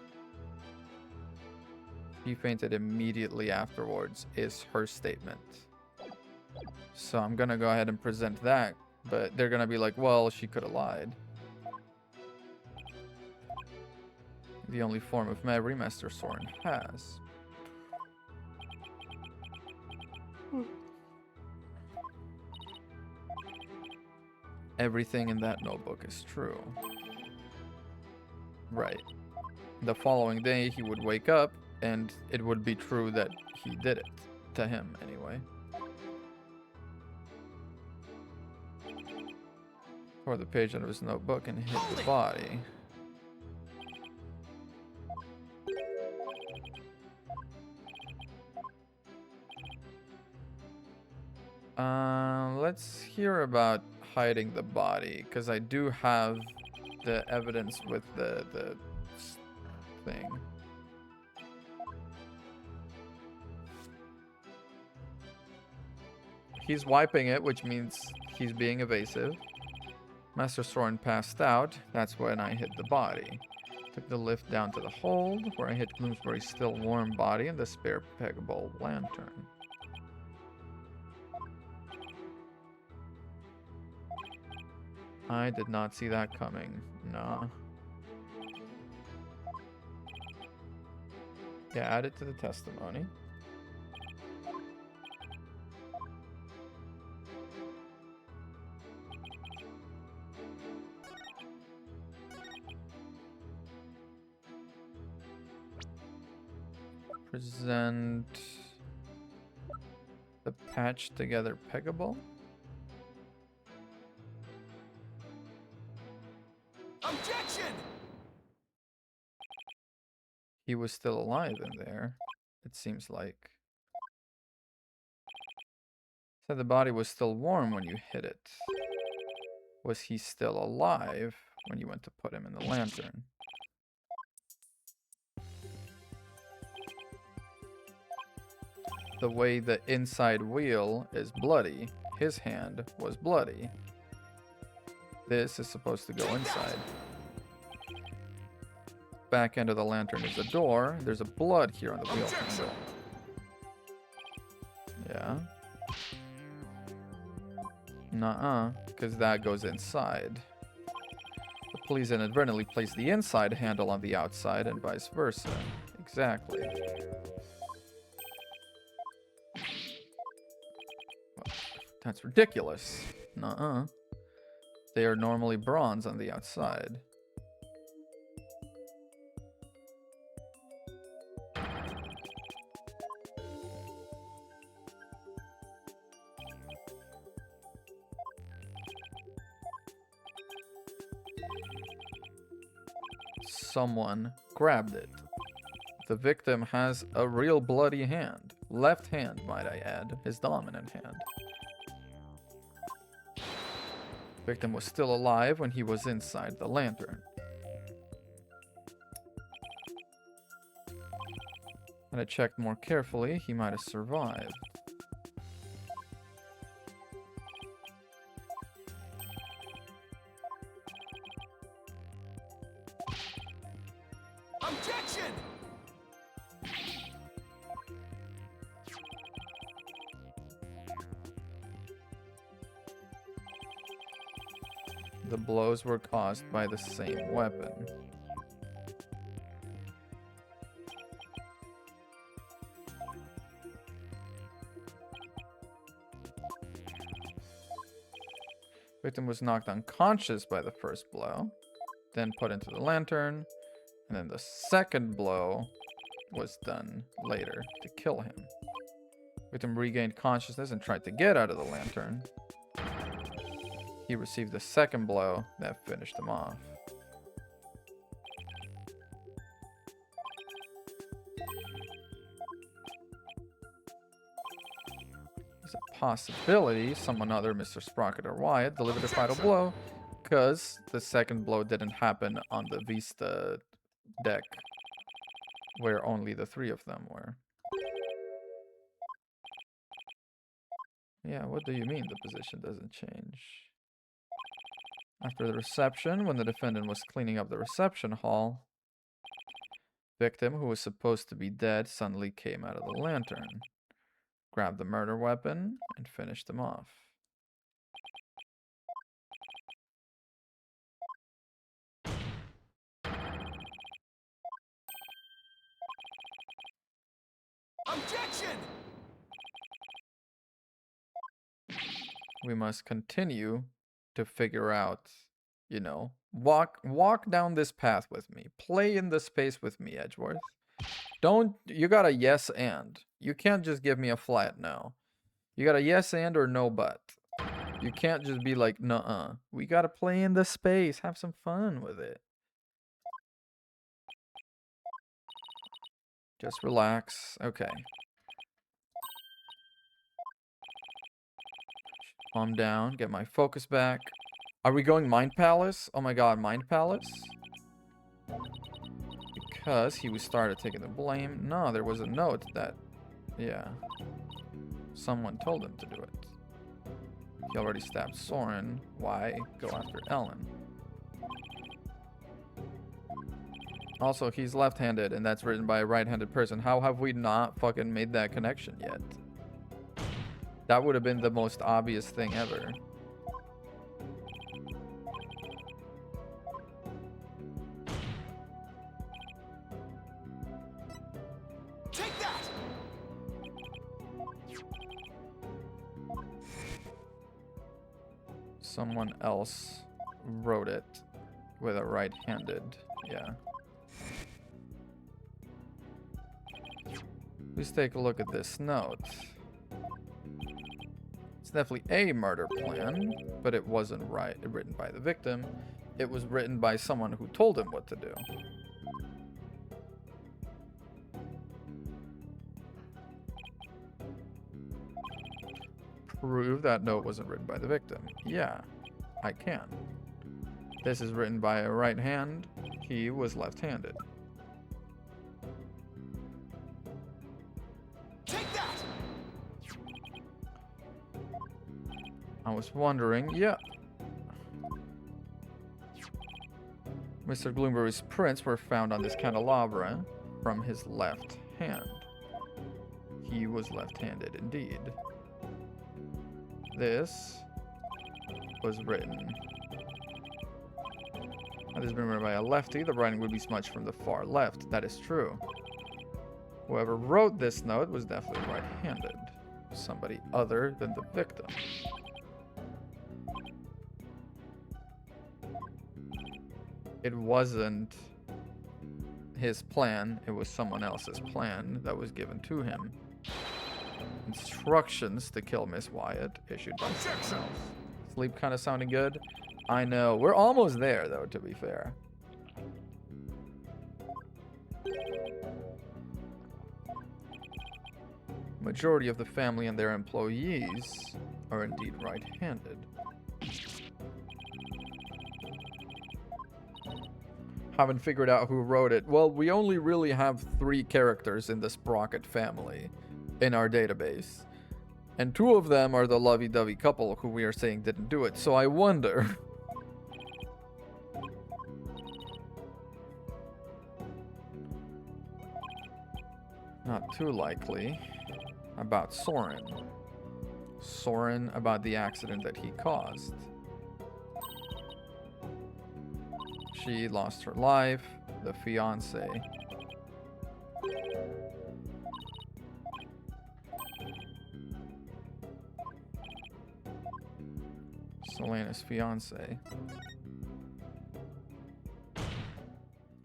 He fainted immediately afterwards is her statement. So I'm gonna go ahead and present that, but they're gonna be like, well, she could have lied. The only form of memory Master Soren has. Everything in that notebook is true. Right. The following day, he would wake up, and it would be true that he did it. To him, anyway. Tore the page out of his notebook and hit the body. Let's hear about hiding the body, because I do have the evidence with the thing. He's wiping it, which means he's being evasive. Master Soren passed out. That's when I hit the body. Took the lift down to the hold, where I hit Bloomsbury's still warm body and the spare peggable lantern. I did not see that coming. Nah. Yeah, add it to the testimony. Present the patched together peggable. Objection! He was still alive in there, it seems like. Said the body was still warm when you hit it. Was he still alive when you went to put him in the lantern? The way the inside wheel is bloody, his hand was bloody. This is supposed to go inside. Back end of the lantern is a door. There's a blood here on the wheel handle. Yeah. Nuh-uh, because that goes inside. The police inadvertently placed the inside handle on the outside and vice versa. Exactly. That's ridiculous. Nuh-uh. They are normally bronze on the outside. Someone grabbed it. The victim has a real bloody hand. Left hand, might I add. His dominant hand. Victim was still alive when he was inside the lantern. When I checked more carefully, he might have survived. Objection! The blows were caused by the same weapon. Victim was knocked unconscious by the first blow, then put into the lantern, and then the second blow was done later to kill him. Victim regained consciousness and tried to get out of the lantern. He received the second blow that finished him off. There's a possibility someone other Mr. Sprocket or Wyatt delivered a final blow, because the second blow didn't happen on the Vista deck, where only the three of them were. Yeah, what do you mean the position doesn't change? After the reception, when the defendant was cleaning up the reception hall, victim, who was supposed to be dead, suddenly came out of the lantern, grabbed the murder weapon, and finished him off. Objection! We must continue to figure out, you know, walk down this path with me. Play in the space with me, Edgeworth. You got a yes and. You can't just give me a flat no. You got a yes and or no but. You can't just be like, nuh-uh. We gotta play in the space. Have some fun with it. Just relax. Okay. Calm down. Get my focus back. Are we going Mind Palace? Oh my god, Mind Palace? Because he was started taking the blame. No, there was a note that, yeah, someone told him to do it. He already stabbed Soren. Why go after Ellen? Also, he's left-handed, and that's written by a right-handed person. How have we not fucking made that connection yet? That would have been the most obvious thing ever. Take that! Someone else wrote it with a right-handed, yeah. Let's take a look at this note. It's definitely a murder plan, but it wasn't written by the victim. It was written by someone who told him what to do. Prove that note wasn't written by the victim. Yeah, I can. This is written by a right hand. He was left-handed. Take that! I was wondering, yeah. Mr. Gloomberry's prints were found on this candelabra from his left hand. He was left-handed indeed. This was written. Had this been written by a lefty, the writing would be smudged from the far left. That is true. Whoever wrote this note was definitely right-handed. Somebody other than the victim. It wasn't his plan, it was someone else's plan that was given to him. Instructions to kill Miss Wyatt issued by someone else. Sleep kind of sounding good. I know. We're almost there, though, to be fair. Majority of the family and their employees are indeed right-handed. haven't figured out who wrote it. Well, we only really have 3 characters in the Sprocket family in our database. And 2 of them are the lovey-dovey couple who we are saying didn't do it. So I wonder. Not too likely. About Soren. Soren about the accident that he caused. She lost her life. The fiance. Selena's fiance.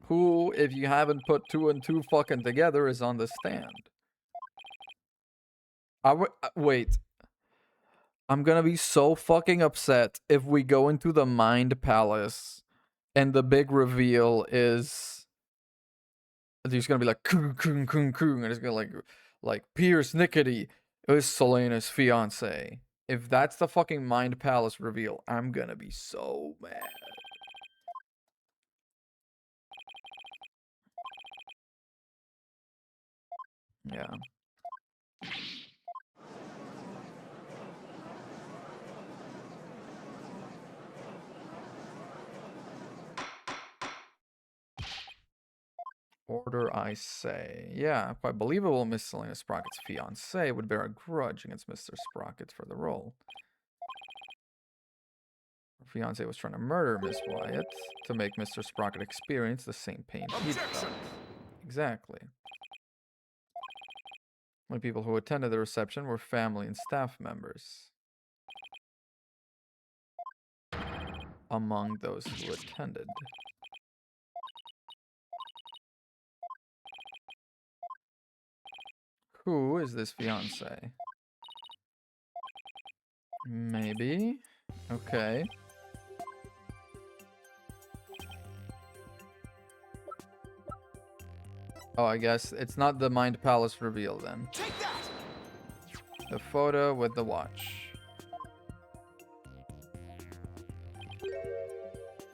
Who, if you haven't put 2 and 2 fucking together, is on the stand? Wait. I'm gonna be so fucking upset if we go into the Mind Palace and the big reveal is there's gonna be like kung kung kung kung, and it's gonna like Pierce Nickety is Selena's fiance. If that's the fucking Mind Palace reveal, I'm gonna be so mad. Yeah. Order, I say. Yeah, quite believable. Miss Selena Sprocket's fiance would bear a grudge against Mr. Sprocket for the role. Her fiance was trying to murder Miss Wyatt to make Mr. Sprocket experience the same pain he felt. Exactly. Only people who attended the reception were family and staff members. Among those who attended. Who is this fiance? Maybe. Okay. Oh, I guess it's not the Mind Palace reveal then. Take that! The photo with the watch.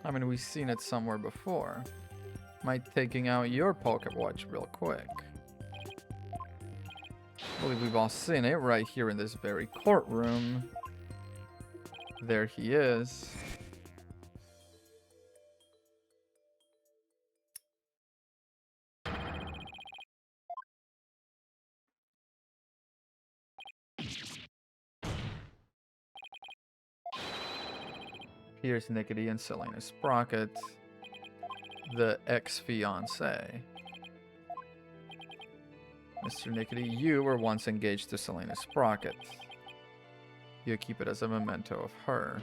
I mean, we've seen it somewhere before. Might taking out your pocket watch real quick. I believe we've all seen it right here in this very courtroom. There he is. Pierce Nickety and Selena Sprocket, the ex-fiance. Mr. Nickety, you were once engaged to Selena Sprocket. You keep it as a memento of her.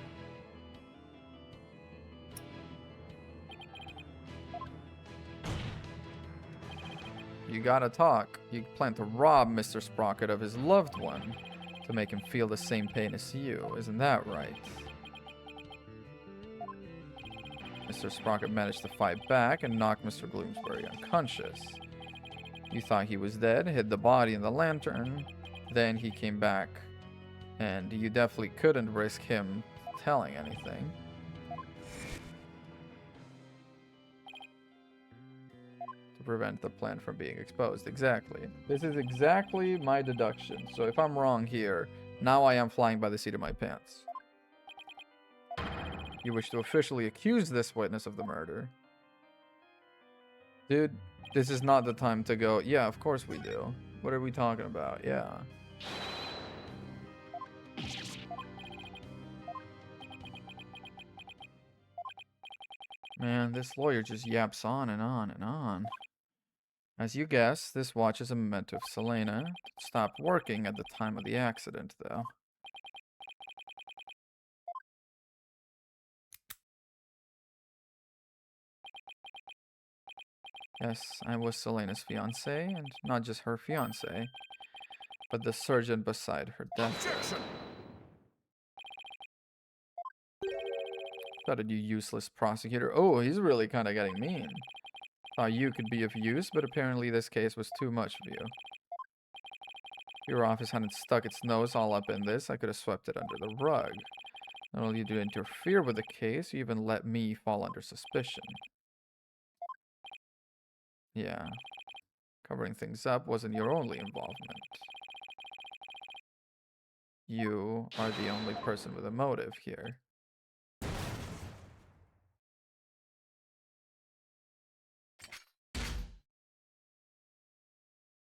You gotta talk. You plan to rob Mr. Sprocket of his loved one to make him feel the same pain as you. Isn't that right? Mr. Sprocket managed to fight back and knock Mr. Bloomsbury unconscious. You thought he was dead, hid the body in the lantern, then he came back, and you definitely couldn't risk him telling anything. To prevent the plan from being exposed. Exactly. This is exactly my deduction. So if I'm wrong here, now I am flying by the seat of my pants. You wish to officially accuse this witness of the murder. Dude, this is not the time to go, yeah, of course we do. What are we talking about? Yeah. Man, this lawyer just yaps on and on and on. As you guess, this watch is a memento of Selena. It stopped working at the time of the accident, though. Yes, I was Selena's fiance, and not just her fiance, but the surgeon beside her deathbed. Thought you useless prosecutor. Oh, he's really kind of getting mean. Thought you could be of use, but apparently this case was too much for you. If your office hadn't stuck its nose all up in this, I could have swept it under the rug. Not only did you interfere with the case, you even let me fall under suspicion. Yeah. Covering things up wasn't your only involvement. You are the only person with a motive here.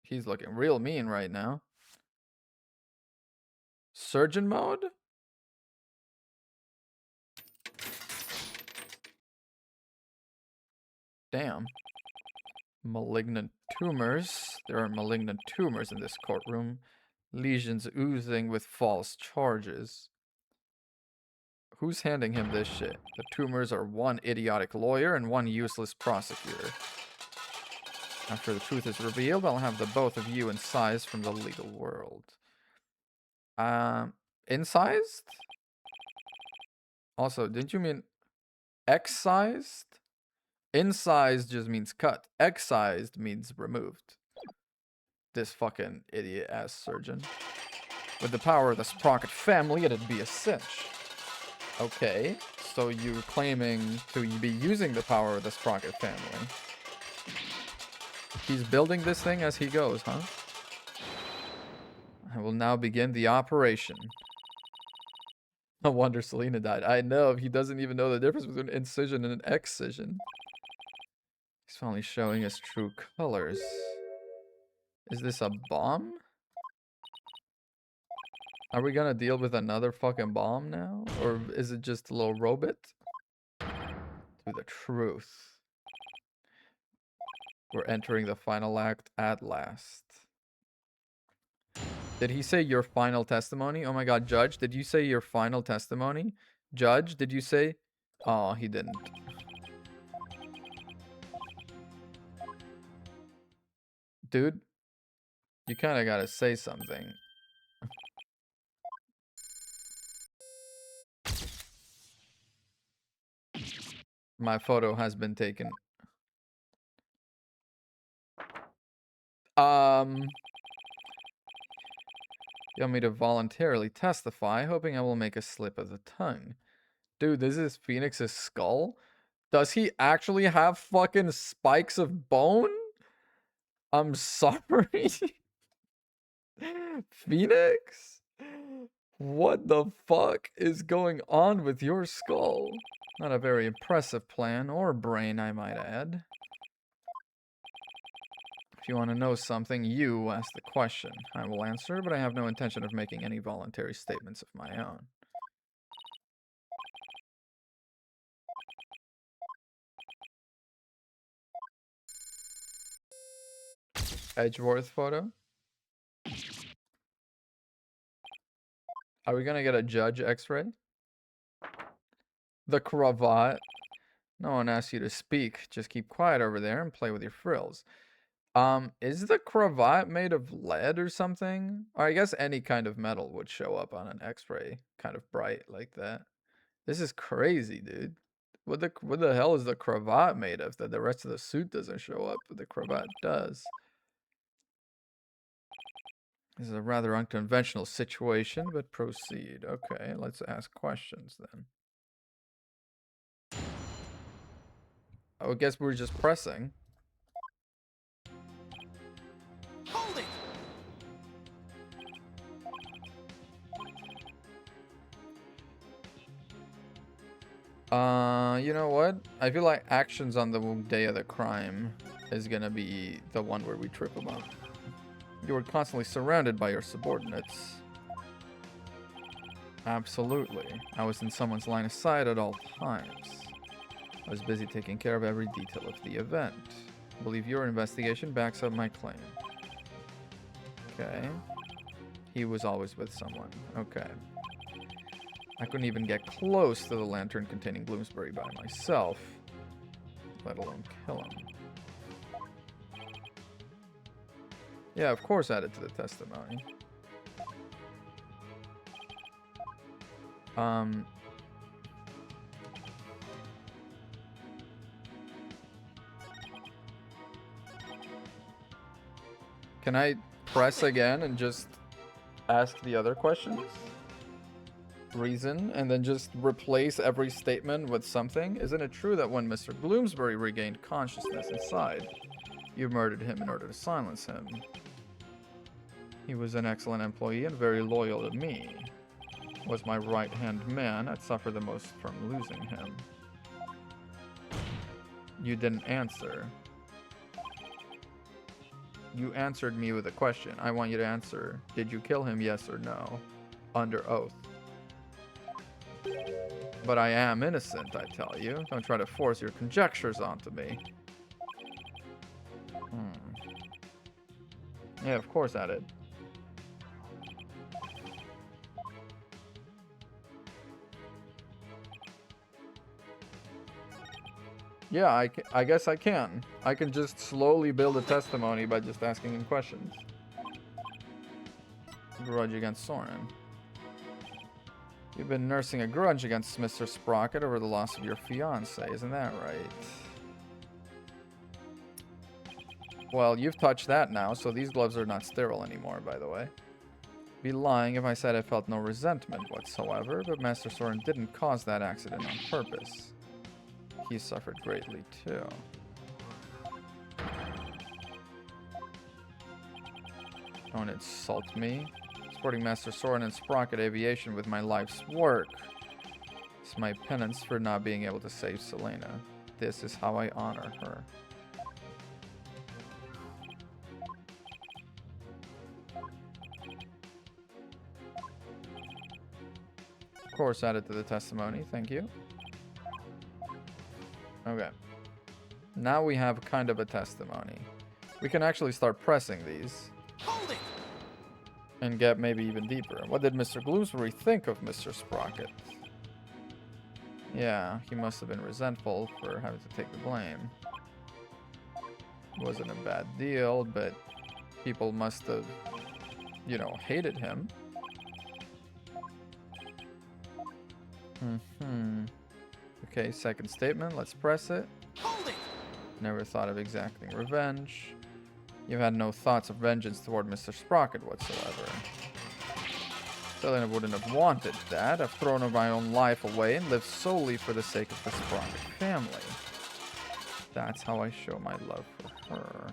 He's looking real mean right now. Surgeon mode? Damn. Malignant tumors. There are malignant tumors in this courtroom. Lesions oozing with false charges. Who's handing him this shit? The tumors are one idiotic lawyer and one useless prosecutor. After the truth is revealed, I'll have the both of you incised from the legal world. Incised? Also, didn't you mean excised? Incised just means cut. Excised means removed. This fucking idiot-ass surgeon. With the power of the Sprocket family, it'd be a cinch. Okay, so you're claiming to be using the power of the Sprocket family. He's building this thing as he goes, huh? I will now begin the operation. No wonder Selena died. I know, he doesn't even know the difference between an incision and an excision. He's finally showing his true colors. Is this a bomb? Are we gonna deal with another fucking bomb now? Or is it just a little robot? To the truth. We're entering the final act at last. Did he say your final testimony? Oh my god, Judge, did you say your final testimony? Judge, did you say? Oh, he didn't. Dude, you kind of gotta say something. My photo has been taken. You want me to voluntarily testify, hoping I will make a slip of the tongue. Dude, this is Phoenix's skull? Does he actually have fucking spikes of bone? I'm sorry. Phoenix? What the fuck is going on with your skull? Not a very impressive plan or brain, I might add. If you want to know something, you ask the question. I will answer, but I have no intention of making any voluntary statements of my own. Edgeworth photo? Are we gonna get a judge x-ray? The cravat. No one asked you to speak. Just keep quiet over there and play with your frills. Is the cravat made of lead or something? Or I guess any kind of metal would show up on an x-ray, kind of bright like that. This is crazy, dude. What the hell is the cravat made of that the rest of the suit doesn't show up, but the cravat does? This is a rather unconventional situation, but proceed. Okay, let's ask questions then. Oh, I guess we're just pressing. Hold it! You know what? I feel like actions on the day of the crime is gonna be the one where we trip them up. You were constantly surrounded by your subordinates. Absolutely. I was in someone's line of sight at all times. I was busy taking care of every detail of the event. I believe your investigation backs up my claim. Okay. He was always with someone. Okay. I couldn't even get close to the lantern containing Bloomsbury by myself, let alone kill him. Yeah, of course add it to the testimony. Can I press again and just ask the other questions? Reason, and then just replace every statement with something? Isn't it true that when Mr. Bloomsbury regained consciousness inside, You murdered him in order to silence him. He was an excellent employee and very loyal to me. Was my right-hand man. I'd suffer the most from losing him. You didn't answer. You answered me with a question. I want you to answer. Did you kill him, yes or no? Under oath. But I am innocent, I tell you. Don't try to force your conjectures onto me. Yeah, of course I did. Yeah, I guess I can. I can just slowly build a testimony by just asking him questions. Grudge against Soren. You've been nursing a grudge against Mr. Sprocket over the loss of your fiancé, isn't that right? Well, you've touched that now, so these gloves are not sterile anymore, by the way. Be lying if I said I felt no resentment whatsoever, but Master Soren didn't cause that accident on purpose. He suffered greatly, too. Don't insult me. Supporting Master Soren and Sprocket Aviation with my life's work. It's my penance for not being able to save Selena. This is how I honor her. Of course, added to the testimony. Thank you. Okay. Now we have kind of a testimony. We can actually start pressing these. Hold it! And get maybe even deeper. What did Mr. Gloomsbury think of Mr. Sprocket? Yeah, he must have been resentful for having to take the blame. It wasn't a bad deal, but people must have, you know, hated him. Okay, second statement. Let's press it. Hold it! Never thought of exacting revenge. You had no thoughts of vengeance toward Mr. Sprocket whatsoever. Selena wouldn't have wanted that. I've thrown my own life away and lived solely for the sake of the Sprocket family. That's how I show my love for her.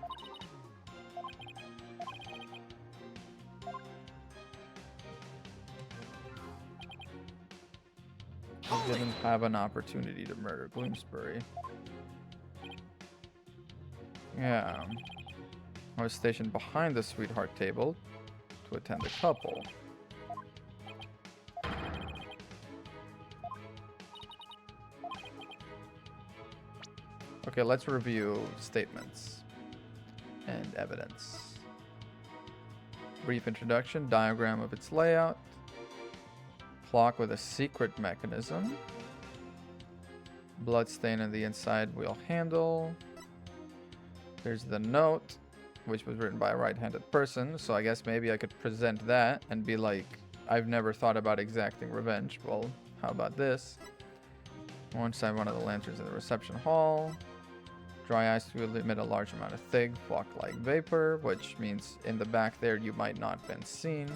I didn't have an opportunity to murder Gloomsbury. Yeah. I was stationed behind the sweetheart table to attend the couple. Okay, let's review statements and evidence. Brief introduction, diagram of its layout. Clock with a secret mechanism. Bloodstain on the inside wheel handle. There's the note, which was written by a right-handed person, so I guess maybe I could present that and be like, I've never thought about exacting revenge. Well, how about this? One side, one of the lanterns in the reception hall. Dry ice will emit a large amount of thick, fog-like vapor, which means in the back there you might not have been seen.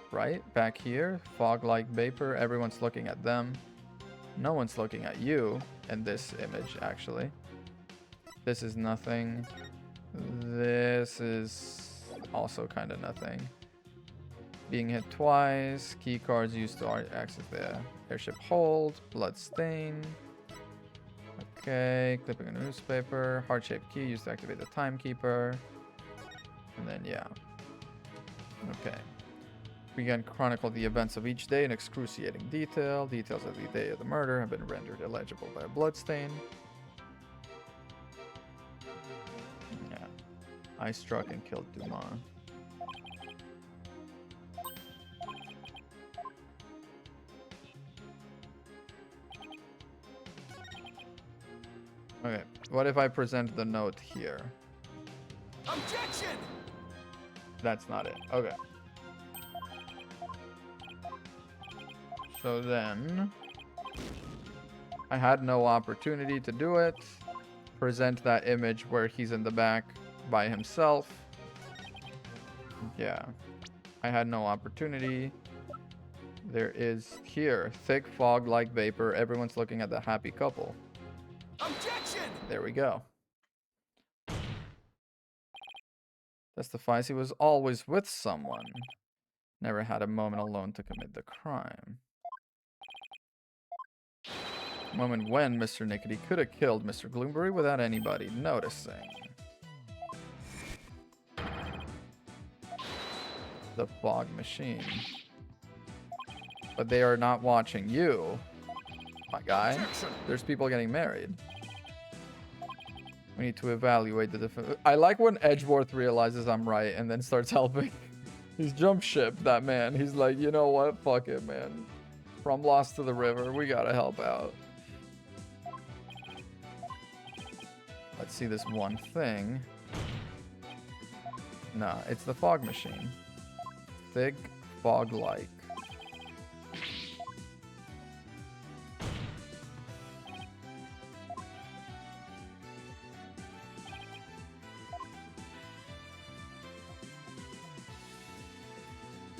Right? Back here, fog-like vapor, everyone's looking at them. No one's looking at you in this image, actually. This is nothing. This is also kind of nothing. Being hit twice. Key cards used to access the airship hold. Blood stain. Okay. Clipping a newspaper. Heart-shaped key used to activate the timekeeper. And then, yeah. Okay. We can chronicle the events of each day in excruciating detail. Details of the day of the murder have been rendered illegible by a bloodstain. Yeah. I struck and killed Dumas. Okay, what if I present the note here? Objection! That's not it. Okay. So then, I had no opportunity to do it. Present that image where he's in the back by himself. Yeah. I had no opportunity. There is here, thick fog-like vapor. Everyone's looking at the happy couple. Objection! There we go. Testifies he was always with someone. Never had a moment alone to commit the crime. Moment when Mr. Nickety could have killed Mr. Gloomberry without anybody noticing. The fog machine. But they are not watching you, my guy. There's people getting married. We need to evaluate the I like when Edgeworth realizes I'm right and then starts helping. He's jump ship, that man. He's like, you know what? Fuck it, man. From Lost to the River, we gotta help out. Let's see this one thing. Nah, it's the fog machine. Thick, fog-like.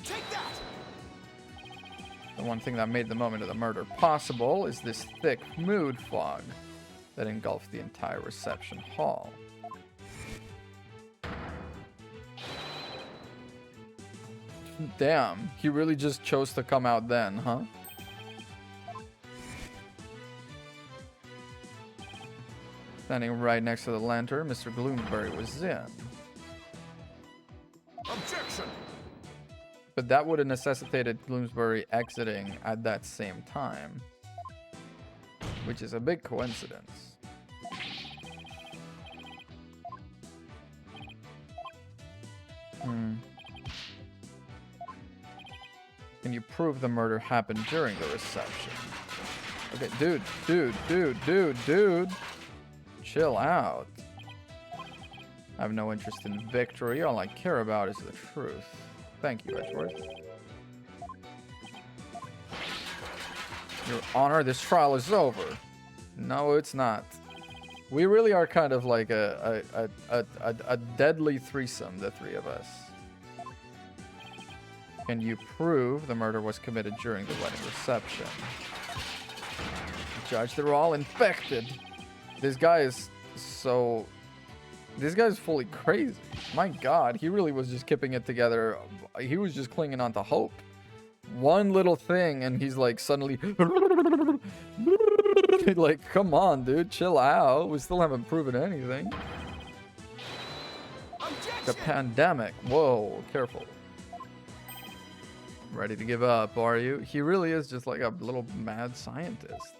Take that! The one thing that made the moment of the murder possible is this thick mood fog that engulfed the entire reception hall. Damn, he really just chose to come out then, huh? Standing right next to the lantern, Mr. Gloomberry was in. Objection! But that would have necessitated Bloomsbury exiting at that same time, which is a big coincidence. Can you prove the murder happened during the reception? Okay, dude. Chill out. I have no interest in victory. All I care about is the truth. Thank you, Edgeworth. Your Honor, this trial is over. No, it's not. We really are kind of like a deadly threesome, the three of us. Can you prove the murder was committed during the wedding reception? Judge, they're all infected. This guy is so... This guy's fully crazy. My God, he really was just keeping it together. He was just clinging on to hope. One little thing, and he's like suddenly... like, come on, dude, chill out. We still haven't proven anything. Objection! The pandemic. Whoa, careful. Ready to give up, are you? He really is just like a little mad scientist.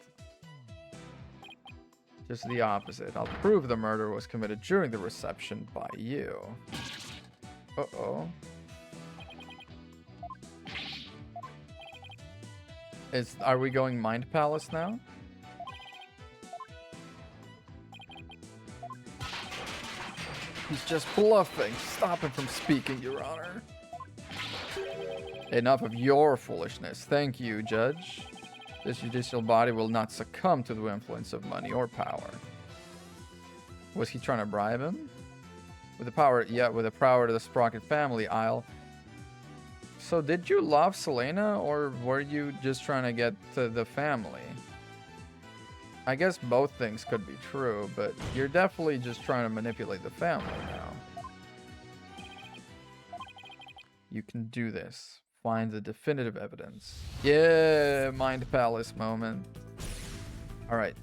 Just the opposite. I'll prove the murder was committed during the reception by you. Uh-oh. Are we going Mind Palace now? He's just bluffing. Stop him from speaking, Your Honor. Enough of your foolishness. Thank you, Judge. This judicial body will not succumb to the influence of money or power. Was he trying to bribe him? With the power, yeah, with the power to the Sprocket family, So did you love Selena, or were you just trying to get to the family? I guess both things could be true, but you're definitely just trying to manipulate the family now. You can do this. Find the definitive evidence. Yeah, Mind Palace moment. Alright.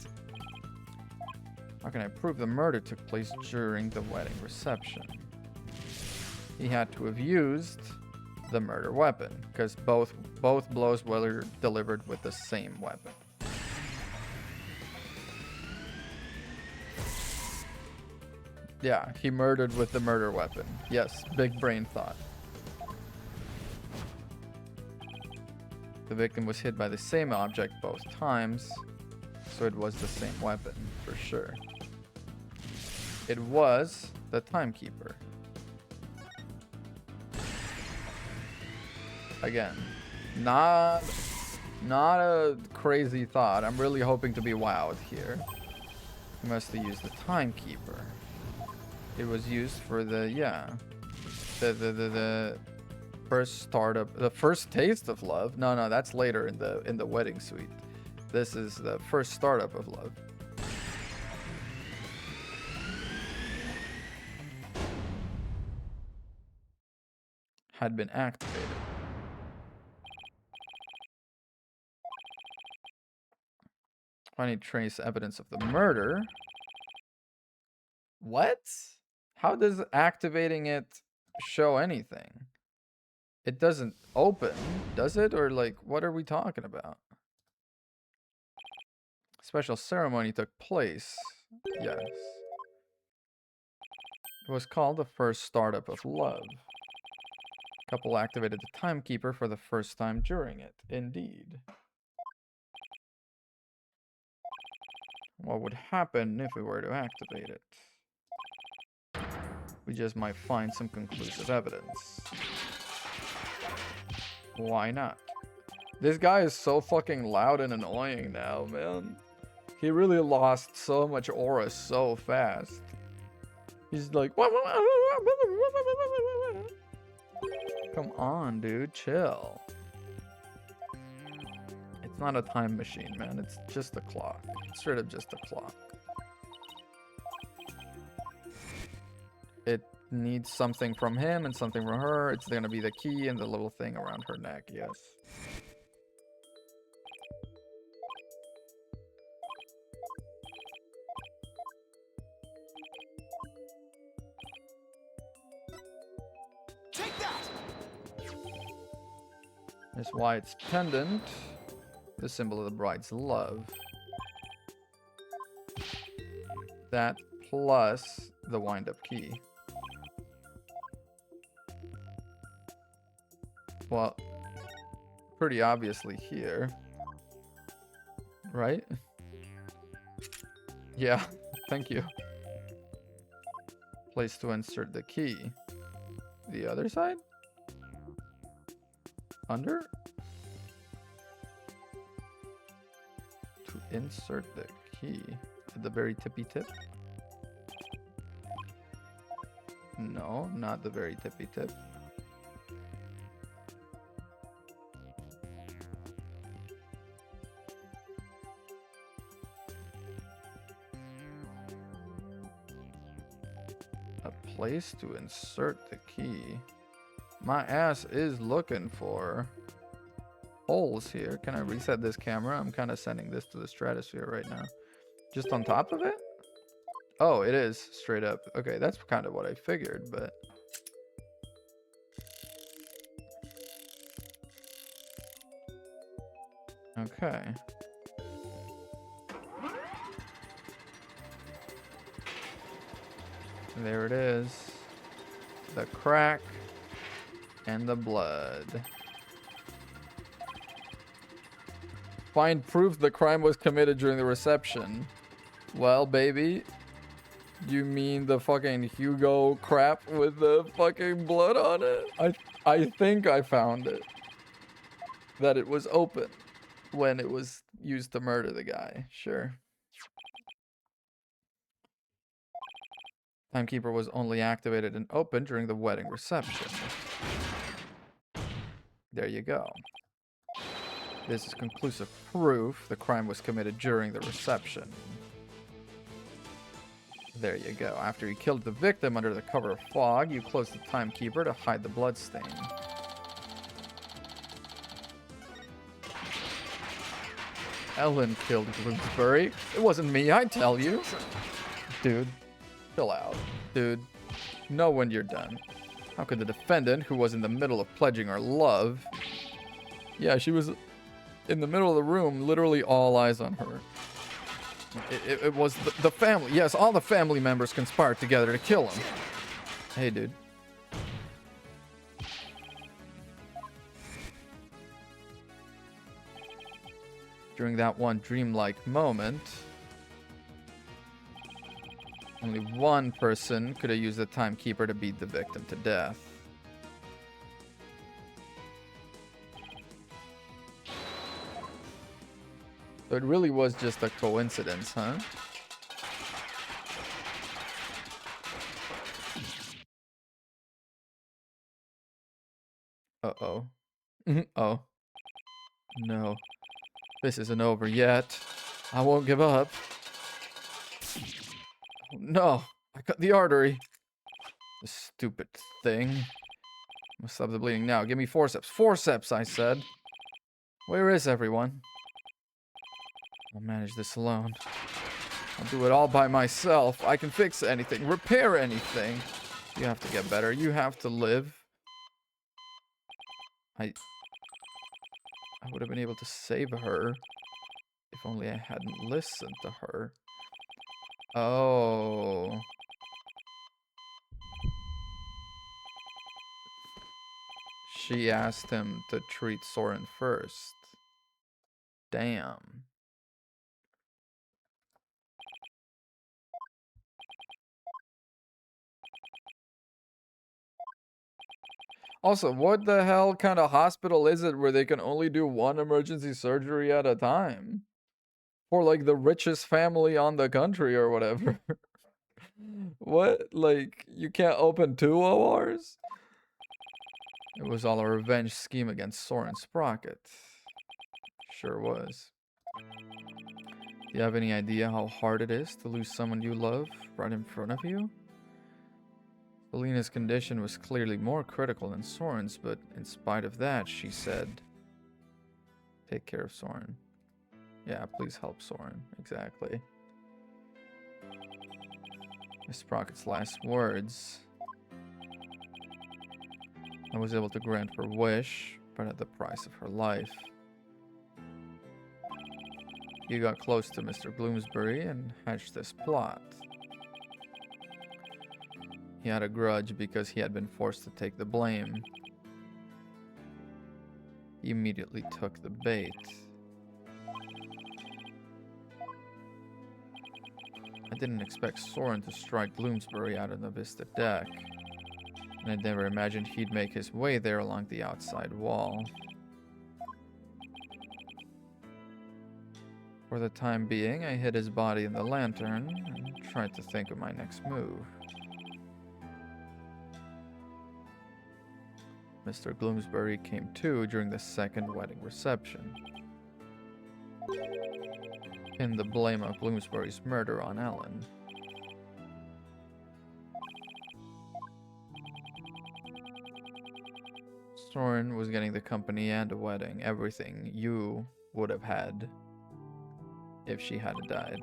How can I prove the murder took place during the wedding reception? He had to have used the murder weapon, because both blows were delivered with the same weapon. Yeah, he murdered with the murder weapon. Yes, big brain thought. The victim was hit by the same object both times, so it was the same weapon, for sure. It was the timekeeper. Again, not a crazy thought. I'm really hoping to be wowed here. He must have used the timekeeper. It was used for the first startup, the first taste of love. No, that's later in the wedding suite. This is the first startup of love. had been activated. Finding trace evidence of the murder. What? How does activating it show anything? It doesn't open, does it? Or like, what are we talking about? Special ceremony took place. Yes. It was called the first startup of love. Couple activated the timekeeper for the first time during it. Indeed. What would happen if we were to activate it? We just might find some conclusive evidence. Why not? This guy is so fucking loud and annoying now, man. He really lost so much aura so fast. He's like, come on, dude, chill. It's not a time machine, man. It's just a clock. It's straight up just a clock. It needs something from him and something from her. It's gonna be the key and the little thing around her neck, yes. Take that! Here's why it's pendant. The symbol of the bride's love. That plus the wind-up key. Well, pretty obviously here. Right? Yeah, thank you. Place to insert the key. The other side? Under? To insert the key. At the very tippy tip? No, not the very tippy tip. A place to insert the key. My ass is looking for holes here. Can I reset this camera? I'm kind of sending this to the stratosphere right now. Just on top of it? Oh, it is straight up. Okay, that's kind of what I figured, but... Okay. There it is. The crack and the blood. Find proof the crime was committed during the reception. Well, baby, you mean the fucking Hugo crap with the fucking blood on it? I think I found it. That it was open when it was used to murder the guy. Sure. Timekeeper was only activated and open during the wedding reception. There you go. This is conclusive proof the crime was committed during the reception. There you go. After you killed the victim under the cover of fog, you closed the timekeeper to hide the bloodstain. Ellen killed Bloomsbury. It wasn't me, I tell you. Dude, chill out. Dude, know when you're done. How could the defendant, who was in the middle of pledging her love... Yeah, she was in the middle of the room, literally all eyes on her. It was the family. Yes, all the family members conspired together to kill him. Hey, dude. During that one dreamlike moment, only one person could have used the timekeeper to beat the victim to death. So it really was just a coincidence, huh? Uh-oh. Oh. No. This isn't over yet. I won't give up. No. I cut the artery. The stupid thing. Must stop the bleeding now. Give me forceps. Forceps, I said. Where is everyone? I'll manage this alone. I'll do it all by myself. I can fix anything, repair anything. You have to get better. You have to live. I would have been able to save her if only I hadn't listened to her. Oh. She asked him to treat Soren first. Damn. Also, what the hell kind of hospital is it where they can only do one emergency surgery at a time? For like the richest family on the country or whatever. What? Like, you can't open 2 ORs? It was all a revenge scheme against Soren Sprocket. Sure was. Do you have any idea how hard it is to lose someone you love right in front of you? Selena's condition was clearly more critical than Soren's, but in spite of that, she said, take care of Soren. Yeah, please help Soren. Exactly. Miss Sprocket's last words. I was able to grant her wish, but at the price of her life. You got close to Mr. Bloomsbury and hatched this plot. He had a grudge because he had been forced to take the blame. He immediately took the bait. I didn't expect Soren to strike Bloomsbury out of the Vista deck, and I never imagined he'd make his way there along the outside wall. For the time being, I hid his body in the lantern and tried to think of my next move. Mr. Bloomsbury came to during the second wedding reception. Pinned the blame of Bloomsbury's murder on Ellen. Soren was getting the company and a wedding, everything you would have had if she hadn't died.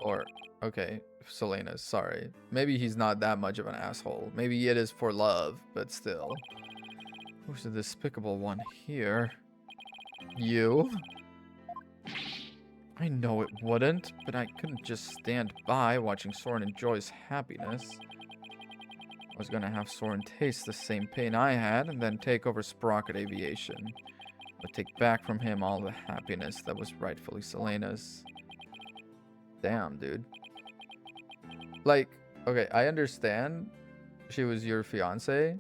Or, okay, Selena's, sorry. Maybe he's not that much of an asshole. Maybe it is for love, but still. Who's the despicable one here? You? I know it wouldn't, but I couldn't just stand by watching Soren enjoy his happiness. I was gonna have Soren taste the same pain I had and then take over Sprocket Aviation. But take back from him all the happiness that was rightfully Selena's. Damn, dude. Like, okay, I understand she was your fiance,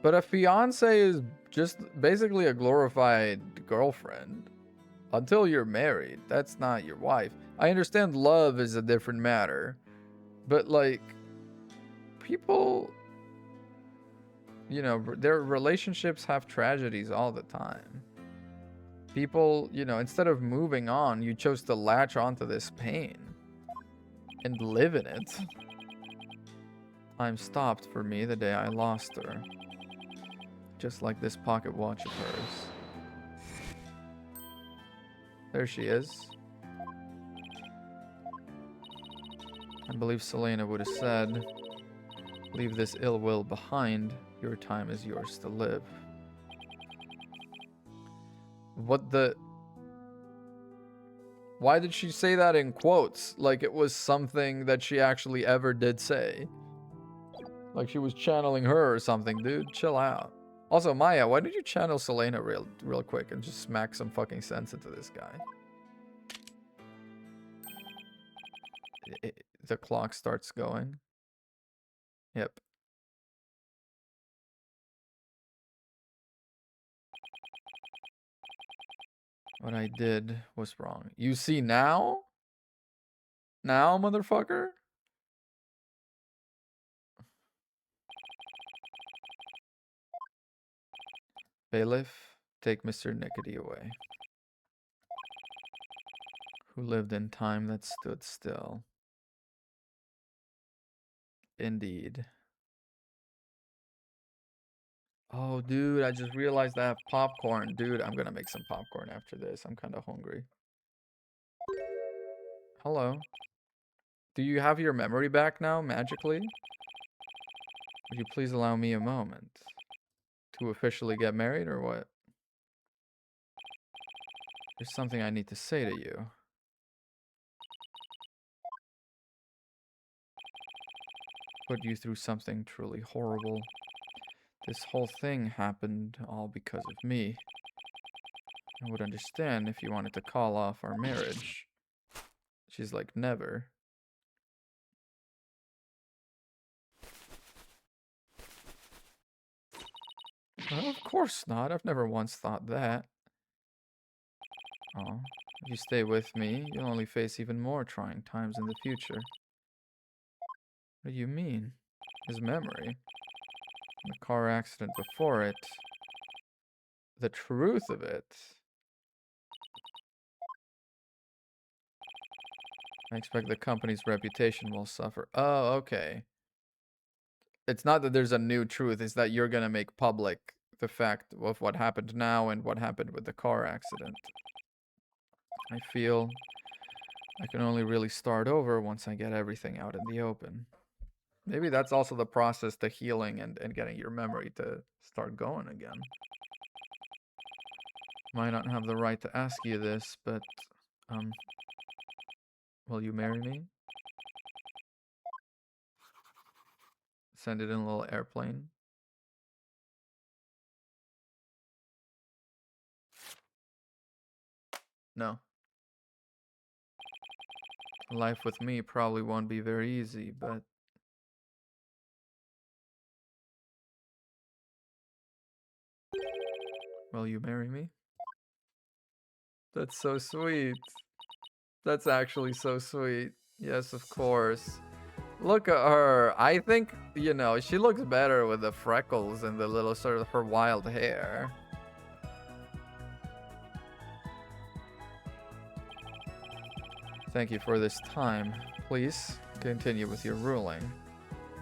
but a fiance is just basically a glorified girlfriend. Until you're married, that's not your wife. I understand love is a different matter, but like, people, you know, their relationships have tragedies all the time. People, you know, instead of moving on, you chose to latch onto this pain and live in it. Time stopped for me the day I lost her. Just like this pocket watch of hers. There she is. I believe Selena would have said, leave this ill will behind, your time is yours to live. What the... Why did she say that in quotes? Like it was something that she actually ever did say. Like she was channeling her or something, dude. Chill out. Also, Maya, why did you channel Selena real quick and just smack some fucking sense into this guy? The clock starts going. Yep. What I did was wrong. You see now? Now, motherfucker? Bailiff, take Mr. Nickety away. Who lived in time that stood still. Indeed. Oh, dude, I just realized I have popcorn. Dude, I'm gonna make some popcorn after this. I'm kind of hungry. Hello. Do you have your memory back now, magically? Would you please allow me a moment to officially get married, or what? There's something I need to say to you. Put you through something truly horrible. This whole thing happened all because of me. I would understand if you wanted to call off our marriage. She's like, never. Of course not. I've never once thought that. Oh, if you stay with me, you'll only face even more trying times in the future. What do you mean? His memory. The car accident before it. The truth of it. I expect the company's reputation will suffer. Oh, okay. It's not that there's a new truth, it's that you're gonna make public the fact of what happened now and what happened with the car accident. I feel I can only really start over once I get everything out in the open. Maybe that's also the process to healing and getting your memory to start going again. Might not have the right to ask you this, but, will you marry me? Send it in a little airplane. No. Life with me probably won't be very easy, but... Will you marry me? That's so sweet. That's actually so sweet. Yes, of course. Look at her. I think, you know, she looks better with the freckles and the little sort of her wild hair. Thank you for this time. Please continue with your ruling.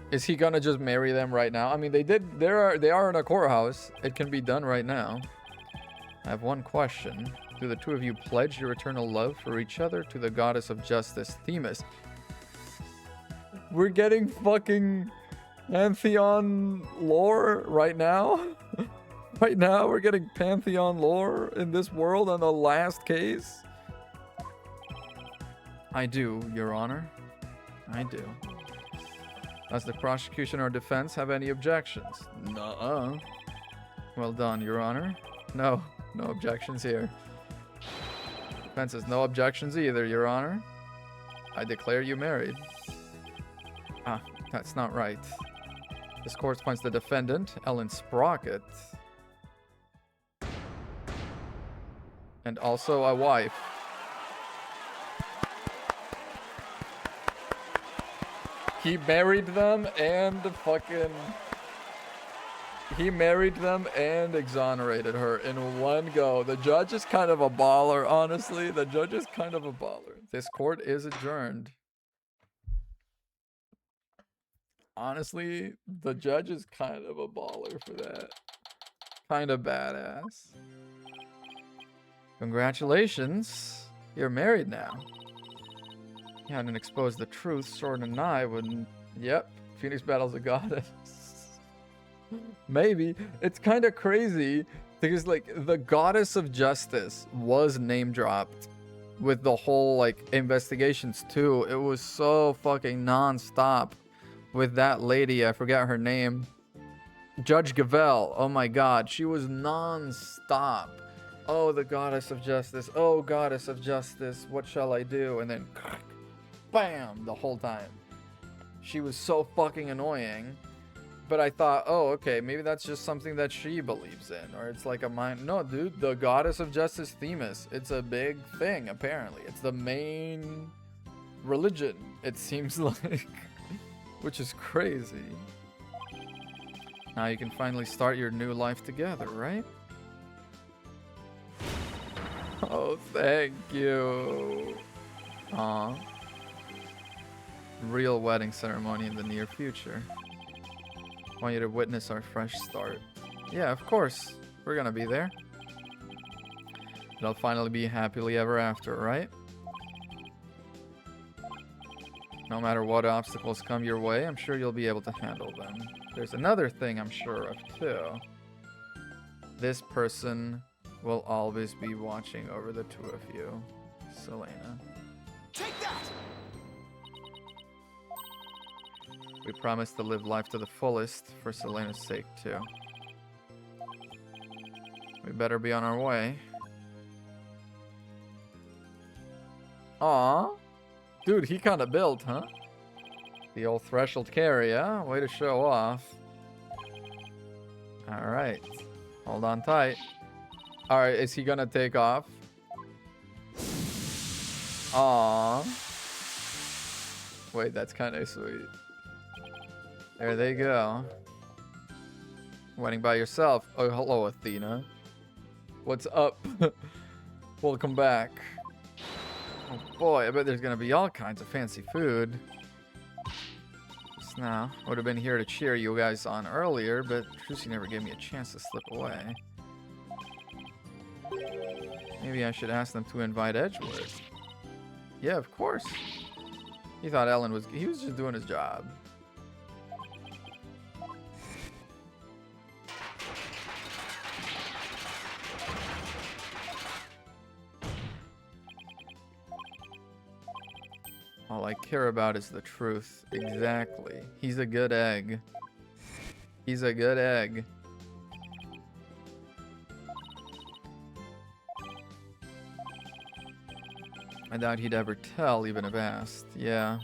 Is he gonna just marry them right now? I mean, they are in a courthouse. It can be done right now. I have one question. Do the two of you pledge your eternal love for each other to the goddess of justice, Themis? We're getting fucking Pantheon lore right now? Right now, we're getting Pantheon lore in this world on the last case? I do, Your Honor. I do. Does the prosecution or defense have any objections? Nuh-uh. Well done, Your Honor. No objections here. Defense has no objections either, Your Honor. I declare you married. Ah, that's not right. This court finds the defendant, Ellen Sprocket, and also a wife. He married them and exonerated her in one go. The judge is kind of a baller, honestly. The judge is kind of a baller. This court is adjourned. Honestly, the judge is kind of a baller for that. Kind of badass. Congratulations. You're married now. You hadn't exposed the truth, Sword and I wouldn't... Yep, Phoenix battles a goddess. Maybe. It's kind of crazy because, like, the goddess of justice was name dropped with the whole, like, investigations too. It was so fucking non-stop with that lady. I forget her name. Judge Gavelle. Oh my god. She was non-stop. Oh, the goddess of justice. Oh, goddess of justice. What shall I do? And then... bam! The whole time. She was so fucking annoying. But I thought, oh, okay, maybe that's just something that she believes in. Or it's like a mind... No, dude, the goddess of justice, Themis. It's a big thing, apparently. It's the main religion, it seems like. Which is crazy. Now you can finally start your new life together, right? Oh, thank you. Aw. Real wedding ceremony in the near future. I want you to witness our fresh start. Yeah, of course. We're gonna be there. It'll finally be happily ever after, right? No matter what obstacles come your way, I'm sure you'll be able to handle them. There's another thing I'm sure of, too. This person will always be watching over the two of you. Selena. Take that! We promise to live life to the fullest for Selena's sake, too. We better be on our way. Aw. Dude, he kind of built, huh? The old threshold carrier. Way to show off. Alright. Hold on tight. Alright, is he gonna take off? Aww. Wait, that's kind of sweet. There they go. Wedding by yourself. Oh, hello, Athena. What's up? Welcome back. Oh boy, I bet there's gonna be all kinds of fancy food. Just now, would have been here to cheer you guys on earlier, but Trucy never gave me a chance to slip away. Maybe I should ask them to invite Edgeworth. Yeah, of course. He thought he was just doing his job. All I care about is the truth. Exactly. He's a good egg. He's a good egg. I doubt he'd ever tell, even if asked. Yeah.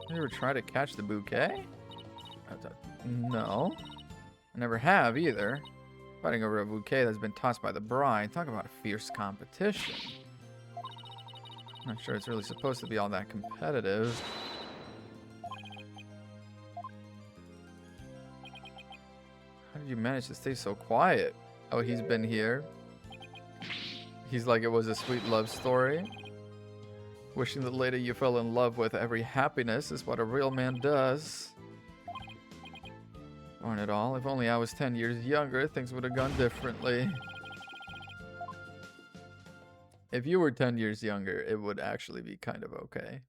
You ever try to catch the bouquet? No. I never have either. Fighting over a bouquet that's been tossed by the bride. Talk about a fierce competition. Not sure it's really supposed to be all that competitive. How did you manage to stay so quiet? Oh, he's been here. He's like it was a sweet love story. Wishing the lady you fell in love with every happiness is what a real man does. Darn it all. If only I was 10 years younger, things would have gone differently. If you were 10 years younger, it would actually be kind of okay.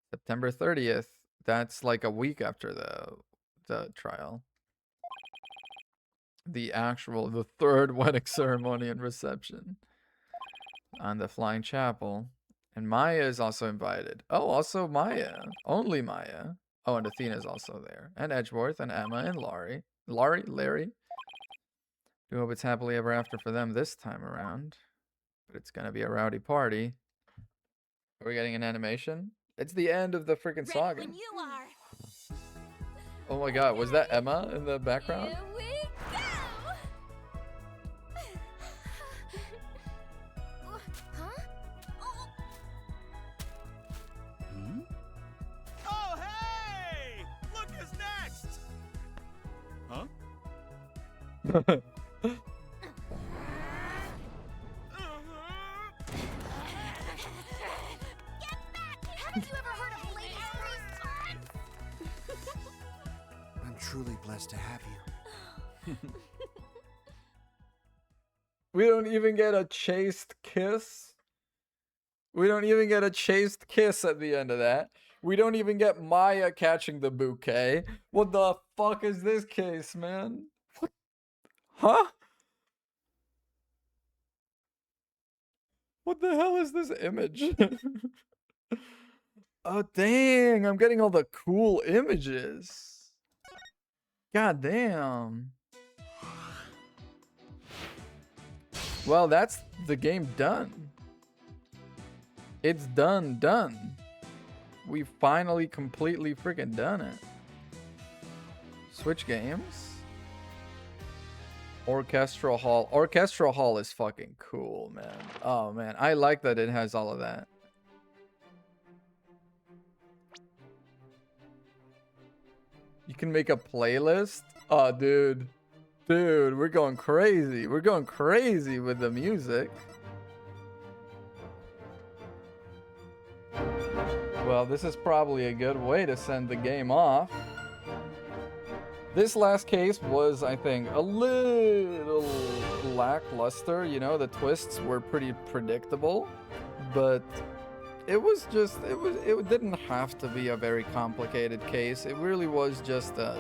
September 30th. That's like a week after the trial. The third wedding ceremony and reception. On the Flying Chapel. And Maya is also invited. Oh, also Maya. Only Maya. Oh, and Athena's also there. And Edgeworth and Emma and Larry. Larry? We hope it's happily ever after for them this time around. But it's gonna be a rowdy party. Are we getting an animation? It's the end of the freaking saga. When you are. Oh my god, was that Emma in the background? Here we go. Huh? Oh, hey! Look who's next! Huh? Haven't you ever heard of ladies' resort? I'm truly blessed to have you. We don't even get a chaste kiss. We don't even get a chaste kiss at the end of that. We don't even get Maya catching the bouquet. What the fuck is this case, man? What? Huh? What the hell is this image? Oh, dang. I'm getting all the cool images. God damn. Well, that's the game done. It's done. We finally completely freaking done it. Switch games. Orchestral Hall. Orchestral Hall is fucking cool, man. Oh, man. I like that it has all of that. You can make a playlist? Oh, dude. Dude, we're going crazy. We're going crazy with the music. Well, this is probably a good way to send the game off. This last case was, I think, a little lackluster. You know, the twists were pretty predictable, but it was just, it didn't have to be a very complicated case. It really was just a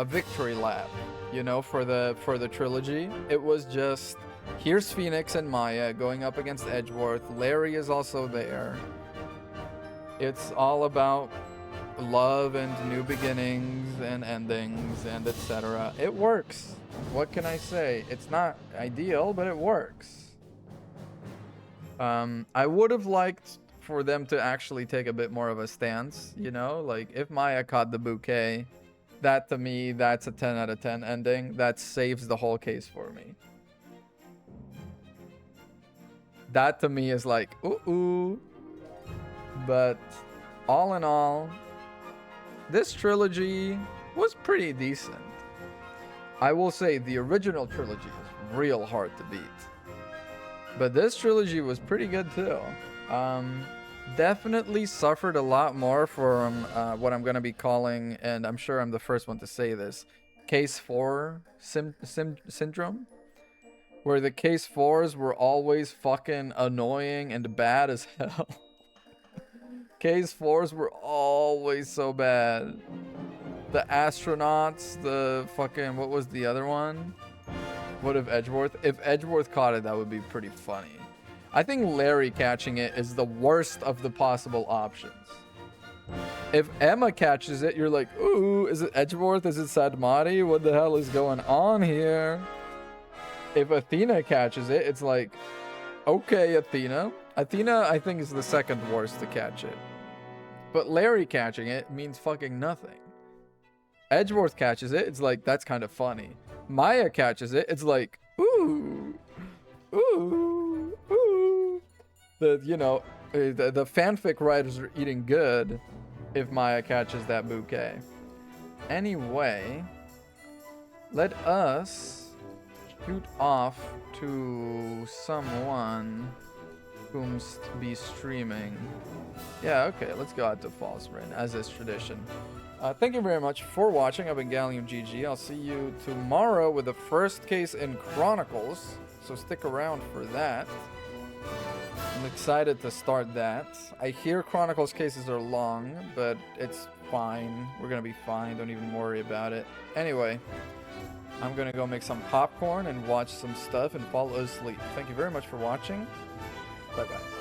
victory lap, you know, for the trilogy. It was just, here's Phoenix and Maya going up against Edgeworth. Larry is also there. It's all about love and new beginnings and endings and etc. It works. What can I say? It's not ideal, but it works. I would have liked for them to actually take a bit more of a stance, you know? Like, if Maya caught the bouquet, that to me, that's a 10 out of 10 ending. That saves the whole case for me. That to me is like, ooh. But all in all, this trilogy was pretty decent. I will say the original trilogy is real hard to beat. But this trilogy was pretty good too. Definitely suffered a lot more from what I'm going to be calling, and I'm sure I'm the first one to say this, Case 4 syndrome. Where the Case 4s were always fucking annoying and bad as hell. Case 4s were always so bad. The astronauts, the fucking, what was the other one? What if Edgeworth? If Edgeworth caught it, that would be pretty funny. I think Larry catching it is the worst of the possible options. If Emma catches it, you're like, ooh, is it Edgeworth? Is it Sadmati? What the hell is going on here? If Athena catches it, it's like, okay, Athena. Athena, I think, is the second worst to catch it. But Larry catching it means fucking nothing. Edgeworth catches it, it's like, that's kind of funny. Maya catches it, it's like, ooh. The, you know, the fanfic writers are eating good if Maya catches that bouquet. Anyway, let us shoot off to someone whom's be streaming. Yeah, okay, let's go out to False Rin, as is tradition. Thank you very much for watching. I've been Gallium GG. I'll see you tomorrow with the first case in Chronicles, so stick around for that. I'm excited to start that. I hear Chronicles cases are long, but it's fine. We're gonna be fine. Don't even worry about it. Anyway, I'm gonna go make some popcorn and watch some stuff and fall asleep. Thank you very much for watching. Bye-bye.